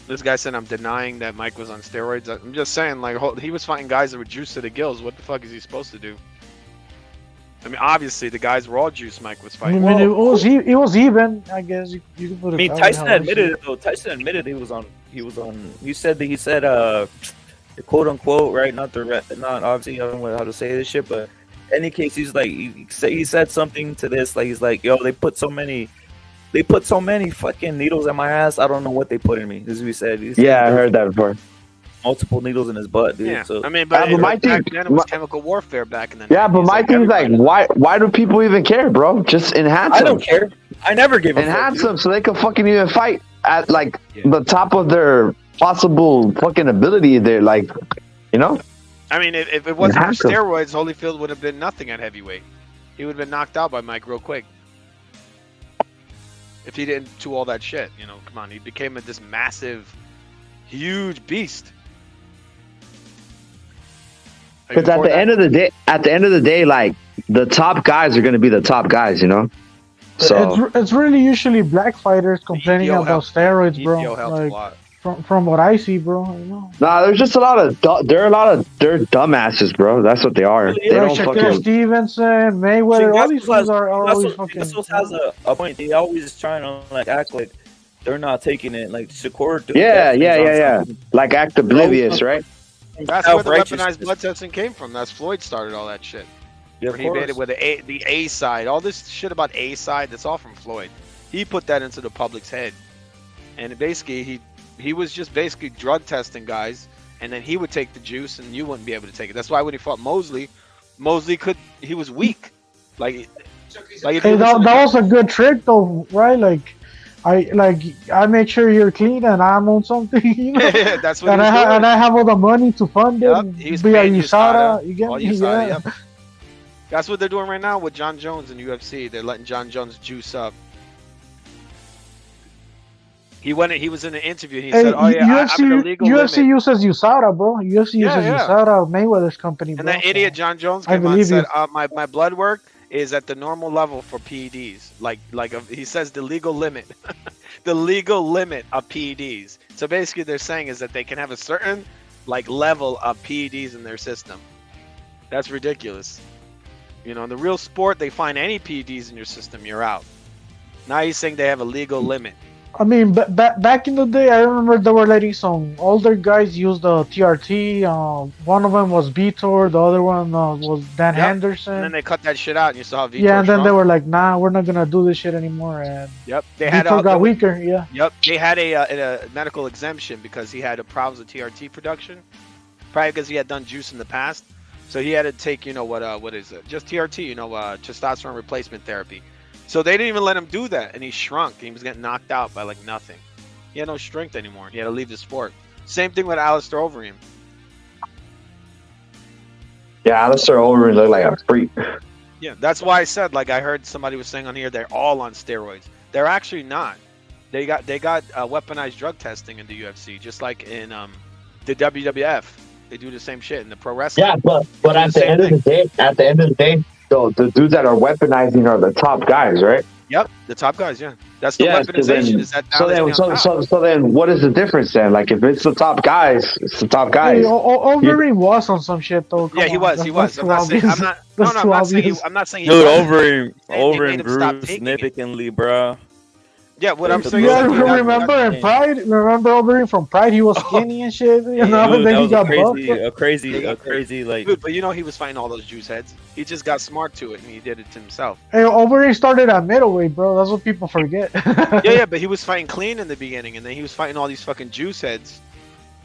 This guy said I'm denying that Mike was on steroids. I'm just saying, like, he was fighting guys that were juiced to the gills. What the fuck is he supposed to do? I mean, obviously the guys were all juiced. Mike was I fighting. mean, it was even. I guess you can put it. I mean, that way, Tyson how I admitted see it though. Tyson admitted he was on. He said the quote unquote right, not obviously I don't know how to say this shit, but in any case, he's like he said something to this, like he's like, yo, they put so many fucking needles in my ass. I don't know what they put in me. This is what he said. He said Yeah, I heard that before. multiple needles in his butt, dude. Yeah, So I mean, but Yeah, but my back thing- then it was chemical warfare back in the Yeah, but 90s, my thing's like, why do people even care, bro? Just enhance I them. don't care. I never give a fuck, Enhance dude. them so they can fucking even fight at like the top of their possible fucking ability. They're like, you know. I mean, if it wasn't for Enhance them. steroids, Holyfield would have been nothing at heavyweight. He would have been knocked out by Mike real quick. If he didn't do all that shit, you know, come on, he became this massive, huge beast. Like, Because at before the that- end of the day, like the top guys are gonna be the top guys, you know. So it's really usually black fighters complaining EPO about helps. steroids, bro. EPO helps a Like lot. from what I see, bro. You know. nah, there's just they're dumbasses, bro. That's what they are. They don't Shakur fucking. Stevenson, Mayweather, all these guys are always fucking. Gassos has a point. They always trying to like act like they're not taking it. Like Shakur. Yeah. Like act oblivious, right? That's where the Self-righteousness. weaponized blood testing came from. That's Floyd started all that shit. Yeah, Where he made it with the A side. All this shit about A side, that's all from Floyd. He put that into the public's head. And basically, he he was just basically drug testing guys, and then he would take the juice, and you wouldn't be able to take it. That's why when he fought Mosley, he was weak. Like if Hey, you that listen was a good trick though, right? Like I make sure you're clean and I'm on something, you know? yeah, that's what and he was doing. and I have all the money to fund Yep, it. he was Via paying USADA, you get all me? USADA, Yeah. yep. That's what they're doing right now with John Jones in UFC. They're letting John Jones juice up. He was in an interview and he Hey, said, "Oh yeah, I'm in the legal UFC limit." uses USADA, bro. UFC Yeah, uses yeah. USADA, Mayweather's company, bro. And that idiot John Jones I came on and believe said, you. my blood work is at the normal level for PEDs. He says the legal limit, the legal limit of PEDs. So basically, they're saying is that they can have a certain level of PEDs in their system. That's ridiculous. You know, in the real sport, they find any PEDs in your system, you're out. Now he's saying they have a legal limit. I mean, back in the day, I remember they were letting some older guys use the TRT. One of them was Vitor, the other one was Dan Henderson. And then they cut that shit out, and you saw Vitor. Yeah, and then they shrunk. were like, "Nah, we're not gonna do this shit anymore." And Yep, they had Vitor got weaker. Yeah. Yep, they had a medical exemption because he had problems with TRT production, probably because he had done juice in the past. So he had to take, what is it? Just TRT, testosterone replacement therapy. So they didn't even let him do that, and he shrunk. He was getting knocked out by nothing. He had no strength anymore. He had to leave the sport. Same thing with Alistair Overeem. Yeah, Alistair Overeem looked like a freak. Yeah, that's why I said, I heard somebody was saying on here, they're all on steroids. They're actually not. They got weaponized drug testing in the UFC, just like in the WWF. They do the same shit in the pro wrestling. Yeah, but at the end of the day, the dudes that are weaponizing are the top guys, right? Yep, the top guys. Yeah, that's the weaponization. Is that so then what is the difference then? Like if it's the top guys, it's the top guys. Hey, Overeem was on some shit though. Yeah, he was. I'm not saying. I'm not saying. Dude, Overeem grew significantly, bro. Yeah, what I'm saying. Yeah, remember in Pride? Remember Overeem from Pride? He was skinny and shit. You know, Dude, and then he got a crazy like. Dude, but he was fighting all those juice heads. He just got smart to it and he did it to himself. Hey, Overeem started at middleweight, bro. That's what people forget. yeah, but he was fighting clean in the beginning, and then he was fighting all these fucking juice heads.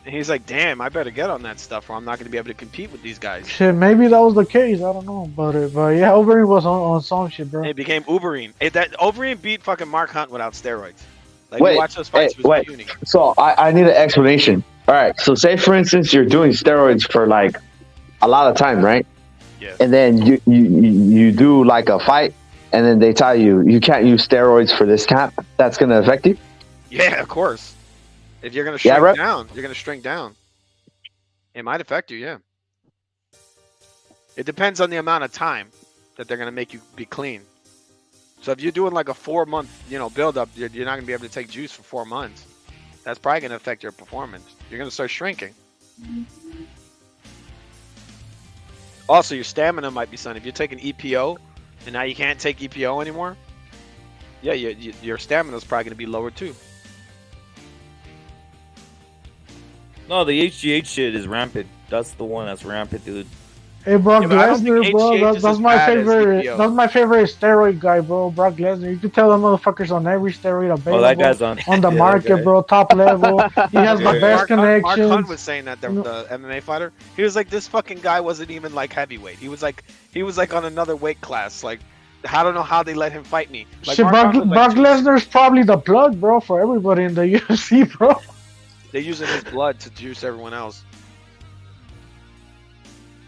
And he's like, "Damn, I better get on that stuff, or I'm not going to be able to compete with these guys." Shit, maybe that was the case. I don't know, but yeah, Overeem was on some shit, bro. It became Uberine. That Overeem beat fucking Mark Hunt without steroids. Wait, watch those fights. wait. So I need an explanation. All right. So say for instance you're doing steroids for a lot of time, right? Yeah. And then you do a fight, and then they tell you can't use steroids for this camp. That's gonna affect you. Yeah, of course. If you're gonna shrink down, you're gonna shrink down. It might affect you. Yeah. It depends on the amount of time that they're gonna make you be clean. So if you're doing a 4-month, build up, you're not gonna be able to take juice for 4 months. That's probably gonna affect your performance. You're gonna start shrinking. Also, your stamina might be something. If you're taking EPO, and now you can't take EPO anymore, yeah, your stamina is probably gonna be lower too. No, the HGH shit is rampant. That's the one that's rampant, dude. Hey, Brock Lesnar, bro. HGH is That's as my bad as favorite. EPO. That's my favorite steroid guy, bro. Brock Lesnar. You can tell them motherfuckers on every steroid available. that guy's on the yeah, market, guy. bro. Top level. He has the best Mark connections. Hunt was saying that the MMA fighter. He was like, this fucking guy wasn't even heavyweight. He was on another weight class. I don't know how they let him fight me. Shit, Brock Lesnar's probably the plug, bro, for everybody in the UFC, bro. They're using his blood to juice everyone else.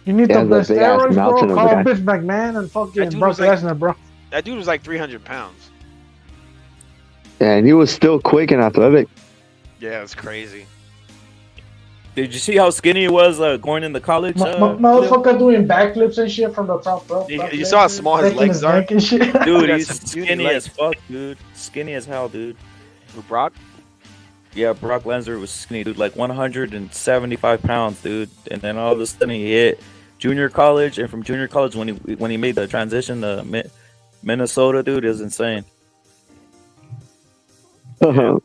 You need the best steroids, bro. Call guy. Vince McMahon and fucking Brock Lesnar, bro. That dude was 300 pounds. Yeah, and he was still quick and athletic. Yeah, it's crazy. Did you see how skinny he was going into college? Motherfucker doing backflips and shit from the top rope. You saw how small his legs are? Dude, he's skinny as fuck, dude. Skinny as hell, dude. Who, Brock? Yeah, Brock Lesnar was skinny, dude. 175 pounds, dude. And then all of a sudden he hit junior college, and from junior college when he made the transition to Minnesota, dude, it was insane. Yeah,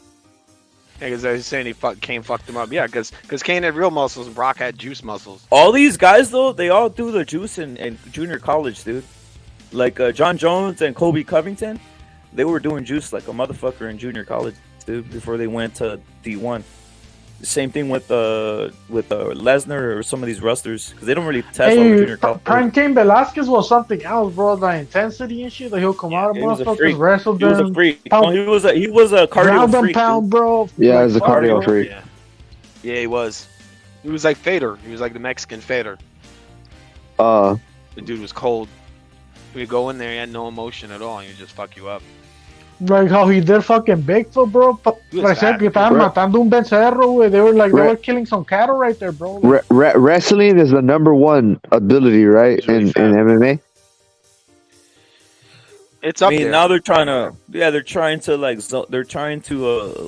because they're saying Kane fucked him up. Yeah, because Kane had real muscles and Brock had juice muscles. All these guys, though, they all do the juice in junior college, dude. John Jones and Kobe Covington, they were doing juice like a motherfucker in junior college, dude, before they went to D1. Same thing with Lesnar or some of these wrestlers because they don't really test on the junior cup. Prime Cain Velasquez was something else, bro. The intensity and shit. Like he'll come out of motherfuckers, wrestle them. He was a freak. He was a cardio freak. Pound, bro. Yeah, he was a cardio freak. Yeah, he was. He was like Fader. He was like the Mexican Fader. The dude was cold. He would go in there, he had no emotion at all. He would just fuck you up. Like how he did fucking Bigfoot, bro. Parecía que estaban matando un becerro, güey. They were killing some cattle right there, bro. Wrestling is the #1 ability, right? In MMA. It's up there. Now they're trying to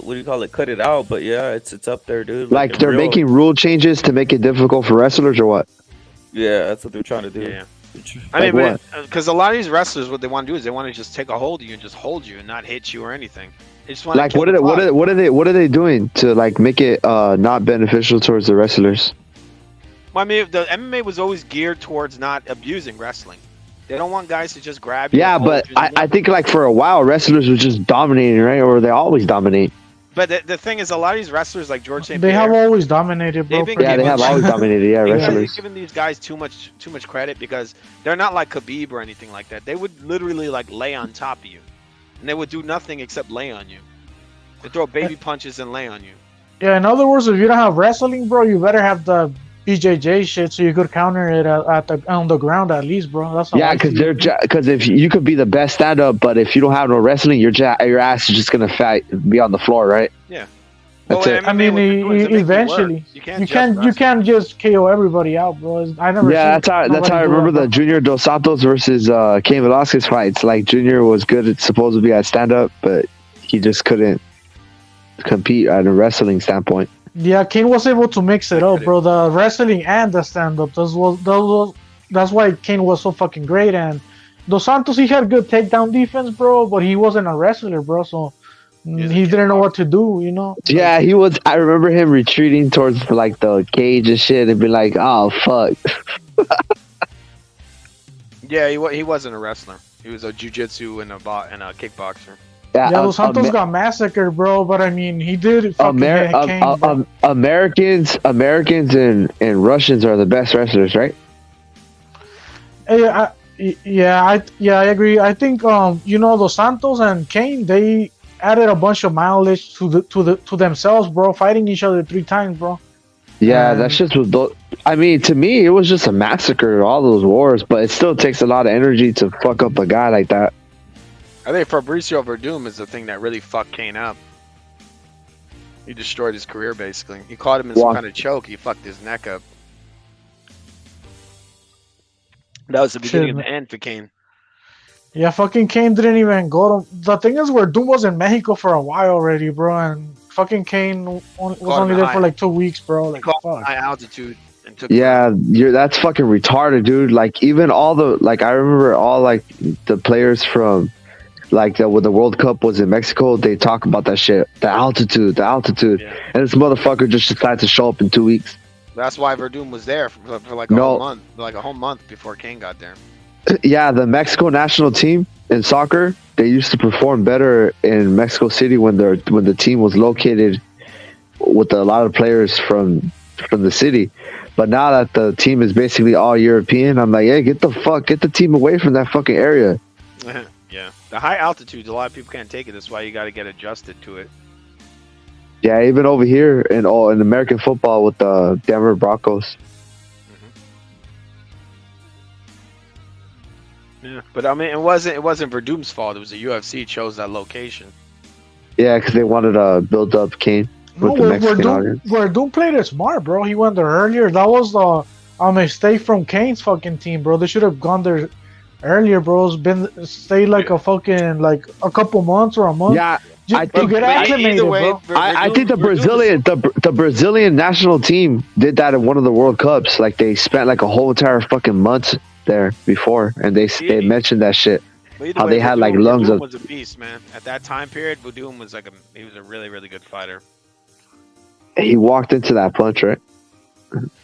what do you call it? Cut it out. But yeah, it's up there, dude. Like they're making rule changes to make it difficult for wrestlers, or what? Yeah, that's what they're trying to do. Yeah. I mean, because a lot of these wrestlers, what they want to do is they want to just take a hold of you and just hold you and not hit you or anything. They just want like what are they doing to like make it not beneficial towards the wrestlers? Well, I mean, the MMA was always geared towards not abusing wrestling. They don't want guys to just grab you. Yeah, but I think like for a while wrestlers were just dominating, right? Or they always dominate. But the thing is, a lot of these wrestlers, like George St. They have always dominated, bro. They have always dominated. Yeah, wrestlers. Giving these guys too much credit because they're not like Khabib or anything like that. They would literally like lay on top of you, and they would do nothing except lay on you. They throw baby punches and lay on you. Yeah, in other words, if you don't have wrestling, bro, you better have the BJJ shit so you could counter it on the ground at least, bro. That's because if you could be the best stand up, but if you don't have no wrestling, your ass is just gonna be on the floor, right? Yeah. That's it. I mean, eventually, you can't just KO everybody out, bro. That's how I remember the Junior Dos Santos versus Cain Velasquez fights. Like Junior was good supposedly at stand up, but he just couldn't compete at a wrestling standpoint. Yeah, Cain was able to mix it up, bro. The wrestling and the stand-up. That's why Cain was so fucking great. And Dos Santos, he had good takedown defense, bro, but he wasn't a wrestler, bro. So he didn't know what to do, you know. Yeah, he was. I remember him retreating towards like the cage and shit, and be like, "Oh fuck." Yeah, he wasn't a wrestler. He was a jiu-jitsu and a kickboxer. Yeah, Dos Santos got massacred, bro. But I mean, he did fucking Cain, Americans and Russians are the best wrestlers, right? I agree. I think Dos Santos and Cain, they added a bunch of mileage to themselves, bro. Fighting each other 3 times, bro. Yeah, that shit was. I mean, to me, it was just a massacre. All those wars, but it still takes a lot of energy to fuck up a guy like that. I think Fabricio Verdum is the thing that really fucked Cain up. He destroyed his career, basically. He caught him in some kind of choke. He fucked his neck up. That was the beginning of the end for Cain. Yeah, fucking Cain didn't even go to... The thing is, Verdum was in Mexico for a while already, bro, and fucking Cain was only there for like 2 weeks, bro. Like, fuck. High altitude. Yeah, that's fucking retarded, dude. Like, even all the... Like, I remember all, like, the players from... Like when the World Cup was in Mexico, they talk about that shit. The altitude. And this motherfucker just decided to show up in 2 weeks. That's why Verdum was there for like a whole month. Like a whole month before Cain got there. Yeah, the Mexico national team in soccer, they used to perform better in Mexico City when the team was located with a lot of players from the city. But now that the team is basically all European, I'm like, hey, get the team away from that fucking area. Yeah, the high altitudes, a lot of people can't take it. That's why you got to get adjusted to it. Yeah, even over here in American football with the Denver Broncos. Yeah, but I mean, it wasn't Verdum's fault. It was the UFC chose that location. Yeah, because they wanted to build up Cain with the Mexican audience. Verdum played it smart, bro. He went there earlier. That was a mistake from Cain's fucking team, bro. They should have gone there earlier, bro. Stay like a fucking like a couple months or a month. Yeah, to get acclimated, bro. I think the Brazilian national team did that in one of the World Cups. Like they spent like a whole entire fucking month there before, and they mentioned that shit. How they had like lungs of. Was a beast, man. At that time period, Verdum was he was a really, really good fighter. He walked into that punch, right?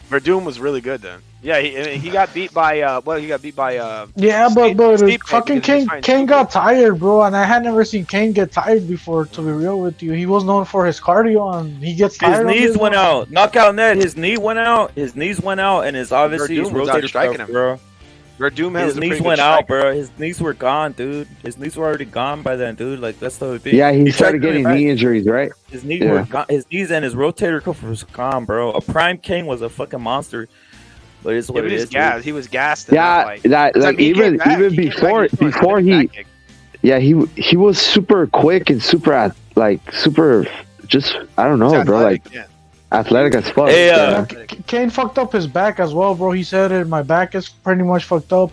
Verdum was really good then. Yeah, he got beat by he got beat by Yeah, Steve- but Steve fucking because he was Kane fighting got tired, bro, and I had never seen Kane get tired before. To be real with you, he was known for his cardio, and he gets His tired. knees went out. Knockout net. His knee went out. His knees went out, and his obviously his Verdum was out rotator striking cuff, him. bro. Verdum His was a knees pretty good went out, striker. bro. His knees were gone, dude. His knees were already gone by then, dude. Like that's the thing. Yeah, he tried started coming getting back. knee injuries, right? His knees Yeah. were gone. His knees and his rotator cuff was gone, bro. A prime King was a fucking monster. But it's Yeah, what but it he's is. gassed. dude. He was gassed. In that Yeah, fight. that It's like he came even back. even He came back, before he was throwing before back he kick. yeah he was super quick and super just I don't know, He's bro, like athletic, athletic as fuck. Hey, yeah. Kane fucked up his back as well, bro. He said my back is pretty much fucked up.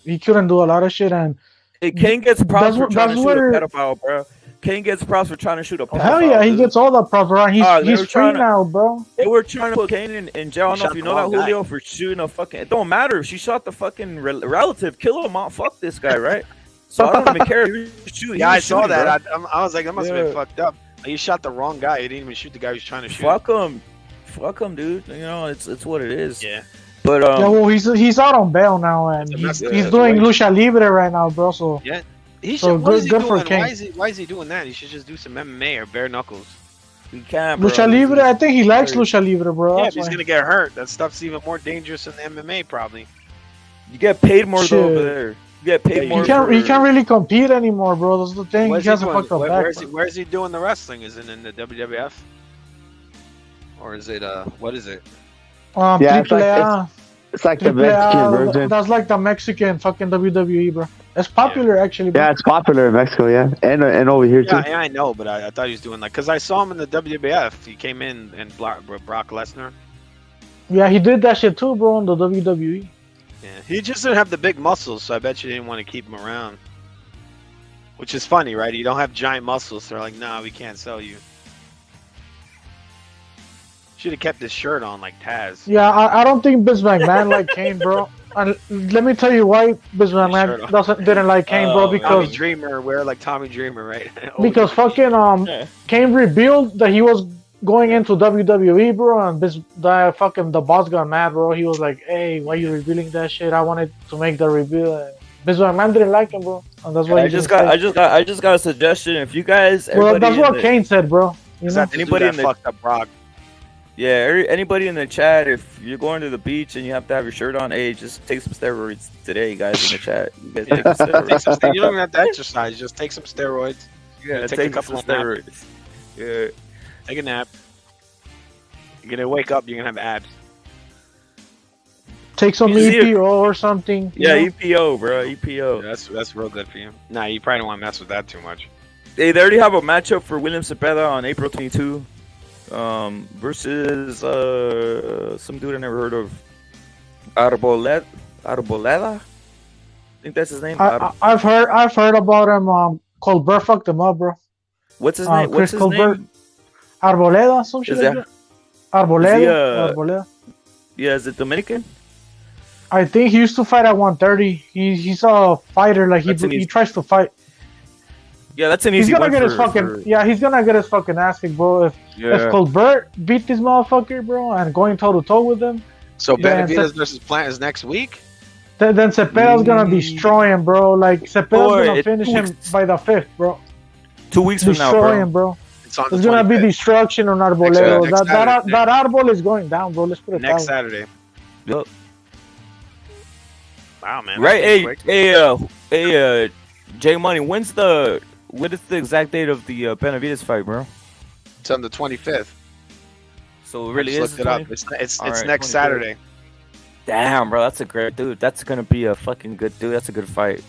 He couldn't do a lot of shit, and Hey, King gets props for trying to shoot where- a pedophile, bro. King gets props for trying to shoot a pedophile. hell yeah, he dude. gets all the props, bro. They He's were free trying to- now, bro. They were trying to put Kane in jail. I don't know shot if you the know that, wrong guy. Julio, for shooting a fucking. It don't matter. She shot the fucking relative. Kill him out. Fuck this guy, right? So I don't even care. He was shooting. Yeah, I saw that. I was like, that must have been Yeah. fucked up. He shot the wrong guy. He didn't even shoot the guy he was trying to shoot. Fuck him, dude. You know, it's what it is. Yeah. But Yeah, well, he's out on bail now, and he's doing lucha libre right now, bro. So Yeah. He should. So What is he good for doing? King. Why is he doing that? He should just do some MMA or bare knuckles. He can't. Bro. lucha libre, I think he likes lucha libre, bro. Yeah, That's if he's why. gonna get hurt, that stuff's even more dangerous than the MMA probably. You get paid more though Shit. over there. You get paid more. He can't for- really compete anymore, bro. That's the thing. Where's He he hasn't doing? fucked up back. Where's he doing the wrestling? Is it in the WWF? Or is it what is it? Yeah, it's Triple like- A. It's like the Triple Mexican A, version. that's like the Mexican fucking WWE, bro. It's popular actually, bro. Yeah, it's popular in Mexico, yeah, and over here too. Yeah, I know, but I thought he was doing like because I saw him in the WWF. He came in and Brock Lesnar. Yeah, he did that shit too, bro, in the WWE. Yeah, he just didn't have the big muscles, so I bet you didn't want to keep him around. Which is funny, right? You don't have giant muscles, so they're like, "Nah, we can't sell you." Should have kept his shirt on like Taz. Yeah, I don't think Vince McMahon like Kane, bro. And let me tell you why Vince McMahon didn't like Kane, bro. Tommy Because Dreamer, wear like Tommy Dreamer, right? because fucking Kane revealed that he was going into WWE, bro, and the boss got mad, bro. He was like, "Hey, why you revealing that shit? I wanted to make the reveal." And Vince McMahon didn't like him, bro, and that's why I he just didn't got stay. I just got a suggestion. If you guys, Well, that's everybody what in Kane said, bro. You know? Anybody in the fucked up Brock? anybody in the chat, if you're going to the beach and you have to have your shirt on, hey, just take some steroids today, guys, in the chat. You guys take some steroids. You don't even have to exercise. Just take some steroids. Yeah, take a couple of steroids. Yeah. Take a nap. You're gonna wake up. You're gonna have abs. Take some You see it- EPO or something. you Yeah, know? EPO, bro. EPO. That's real good for you. Nah, you probably don't want to mess with that too much. Hey, they already have a matchup for William Zepeda on April 22, versus some dude I never heard of, Arboleda. I think that's his name. I've heard about him. Colbert fucked him up, bro. What's his name? Chris What's his Colbert. name? Arboleda, some shit Is like that- that. Arboleda. Is he, Arboleda. Yeah, is it Dominican? I think he used to fight at 130. He's a fighter. Like That's an he easy- tries to fight. Yeah, that's an He's easy gonna one get for, his fucking for- yeah. He's gonna get his fucking ass kicked, bro. If Yeah. Colbert beat this motherfucker, bro, and going toe to toe with him, So Yeah, Benavidez versus Plant is next week. then Cepeda's gonna destroy him, bro. Like Cepeda's Boy, gonna it's finish him 2 weeks. by the 5th, bro. 2 weeks from now, Destroy bro. him, bro. It's on the There's gonna be 25th. destruction on Arboleda. Next Saturday. That Arbol is going down, bro. Let's put it Next that way. Saturday. Yup. Wow, man. Right? that's quick. Hey, J Money. What is the exact date of the Benavidez fight, bro? It's on the 25th. So it I really just is. looked it up. It's All right, next 25th. Saturday. Damn, bro, that's a great dude. That's gonna be a fucking good dude. That's a good fight.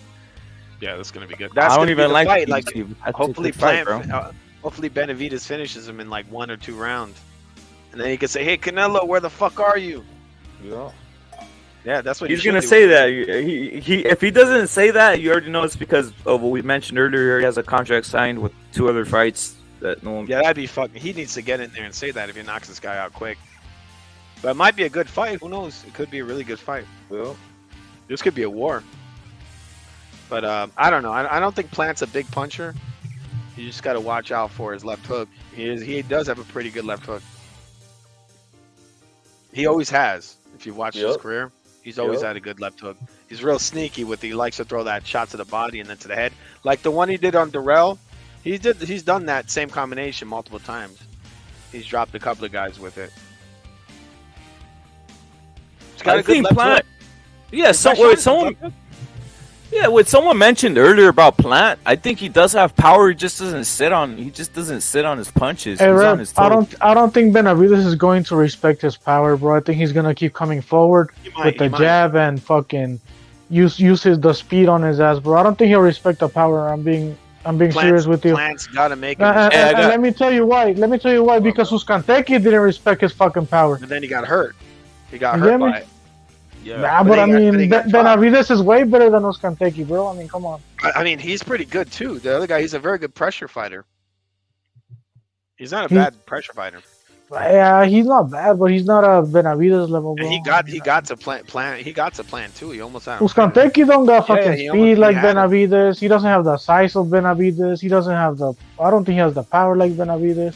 Yeah, that's gonna be good. I That's don't gonna even be the like fight. the Like, UFC, but that's a hopefully, good fight, hopefully Benavidez finishes him in like 1 or 2 rounds, and then he can say, "Hey, Canelo, where the fuck are you?" Yeah. Yeah, that's what He's he gonna should say do. that. He if he doesn't say that, you already know it's because of what we mentioned earlier. He has a contract signed with 2 other fights that no one. Yeah, that'd be fucking. He needs to get in there and say that if he knocks this guy out quick. But it might be a good fight. Who knows? It could be a really good fight. Well, this could be a war. But I don't know. I don't think Plant's a big puncher. You just got to watch out for his left hook. He does have a pretty good left hook. He always has. If you've watched his career, he's always had a good left hook. He's real sneaky with. He likes to throw that shot to the body and then to the head, like the one he did on Darrell. He's done that same combination multiple times. He's dropped a couple of guys with it. He's got I a good think left Plant. hook. Yeah, what someone mentioned earlier about Plant, I think he does have power. He just doesn't sit on. He just doesn't sit on his punches. Hey, He's Rep, on his toes. I don't think Benavidez is going to respect his power, bro. I think he's gonna keep coming forward with the jab and fucking use the speed on his ass, bro. I don't think he'll respect the power. I'm being serious with you. Plant's gotta make him. And let me tell you why. Because Uzcanteki didn't respect his fucking power. And then he got hurt. He got You hurt get me? by it. Yeah. Nah, but I mean, Benavidez is way better than Uzcanteki, bro. I mean, come on. I mean, he's pretty good too. The other guy, he's a very good pressure fighter. He's not a bad pressure fighter. Yeah, he's not bad, but he's not a Benavidez level, bro. And he got to plan. He got to plan too. He almost had him. Uzcanteki don't got fucking he speed like had him. Benavidez. He doesn't have the size of Benavidez. He doesn't have the. I don't think he has the power like Benavidez.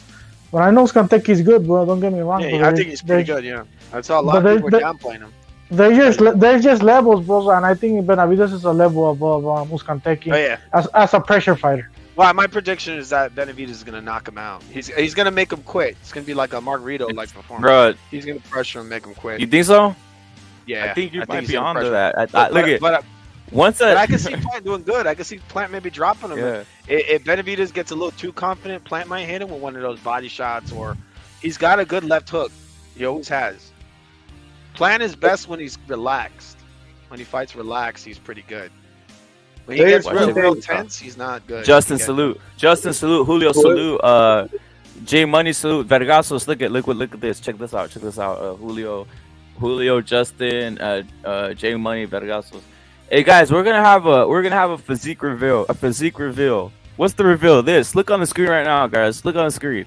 But I know Uzcanteki's good, bro. Don't get me wrong. Yeah, I think he's pretty good. Yeah, I saw a lot but of people downplaying him. There's just levels, bro, and I think Benavidez is a level above Uzcanteki. Oh, yeah. As a pressure fighter. Well, my prediction is that Benavidez is gonna knock him out. He's gonna make him quit. It's gonna be like a Margarito like performance. Bro, he's gonna pressure him, make him quit. You think so? Yeah, I think you might he's be gonna onto pressure that. him. Once But I can see Plant doing good. I can see Plant maybe dropping him. Yeah. If Benavidez gets a little too confident, Plant might hit him with one of those body shots, or he's got a good left hook. He always has. Plant is best when he's relaxed. When he fights relaxed, he's pretty good. When he gets real tense, he's not good. Justin salute. Julio salute. J Money salute. Vergasos, look at this. Check this out. Julio, Justin, J Money, Vergasos. Hey guys, we're gonna have a physique reveal. What's the reveal? This. Look on the screen right now, guys. Look on the screen.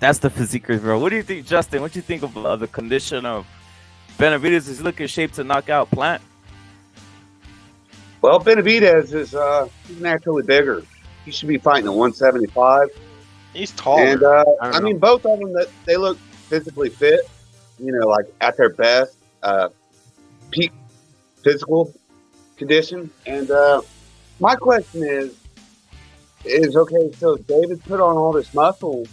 That's the physique reveal. What do you think, Justin? What do you think of the condition of Benavidez? Is he looking shape to knock out Plant? Well, Benavidez is he's naturally bigger. He should be fighting at 175. He's taller. And I mean, both of them they look physically fit. You know, like at their best, peak physical condition. And my question is okay. So David put on all this muscle.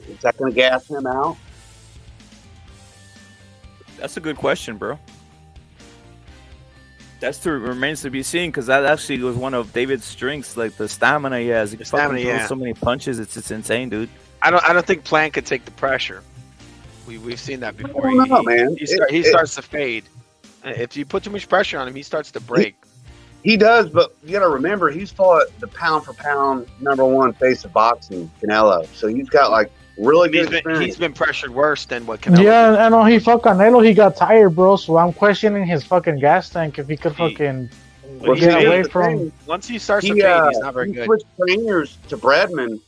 Is that going to gas him out? That's a good question, bro. Remains to be seen, because that actually was one of David's strengths, like the stamina he has. He fucking throws so many punches, it's insane, dude. I don't think Plant could take the pressure. We've seen that before. I don't know, man. He starts to fade. If you put too much pressure on him, he starts to break. He does, but you got to remember he's fought the pound for pound #1 face of boxing, Canelo. So he's got like really good experience. He's been pressured worse than what Canelo. Yeah, I know he fought Canelo. He got tired, bro. So I'm questioning his fucking gas tank if he could fucking get away from. Once he starts to fade, he's not very good. He switched trainers to Bradman,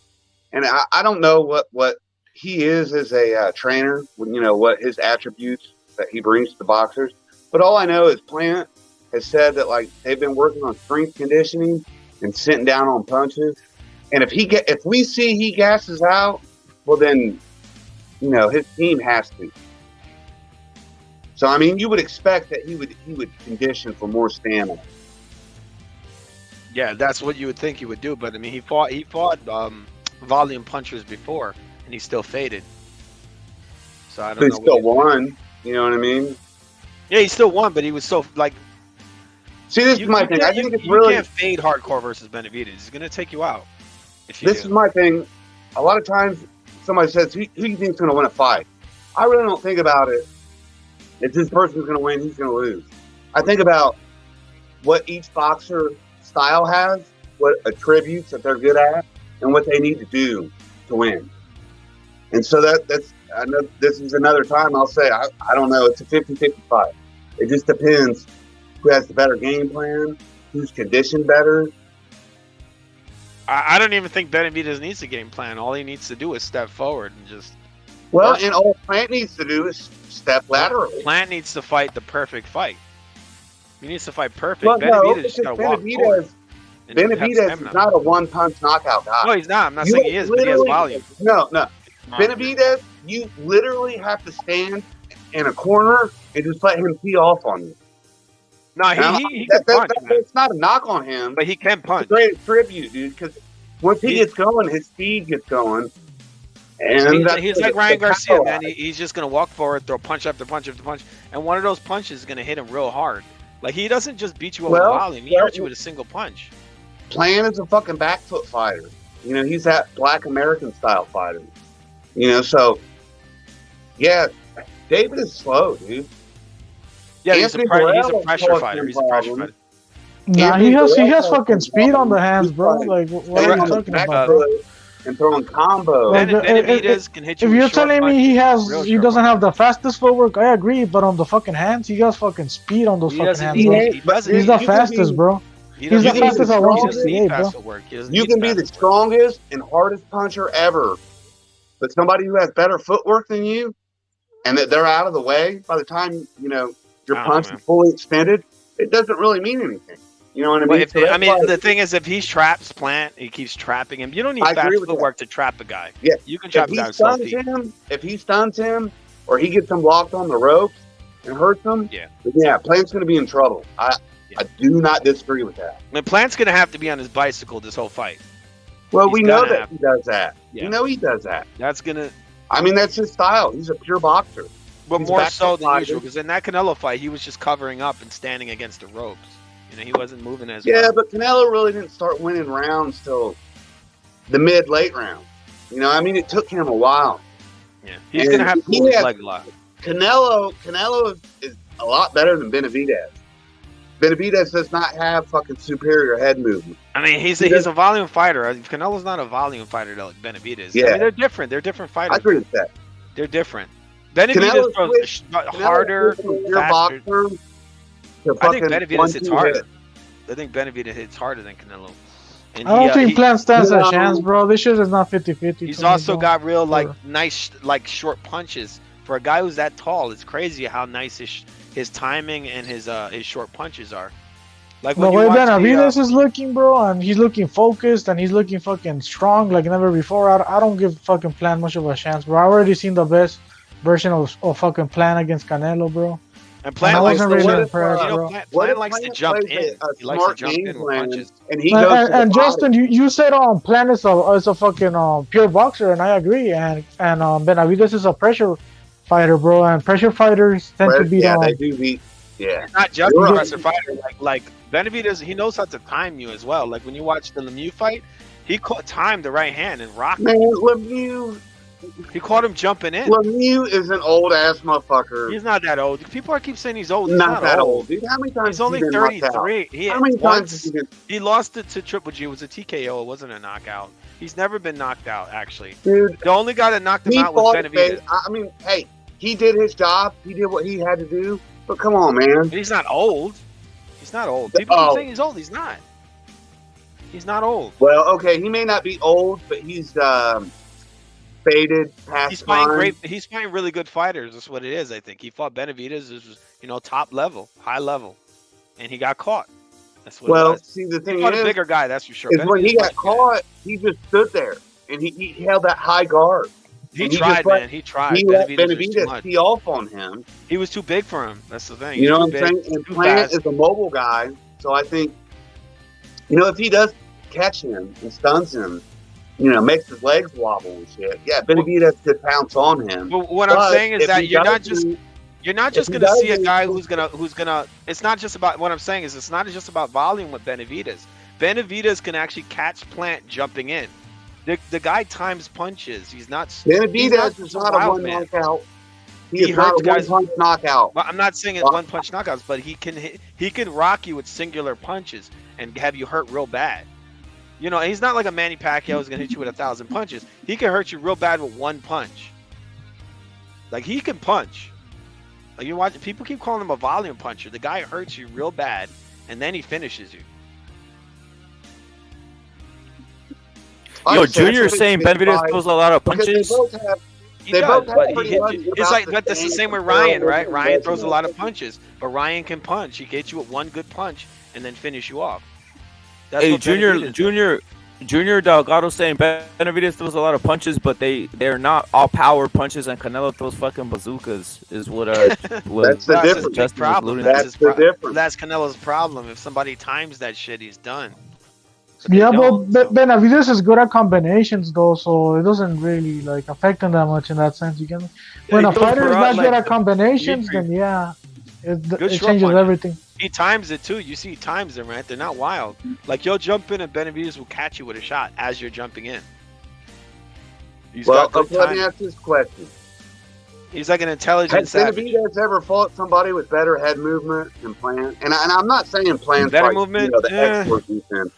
and I don't know what he is as a trainer. You know what his attributes that he brings to the boxers. But all I know is Plant has said that like they've been working on strength conditioning and sitting down on punches. And if we see he gasses out, well then, you know, his team has to. So I mean, you would expect that he would condition for more stamina. Yeah, that's what you would think he would do. But I mean, he fought volume punchers before, and he still faded. So I don't know. He still won. You know what I mean? Yeah, he still won, but he was so like. See, this is my thing. I think it's really. You can't fade hardcore versus Benavidez. He's going to take you out. This is my thing. A lot of times, somebody says, "Who do you think is going to win a fight?" I really don't think about it. If this person's going to win, he's going to lose. I think about what each boxer style has, what attributes that they're good at, and what they need to do to win. And so that's. I know this is another time I'll say I don't know. It's a 50-50 fight. It just depends who has the better game plan, who's conditioned better. I don't even think Benavidez needs a game plan. All he needs to do is step forward and just. Well, and all Plant needs to do is step laterally. Plant needs to fight the perfect fight. He needs to fight perfect. Well, Benavidez just got to walk forward. Benavidez is not a one-punch knockout guy. No, he's not. I'm not saying he is, but he has volume. No. Benavidez, you literally have to stand in a corner and just let him tee off on you. No, he can punch. It's not a knock on him, but he can punch. It's a great tribute, dude. Because once he gets going, his speed gets going. And he's like Ryan Garcia, man. He's just gonna walk forward, throw punch after punch after punch, and one of those punches is gonna hit him real hard. Like he doesn't just beat you up with volume; he hurts you with a single punch. Plan is a fucking back foot fighter. You know, he's that Black American style fighter. You know, so yeah, David is slow, dude. Yeah, he's a pressure fighter. He's a pressure fighter. Nah, he has fucking speed on the hands, bro. Like, what are you talking about, bro? And throwing combos. Benavidez can hit you. If you're telling me he doesn't have the fastest footwork, I agree. But on the fucking hands, he has fucking speed on those fucking hands. He's the fastest, bro. He's the fastest at 168, bro. You can be the strongest and hardest puncher ever, but somebody who has better footwork than you, and that they're out of the way by the time your punch is fully extended, it doesn't really mean anything. You know what I mean? The thing is, if he traps Plant, he keeps trapping him. You don't need fast footwork to trap a guy. Yeah, you can trap a guy with slow feet. If he stuns him, or he gets him locked on the ropes and hurts him, Plant's going to be in trouble. I do not disagree with that. I mean, Plant's going to have to be on his bicycle this whole fight. Well, we know that he does that. Yeah. You know he does that. That's gonna. I mean, that's his style. He's a pure boxer. But more so than usual, because in that Canelo fight, he was just covering up and standing against the ropes. You know, he wasn't moving as well. Yeah, but Canelo really didn't start winning rounds till the mid-late round. You know, I mean, it took him a while. Yeah, he's going to have to move his leg a lot. Canelo is a lot better than Benavidez. Benavidez does not have fucking superior head movement. I mean, he's a volume fighter. Canelo's not a volume fighter like Benavidez. Yeah. I mean, they're different. They're different fighters. I agree with that. They're different. Benavidez throws harder, faster. I think Benavidez hits harder. I think Benavidez hits harder than Canelo. And I don't think Plant stands a chance, bro. This shit is not 50-50. He's also got real nice short punches. For a guy who's that tall, it's crazy how nice his timing and his short punches are. Like the way Benavidez is looking, bro, and he's looking focused and he's looking fucking strong like never before. I don't give fucking Plant much of a chance, bro. I already seen the best version of fucking Plant against Canelo, bro. And Plant likes to jump in. He likes to jump in with punches. And Justin, you said Plant is a fucking pure boxer, and I agree. And Benavidez is a pressure fighter, bro. And pressure fighters tend to beat. Yeah, they do beat. Yeah, not just a pressure fighter. Like Benavidez, he knows how to time you as well. Like when you watch the Lemieux fight, he timed the right hand and rocked. Man, Lemieux. He caught him jumping in. Lemieux is an old ass motherfucker. He's not that old. People keep saying he's old. He's not that old, dude. How many times? He's only 33. How many times? He lost it to Triple G. It was a TKO. It wasn't a knockout. He's never been knocked out, actually. Dude, the only guy that knocked him out was Benavidez. I mean, hey, he did his job. He did what he had to do. But come on, man. He's not old. He's not old. People keep saying he's old. He's not. He's not old. Well, okay, he may not be old, but he's faded past. He's fighting great. He's fighting really good fighters. That's what it is. I think he fought Benavidez. This was, top level, high level, and he got caught. That's what. Well, see, the thing is, a bigger guy. That's for sure. Is when he got caught, he just stood there and he held that high guard. He tried, man. He tried. He let Benavidez tee off on him. He was too big for him. That's the thing. You know what I'm saying? And Plant is a mobile guy, so I think, if he does catch him and stuns him, makes his legs wobble and shit. Yeah, Benavidez could pounce on him. But what I'm saying is that you're not just gonna see a guy who's gonna. It's not just about what I'm saying is it's not just about volume with Benavidez. Benavidez can actually catch Plant jumping in. The guy times punches. He's not. Benavidez is not a one knockout. He hurts guys. One punch knockout. Well, I'm not saying it's one punch knockouts, but he can rock you with singular punches and have you hurt real bad. He's not like a Manny Pacquiao who's gonna hit you with 1,000 punches. He can hurt you real bad with one punch. Like he can punch. Like you watch, people keep calling him a volume puncher. The guy hurts you real bad, and then he finishes you. Junior is saying Benavidez throws a lot of punches. He does, but but that's the same with Ryan, right? Ryan throws a lot of punches, but Ryan can punch. He can hit you with one good punch and then finish you off. That's Junior Junior Delgado saying Benavidez throws a lot of punches, but they're not all power punches, and Canelo throws fucking bazookas. Is what That's the difference. Big problem. That's the difference. That's Canelo's problem. If somebody times that shit, he's done. Yeah, but Benavidez is good at combinations though, so it doesn't really like affect him that much in that sense. You get me? When a fighter is not good at combinations, then yeah, it changes everything. He times it too. You see, he times them, right? They're not wild. Like you'll jump in and Benavidez will catch you with a shot as you're jumping in. Well, let me ask this question. He's like an intelligent Has Benavidez ever fought somebody with better head movement than Plant? And I'm not saying Plant's better like, movement, the expert defense,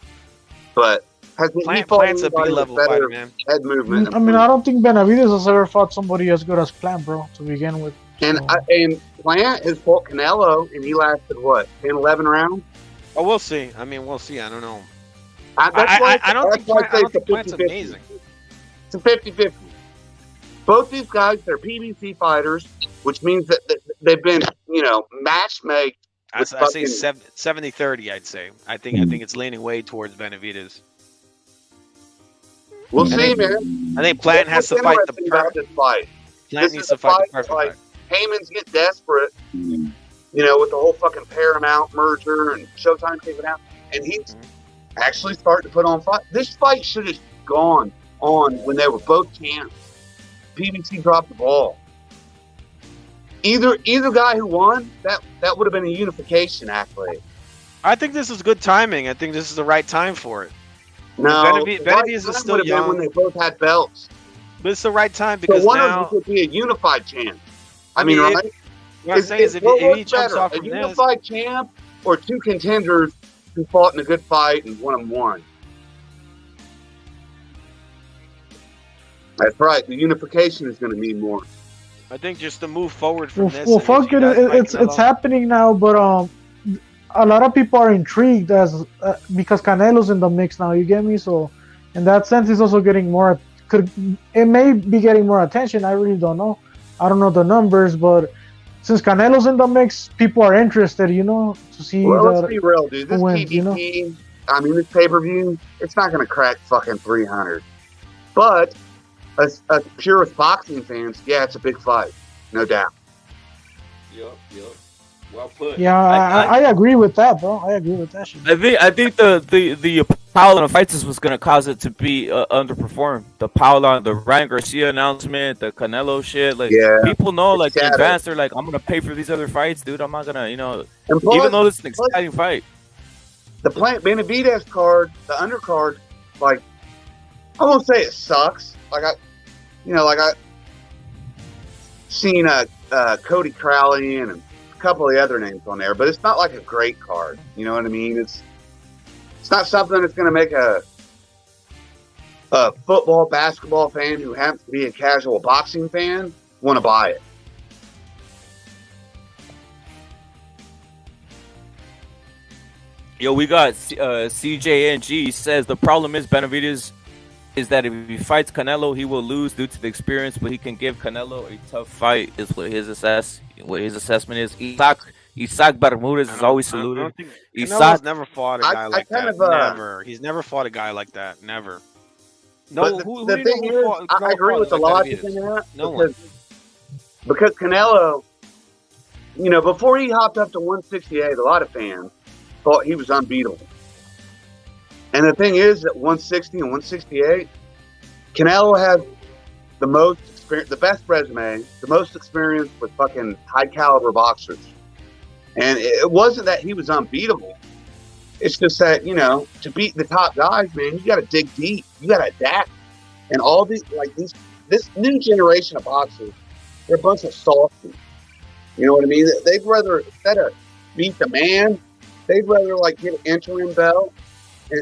but has he fought Plant's a anybody B-level with better fighter, man. head movement? I mean, I don't think Benavidez has ever fought somebody as good as Plant, bro, to begin with. And Plant has fought Canelo, and he lasted what, 10, 11 rounds? Oh, we'll see. I mean, we'll see. I don't know. I don't think Plant's amazing. It's a 50-50. Both these guys, they're PBC fighters, which means that they've been, match made. I say 70-30. I'd say. I think it's leaning way towards Benavidez. We'll see, man. I think Plant has to fight the perfect fight. Plant needs to fight the perfect fight. Heyman's get desperate, with the whole fucking Paramount merger and Showtime taking out, and he's actually starting to put on fight. This fight should have gone on when they were both champs. PBC dropped the ball. Either guy who won, that would have been a unification accolade. I think this is good timing. I think this is the right time for it. No, Benavidez is still young. When they both had belts. But it's the right time because one now of them could be a unified champ. I mean, right? What I'm saying is if he jumps off from a unified champ or two contenders who fought in a good fight and one of them won. That's right. The unification is going to mean more. I think just to move forward from this. Well, fuck it. It's happening now, but a lot of people are intrigued because Canelo's in the mix now. You get me? So, in that sense, he's also getting more. It may be getting more attention. I really don't know. I don't know the numbers, but since Canelo's in the mix, people are interested. To see. Well, let's be real, dude. This PBC, I mean, this pay-per-view, it's not going to crack fucking 300. But as purist boxing fans, yeah, it's a big fight, no doubt. Yup. Well put. Yeah, I agree with that, bro. I agree with that shit. I think the pile of fights was gonna cause it to be underperformed. The pile on the Ryan Garcia announcement, the Canelo shit. Like people know, like in advance, they're like, I'm gonna pay for these other fights, dude. I'm not gonna, even though it's an exciting fight. The Plant Benavidez card, the undercard, like I won't say it sucks. Like I seen Cody Crowley and a couple of the other names on there, but it's not like a great card. You know what I mean? It's not something that's going to make a football, basketball fan who happens to be a casual boxing fan want to buy it. Yo, we got CJNG says the problem is Benavidez is that if he fights Canelo, he will lose due to the experience, but he can give Canelo a tough fight. Is what his assessment is. Isaac Bermudez is always saluted. Canelo's never fought a guy like that. Never. He's never fought a guy like that. Never. No. The thing is, I agree with the logic in that. Because Canelo, before he hopped up to 168, a lot of fans thought he was unbeatable. And the thing is that 160 and 168, Canelo has the most experience, the best resume, the most experience with fucking high caliber boxers. And it wasn't that he was unbeatable. It's just that, to beat the top guys, man, you got to dig deep. You got to adapt. And all these, this new generation of boxers, they're a bunch of softies. You know what I mean? They'd rather, instead of beat the man, they'd rather get an interim belt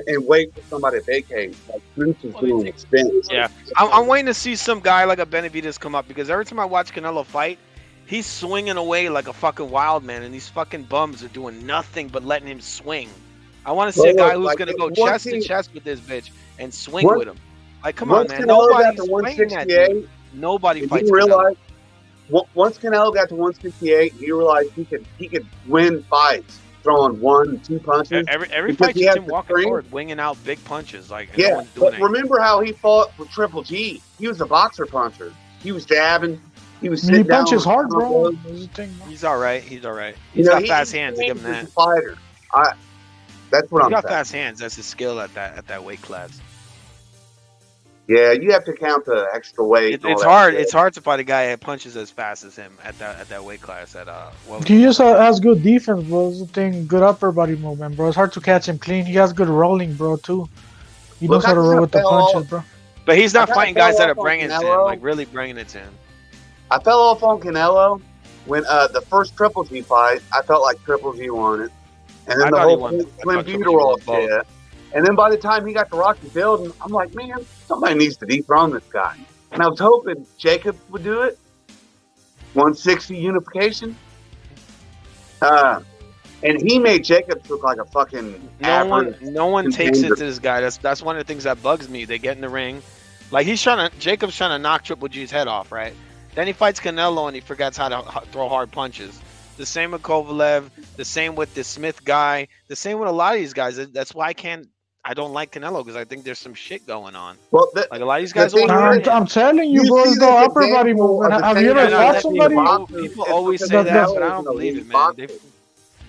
and wait for somebody to vacate. Like Cruz is doing expense. Yeah, I'm waiting to see some guy like a Benavidez come up because every time I watch Canelo fight, he's swinging away like a fucking wild man, and these fucking bums are doing nothing but letting him swing. I want to see a guy who's gonna go chest to chest with this bitch and swing with him. Like, come on, man. Nobody's swinging that dude. Nobody fights Canelo. Once Canelo got to 168, he realized he could win fights throwing 1, 2 punches. Every because fight he you has see him the walking strength. forward, winging out big punches. Like, no Yeah, one's doing but remember how he fought with Triple G? He was a boxer puncher. He was jabbing. He was He sitting down. punches on hard, bro. combos. He's all right. He's all right. You He's know, got he- fast he hands. I give him trains that. as a fighter. That's what He's I'm got saying. fast hands. That's his skill at that weight class. Yeah, you have to count the extra weight. and all It's that hard. shit. It's hard to fight a guy that punches as fast as him at that weight class. He just has good defense, bro. That's the thing. Good upper body movement, bro. It's hard to catch him clean. He has good rolling, bro, too. He knows how to roll with the punches, bro. But he's not I fighting fell guys that are off on bringing it to him, Canelo. like really bringing it to him. I fell off on Canelo when the first Triple G fight. I felt like Triple G won it, and I then the thought he whole won. I thought Triple G Buterol won both. shit. And then by the time he got to Rocky Building, I'm like, man, somebody needs to dethrone this guy. And I was hoping Jacob would do it. 160 unification. And he made Jacobs look like a fucking No one average takes it contender. to this guy. That's one of the things that bugs me. They get in the ring, like Jacob's trying to knock Triple G's head off, right? Then he fights Canelo and he forgets how to throw hard punches. The same with Kovalev. The same with the Smith guy. The same with a lot of these guys. That's why I don't like Canelo, because I think there's some shit going on. Well, like a lot of these guys. I'm telling you, bro, it's the upper body movement. Have you ever fought somebody? People always say that, but I don't believe it, man.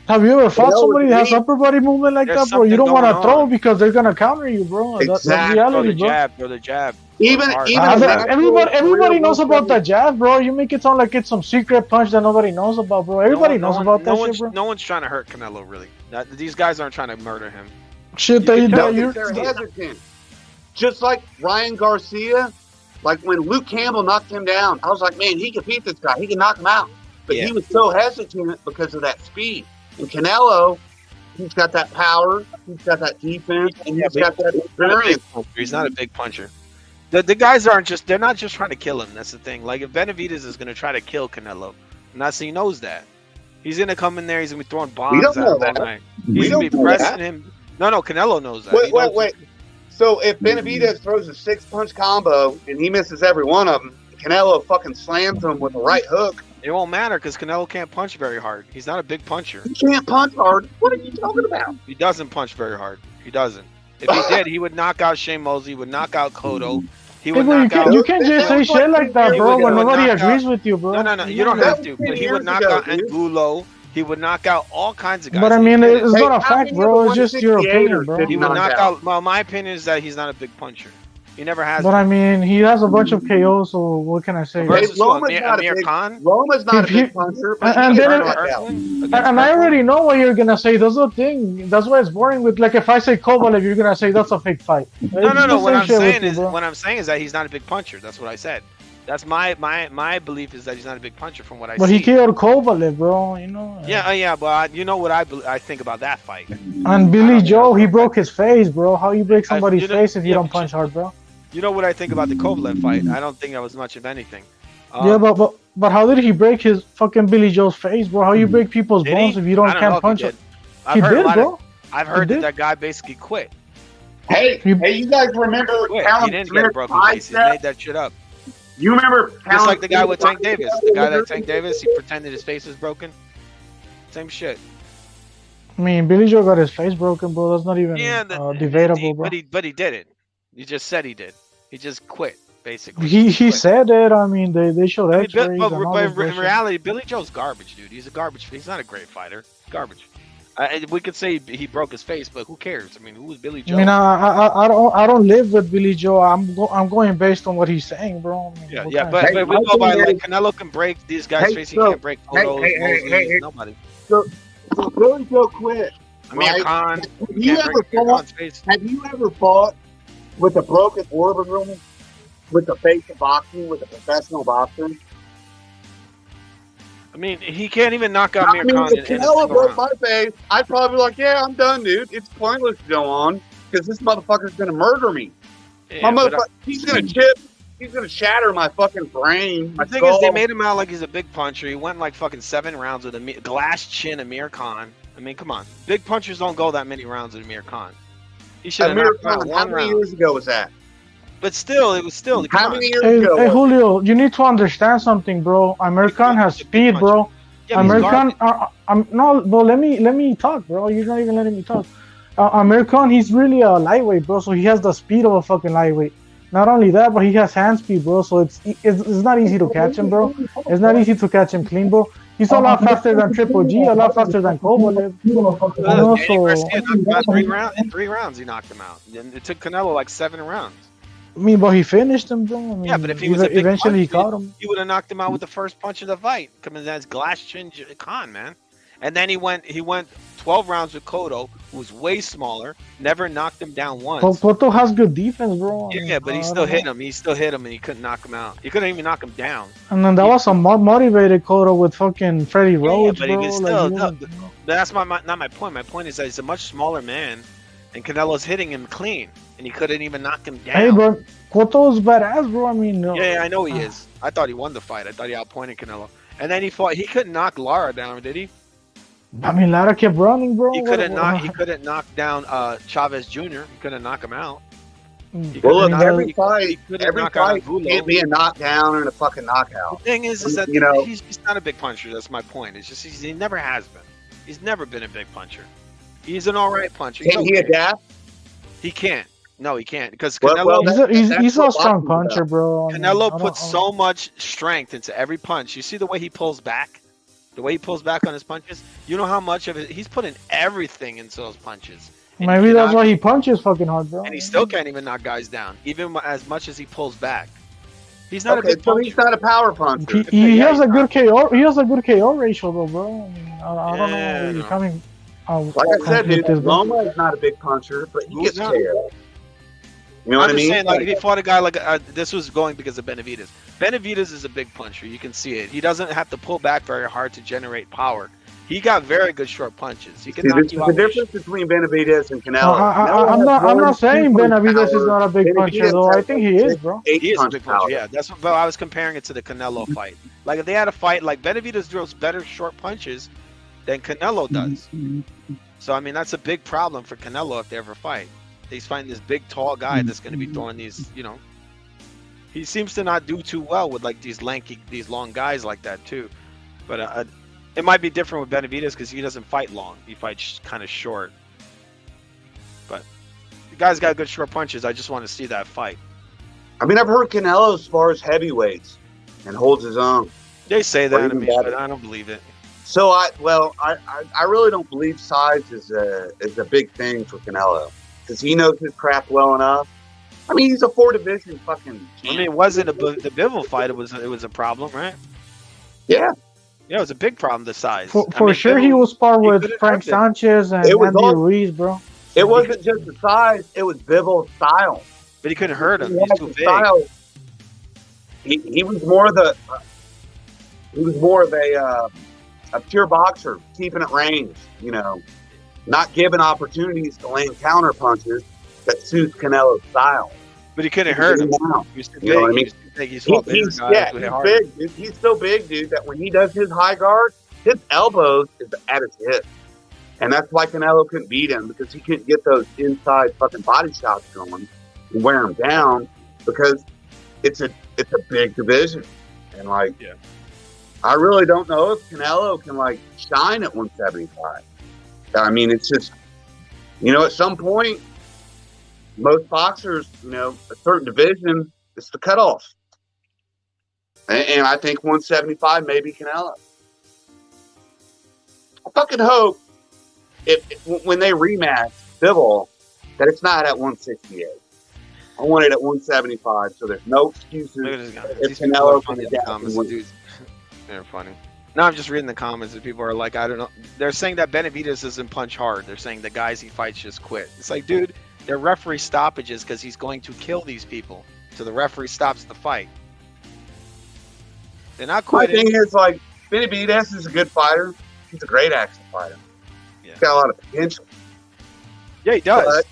Have you ever fought Canelo somebody that has is upper body movement like There's that, bro? You don't something want to going throw on. because they're gonna counter you, bro. That's reality, bro. The jab. Even Everybody knows about the jab, bro. You make it sound like it's some secret punch that nobody knows about, bro. Everybody knows about that shit, bro. No one's trying to hurt Canelo, really. These guys aren't trying to murder him. Shit, They're you're hesitant. Just like Ryan Garcia, like when Luke Campbell knocked him down, I was like, man, he can beat this guy. He can knock him out. But he was so hesitant because of that speed. And Canelo, he's got that power, he's got that defense, and he's got that experience. He's not a big puncher. The guys they're not just trying to kill him. That's the thing. Like if Benavidez is gonna try to kill Canelo, he knows that. He's gonna come in there. He's gonna be throwing bombs at him all night. He's gonna be pressing him. No, Canelo knows that. Wait. So if Benavidez throws a 6-punch combo and he misses every one of them, Canelo fucking slams him with a right hook. It won't matter because Canelo can't punch very hard. He's not a big puncher. He can't punch hard. What are you talking about? He doesn't punch very hard. He doesn't. If he did, he would knock out Shane Mosley. Would knock out Cotto. He would knock out. You can't just say shit like that, bro, when nobody agrees with you, bro. No. You don't have to. But he would knock out Angulo. He would knock out all kinds of guys. But I mean, it's not a fact, bro. It's just your opinion, bro. He would knock out. Well, my opinion is that he's not a big puncher. He never has. But I mean, he has a bunch of KOs, so what can I say? Versus Amir Khan. Roma's not a big puncher. And I already know what you're gonna say. That's the thing. That's why it's boring. With like, if I say Kovalev, you're gonna say that's a fake fight. No. What I'm saying is that he's not a big puncher. That's what I said. That's my belief is that he's not a big puncher from what I see. But he killed Kovalev, bro. You know. Yeah. But you know what I think about that fight. And Billy Joe, he broke his face, bro. How you break somebody's face if you don't punch hard, bro? You know what I think about the Kovalev fight? I don't think that was much of anything. Yeah, but how did he break his fucking Billy Joe's face, bro? How you break people's bones if you can't punch him? He did, bro. I've heard that guy basically quit. Hey, you guys remember He didn't get a broken face. He made that shit up. You remember just like the guy with Tank Davis. The guy that Tank Davis, he pretended his face was broken. Same shit. I mean, Billy Joe got his face broken, bro. That's not even debatable, bro. But he did it. He just said he did. He just quit, basically. He said it. I mean, they showed X-rays. But in reality, Billy Joe's garbage, dude. He's a garbage. He's not a great fighter. Garbage. We could say he broke his face, but who cares? I mean, who is Billy Joe? I mean, I don't live with Billy Joe. I'm going based on what he's saying, bro. I mean, but we go by like Canelo can break these guys' face. He can't break Cotto's, Mosley's, nobody. So Billy Joe quit. Amir Khan. Have you ever fought with a broken orbital with the face of boxing with a professional boxer? I mean, he can't even knock out Amir Khan. If Canelo broke my face, I'd probably be like, yeah, I'm done, dude. It's pointless to go on because this motherfucker's going to murder me. He's going to chip. He's going to shatter my fucking brain. The thing is, they made him out like he's a big puncher. He went like fucking 7 rounds with a glass chin Amir Khan. I mean, come on. Big punchers don't go that many rounds with Amir Khan. He should have knocked out one round. How many years ago was that? But still, it was still. How many years ago? Hey, Julio, you need to understand something, bro. Amir Khan has speed, bro. American. No, bro. Let me talk, bro. You're not even letting me talk. American, he's really a lightweight, bro. So he has the speed of a fucking lightweight. Not only that, but he has hand speed, bro. So it's not easy to catch him, bro. It's not easy to catch him clean, bro. He's a lot faster than Triple G, a lot faster than Kovalev. Garcia knocked him out in 3 rounds. He knocked him out. And it took Canelo like 7 rounds. I mean, but he finished him, bro. I mean, Yeah, but if he was a big eventually punch, he caught him. he would have knocked him out with the first punch of the fight. Coming as glass chin Khan, man. And then he went 12 rounds with Cotto, who was way smaller, never knocked him down once. Cotto has good defense, bro. Yeah, but he still hit him. He still hit him, and he couldn't knock him out. He couldn't even knock him down. And then that was a motivated Cotto with fucking Freddie Rhodes, but bro. he was still. That's not my point. My point is that he's a much smaller man, and Canelo's hitting him clean, and he couldn't even knock him down. Hey, bro, Cotto's badass, bro. I mean, Yeah, I know he is. I thought he won the fight. I thought he outpointed Canelo. And then he fought. He couldn't knock Lara down, did he? I mean, Lara kept running, bro. He couldn't knock down Chavez Jr. He couldn't knock him out. Well, look, every fight can't be a knockdown and a fucking knockout. The thing is that he's not a big puncher. That's my point. It's just he never has been. He's never been a big puncher. He's an all right puncher. Can he adapt? He can't. No, he can't because Well, Canelo. he's a strong puncher, bro. Canelo puts so much strength into every punch. You see the way he pulls back, the way he pulls back on his punches. You know how much of it he's putting everything into those punches. Maybe that's why he punches fucking hard, bro. And he still can't even knock guys down, even as much as he pulls back. He's not a big so puncher. he's not a power puncher. He has a good KO. He has a good KO ratio, though, bro. I mean, I don't know where you're coming. Like I said, dude, Loma is not a big puncher, but he gets KO. You know what I mean? Saying, like, if he fought a guy like this was going because of Benavidez. Benavidez is a big puncher. You can see it. He doesn't have to pull back very hard to generate power. He got very good short punches. He can knock you out. The difference between Benavidez and Canelo. I'm not saying Benavidez is not a big puncher, though. I think he is, bro. He is a big puncher. Yeah, that's what. But I was comparing it to the Canelo fight. Like if they had a fight, like Benavidez throws better short punches than Canelo does. So I mean, that's a big problem for Canelo if they ever fight. He's fighting this big, tall guy that's going to be throwing these, He seems to not do too well with like these long guys like that too. But it might be different with Benavidez because he doesn't fight long. He fights kind of short. But the guy's got good short punches. I just want to see that fight. I mean, I've heard Canelo as far as heavyweights and holds his own. They say that to me, but I don't believe it. So I really don't believe size is a big thing for Canelo. Because he knows his craft well enough. I mean, he's a 4-division fucking champ. I mean, it wasn't the Bivol fight. It was a problem, right? Yeah. Yeah, it was a big problem, the size. For sure, Bivol, he was sparred with Frank Sanchez and Andy Ruiz, bro. It wasn't just the size; it was Bivol's style. But he couldn't hurt him. He's too big. Style. He was more of a pure boxer, keeping it range. Not giving opportunities to land counter punches that suits Canelo's style. But he couldn't hurt him. He's too big. You know what I mean? He's big. Dude. He's so big, dude, that when he does his high guard, his elbows is at his hip. And that's why Canelo couldn't beat him, because he couldn't get those inside fucking body shots going and wear him down, because it's a big division. And I really don't know if Canelo can shine at 175. I mean, it's just, at some point, most boxers, a certain division, it's the cutoff. And I think 175 maybe Canelo. I fucking hope when they rematch Bivol that it's not at 168. I want it at 175, so there's no excuses. If Canelo can adapt. They're funny. Now I'm just reading the comments and people are like, I don't know. They're saying that Benavidez doesn't punch hard. They're saying the guys he fights just quit. It's like, dude, they're referee stoppages because he's going to kill these people. So the referee stops the fight. They're not quitting. My thing is, Benavidez is a good fighter. He's a great action fighter. Yeah. He's got a lot of potential. Yeah, he does. But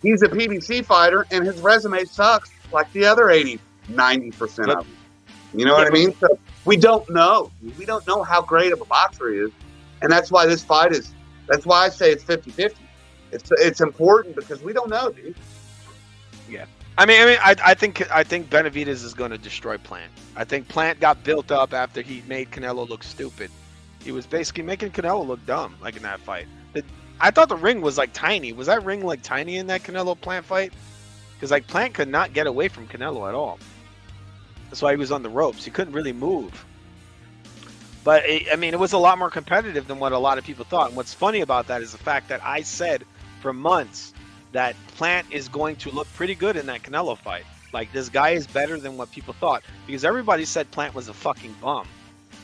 he's a PBC fighter, and his resume sucks like the other 90% of them. You know what I mean? So we don't know. We don't know how great of a boxer he is. And that's why this fight is, that's why I say it's 50-50. It's important because we don't know, dude. Yeah. I think Benavidez is going to destroy Plant. I think Plant got built up after he made Canelo look stupid. He was basically making Canelo look dumb, like in that fight. I thought the ring was like tiny. Was that ring like tiny in that Canelo Plant fight? Because like Plant could not get away from Canelo at all. That's why he was on the ropes. He couldn't really move. But I mean, it was a lot more competitive than what a lot of people thought. And what's funny about that is the fact that I said for months that Plant is going to look pretty good in that Canelo fight. Like, this guy is better than what people thought, because everybody said Plant was a fucking bum.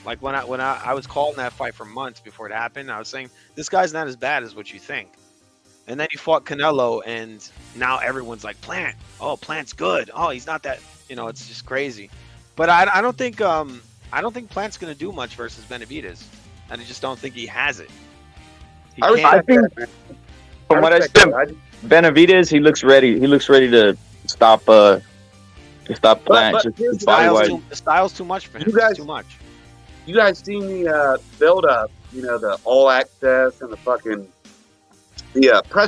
Like when I was calling that fight for months before it happened, I was saying this guy's not as bad as what you think. And then he fought Canelo, and now everyone's like, Plant. Oh, Plant's good. Oh, he's not that. You know, it's just crazy. But I don't think Plant's gonna do much versus Benavidez, and I just don't think he has it. I think from what I said, Benavidez, he looks ready. He looks ready to stop Plant. But the style's too much for him. Too much. You guys seen the build up? You know, the All Access and the press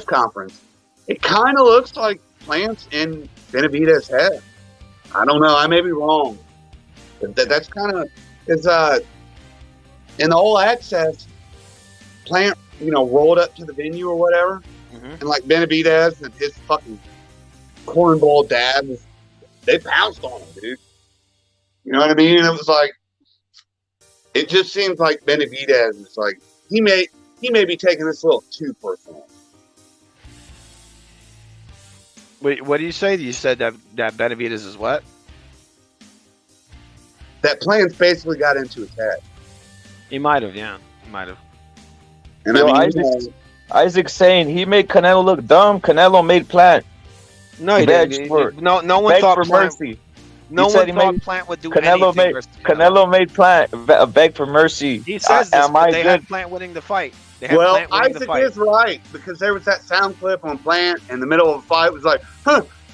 conference. It kind of looks like Plant's in Benavidez's head. I don't know. I may be wrong. That's kind of in the All Access. Plant, rolled up to the venue or whatever, and like Benavidez and his fucking cornball dad, they pounced on him, dude. You know what I mean? And it was like, it just seems like Benavidez is like he may be taking this a little too personal. Wait, what do you say? You said that Benavidez is what? That Plant's basically got into his head. He might have, yeah. He might have. And Isaac's saying he made Canelo look dumb. Canelo made Plant. No, he didn't. No one thought Plant. Mercy. No one thought Plant would do anything. Canelo made Plant beg for mercy. He says this, but they had Plant winning the fight. Well, Isaac is right, because there was that sound clip on Plant in the middle of a fight. It was like,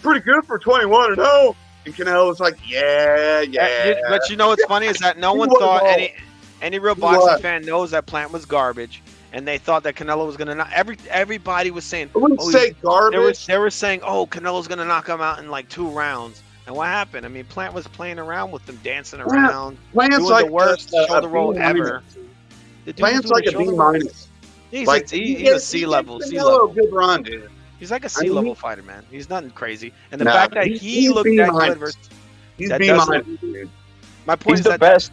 pretty good for 21-0. And Canelo was like, yeah. But you know what's funny is that no one thought any real boxing fan knows that Plant was garbage, and they thought that Canelo was gonna knock. Everybody was saying, I wouldn't say garbage. They were saying, oh, Canelo's gonna knock him out in like 2 rounds. And what happened? I mean, Plant was playing around with them, dancing around. Plant's doing like the worst shoulder roll ever. Plant's like a B-. He's like he's a C level. Good run, dude. He's like a C level fighter, man. He's nothing crazy. And the fact that he looked that good versus he's B-, dude. My point is the best.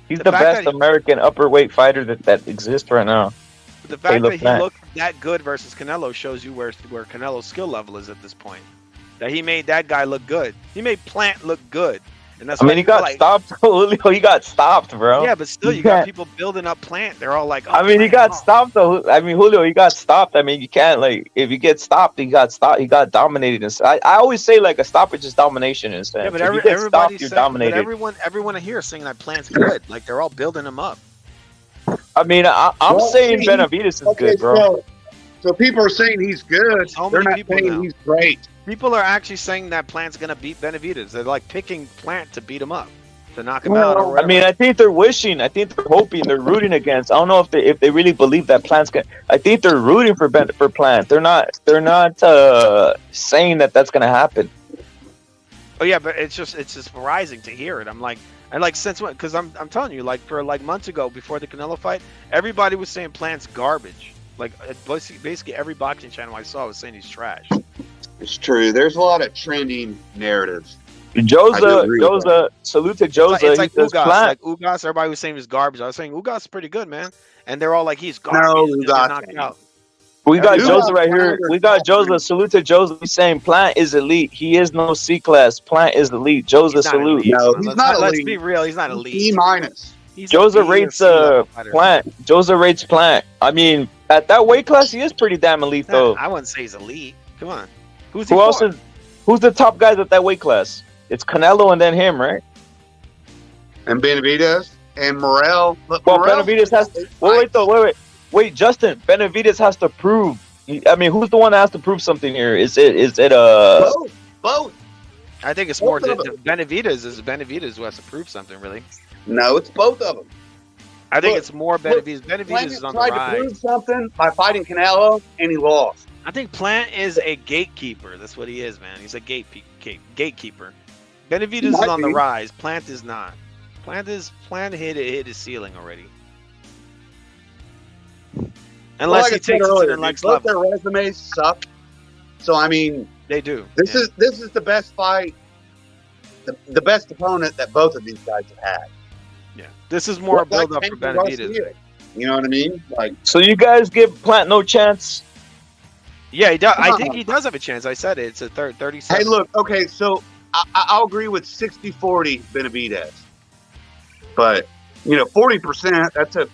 He's the best American upperweight fighter that exists right now. The fact that he looked that good versus Canelo shows you where Canelo's skill level is at this point. That he made that guy look good. He made Plant look good. And that's he got stopped. Julio, he got stopped, bro. Yeah, but still, you got people building up Plant. They're all like, oh, he got stopped, though. I mean, Julio, he got stopped. I mean, you can't, if you get stopped, he got stopped. He got dominated. I always say, a stoppage is domination. Yeah, but everybody you're dominated. But everyone here is saying that Plant's good. Like, they're all building him up. I mean, I'm saying Benavidez is good, bro. So people are saying he's good. They're not saying he's great. People are actually saying that Plant's going to beat Benavidez. They're like picking Plant to beat him up, to knock him out. Or I mean, I think they're wishing. I think they're hoping. They're rooting against. I don't know if they really believe that Plant's going. I think they're rooting for Plant. They're not saying that that's going to happen. Oh yeah, but it's just surprising to hear it. I'm like, since when? Because I'm telling you, for months ago before the Canelo fight, everybody was saying Plant's garbage. Like basically every boxing channel I saw was saying he's trash. It's true. There's a lot of trending narratives. Joza, salute to Joza. It's like Ugas. Like Ugas, everybody was saying he's garbage. I was saying Ugas is pretty good, man. And they're all like, he's garbage. No, Ugas. Out. We got Joza right here. We got Joza. Salute to Joza. He's saying Plant is elite. He is no C class. Plant is elite. Joza, salute. No, he's not elite. Let's be real. He's not elite. E-. Joza rates Plant. Joza rates Plant. I mean, at that weight class, he is pretty damn elite, though. I wouldn't say he's elite. Come on. Who's the top guys at that weight class? It's Canelo and then him, right? And Benavidez and Morel. Benavidez has to wait, Justin. Benavidez has to prove. I mean, who's the one that has to prove something here? Is it both? I think it's more Benavidez who has to prove something, really. No, it's both of them. I think it's more Benavidez. Benavidez is on the rise. Tried to prove something by fighting Canelo, and he lost. I think Plant is a gatekeeper. That's what he is, man. He's a gatekeeper. Benavidez is on the rise. Plant is not. Plant hit his ceiling already. Unless like he I said takes it to earlier, the next both level. their resumes suck. So I mean, They do. This is the best fight, the best opponent that both of these guys have had. Yeah, this is more a Like build up for Tank Benavidez. Garcia. You know what I mean? Like, So you guys give Plant no chance? Yeah, he does. I think he does have a chance. I said it. It's a 37. hey, look, okay, so I'll agree with 60-40 Benavidez, but 40%.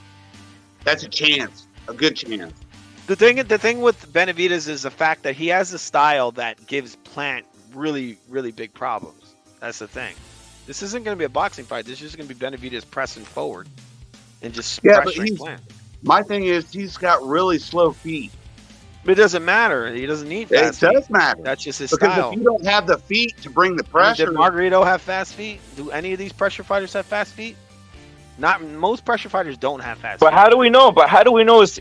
That's a chance, a good chance. The thing with Benavidez is the fact that he has a style that gives Plant really, really big problems. That's the thing. This isn't going to be a boxing fight. This is just going to be Benavidez pressing forward and just pressuring Plant. My thing is he's got really slow feet. But it doesn't matter. He doesn't need fast feet. It does matter. That's just his because style. if you don't have the feet to bring the pressure. Did Margarito have fast feet? Do any of these pressure fighters have fast feet? Not most pressure fighters don't have fast feet. But how do we know?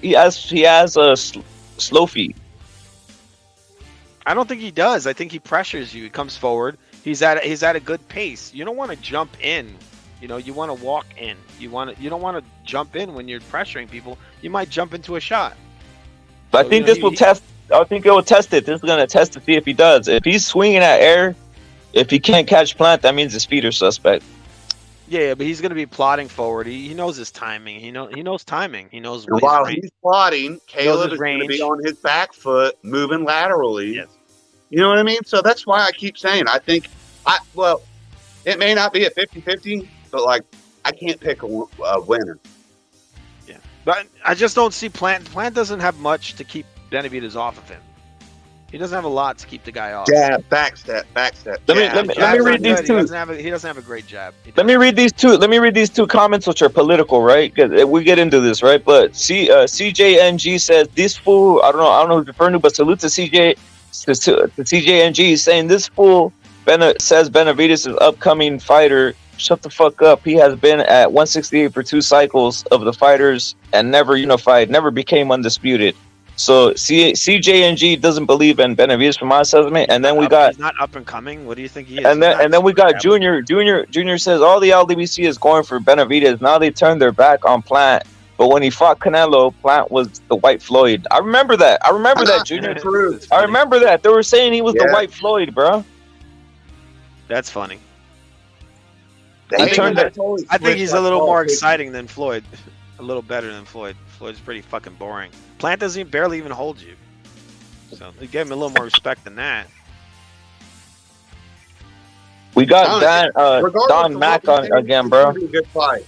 He has a slow feet? I don't think he does. I think he pressures you. He comes forward. He's at a good pace. You don't want to jump in. You want to walk in. You don't want to jump in when you're pressuring people. You might jump into a shot. I think this will test. I think it will test it. This is going to test to see if he does. If he's swinging at air, if he can't catch Plant, that means his feet are suspect. Yeah, but he's going to be plodding forward. He knows his timing. He knows timing. He knows while he's plodding, Caleb is going to be on his back foot, moving laterally. Yes. You know what I mean? So that's why I keep saying it may not be a 50-50, but I can't pick a winner. Yeah, but I just don't see Plant. Plant doesn't have much to keep Benavidez off of him. He doesn't have a lot to keep the guy off. Jab, backstep. Let me read these two. He doesn't have a great jab. Let me read these two comments, which are political, right? Because we get into this, right? But CJNG says this fool. I don't know who's referring to, but salute to CJ. To CJNG, he's saying this fool says Benavidez is upcoming fighter. Shut the fuck up. He has been at 168 for 2 cycles of the fighters and never unified, never became undisputed. So CJNG doesn't believe in Benavidez from my assessment, and then we got he's not up and coming. What do you think he is? and then we got Junior. Junior says all the LDBC is going for Benavidez. Now they turned their back on Plant. But when he fought Canelo, Plant was the White Floyd. I remember that, Junior. I remember that. They were saying he was the White Floyd, bro. That's funny. I think he's a little more exciting than Floyd. A little better than Floyd. Floyd's pretty fucking boring. Plant doesn't barely even hold you. So they gave him a little more respect than that. We got Don Mack on again, bro. Good fight.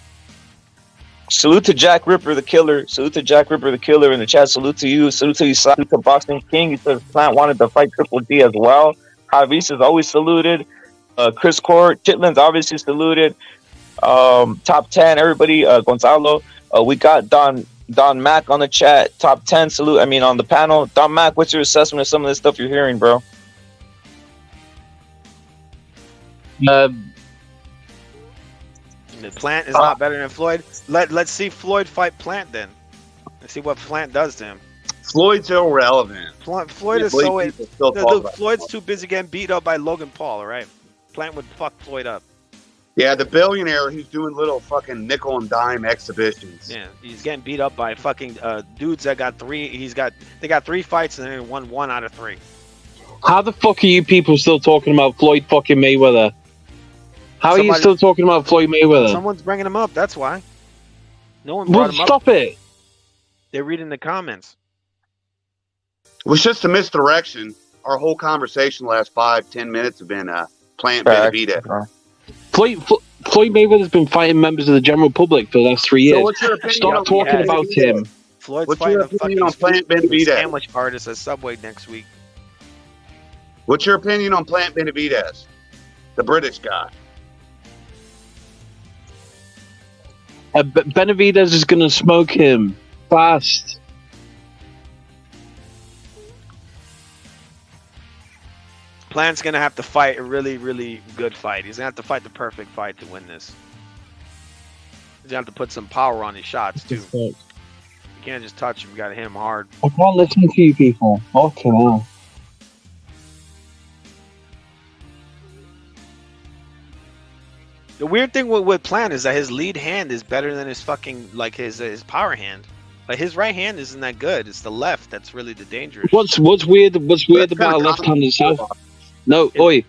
Salute to Jack Ripper the Killer. Salute to Jack Ripper the Killer in the chat. Salute to you. Salute to you. Salute to Boxing King. He says Plant wanted to fight Triple D as well. Javis is always saluted. Chris Court. Chitlin's obviously saluted. Top 10, everybody. Gonzalo. We got Don Mack on the chat. Top 10 salute. On the panel. Don Mack, what's your assessment of some of this stuff you're hearing, bro? Plant is not better than Floyd. Let's see Floyd fight Plant then. Let's see what Plant does to him. Floyd's irrelevant. Floyd is so Floyd's too busy getting beat up by Logan Paul. All right, Plant would fuck Floyd up. Yeah, the billionaire who's doing little fucking nickel and dime exhibitions. Yeah, he's getting beat up by fucking dudes that got 3. They got 3 fights and they won 1 out of 3. How the fuck are you people still talking about Floyd fucking Mayweather? How are you still talking about Floyd Mayweather? Someone's bringing him up. That's why. No one brought him up. Stop it. They're reading the comments. It was just a misdirection. Our whole conversation the last 5-10 minutes have been Plant Benavidez. Floyd Mayweather's been fighting members of the general public for the last 3 years. So what's your opinion? Stop talking about him. Floyd's what's fighting your a opinion fucking on Plant Benavidez? sandwich artist at Subway next week. What's your opinion on Plant Benavidez, the British guy? Benavidez is going to smoke him fast. Plant's going to have to fight a really, really good fight. He's going to have to fight the perfect fight to win this. He's going to have to put some power on his shots, too. You can't just touch him. You got to hit him hard. I can't listen to you people. Okay, now. The weird thing with Plant is that his lead hand is better than his fucking, his power hand. Like his right hand isn't that good. It's the left that's really the dangerous. What's weird about a left-handed south? No, oi.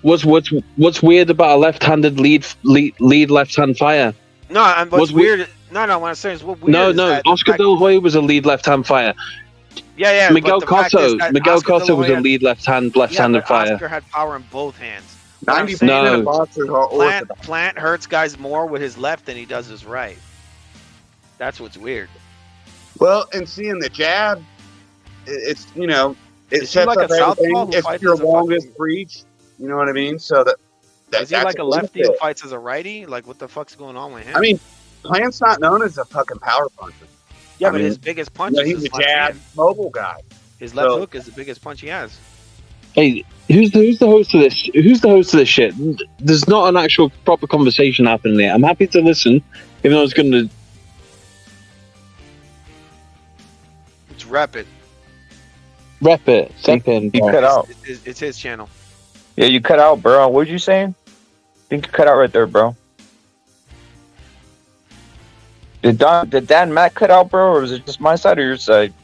What's weird about a left-handed lead left-hand fire? No, what's weird? No. What I'm saying is what weird. No. Oscar De La Hoya was a lead left-hand fire. Yeah. Miguel Cotto was a lead left-handed fire. Oscar had power in both hands. 90% of boxers are orthodox. Plant hurts guys more with his left than he does his right. That's what's weird. Well, and seeing the jab, it's it Is sets he like up a southpaw everything. who It's fights your as a longest reach. You know what I mean? So that Is he that's like a a lefty benefit. who fights as a righty? Like what the fuck's going on with him? I mean, Plant's not known as a fucking power puncher. yeah, I but mean, his biggest punch is he's his a left jab hand. mobile guy. His left So- hook is the biggest punch he has. Hey, who's the host of this? Who's the host of this shit? There's not an actual proper conversation happening there. I'm happy to listen, even though it's going to. It's Rapid. Rep it. Step in. You bro. cut out. It's his channel. Yeah, you cut out, bro. What were you saying? I think you cut out right there, bro. Did Dan Matt cut out, bro, or was it just my side or your side?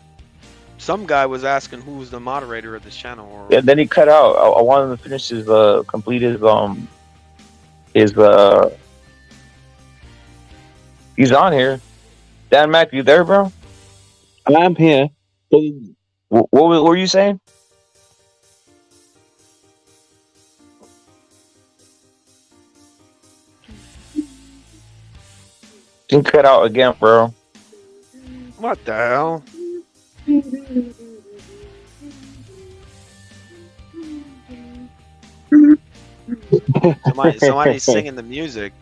Some guy was asking who's the moderator of this channel. Or Yeah, then he cut out. I wanted him to finish his complete his he's on here. Dan Mac, you there, bro? I'm here. What were you saying? You cut out again, bro. What the hell? Somebody's singing the music.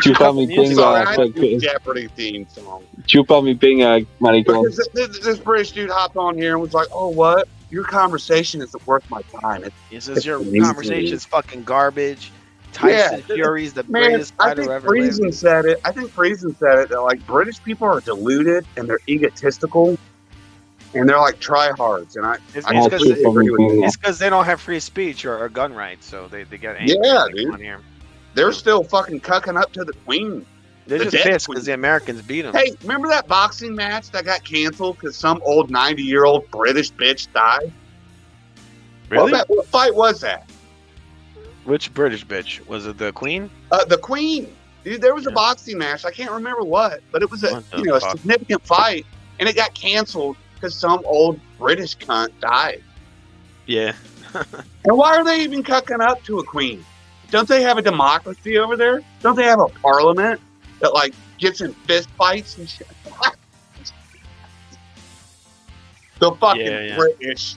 Chupa mi pinga. Jeopardy theme song. Chupa mi pinga, maricón. Because this British dude hopped on here and was like, "Oh, what? Your conversation isn't worth my time." He says your conversation's fucking garbage. Tyson Fury's the greatest fighter ever lived. I think Friesen said it that like British people are deluded and they're egotistical and they're like tryhards. And I agree with you. It's because they don't have free speech or gun rights, so they get angry. Yeah, dude. On dude. here. They're still fucking cucking up to the queen. They're The just dead pissed queen. because the Americans beat them. Hey, remember that boxing match that got canceled because some old 90-year-old British bitch died? Really? What fight was that? Which British bitch? Was it the Queen? The Queen. Dude, there was a boxing match. I can't remember what, but it was a a fuck? significant fight, and it got canceled because some old British cunt died. Yeah. And why are they even cucking up to a queen? Don't they have a democracy over there? Don't they have a parliament that like gets in fist fights and shit? The fucking British.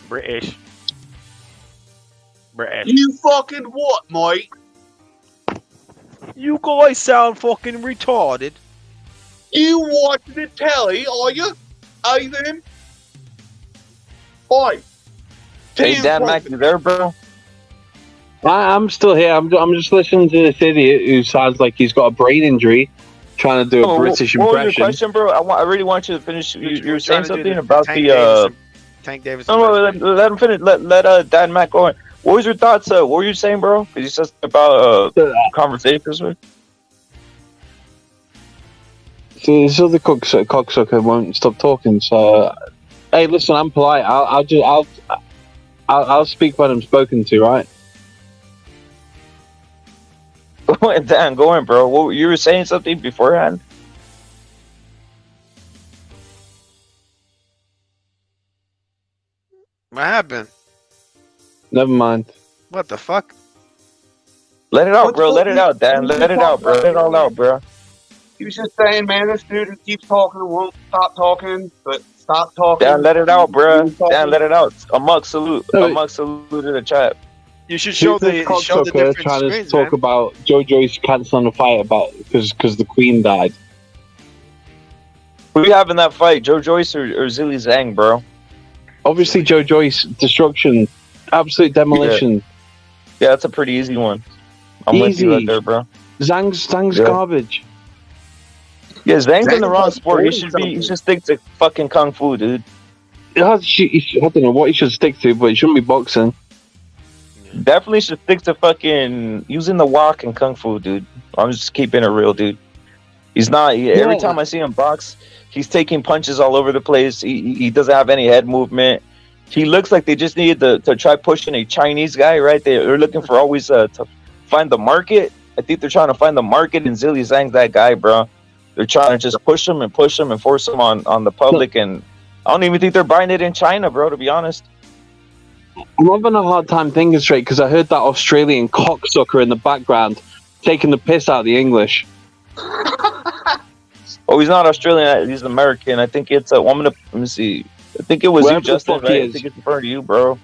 British. You fucking what, mate? You guys sound fucking retarded. You watching the telly, are you? Hey then? Oi. Hey, Dan Mac, you there, bro? I'm still here. I'm just listening to this idiot who sounds like he's got a brain injury, trying to do a British what impression. was your question, bro? I really want you to finish. You were saying something about Tank the Tank Davis. No, let him finish. Let Dan Mac go on. What was your thoughts? What were you saying, bro? Because you said about conversations with. So this other cocksucker won't stop talking. So, hey, listen, I'm polite. I'll speak when I'm spoken to, right? Dan, go in, bro. What, you were saying something beforehand. What happened? Never mind. What the fuck? Let it out, bro. Let it out, Dan. Let it out, bro. Let it all out, bro. He was just saying, man, this dude who keeps talking and won't stop talking, but stop talking. Dan, let it out, bro. Dan, let it out. A mug salute. A mug salute to the chat. You should show the cocksucker different trying screens, to talk man. about Joe Joyce canceling the fight about because the Queen died. Who you have in that fight, Joe Joyce or Zilly Zhang, bro? Obviously, Joe Joyce, destruction, absolute demolition. Yeah, that's a pretty easy one. I'm with you right there, bro. Zhang's Yeah. garbage. Yeah, Zhang's in the wrong sport. He should stick to fucking kung fu, dude. I don't know what he should stick to, but it shouldn't be boxing. Definitely should stick to fucking using the wok and kung fu, dude. I'm just keeping it real, dude. He's not. Every time I see him box, he's taking punches all over the place. He doesn't have any head movement. He looks like they just needed to try pushing a Chinese guy, right? They're looking for always to find the market. I think they're trying to find the market, and Zhilei Zhang's that guy, bro. They're trying to just push him and force him on the public, and I don't even think they're buying it in China, bro, to be honest. I'm having a hard time thinking straight because I heard that Australian cocksucker in the background taking the piss out of the English. Oh, he's not Australian. He's American. I think it's a woman. Let me see. I think it was you, Justin. Right? I think it's referring to you, bro.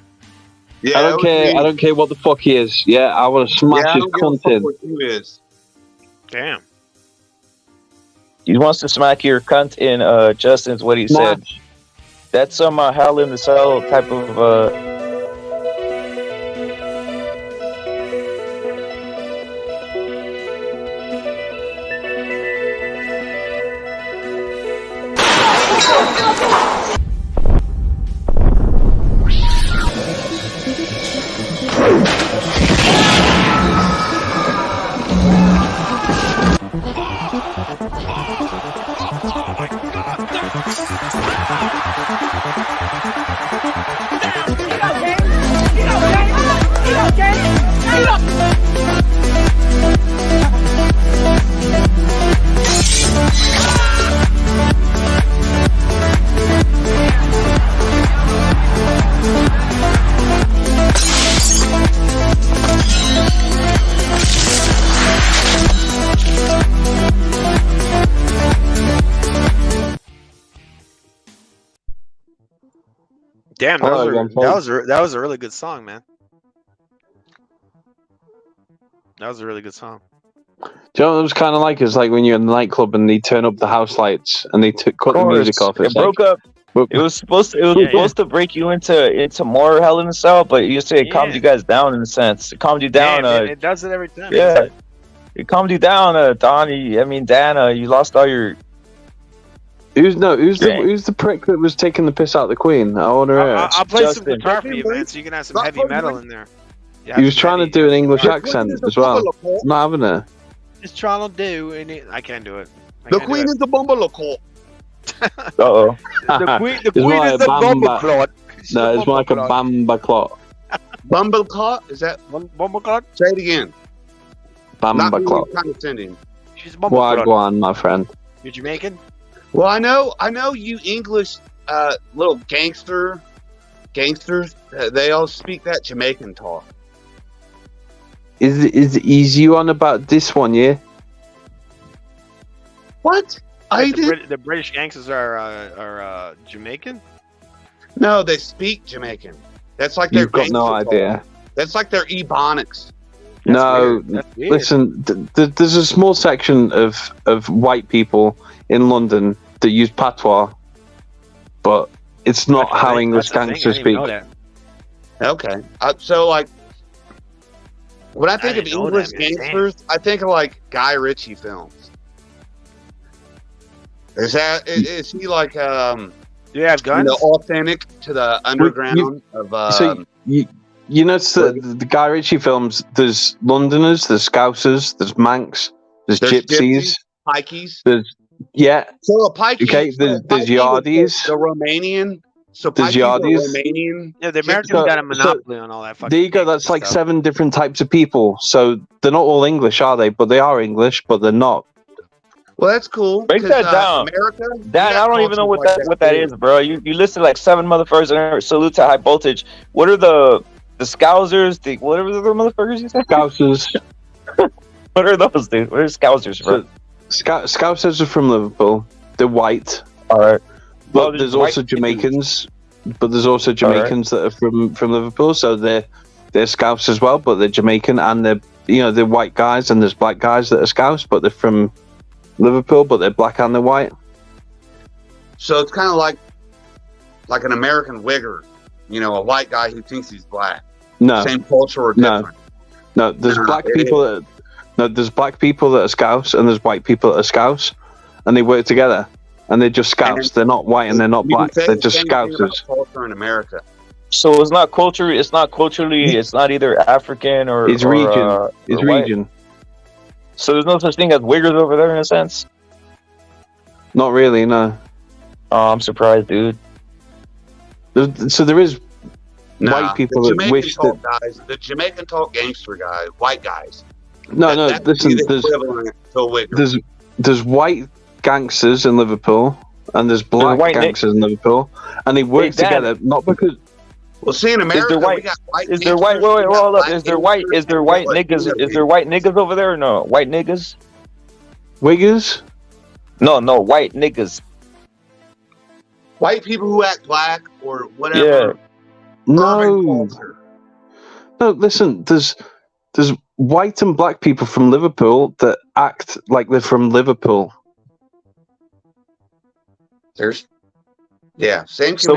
Yeah, I don't care. I don't care what the fuck he is. Yeah, I want to smash his cunt in. Damn. He wants to smack your cunt in. Justin's what he said. That's some Hell in the Cell type of. Damn, that was a really good song, man. That was a really good song. Do you know what it was kind of like? It's like when you're in the nightclub and they turn up the house lights and they cut the music off. It broke up. It was supposed to break you into more Hell in the Cell, but you say it calmed you guys down in a sense. It calmed you down. It does it every time. Yeah, it calmed you down, Donnie. I mean, Dan. You lost all your. Who's the prick that was taking the piss out of the Queen? I wonder. I'll play some guitar for you, man, so you can have some heavy metal in there. He was trying to do an English accent as well. Not having it. Just trying to do, and I can't do it. The Queen is the bumbleclaw. Uh-oh. The Queen is the bumbleclaw. No, it's more like a bambaclaw. Bumbleclaw? Is that bumbleclaw? Say it again. Bambaclaw. Condescending. She's bumbleclaw. Wagwan, my friend. You're Jamaican? Well, I know you English little gangsters. They all speak that Jamaican talk. Is you on about this one, yeah? What? The British gangsters are Jamaican? No, they speak Jamaican. That's like their. You've got no idea. That's like their Ebonics. No, listen. There's a small section of white people in London that use patois, but it's not how English gangsters speak. Okay, so like when I think of English gangsters, I think of like Guy Ritchie films. Is he like do you have guns? Authentic to the underground of so you notice the Guy Ritchie films, there's Londoners, there's Scousers, there's Manx, there's Gypsies, Pikeys. So a Pikey. Okay, there's Yardies. The Romanian. So there's Yardies. Romanian. Yeah, the Americans got a monopoly on all that fucking. There you go. That's like 7 different types of people. So they're not all English, are they? But they are English, but they're not. Well, that's cool. Break that down. America, Dan, I don't even know what that is, bro. You listed like 7 motherfuckers and salute to high voltage. What are the Scousers? Whatever the motherfuckers you said? Scousers. What are those, dude? What are Scousers from? Scousers are from Liverpool. They're white. All right. But there's also Jamaicans. But there's also Jamaicans that are from Liverpool, so they're Scouse as well. But they're Jamaican and they're white guys, and there's black guys that are Scouse, but they're from Liverpool, but they're black and they're white. So it's kind of like an American wigger, a white guy who thinks he's black. No, same culture or different. No. There's black people there's black people that are Scouse, and there's white people that are Scouse, and they work together, and they're just Scouts. They're not white and they're not black. They're just Scousers. Culture in America. So it's not culture. It's not culturally. It's not either African or region. It's region. So there's no such thing as wiggers over there in a sense. Not really, no. Oh, I'm surprised, dude. So there is Nah, white people the that Jamaican wish talk that. guys, the Jamaican talk gangster guys, white guys. No, no. That would Listen, be the equivalent to a wigger. there's white gangsters in Liverpool, and there's black white gangsters in Liverpool, and they work Dad. together. Not because Well, see, in America, there white? we got white. Is there white? Wait, hold up. Is there white? Is there white gangsters, niggas? Is there white niggas over there or no? White niggas? wiggers. No, white niggas. White people who act black or whatever. Yeah. No. No, listen. There's white and black people from Liverpool that act like they're from Liverpool. Yeah, same. So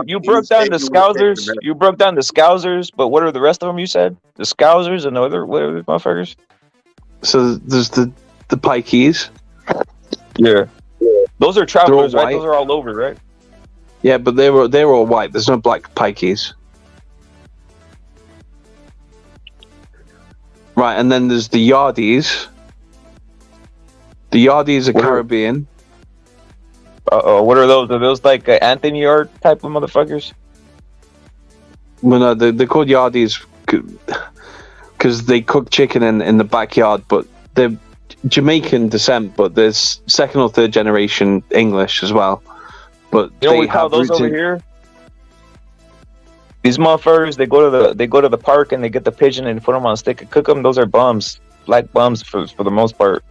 you broke down the Scousers. You broke down the Scousers, but what are the rest of them? You said the Scousers and other whatever motherfuckers. So there's the Pikeys. Yeah. Those are travelers, They're all right? Those are all over, right? Yeah, but they were all white. There's no black Pikeys. Right, and then there's the Yardies. The Yardies are Caribbean. What are those? Are those like Anthony Yard type of motherfuckers? Well, no, they're called Yardies because they cook chicken in the backyard, but they're Jamaican descent, but there's second or third generation English as well. But you know what we call those over here? These motherfuckers, they go to the park and they get the pigeon and put them on a stick and cook them. Those are bums, black bums for the most part.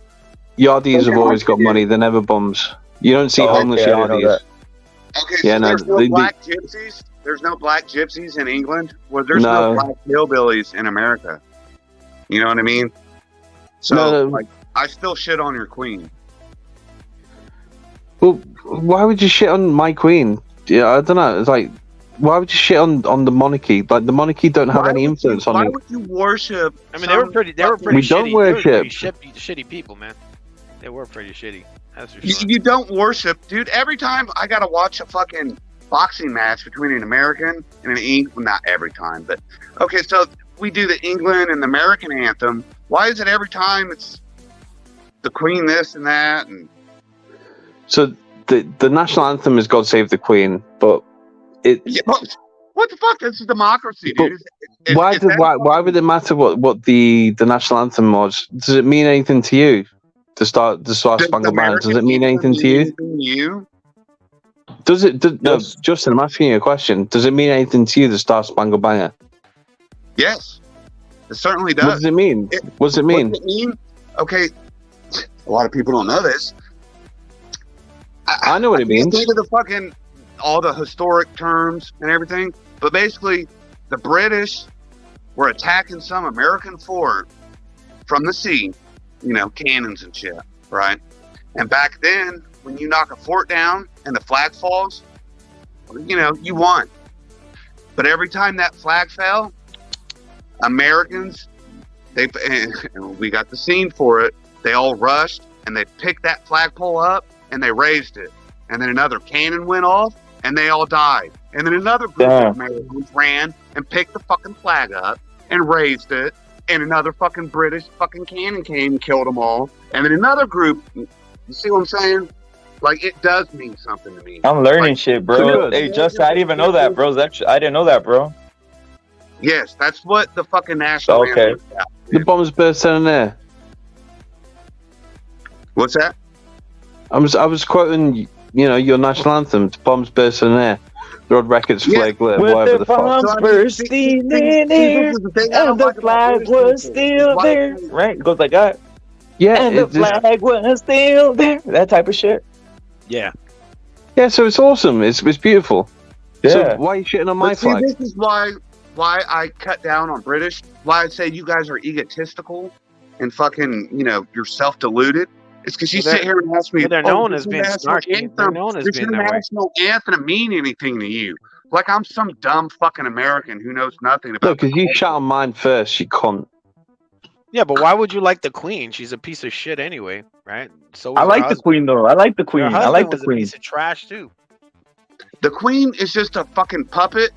Yardies have always got money. They're never bums. You don't see homeless Yardies. Okay, so there's no black gypsies. There's no black gypsies in England. Well, there's no black hillbillies in America. You know what I mean? So, like, I still shit on your queen. Well, why would you shit on my queen? Yeah, I don't know. It's like, why would you shit on the monarchy? Like, the monarchy don't have any influence on me. Why would you worship? I mean, they were pretty. They were pretty. We shitty. don't worship. They were pretty shitty people, man. They were pretty shitty. That's for sure. You don't worship, dude. Every time I gotta watch a fucking boxing match between an American and an English, well, not every time, but okay. So we do the England and the American anthem. Why is it every time it's the Queen this and that? And so the national anthem is "God Save the Queen," but it. Yeah, what the fuck? This is democracy, dude. Why would it matter what the national anthem was? Does it mean anything to you? The Star Spangled Banner. Does it mean anything to you? Does it? No, Justin, I'm asking you a question. Does it mean anything to you? The Star Spangled Banner. Yes, it certainly does. What does it mean? What does it mean? What does it mean? Okay, a lot of people don't know this. I know what it means. Think of the fucking all the historic terms and everything, but basically, the British were attacking some American fort from the sea. You know, cannons and shit, right? And back then, when you knock a fort down and the flag falls, you know, you won. But every time that flag fell, Americans, and we got the scene for it, they all rushed and they picked that flagpole up and they raised it. And then another cannon went off and they all died. And then another group of Americans ran and picked the fucking flag up and raised it. And another fucking British fucking cannon came and killed them all. And then another group, you see what I'm saying? Like, it does mean something to me. I'm learning shit, bro. Hey, Justin, I didn't even know that, bro. I didn't know that, bro. Yes, that's what the fucking national anthem is about. The bombs burst in there. What's that? I was quoting, you know, your national anthem. The bombs burst in there. Road records flag lit, whatever the fuck. With the bombs bursting in air, and the flag was still there. Right? It goes like that. Yeah, and the flag was still there. That type of shit. Yeah. Yeah, so it's awesome. It's beautiful. Yeah. So why are you shitting on my flag? This is why I cut down on British. Why I say you guys are egotistical and fucking, you know, you're self-deluded. It's because you sit here and ask me, they're known as being snarky. They're known as does being your that way. national anthem mean anything to you? Like I'm some dumb fucking American who knows nothing about. Look, because you shot on mine first, you cunt. Yeah, but why would you like the Queen? She's a piece of shit anyway, right? So I like the Queen though. I like the Queen. I like the Queen. A piece of trash too. The Queen is just a fucking puppet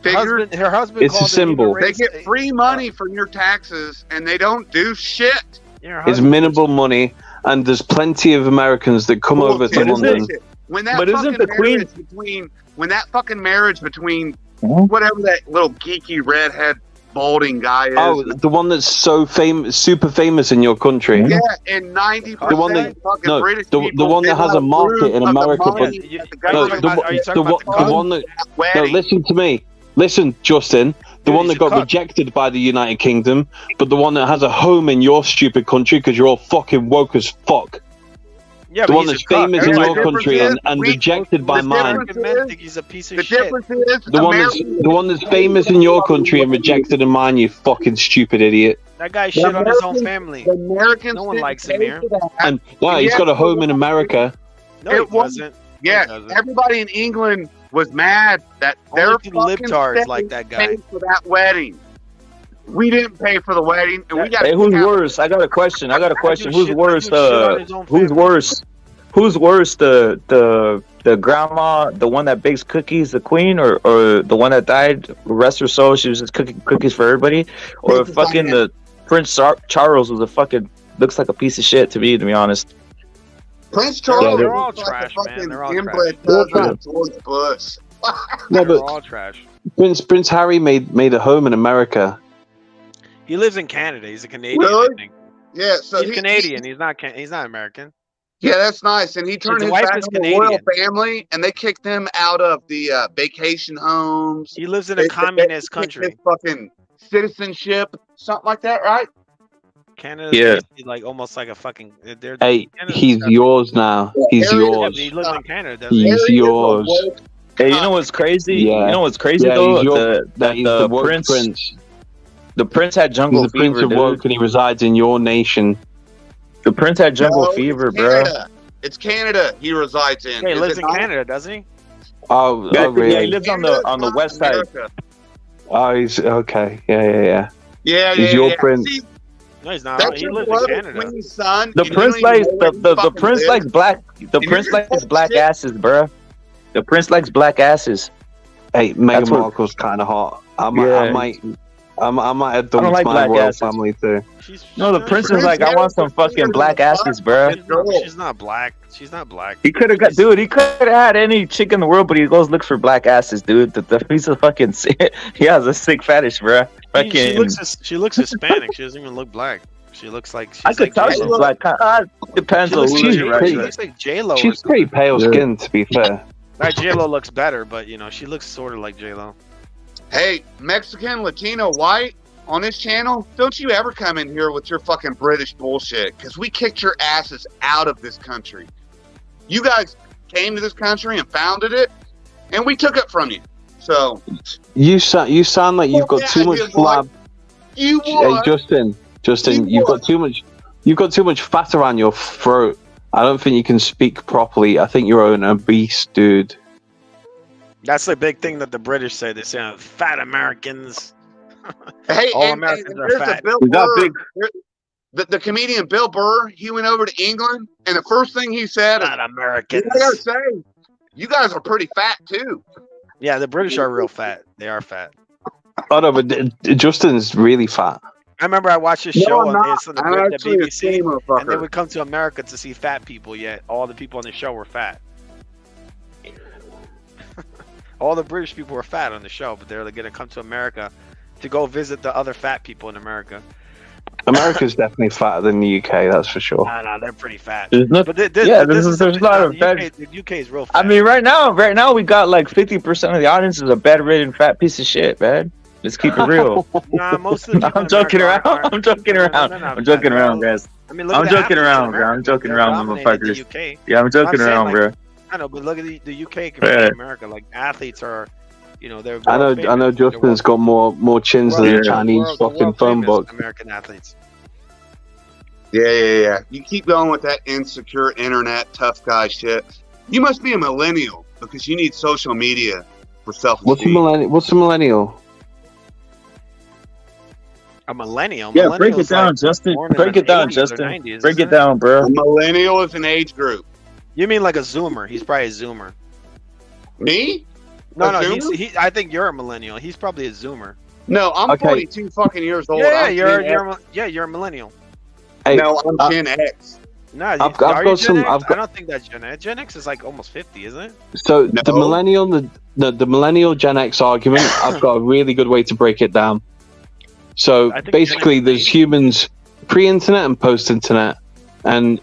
figure. Her husband. It's a symbol. They get free money from your taxes, and they don't do shit. It's minimal money, and there's plenty of Americans that come over to London. When that But isn't fucking the Queen- marriage between when that fucking marriage between whatever that little geeky redhead balding guy is. Oh, the one that's so famous, super famous in your country. Yeah, and 90% The one that fucking no, British the people, one they that has a want market proof in of the America, but money no, that the government- Are you talking the about the one that no, wedding. listen to me. Listen, Justin. The Dude, one that he's a got cuck. rejected by the United Kingdom, but the one that has a home in your stupid country because you're all fucking woke as fuck. Yeah, The but one he's that's a cuck. famous in Everybody- your country and we- rejected by the mine. difference men think he's a piece of The shit. difference is The one that's famous in your country and rejected in mine. You fucking stupid idiot. That guy shit on his own family. The Americans No one didn't likes him pay here. for that. And no, he's got a home in America. No, he It was- doesn't. Yeah, No, he doesn't. everybody in England was mad that their Only two fucking libtards state like that guy. paid for that wedding. We didn't pay for the wedding, and we got. Hey, who's worse? I got a question. Who's worse? shit on his own Who's family. worse? Who's worse? The grandma, the one that bakes cookies, the queen, or the one that died? Rest her soul. She was just cooking cookies for everybody, or Princess fucking Diana. the Prince Charles was a fucking looks like a piece of shit to me, to be honest. Prince Charles. they're all looks like trash, a fucking man. They're all inbred trash. cousin of George Bush. No, They're but all trash. Prince Harry made a home in America. He lives in Canada. He's a Canadian. Really? I think. Yeah, so He's Canadian. He's not. He's not American. Yeah, that's nice. And he turned His his wife back is on the royal Canadian. family, and they kicked him out of the vacation homes. He lives in They- a communist they kicked country. his fucking citizenship, something like that, right? Canada's Yeah. basically like almost like a fucking. They're, Hey, Canada's he's disgusting. yours now. He's Harry- Yeah, but yours. he lives in Canada, doesn't he? He's Harry is a yours. woke Hey, you know what's crazy? Yeah. You know what's crazy Yeah, though? he's your, That he's the woke prince, prince. the prince had He's jungle the prince fever, of dude. woke, and he resides in your nation. The prince had jungle No, fever, it's bro. Canada. It's Canada he resides in. Yeah, he Is lives it in not? Canada, doesn't he? Oh, Yeah, oh really? yeah, he lives on the west side. America. Oh, he's okay. Yeah. Yeah, He's yeah, your yeah. prince. See, No, he's not. that's He your lives in brother, Canada. Queen's son. The and you prince don't even likes know where he the fucking prince lives. likes black. The And prince you're likes fucking black shit. asses, bro. The prince likes black asses. Hey, Meghan That's what- Markle's kind of hot. I Yeah. might have I done don't like my black royal asses. family too. No, the prince is Prince like, I want some Harry's fucking the black fuck asses, bro. She's not black. She's not black. He could have got, dude. He could have had any chick in the world, but he goes looks for black asses, dude. He's a fucking. He has a sick fetish, bro. Fucking. She looks Hispanic. She doesn't even look black. She looks like she's I could like tell J-Lo. she's black. Depends She on looks who she's you're like, pretty- she looks like J-Lo. She's pretty pale skinned, to be fair. Right, J-Lo looks better, but you know she looks sort of like J-Lo. Hey, Mexican, Latino, white on this channel, don't you ever come in here with your fucking British bullshit, because we kicked your asses out of this country. You guys came to this country and founded it, and we took it from you. So You sound like you've got Yeah, too much you flab. you Hey, would. Justin, You you've would. got too much fat around your throat. I don't think you can speak properly. I think you're an obese dude. That's the big thing that the British say. They say fat Americans. Hey, All and Americans are there's a fat. Bill We got Burr. big- The comedian Bill Burr, he went over to England, and the first thing he said is, Fat Americans. I gotta say, you guys are pretty fat too. Yeah, the British are real fat. They are fat. Oh no, but Justin's really fat. I remember I watched this No, show I'm on not. the I'm actually a BBC, skinny and they motherfucker. would come to America to see fat people. Yet all the people on the show were fat. All the British people were fat on the show, but they're going to come to America to go visit the other fat people in America. America's definitely fatter than the UK, that's for sure. Nah, they're pretty fat. There's no, But there's a lot of the fat. UK, the UK is real fat. I mean, right now we got like 50% of the audience is a bedridden fat piece of shit, man. Let's keep it real. Nah, most of the people I'm joking in around. America aren't- I'm joking around. they're not I'm joking fat. around, guys. I mean, look I'm at the joking athletes in around, bro. America. I'm joking They're around, dominating the motherfuckers. UK. Yeah, I'm joking saying, around, like, bro. I know, but look at the UK compared Yeah. to America. Like athletes are, you know, they're. I world know famous. Justin's got more chins than They're a Chinese world fucking phone famous book. American athletes. Yeah. You keep going with that insecure internet tough guy shit. You must be a millennial because you need social media for self-esteem. What's a millennial? A millennial. Yeah, break it Millennials, down, like, Justin. born in Break the it down, 80s or Justin. 90s, Break isn't it down, bro. A millennial is an age group. You mean like a Zoomer? He's probably a Zoomer. Me? No, A no. Zoomer? I think you're a millennial. He's probably a Zoomer. No, I'm Okay. 42 fucking years old. Yeah, I'm you're Gen X. you're a millennial. Hey, No, I'm Gen X. Nah, I've got some. I don't think that's Gen X. Gen X is like almost 50, isn't it? So the millennial, the millennial Gen X argument, I've got a really good way to break it down. So basically, there's humans pre-internet and post-internet, and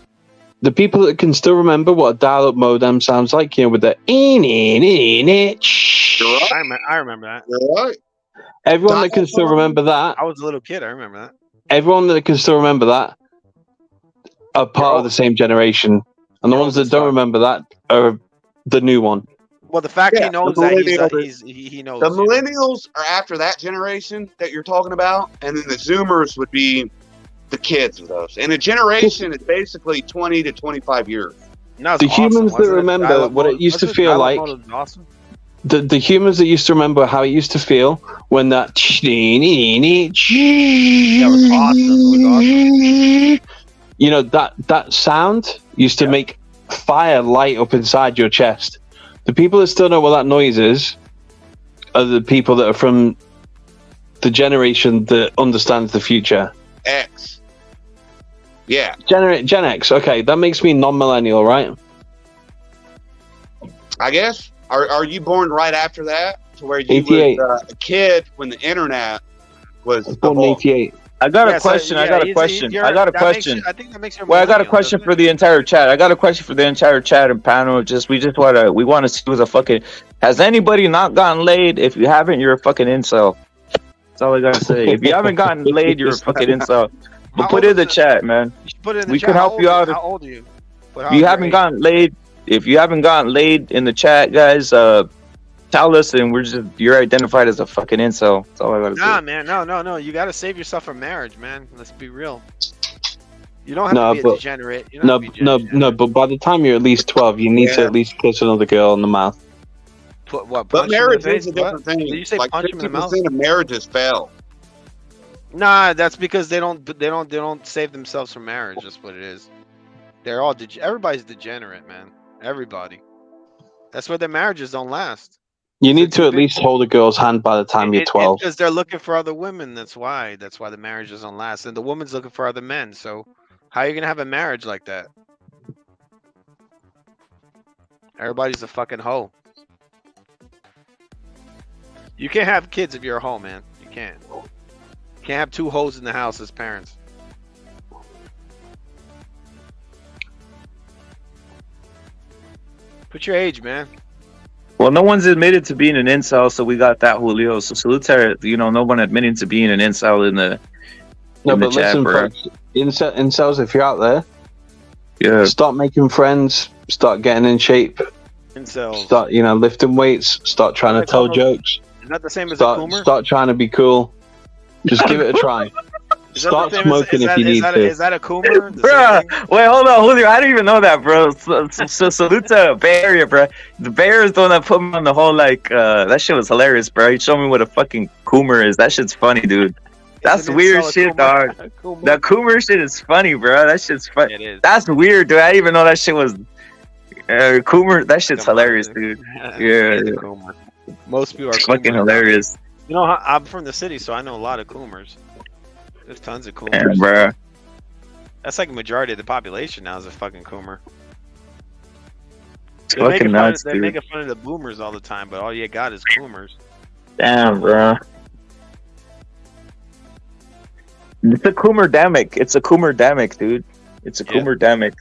the people that can still remember what a dial-up modem sounds like, you know, with the I remember that. You're right. Everyone that can still remember that. I was a little kid. I remember that. Everyone that can still remember that are part of the same generation, and the ones that don't remember that are the new one. Well, the fact he knows that he knows. The millennials are after that generation that you're talking about, and then the Zoomers would be the kids of those. And a generation is basically 20 to 25 years. No, the humans that remember what it used to feel like. Awesome. The humans that used to remember how it used to feel when that was awesome. You know, that sound used to make fire light up inside your chest. The people that still know what that noise is are the people that are from the generation that understands the future. X. Yeah. Gen X. Okay, that makes me non-millennial, right? I guess. Are you born right after that, to where you 88. was a kid when the internet was born in 88? I got a question. I got a question. I got a question. I think that makes you. Well, I got a question for the entire chat. I got a question for the entire chat and panel. We want to see who's a fucking. Has anybody not gotten laid? If you haven't, you're a fucking incel. That's all I gotta say. If you haven't gotten laid, you're a fucking incel. But put it in the chat, man. We can help you out. How old are you? If you haven't gotten laid, in the chat, guys, tell us, and you're identified as a fucking incel. That's all I gotta say. Nah, man, no. You gotta save yourself for marriage, man. Let's be real. You don't have to be a degenerate. No. But by the time you're at least 12, you need to at least kiss another girl in the mouth. But marriage is a different thing. Did you say like punch him in the mouth? 50% of marriages fail. Nah, that's because they don't save themselves from marriage. That's what it is. They're all everybody's degenerate, man. Everybody. That's why their marriages don't last. You need to at least hold a girl's hand by the time you're 12. Because they're looking for other women. That's why the marriages don't last. And the woman's looking for other men. So how are you gonna have a marriage like that? Everybody's a fucking hoe. You can't have kids if you're a hoe, man. You can't. You can't have two hoes in the house as parents. Put your age, man. Well, no one's admitted to being an incel, so we got that, Julio. So salute to, no one admitting to being an incel in the but chat, listen, bro. folks, incels, if you're out there, start making friends, start getting in shape, incels. Start, lifting weights, start trying to tell jokes. Is that the same as a coomer? Start trying to be cool. Just give it a try. Start smoking if you need to. Is that a coomer? Bro, wait, hold on, Julio. I didn't even know that, bro. So salute to Bay Area, bro. The Bay Area is the one that put me on the whole, that shit was hilarious, bro. He showed me what a fucking coomer is. That shit's funny, dude. That's weird shit, dog. That coomer shit is funny, bro. That shit's funny. It is. That's weird, dude. I didn't even know that shit was coomer. That shit's hilarious, dude. Yeah. Most people are fucking hilarious. You know, I'm from the city, so I know a lot of coomers. There's tons of coomers. Yeah, bro. That's like a majority of the population now is a fucking coomer. It's fucking nuts, dude. They're making fun of the boomers all the time, but all you got is coomers. Damn, bro. It's a coomerdemic. It's a coomerdemic, dude. It's a coomerdemic.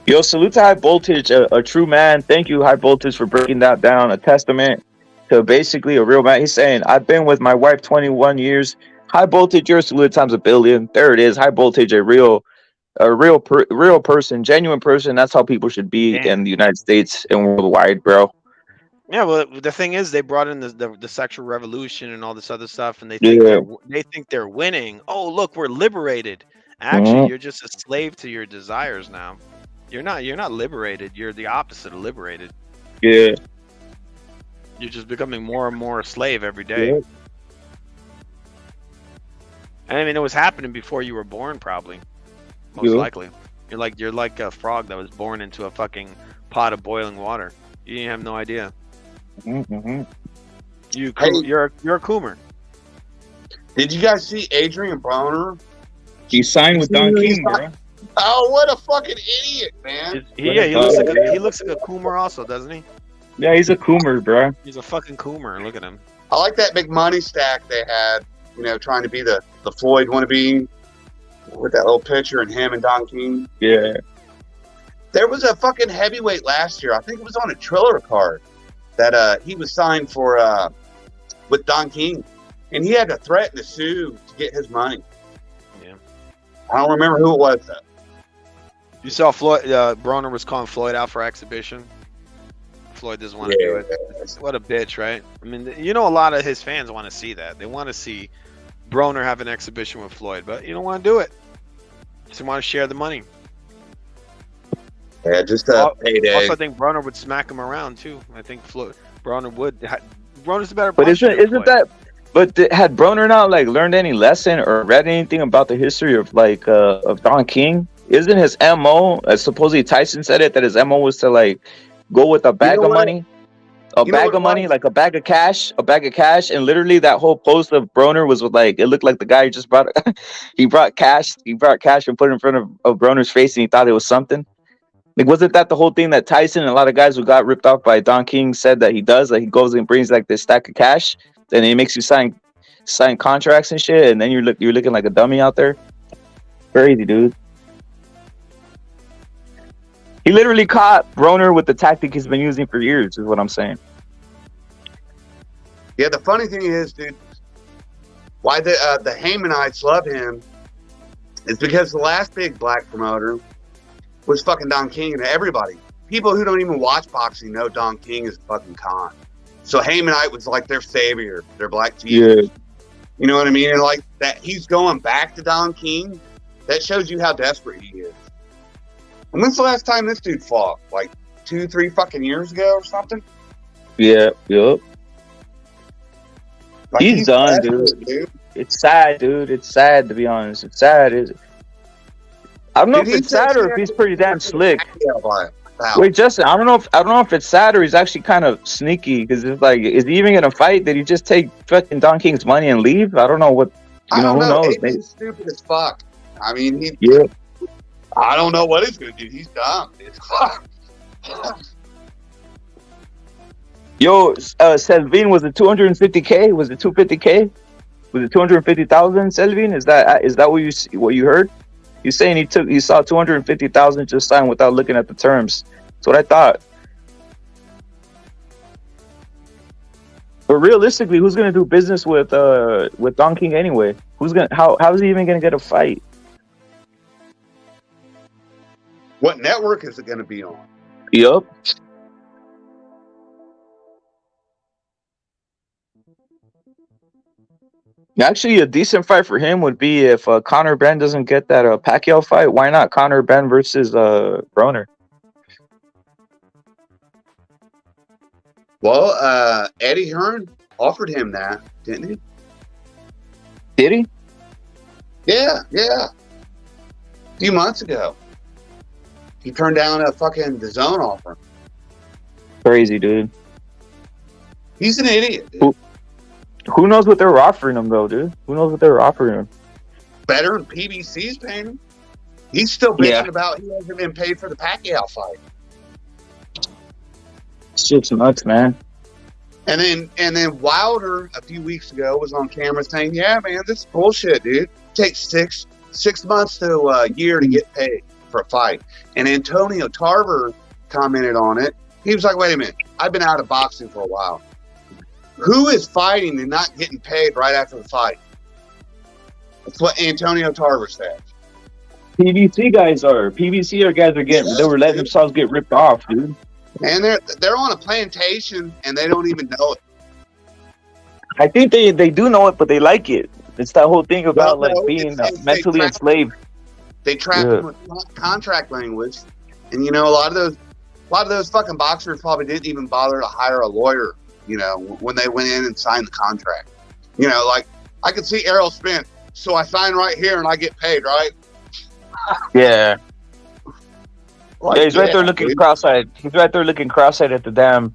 Yo, salute to High Voltage, a true man. Thank you, High Voltage, for breaking that down. A testament to basically a real man. He's saying, I've been with my wife 21 years. High Voltage, you're salute times a billion. There it is. High Voltage, a real person, genuine person. That's how people should be in the United States and worldwide, bro. Yeah, well, the thing is, they brought in the sexual revolution and all this other stuff, and they think they're winning. Oh, look, we're liberated. Actually, you're just a slave to your desires now. You're not liberated. You're the opposite of liberated. Yeah. You're just becoming more and more a slave every day. Yeah. And I mean, it was happening before you were born, probably. Most likely. You're like a frog that was born into a fucking pot of boiling water. You have no idea. Mm-hmm. You're a coomer. Did you guys see Adrian Broner He signed with Don King, bro. Oh, what a fucking idiot, man! He looks like a Coomer also, doesn't he? Yeah, he's a Coomer, bro. He's a fucking Coomer. Look at him. I like that big money stack they had. You know, trying to be the Floyd wannabe with that little picture and him and Don King. Yeah. There was a fucking heavyweight last year. I think it was on a Triller card that he was signed for with Don King, and he had to threaten to sue to get his money. Yeah. I don't remember who it was though. You saw Floyd. Broner was calling Floyd out for exhibition. Floyd doesn't want to do it. What a bitch, right? I mean, you know, a lot of his fans want to see that. They want to see Broner have an exhibition with Floyd, but you don't want to do it. Just want to share the money. Yeah, just a payday. Also, I think Broner would smack him around too. I think Broner would. Broner's the better. But isn't that? But had Broner not like learned any lesson or read anything about the history of like of Don King? Isn't his MO? Supposedly Tyson said it that his MO was to like go with a bag of money, like a bag of cash, and literally that whole post of Broner was with like it looked like the guy just brought he brought cash and put it in front of Broner's face and he thought it was something. Like, wasn't that the whole thing that Tyson and a lot of guys who got ripped off by Don King said that he does? Like, he goes and brings like this stack of cash, and he makes you sign contracts and shit, and then you're looking like a dummy out there. Crazy, dude. He literally caught Broner with the tactic he's been using for years, is what I'm saying. Yeah, the funny thing is, dude, why the Haymanites love him is because the last big black promoter was fucking Don King, and everybody, people who don't even watch boxing know Don King is a fucking con. So Haymanite was like their savior, their black Jesus. Yeah. You know what I mean? And like that, he's going back to Don King. That shows you how desperate he is. And when's the last time this dude fought? Like 2-3 fucking years ago or something? Yeah, yep. Like he's done, dude. It's sad, dude. It's sad, to be honest. It's sad. I don't know if it's sad or if he's pretty damn slick. Wait, Justin, I don't know if it's sad or he's actually kind of sneaky because it's like, is he even gonna fight? Did he just take fucking Don King's money and leave? I don't know what. I don't know. He's stupid as fuck. I mean, yeah. I don't know what he's gonna do. He's dumb. Yo, Selvin, was it 250K? Was it 250K? Was it 250,000? Selvin, is that what you heard? You saying he saw 250,000 just signed without looking at the terms? That's what I thought. But realistically, who's gonna do business with Don King anyway? How is he even gonna get a fight? What network is it gonna be on? Yup. Actually, a decent fight for him would be if Conor Benn doesn't get that Pacquiao fight. Why not Conor Benn versus Broner? Well, Eddie Hearn offered him that, didn't he? Did he? Yeah. A few months ago. He turned down a fucking DAZN offer. Crazy, dude. He's an idiot, dude. Who knows what they're offering him, though, dude? Who knows what they're offering him? Better than PBC's paying him. He's still bitching about he hasn't been paid for the Pacquiao fight. Shit's nuts, man. And then Wilder a few weeks ago was on camera saying, "Yeah, man, this is bullshit, dude. It takes six months to a year to get paid for a fight." And Antonio Tarver commented on it. He was like, "Wait a minute, I've been out of boxing for a while. Who is fighting and not getting paid right after the fight?" That's what Antonio Tarver said. PBC guys are getting. They were letting themselves get ripped off, dude. And they're on a plantation and they don't even know it. I think they do know it, but they like it. It's that whole thing about being mentally enslaved. They trap them with contract language, and a lot of those fucking boxers probably didn't even bother to hire a lawyer. When they went in and signed the contract. Like I could see Errol Spence, so I sign right here and I get paid, right? Yeah. Yeah, he's right there looking cross-eyed. He's right there looking cross-eyed at the damn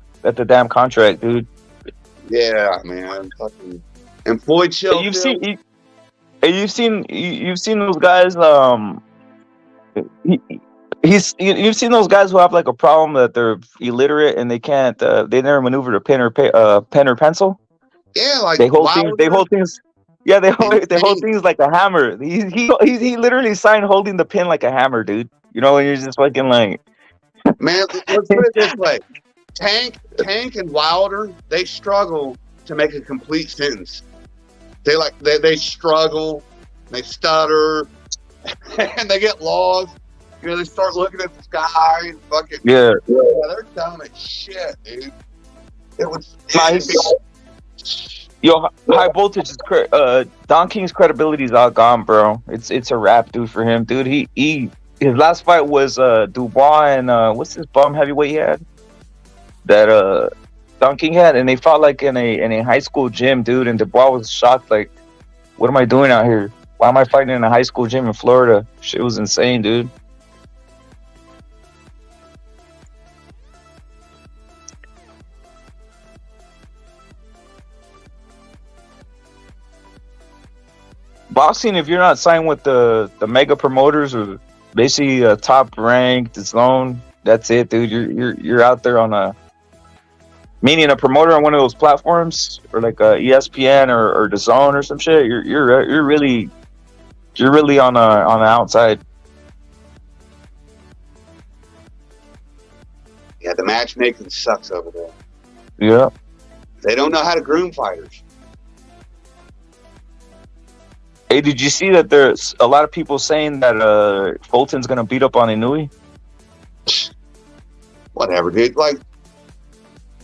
contract, dude. Yeah, man. Fucking. And Floyd Chill. And you've seen those guys. You've seen those guys who have like a problem that they're illiterate and they can't. They never maneuver a pen or pencil. Yeah, like They hold things. Yeah, they hold things like a hammer. He literally signed holding the pen like a hammer, dude. You know, when you're just fucking like. Man, let's put it this way: Tank and Wilder, they struggle to make a complete sentence. They struggle, they stutter, and they get lost. You know, they start looking at the sky and fucking. Yeah, they're dumb as shit, dude. It was. Yo, high voltage is Don King's credibility is all gone, bro. It's a wrap, dude, for him, dude. His last fight was Dubois and what's this bum heavyweight he had that Don King had, and they fought like in a high school gym, dude. And Dubois was shocked, like, what am I doing out here? Why am I fighting in a high school gym in Florida? Shit was insane, dude. Boxing, if you're not signed with the mega promoters or basically top ranked zone, that's it, dude. You're out there on meaning a promoter on one of those platforms or like ESPN or the Zone or some shit. You're really on the outside. Yeah, the matchmaking sucks over there. Yeah, they don't know how to groom fighters. Hey, did you see that there's a lot of people saying that Fulton's gonna beat up on Inouye? Whatever, dude. Like,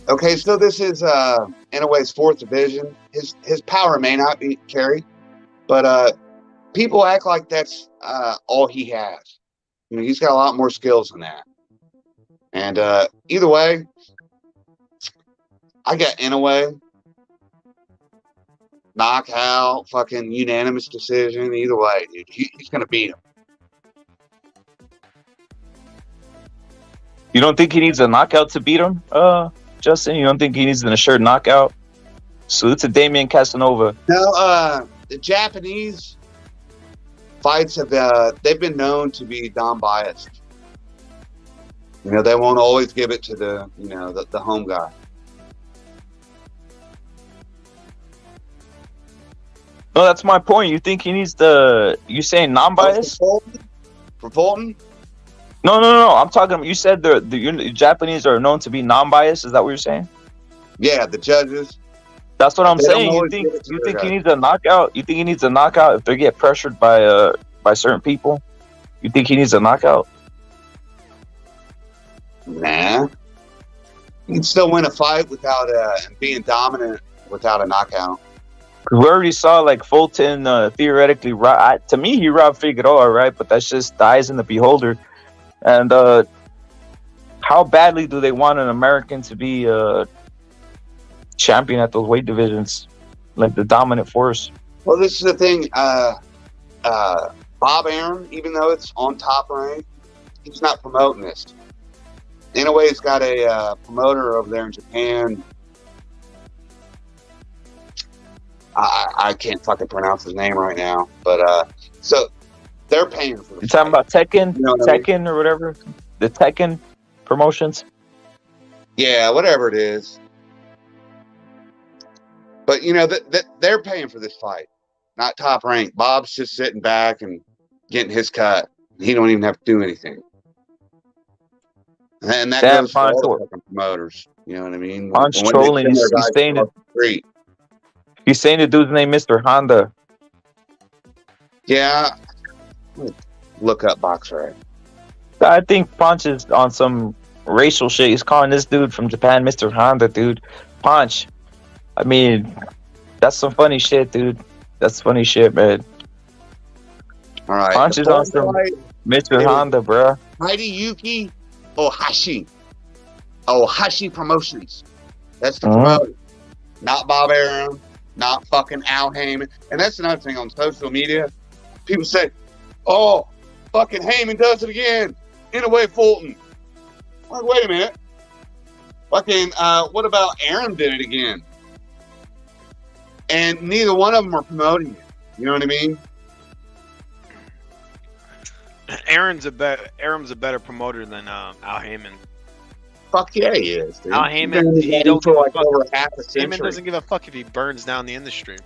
okay, so this is Inouye's 4th division. His power may not be carry, but people act like that's all he has. You know, he's got a lot more skills than that. And either way, I got Inoue. Knockout, fucking unanimous decision. Either way, dude, he's gonna beat him. You don't think he needs a knockout to beat him, Justin? You don't think he needs an assured knockout? Salute to Damian Casanova. No, the Japanese fights have they've been known to be non-biased. You know, they won't always give it to the home guy. No, that's my point. You think he needs you saying non-biased? For Fulton? No. I'm talking. You said the Japanese are known to be non-biased. Is that what you're saying? Yeah, the judges. That's what I'm saying. You think he needs a knockout? You think he needs a knockout if they get pressured by certain people? You think he needs a knockout? Nah. You can still win a fight without being dominant without a knockout. We already saw like Fulton theoretically. To me, he robbed Figueroa, right? But that's just the eyes in the beholder. And how badly do they want an American to be champion at those weight divisions, like the dominant force? Well, this is the thing. Bob Arum, even though it's on Top Rank, he's not promoting this. Anyway, he's got a promoter over there in Japan. I can't fucking pronounce his name right now, but so they're paying for it. You're talking about Tekken, Tekken or whatever, the Tekken promotions. Yeah, whatever it is. But you know that they're paying for this fight, not Top Rank. Bob's just sitting back and getting his cut. He don't even have to do anything. And that goes for all the fucking promoters. You know what I mean? Punch trolling. He's saying the dude's name Mr. Honda. Yeah. Look up Boxer. I think Punch is on some racial shit. He's calling this dude from Japan Mr. Honda, dude. Punch. I mean, that's some funny shit, dude. That's funny shit, man. All right. Punch is on some Mr. Honda, bro. Hideyuki Ohashi. Ohashi Promotions. That's the promoter. Not Bob Arum. Not fucking Al Heyman. And that's another thing on social media. People say, oh, fucking Heyman does it again. Inoue Fulton. Like, wait a minute. Fucking, what about Arum did it again? And neither one of them are promoting it. You know what I mean? Aron's a better promoter than Al Heyman. Fuck yeah, he is. Dude. Al Heyman, he don't give like a fuck. over half a Heyman century. doesn't give a fuck if he burns down the industry.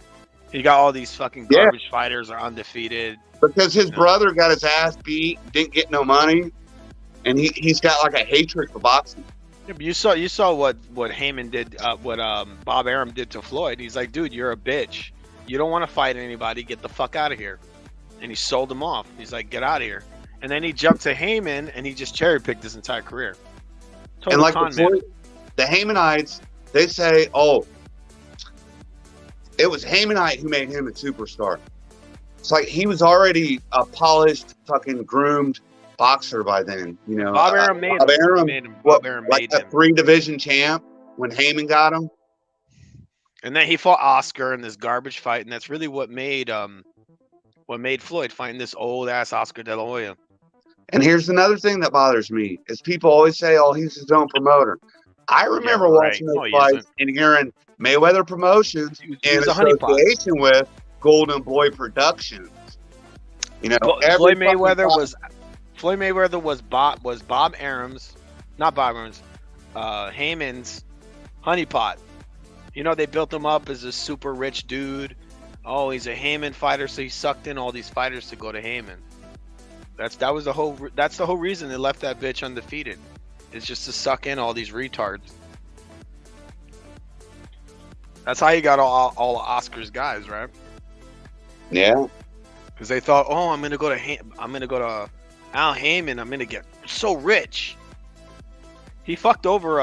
He got all these fucking garbage fighters are undefeated. Because his brother got his ass beat, didn't get no money, and he's got like a hatred for boxing. Yeah, but you saw what Heyman did, what Bob Arum did to Floyd. He's like, dude, you're a bitch. You don't want to fight anybody. Get the fuck out of here. And he sold him off. He's like, get out of here. And then he jumped to Heyman, and he just cherry picked his entire career. Total and like con man. the Heymanites, they say, oh, it was Heymanite who made him a superstar. It's like he was already a polished, fucking groomed boxer by then. You know, Bob Arum made him. Bob Arum like made a him. 3-division champ when Heyman got him. And then he fought Oscar in this garbage fight, and that's really what made Floyd fighting this old ass Oscar De La Hoya. And here's another thing that bothers me is people always say, "Oh, he's his own promoter." I remember watching those fights and hearing Mayweather Promotions in association with Golden Boy Productions. You know, Floyd Mayweather was Bob Arum's, not Bob Arum's, Heyman's honeypot. You know, they built him up as a super rich dude. Oh, he's a Heyman fighter, so he sucked in all these fighters to go to Heyman. That's the whole reason they left that bitch undefeated. It's just to suck in all these retards. That's how you got all of Oscar's guys, right? Yeah. Because they thought, oh, I'm gonna go to Al Heyman. I'm gonna get so rich. He fucked over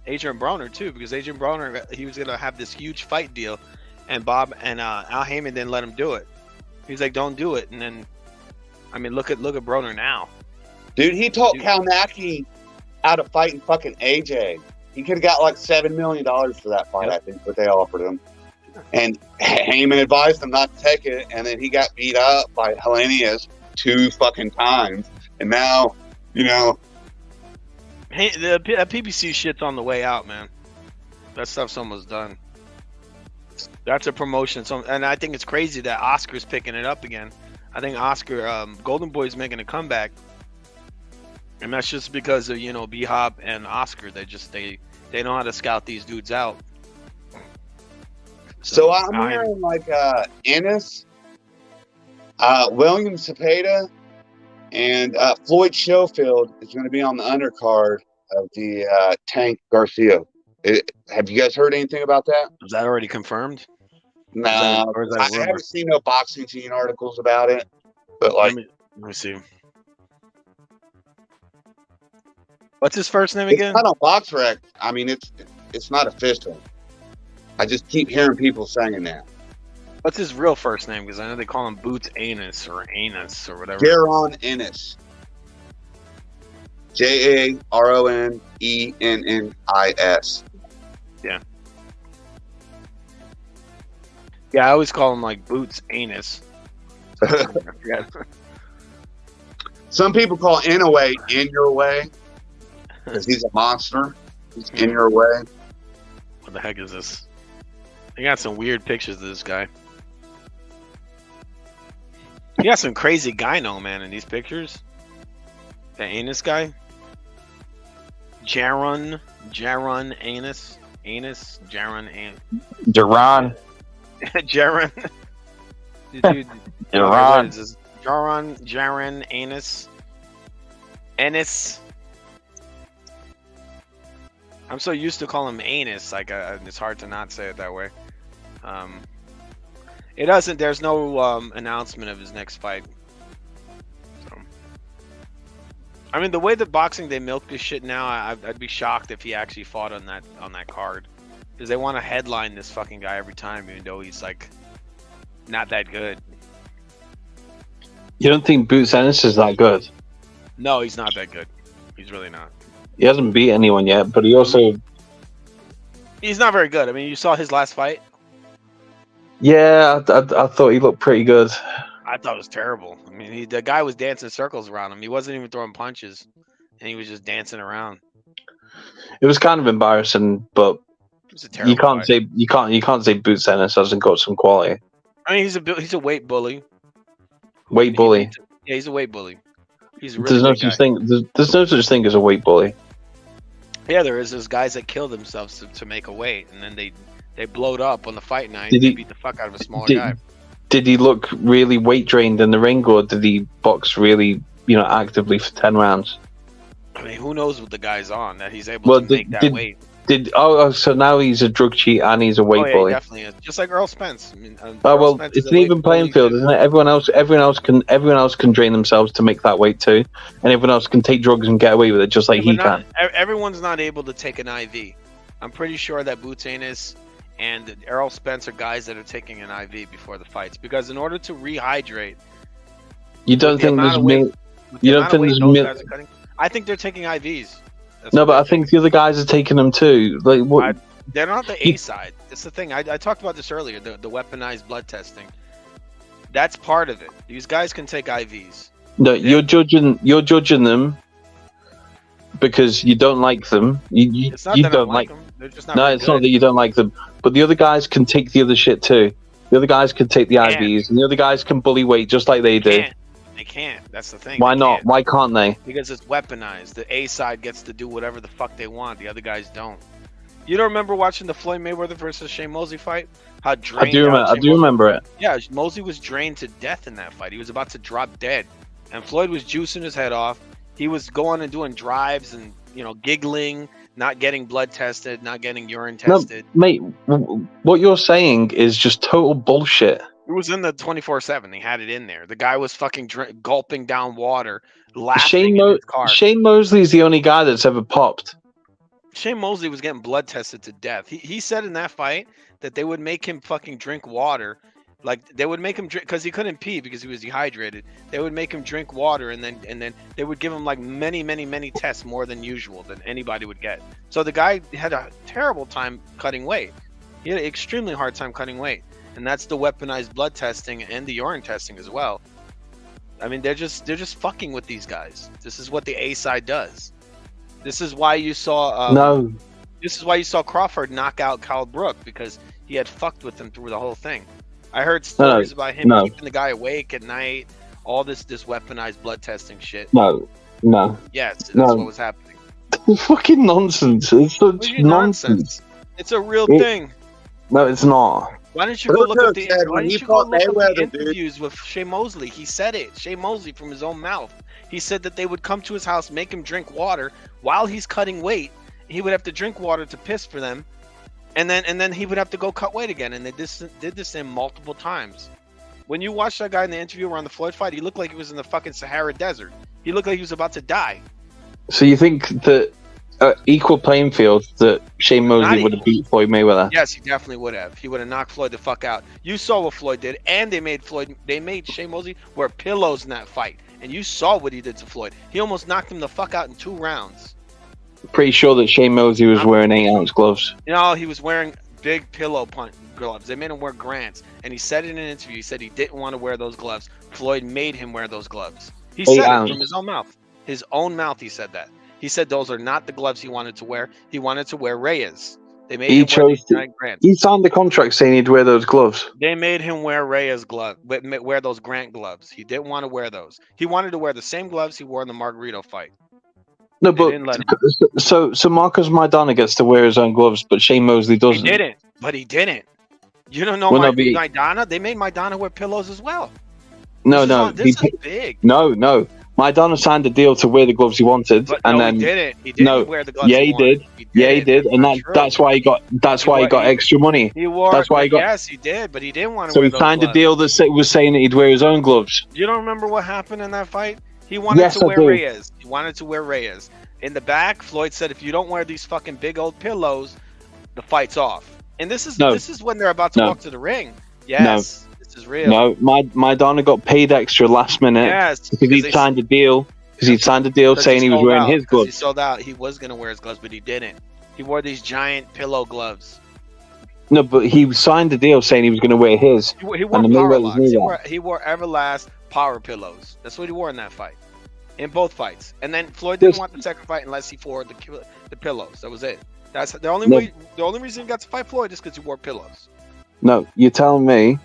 Adrian Broner too, because Adrian Broner, he was gonna have this huge fight deal, and Al Heyman didn't let him do it. He's like, don't do it. And then, I mean, look at Broner now. Dude, he taught Kalnacki how to fight in fucking AJ. He could have got like $7 million for that fight, I think, what they offered him. And Heyman advised him not to take it, and then he got beat up by Hellenius 2 fucking times. And now, you know... Hey, the PBC shit's on the way out, man. That stuff's almost done. That's a promotion. And I think it's crazy that Oscar's picking it up again. I think Oscar, Golden Boy's making a comeback. And that's just because of, you know, B-Hop and Oscar. They know how to scout these dudes out. So I'm hearing like Ennis, William Zepeda, and Floyd Schofield is going to be on the undercard of the Tank Garcia. Have you guys heard anything about that? Is that already confirmed? No, I haven't seen no boxing scene articles about it. But like, let me see. What's his first name again? It's not on BoxRec. I mean, it's not official. I just keep hearing people saying that. What's his real first name? Because I know they call him Boots Anus or whatever. Jaron Ennis. Jaronennis. Yeah. Yeah, I always call him like Boots Anus. Some people call Inouye in your way because he's a monster. He's in your way. What the heck is this? They got some weird pictures of this guy. You got some crazy gyno, man, in these pictures. The anus guy. Jaron Anus. Jaron Anus. Jaron. Jaron. Dude, Jaron. what is this? Jaron Anus. Ennis. I'm so used to calling him Anus, like it's hard to not say it that way. It doesn't. There's no announcement of his next fight. So, I mean, the way that boxing they milk this shit now, I'd be shocked if he actually fought on that card, because they want to headline this fucking guy every time, even though he's like not that good. You don't think Boots Ennis is that good? No, he's not that good. He's really not. He hasn't beat anyone yet, but he's not very good. I mean, you saw his last fight. Yeah, I thought he looked pretty good. I thought it was terrible. I mean, the guy was dancing circles around him. He wasn't even throwing punches, and he was just dancing around. It was kind of embarrassing, but you can't fight. you can't say Boots Ennis hasn't got some quality. I mean, he's a weight bully. Weight bully. Yeah, he's a weight bully. He's a really There's no good guy. such thing. There's no such thing as a weight bully. Yeah, there is. There's guys that kill themselves to make a weight, and then they blowed up on the fight night. Did and they he- beat the fuck out of a smaller Did, guy. did he look really weight drained in the ring, or did he box really, actively for 10 rounds? I mean, who knows what the guy's on that he's able to make that weight. So now he's a drug cheat and he's a weight He bully. definitely is. Just like Earl Spence. I mean, Oh Earl well, Spence it's is an a even weight playing bully. field, isn't it? Everyone else can drain themselves to make that weight too, and everyone else can take drugs and get away with it just like he can. Everyone's not able to take an IV. I'm pretty sure that Butanis and Errol Spence are guys that are taking an IV before the fights, because in order to rehydrate, You don't think there's I think they're taking IVs. No, but I think the other guys are taking them too. Like what? They're not the A side. It's the thing. I talked about this earlier. The weaponized blood testing. That's part of it. These guys can take IVs. No, you're judging them because you don't like them. It's not You that I don't like them. They're just not No, very it's not good. that you don't like them, but the other guys can take the other shit too. The other guys can take the IVs, and the other guys can bully weight just like they do. They can't. That's the thing. Why They not? can't. Why can't they? Because it's weaponized. The A side gets to do whatever the fuck they want. The other guys don't. You don't remember watching the Floyd Mayweather versus Shane Mosley fight? How drained I do out remember it. Yeah, Mosley was drained to death in that fight. He was about to drop dead, and Floyd was juicing his head off. He was going and doing drives and giggling, not getting blood tested, not getting urine tested. No, mate, what you're saying is just total bullshit. It was in the 24/7. They had it in there. The guy was fucking gulping down water, laughing in his car. Shane Mosley's the only guy that's ever popped. Shane Mosley was getting blood tested to death. He said in that fight that they would make him fucking drink water. Like, they would make him drink because he couldn't pee because he was dehydrated. They would make him drink water, and then they would give him like many tests, more than usual, than anybody would get. So the guy had a terrible time cutting weight. He had an extremely hard time cutting weight, and that's the weaponized blood testing and the urine testing as well. I mean, they're just fucking with these guys. This is what the A side does. This is why you saw This is why you saw Crawford knock out Kyle Brook, because he had fucked with him through the whole thing. I heard stories about him keeping the guy awake at night, all this weaponized blood testing shit. No. Yes, that's what was happening. Fucking nonsense. It's such nonsense. It's a real thing. No, it's not. Why don't you go look up the when he fought Mayweather, dude. interviews with Shane Mosley? He said it. Shane Mosley from his own mouth. He said that they would come to his house, make him drink water while he's cutting weight. He would have to drink water to piss for them, and then he would have to go cut weight again. And they did this to him multiple times. When you watch that guy in the interview around the Floyd fight, he looked like he was in the fucking Sahara Desert. He looked like he was about to die. So you think that equal playing field that Shane Mosley would have beat Floyd Mayweather? Yes, he definitely would have. He would have knocked Floyd the fuck out. You saw what Floyd did, and they made Shane Mosley wear pillows in that fight. And you saw what he did to Floyd. He almost knocked him the fuck out in 2 rounds. Pretty sure that Shane Mosley was wearing 8-ounce gloves. He was wearing big pillow gloves. They made him wear Grants, and he said in an interview, he said he didn't want to wear those gloves. Floyd made him wear those gloves. He said it from his own mouth. His own mouth, he said that. He said those are not the gloves he wanted to wear. He wanted to wear Reyes. They made him wear these giant Grants. He signed the contract saying he'd wear those gloves. They made him wear Reyes gloves, wear those Grant gloves. He didn't want to wear those. He wanted to wear the same gloves he wore in the Margarito fight. No, but so Marcos Maidana gets to wear his own gloves, but Shane Mosley doesn't. He didn't. You don't know Maidana? They made Maidana wear pillows as well. This is big. No. Maidana signed a deal to wear the gloves he wanted, he didn't. He didn't wear the gloves. He did. He did, and that's why he got. That's why he got extra money. That's why he got. Yes, he did, but he didn't want to. So he signed a deal that was saying that he'd wear his own gloves. You don't remember what happened in that fight? He wanted to wear Reyes. He wanted to wear Reyes. In the back, Floyd said, "If you don't wear these fucking big old pillows, the fight's off." And this is when they're about to walk to the ring. Yes. This is real. No, Maidana got paid extra last minute. Yes, because he signed a deal. Because he signed a deal saying he was wearing his gloves. He sold out. He was gonna wear his gloves, but he didn't. He wore these giant pillow gloves. No, but he signed a deal saying he was going to wear his. He wore power locks. He wore Everlast power pillows. That's what he wore in that fight. In both fights. And then Floyd didn't want the second fight unless he wore the pillows. That was it. That's the only way. The only reason he got to fight Floyd is because he wore pillows. No, you're telling me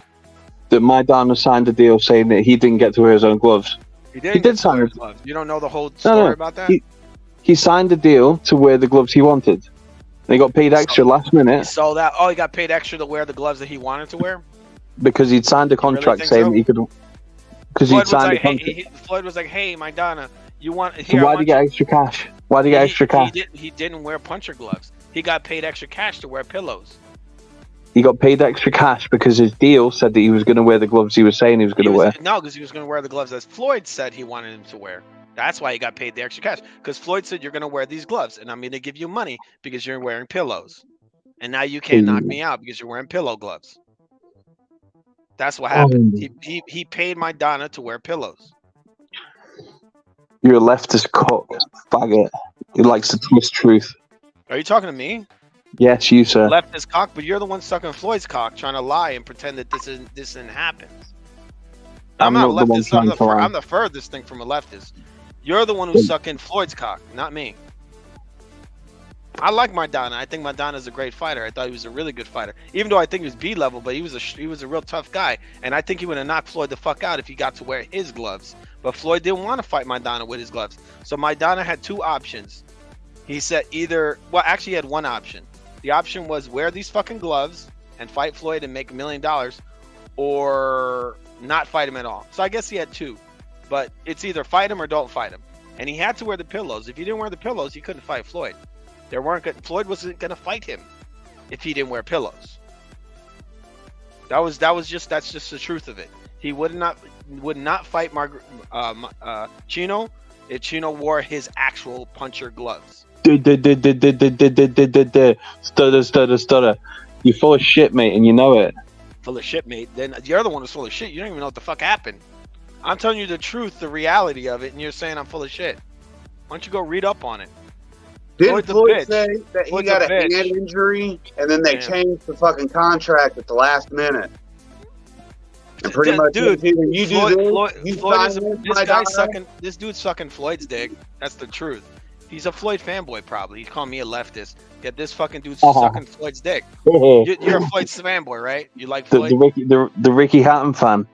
that Maidana signed a deal saying that he didn't get to wear his own gloves. He did sign the gloves. You don't know the whole story about that? He signed a deal to wear the gloves he wanted. And he got paid extra last minute. He sold out. Oh, he got paid extra to wear the gloves that he wanted to wear? Because he'd signed a contract think saying so? that he could. Because he'd signed a contract. Floyd was like, "Hey, Maidana, you want?" So why did he get extra cash? Why did he get extra cash? He didn't wear puncher gloves. He got paid extra cash to wear pillows. He got paid extra cash because his deal said that he was going to wear the gloves he was saying he was going to wear. No, because he was going to wear the gloves as Floyd said he wanted him to wear. That's why he got paid the extra cash. Because Floyd said, you're going to wear these gloves, and I'm going to give you money because you're wearing pillows. And now you can't knock me out because you're wearing pillow gloves. That's what happened. He paid Maidana to wear pillows. You're a leftist cock, faggot. He likes to twist truth. Are you talking to me? Yes, you, sir. Leftist cock, but you're the one sucking Floyd's cock, trying to lie and pretend that this didn't happen. I'm not a leftist. I'm the furthest thing from a leftist. You're the one who's sucking Floyd's cock, not me. I like Maidana. I think Maidana's a great fighter. I thought he was a really good fighter. Even though I think he was B level, but he was a real tough guy. And I think he would have knocked Floyd the fuck out if he got to wear his gloves. But Floyd didn't want to fight Maidana with his gloves. So Maidana had two options. He said actually he had one option. The option was wear these fucking gloves and fight Floyd and make $1 million, or not fight him at all. So I guess he had two. But it's either fight him or don't fight him. And he had to wear the pillows. If he didn't wear the pillows, he couldn't fight Floyd. Floyd wasn't gonna fight him if he didn't wear pillows. That's just the truth of it. He would not fight Chino if Chino wore his actual puncher gloves. Stutter. You're full of shit, mate, and you know it. Full of shit, mate. Then the other one was full of shit. You don't even know what the fuck happened. I'm telling you the truth, the reality of it, and you're saying I'm full of shit. Why don't you go read up on it? Didn't Floyd say that he got a hand injury and then they changed the fucking contract at the last minute? And pretty much, dude, you Floyd do this dude's sucking Floyd's dick. That's the truth. He's a Floyd fanboy, probably. He's calling me a leftist. Yet this fucking dude's sucking Floyd's dick. You're a Floyd fanboy, right? You like Floyd? The Ricky Hatton fan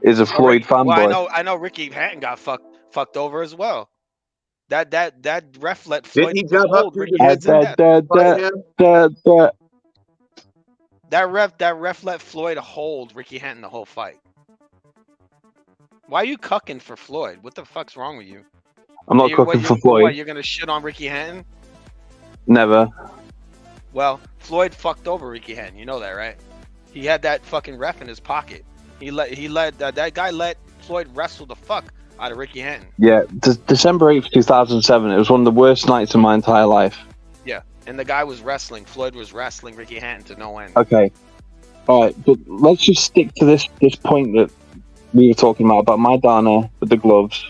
is a Floyd fanboy. Well, I know Ricky Hatton got fucked over as well. That ref let Floyd hold Ricky Hatton. That ref let Floyd hold Ricky Hatton the whole fight. Why are you cucking for Floyd? What the fuck's wrong with you? I'm not cooking for Floyd. What, you're gonna shit on Ricky Hatton? Never. Well, Floyd fucked over Ricky Hatton. You know that, right? He had that fucking ref in his pocket. That guy let Floyd wrestle the fuck out of Ricky Hatton. Yeah, December 8th, 2007. It was one of the worst nights of my entire life. Yeah, and the guy was wrestling. Floyd was wrestling Ricky Hatton to no end. Okay. All right, but let's just stick to this point that we were talking about Maidana with the gloves.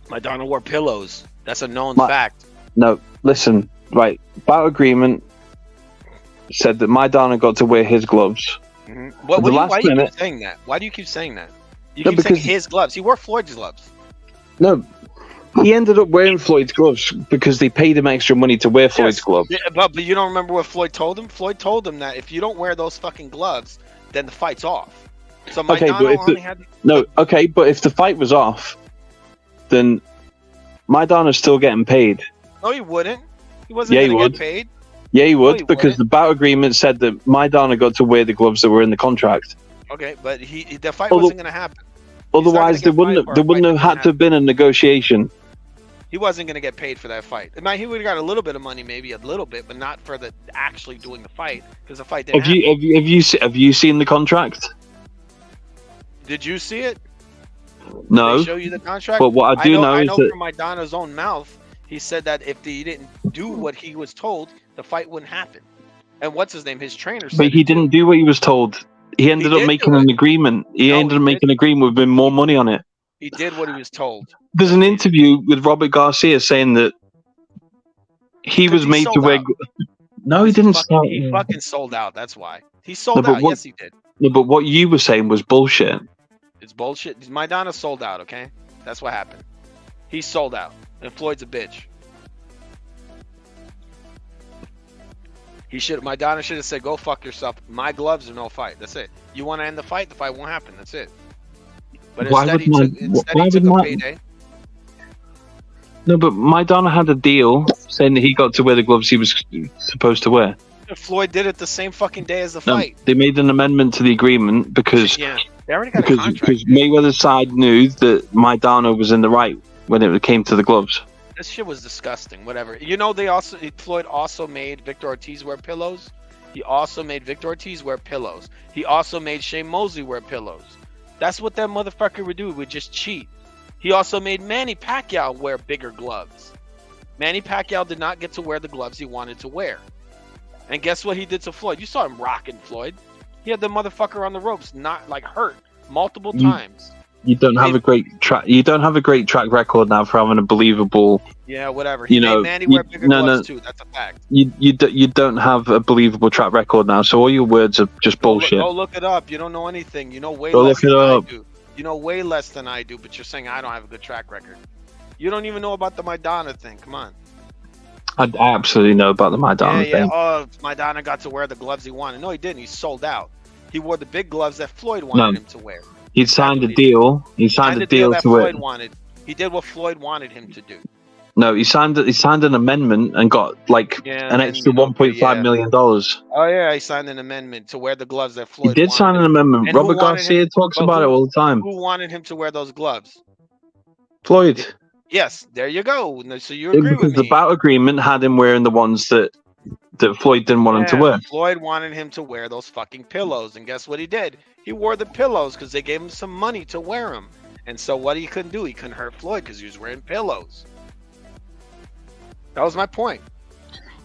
Maidana wore pillows. That's a known fact. No, listen. Right, bout agreement said that Maidana got to wear his gloves. Mm-hmm. Why do you keep saying that? Why do you keep saying that? You keep saying his gloves. He wore Floyd's gloves. No, he ended up wearing Floyd's gloves because they paid him extra money to wear Floyd's gloves. Yeah, but you don't remember what Floyd told him? Floyd told him that if you don't wear those fucking gloves, then the fight's off. So but but if the fight was off, then Maidana's still getting paid. No, he wouldn't. He wasn't going to get paid. Yeah, he would, because the bout agreement said that Maidana got to wear the gloves that were in the contract. Okay, but the fight wasn't going to happen. Otherwise, there wouldn't have had to have been a negotiation. He wasn't going to get paid for that fight. He would have got a little bit of money, maybe a little bit, but not for the actually doing the fight, because the fight didn't happen. Have you seen the contract? Did you see it? No. Did they show you the contract? But what I know is that from Maidana's own mouth, he said that if he didn't do what he was told, the fight wouldn't happen. And what's his name? His trainer said. But he didn't do what he was told. He ended up making an agreement. He ended up making an agreement with more money on it. He did what he was told. There's an interview with Robert Garcia saying that he was made to wear. No, he didn't. He fucking sold out. That's why he sold out. Yes, he did. No, but what you were saying was bullshit. It's bullshit. Maidana sold out. Okay, that's what happened. He sold out, and Floyd's a bitch. Maidana should have said, "Go fuck yourself. My gloves are no fight. That's it. You want to end the fight? The fight won't happen. That's it." But instead he took a payday. No, but Maidana had a deal saying that he got to wear the gloves he was supposed to wear. Floyd did it the same fucking day as the No, fight. they made an amendment to the agreement because Yeah, they already got a contract. because Mayweather's side knew that Maidana was in the right when it came to the gloves. This shit was disgusting. Whatever. Floyd also made Victor Ortiz wear pillows. He also made Victor Ortiz wear pillows. He also made Shane Mosley wear pillows. That's what that motherfucker would do. He would just cheat. He also made Manny Pacquiao wear bigger gloves. Manny Pacquiao did not get to wear the gloves he wanted to wear. And guess what he did to Floyd? You saw him rocking Floyd. He had the motherfucker on the ropes, not like hurt multiple times. You don't have a great track. You don't have a great track record now for having a believable. Yeah, whatever. He made Manny wear bigger gloves too. That's a fact. You don't have a believable track record now. So all your words are just bullshit. Go look it up. You don't know anything. You know way Go less look it than I up. do. You know way less than I do. But you're saying I don't have a good track record. You don't even know about the Maidana thing. Come on. I absolutely know about the Maidana thing. Oh, Maidana got to wear the gloves he wanted. No, he didn't. He sold out. He wore the big gloves that Floyd wanted him to wear. He signed a deal. He signed a deal that to Floyd it. wanted. He did what Floyd wanted him to do. No, he signed an amendment and got an extra $1.5 million. Oh yeah, he signed an amendment to wear the gloves that Floyd. He did sign an amendment. And who Robert wanted Garcia him- talks but about who- it all the time. Who wanted him to wear those gloves? Floyd. Yes, there you go. No, so you Yeah, agree because with me? the bout agreement had him wearing the ones that Floyd didn't want him to Yeah, wear. Floyd wanted him to wear those fucking pillows, and guess what he did? He wore the pillows because they gave him some money to wear them. And so what he couldn't do, he couldn't hurt Floyd because he was wearing pillows. That was my point.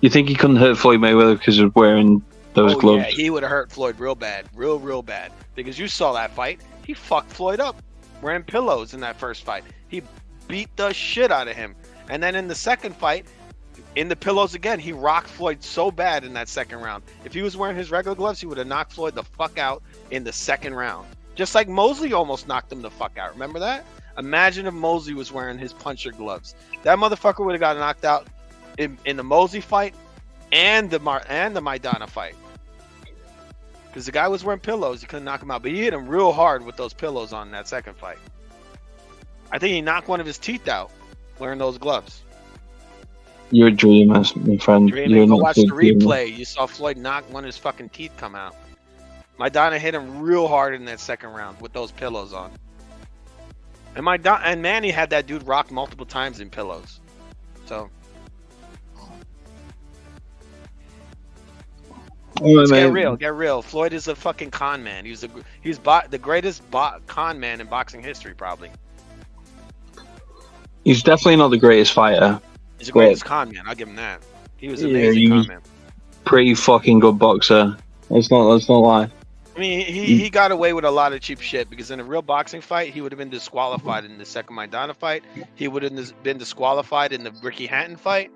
You think he couldn't hurt Floyd Mayweather because of wearing those gloves? Yeah, he would have hurt Floyd real bad, real bad. Because you saw that fight. He fucked Floyd up wearing pillows in that first fight. He beat the shit out of him. And then in the second fight, in the pillows again, he rocked Floyd so bad in that second round. If he was wearing his regular gloves, he would have knocked Floyd the fuck out in the second round. Just like Mosley almost knocked him the fuck out. Remember that? Imagine if Mosley was wearing his puncher gloves. That motherfucker would have got knocked out in the Mosley fight and the Maidana fight. Because the guy was wearing pillows, he couldn't knock him out. But he hit him real hard with those pillows on that second fight. I think he knocked one of his teeth out wearing those gloves. You're a dreamer, my friend. You're Go an watch the absolute dreamer. replay. You saw Floyd knock one of his fucking teeth come out. Maidana hit him real hard in that second round with those pillows on. And Manny had that dude rocked multiple times in pillows. So let's get real. Floyd is a fucking con man. He's the greatest con man in boxing history, probably. He's definitely not the greatest fighter. He's the greatest con man. I'll give him that. He was an amazing he con was man. pretty fucking good boxer. Let's not lie. I mean, he got away with a lot of cheap shit because in a real boxing fight, he would have been disqualified in the second Maidana fight. He would have been disqualified in the Ricky Hatton fight.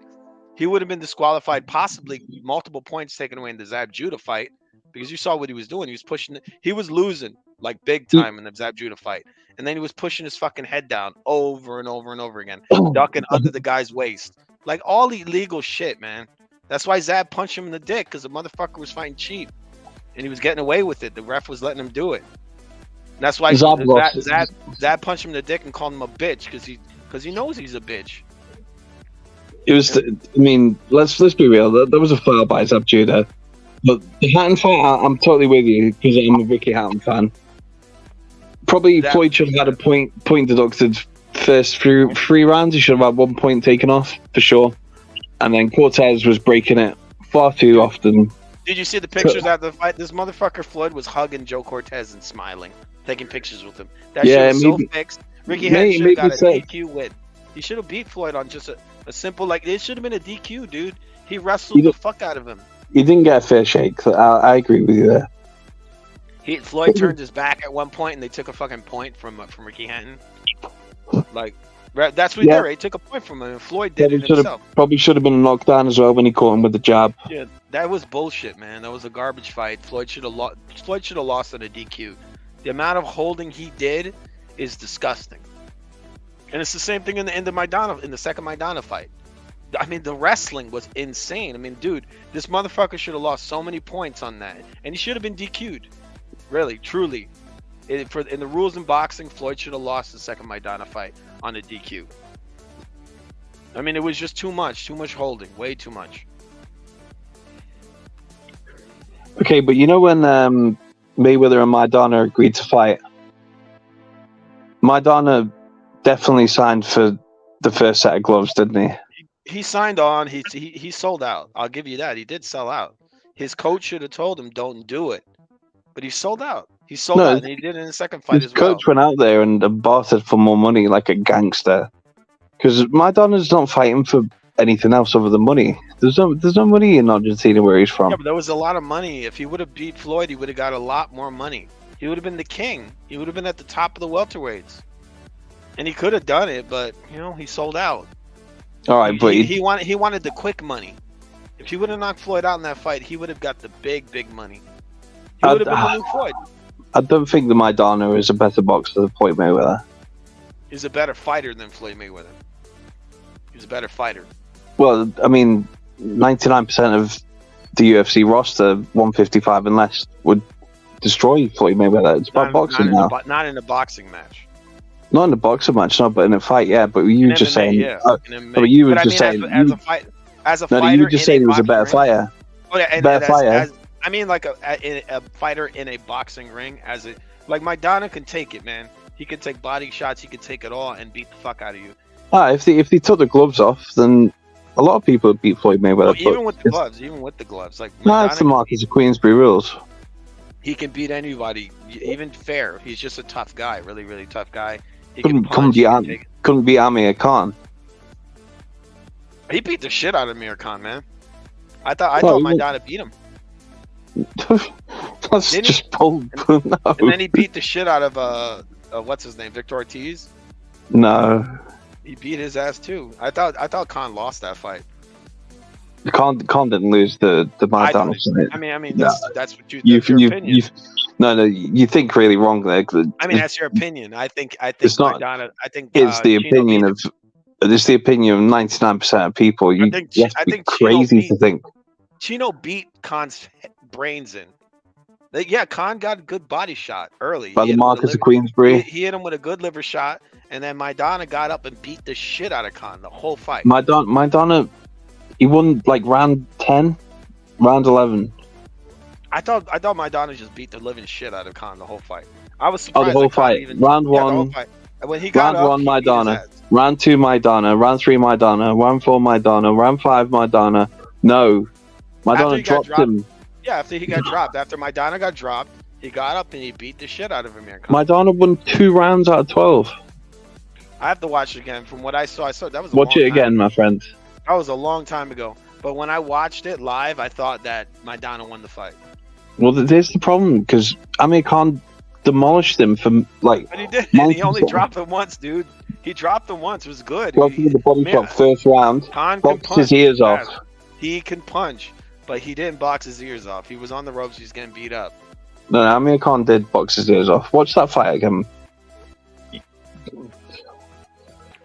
He would have been disqualified, possibly multiple points taken away in the Zab Judah fight because you saw what he was doing. He was pushing. He was losing like big time in the Zab Judah fight, and then he was pushing his fucking head down over and over and over again, ducking under the guy's waist, like all illegal shit, man. That's why Zab punched him in the dick because the motherfucker was fighting cheap. And he was getting away with it. The ref was letting him do it. And that's why Zab punched him in the dick and called him a bitch because he knows he's a bitch. It was. Let's be real. That was a foul by Zab Judah. But the Hatton fight, I'm totally with you because I'm a Ricky Hatton fan. Probably Floyd should have had a point deducted first through 3 rounds. He should have had 1 point taken off for sure. And then Cortez was breaking it far too often. Did you see the pictures after the fight? This motherfucker Floyd was hugging Joe Cortez and smiling, taking pictures with him. That shit was so fixed. Ricky Hatton should have got a DQ win. He should have beat Floyd on just a simple, it should have been a DQ, dude. He wrestled the fuck out of him. He didn't get a fair shake. So I agree with you there. Floyd turned his back at one point and they took a fucking point from Ricky Hatton. That's what he did. Right? He took a point from him and Floyd did it himself. Probably should have been knocked down as well when he caught him with the jab. Yeah, that was bullshit, man. That was a garbage fight. Floyd should have lost on a DQ. The amount of holding he did is disgusting. And it's the same thing in the second Maidana fight. I mean, the wrestling was insane. I mean, dude, this motherfucker should have lost so many points on that, and he should have been DQ'd. Really, truly. In the rules in boxing, Floyd should have lost the second Maidana fight on the DQ. I mean, it was just too much holding, way too much. Okay, but you know when Mayweather and Maidana agreed to fight, Maidana definitely signed for the first set of gloves, didn't he? He signed on. He sold out. I'll give you that. He did sell out. His coach should have told him, "Don't do it," but he sold out. He sold out, and he did it in the second fight His as well. coach went out there and bartered for more money like a gangster. Because Maidana's not fighting for anything else other than money. There's no money in Argentina where he's from. Yeah, but there was a lot of money. If he would have beat Floyd, he would have got a lot more money. He would have been the king. He would have been at the top of the welterweights, and he could have done it. But he sold out. All right, but he wanted the quick money. If he would have knocked Floyd out in that fight, he would have got the big money. He would have been the new Floyd. I don't think that Maidana is a better boxer than Floyd Mayweather. He's a better fighter than Floyd Mayweather. He's a better fighter. Well, I mean, 99% of the UFC roster, 155 and less, would destroy Floyd Mayweather. It's about boxing now. Not in a boxing match. Not in a boxing match, no, but in a fight, yeah. But you were just saying, but you were just saying, as a fighter, you just saying he was a better fighter. Better fighter. I mean, like a fighter in a boxing ring, like Maidana can take it, man. He can take body shots. He can take it all and beat the fuck out of you. If they took the gloves off, then a lot of people would beat Floyd Mayweather. Even with the gloves, like it's the Marcus of Queensbury rules. He can beat anybody, even fair. He's just a tough guy, really, really tough guy. He couldn't beat Amir Khan. He beat the shit out of Amir Khan, man. I thought Maidana beat him. That's just bull. No. And then he beat the shit out of what's his name, Victor Ortiz. No. He beat his ass too. I thought Khan lost that fight. Khan didn't lose the Maidana fight. I mean that's what that's your opinion. You think really wrong there. I mean that's your opinion. I think it's not. Maidana, I think it's the opinion of. It's the opinion of 99% of people. You have to be crazy to think. Chino beat Khan's brains in. Yeah, Khan got a good body shot early. By the Marcus of Queensbury. He hit him with a good liver shot, and then Maidana got up and beat the shit out of Khan the whole fight. Maidana, he won like round 10, round 11. I thought Maidana just beat the living shit out of Khan the whole fight. I was surprised. The whole fight. Round 1. When he got round 1, Maidana. Round 2, Maidana. Round 3, Maidana. Round 4, Maidana. Round 5, Maidana. No. Maidana dropped him. Yeah, after he got dropped. After Maidana got dropped, he got up and he beat the shit out of Amir Khan. Maidana won 2 rounds out of 12. I have to watch it again. From what I saw that was watch it again, my friend. That was a long time ago. But when I watched it live, I thought that Maidana won the fight. Well, there's the problem, because Amir Khan demolished him for like. But he did. He only dropped him once, dude. He dropped him once. It was good. Well, the body shot first round. Khan boxed can punch. his ears off. He can punch, but he didn't box his ears off. He was on the ropes. He's getting beat up. No, Amir Khan did box his ears off. Watch that fight again.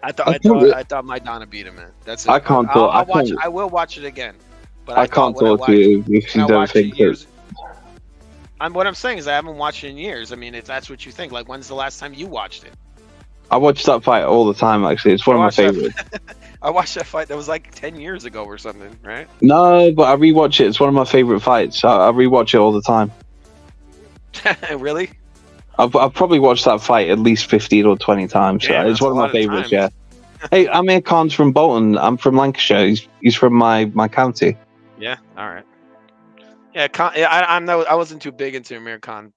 I thought Maidana beat him, man. That's it. I will watch it again. But I can't talk to you if you don't think it. What I'm saying is I haven't watched it in years. I mean, if that's what you think, like when's the last time you watched it? I watch that fight all the time. Actually, it's one of my favorites. I watched that fight that was like 10 years ago or something, right? No, but I rewatch it. It's one of my favorite fights. I rewatch it all the time. Really? I've probably watched that fight at least 15 or 20 times. Yeah, it's one of my favorites. Yeah. Hey, Amir Khan's from Bolton. I'm from Lancashire. He's from my county. Yeah. All right. Yeah. I wasn't too big into Amir Khan.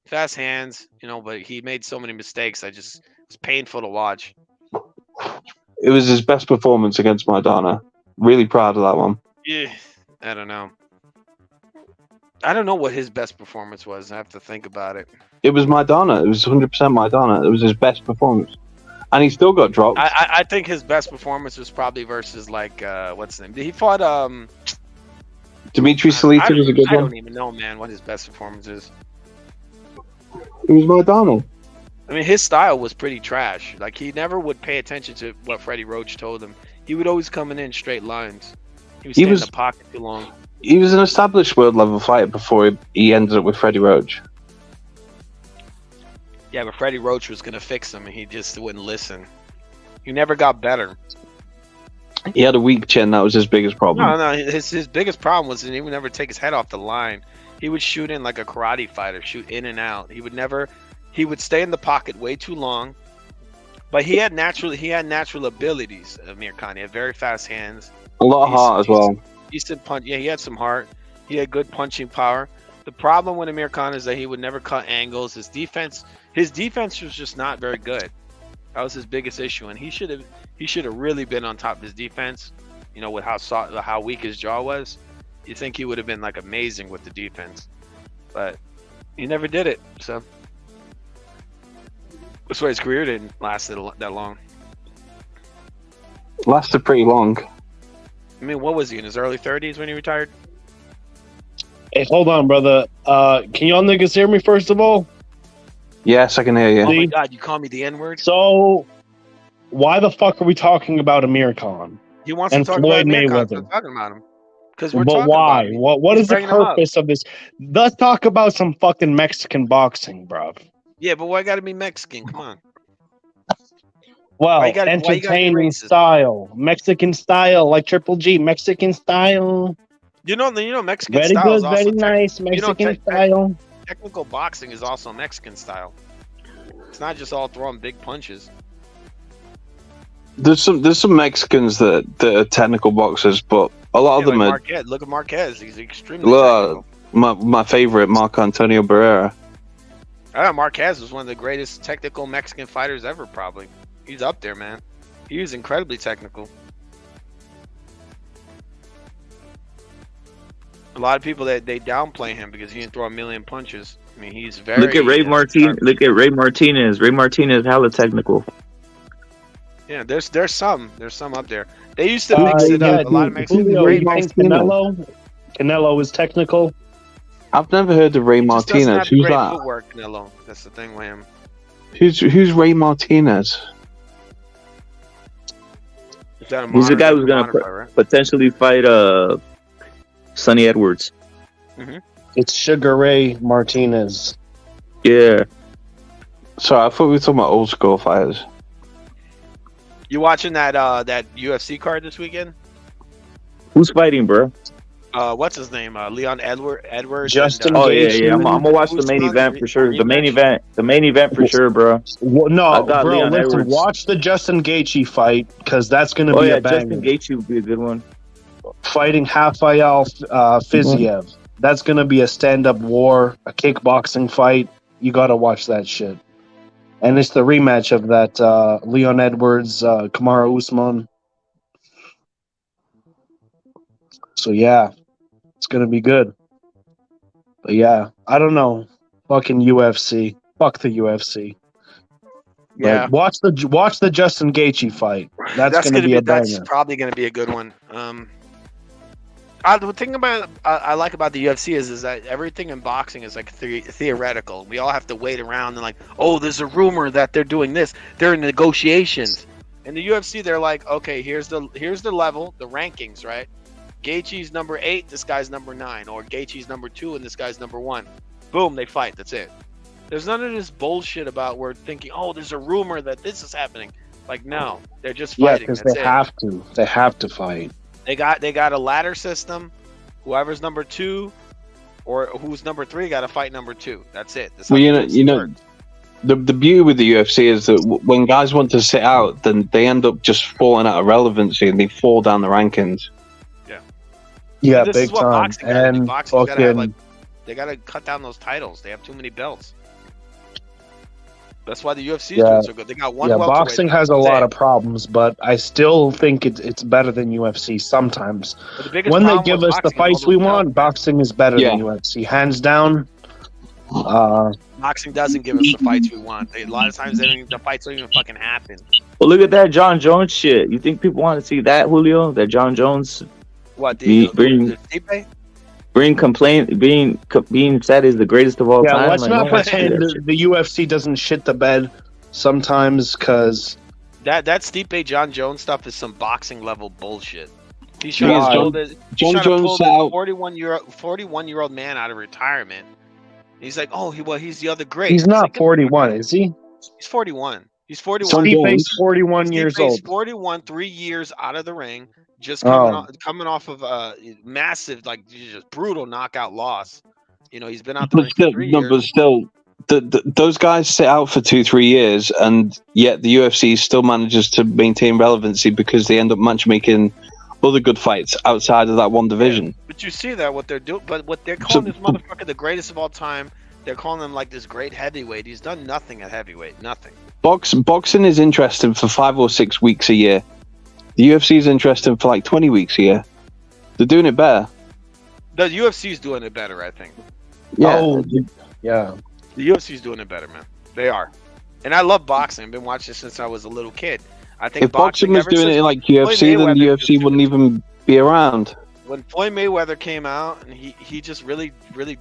Fast hands, but he made so many mistakes. It was painful to watch. It was his best performance against Maidana. Really proud of that one. Yeah. I don't know. I don't know what his best performance was. I have to think about it. It was Maidana. It was 100% Maidana. It was his best performance. And he still got dropped. I think his best performance was probably versus, like, what's his name? He fought, Dimitri Salita was a good one. I don't even know, man, what his best performance is. It was Maidana. I mean, his style was pretty trash. Like, he never would pay attention to what Freddie Roach told him. He would always come in straight lines. He was staying in the pocket too long. He was an established world level fighter before he ended up with Freddie Roach. Yeah, but Freddie Roach was gonna fix him, and he just wouldn't listen. He never got better. He had a weak chin. That was his biggest problem. No. His biggest problem was that he would never take his head off the line. He would shoot in like a karate fighter, shoot in and out. He would stay in the pocket way too long. But he had natural abilities. Amir Khan, he had very fast hands. A lot of heart as well. Decent punch. Yeah, he had some heart. He had good punching power. The problem with Amir Khan is that he would never cut angles. His defense was just not very good. That was his biggest issue, and he should have really been on top of his defense. You know, with how weak his jaw was, you think he would have been like amazing with the defense, but he never did it. So that's why his career didn't last that long. Lasted pretty long. I mean, what was he in his early 30s when he retired? Hey, hold on, brother. Can y'all niggas hear me first of all? Yes, I can hear you. Oh my God, you call me the N-word? So, why the fuck are we talking about Amir Khan? He wants and to talk Floyd about Amir Khan. Mayweather. We're talking about him. But why? What is the purpose of this? Let's talk about some fucking Mexican boxing, bro. Yeah, but why got to be Mexican? Come on. Well, entertaining style, Mexican style, like Triple G, Mexican style. You know, Mexican very style good, is also very nice Mexican style. Technical boxing is also Mexican style. It's not just all throwing big punches. There's some Mexicans that are technical boxers, but a lot of them like are. Marquez. Look at Marquez. He's extremely technical. My favorite, Marco Antonio Barrera. Marquez was one of the greatest technical Mexican fighters ever, probably. He's up there, man. He was incredibly technical. A lot of people they downplay him because he didn't throw a million punches. I mean, he's very. Look at Ray Martinez. Look at Ray Martinez. Ray Martinez, hella technical. Yeah, there's some up there. They used to mix it up. A lot of Mexicans. Canelo is technical. I've never heard of Ray Martinez. Who's great that? Footwork, Canelo. That's the thing with him. Who's Ray Martinez? He's the guy who's gonna potentially fight Sonny Edwards. Mm-hmm. It's Sugar Ray Martinez. Yeah. Sorry, I thought we were talking about old school fighters. You watching that UFC card this weekend? Who's fighting, bro? What's his name? Leon Edwards. Justin. Oh yeah. I'm gonna watch the main event for sure. The main event for sure, bro. Well, no, bro. Leon Listen, Edwards. watch the Justin Gaethje fight because that's gonna be a banger. Justin Gaethje would be a good one. Fighting Rafael Fiziev. That's gonna be a stand-up war, a kickboxing fight. You gotta watch that shit. And it's the rematch of that Leon Edwards, Kamaru Usman. So yeah, it's gonna be good. But yeah, I don't know. Fucking UFC. Fuck the UFC. Yeah. But watch the Justin Gaethje fight. That's gonna be a banger. That's probably gonna be a good one. The thing I like about the UFC is that everything in boxing is like theoretical. We all have to wait around and like, oh, there's a rumor that they're doing this. They're in negotiations. In the UFC, they're like, okay, here's the level, the rankings, right? Gaethje's number 8, this guy's number 9, or Gaethje's number 2 and this guy's number 1. Boom, they fight. That's it. There's none of this bullshit about we're thinking, oh, there's a rumor that this is happening. Like, no, they're just Yeah, fighting. because That's they it. have to. They have to fight. They got a ladder system. Whoever's number 2 or who's number 3 got to fight number 2. That's it. That's how Well, the UFC works. the beauty with the UFC is that when guys want to sit out, then they end up just falling out of relevancy and they fall down the rankings. Yeah, This big is what time. boxing gotta do. And Boxing's gotta have, fucking they got to cut down those titles. They have too many belts. That's why the UFC is yeah, doing so good. They got one. yeah. welterweight Boxing has a lot of problems, but I still think it's better than UFC sometimes. But the biggest When they problem give with us the boxing is all fights we those want, boxing is better than UFC, hands down. Boxing doesn't give us the fights we want. A lot of times, the fights don't even fucking happen. Well, look at that John Jones shit. You think people want to see that, Julio? That John Jones What being said is the greatest of all Yeah, time? let's Like, not no one wants to see pretend that shit. the UFC doesn't shit the bed sometimes because That Stipe John Jones stuff is some boxing level bullshit. He's Yeah, trying to John- pull this. John He's trying Jones to pull set this out- 41-year-old man out of retirement He's like, oh, he's the other great. He's not like, 41, is he? He's 41. He's 41. So he faced 41 years old. 41, 3 years out of the ring, just Oh. coming off of a massive, like just brutal knockout loss. You know, he's been out the But ring still, for 3 no, years. but still, those guys sit out for 2-3 years, and yet the UFC still manages to maintain relevancy because they end up matchmaking other good fights outside of that one division. But you see that what they're doing, but what they're calling this motherfucker the greatest of all time. They're calling him like this great heavyweight. He's done nothing at heavyweight, nothing. Boxing is interesting for 5 or 6 weeks a year. The UFC is interesting for like 20 weeks a year. They're doing it better. The UFC's doing it better, I think. Yeah. Oh, yeah. The UFC's doing it better, man. They are. And I love boxing. I've been watching since I was a little kid. I think If boxing was ever doing since it like Floyd UFC, then the Mayweather- UFC wouldn't even be around. When Floyd Mayweather came out, and he just really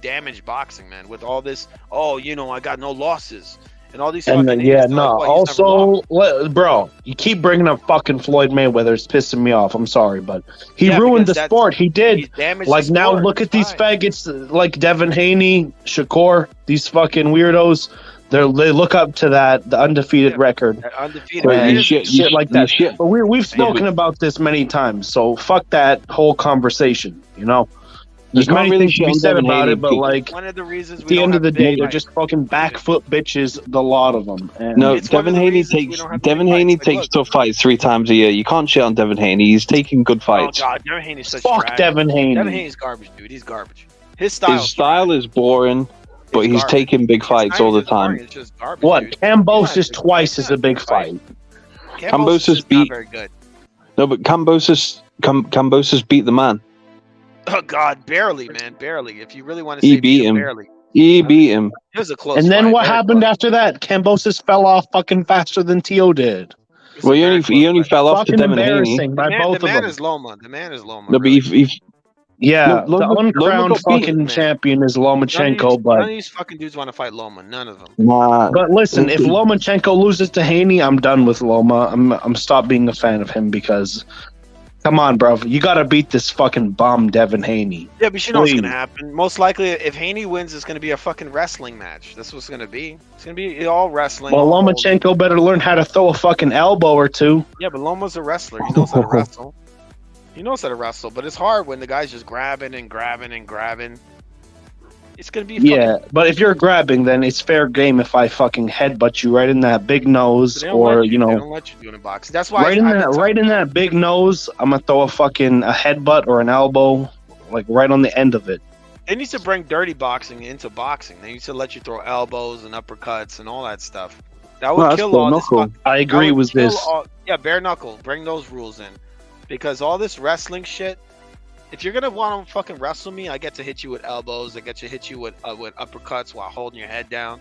damaged boxing, man. With all this, I got no losses, and all these. And then, fucking yeah, idiots, they're no. like, "Well, he's never lost." Bro, you keep bringing up fucking Floyd Mayweather. It's pissing me off. I'm sorry, but he Yeah, ruined the because sport. He did. damaged Like the now, sport. look at these faggots like Devin Haney, Shakur. These fucking weirdos. They look up to the undefeated record. Undefeated. But man. shit like that. shit. But we've spoken about this many times, so fuck that whole conversation. You know, there's can't many really things to be shit on said Devin about Haney, it, but Pete. like One of the reasons at we the don't end of the have day, big they're fights. just fucking back foot bitches. The lot of them. And No, It's one Devin of the Haney reasons we takes don't have Devin big Haney fights. Like, takes tough fights 3 times a year. You can't shit on Devin Haney. He's taking good Oh fights. god, Devin Haney's such Fuck trash. Devin Haney. Devin Haney's garbage, dude. He's garbage. His style. His style is boring, but he's garbage. taking big fights all the time. It's just garbage. what? Dude. Cambos is twice as a big fight. Campos is beat. not very good. No, but Cambosis beat the man. Oh god, barely, man, barely. If you really want to He say beat him. barely. He beat him. It was a close. And then fight, what very happened close. after that? Cambosis fell off fucking faster than T.O. did. Well, he only fell off to Fucking Devin Haney. embarrassing by both The of man them. is Loma. The man is Loma. No, but Yeah, Loma- the Loma uncrowned got beat. fucking champion is None Lomachenko, of but these fucking dudes want to fight Loma. None of them. but listen, if Lomachenko loses to Haney, I'm done with Loma. I'm stop being a fan of him because, come on, bro, you got to beat this fucking bum Devin Haney. Yeah, but you know what's Please. gonna happen. Most likely, if Haney wins, it's gonna be a fucking wrestling match. That's what's gonna be. It's gonna be all wrestling. Well, all- Lomachenko better learn how to throw a fucking elbow or two. Yeah, but Loma's a wrestler. He knows how to wrestle. He knows how to wrestle, but it's hard when the guy's just grabbing and grabbing and grabbing. It's gonna be Yeah, but if you're grabbing, then it's fair game if I fucking headbutt you right in that big nose, They don't or let you They know, don't let you do it in boxing. That's why right in that big nose. I'm gonna throw a headbutt or an elbow, like right on the end of it. They need to bring dirty boxing into boxing. They need to let you throw elbows and uppercuts and all that stuff. That would Well, that's kill bare all this. knuckle. I that agree would with kill this. Yeah, bare knuckle. Bring those rules in, because all this wrestling shit. If you're gonna want to fucking wrestle me, I get to hit you with elbows. I get to hit you with uppercuts while holding your head down.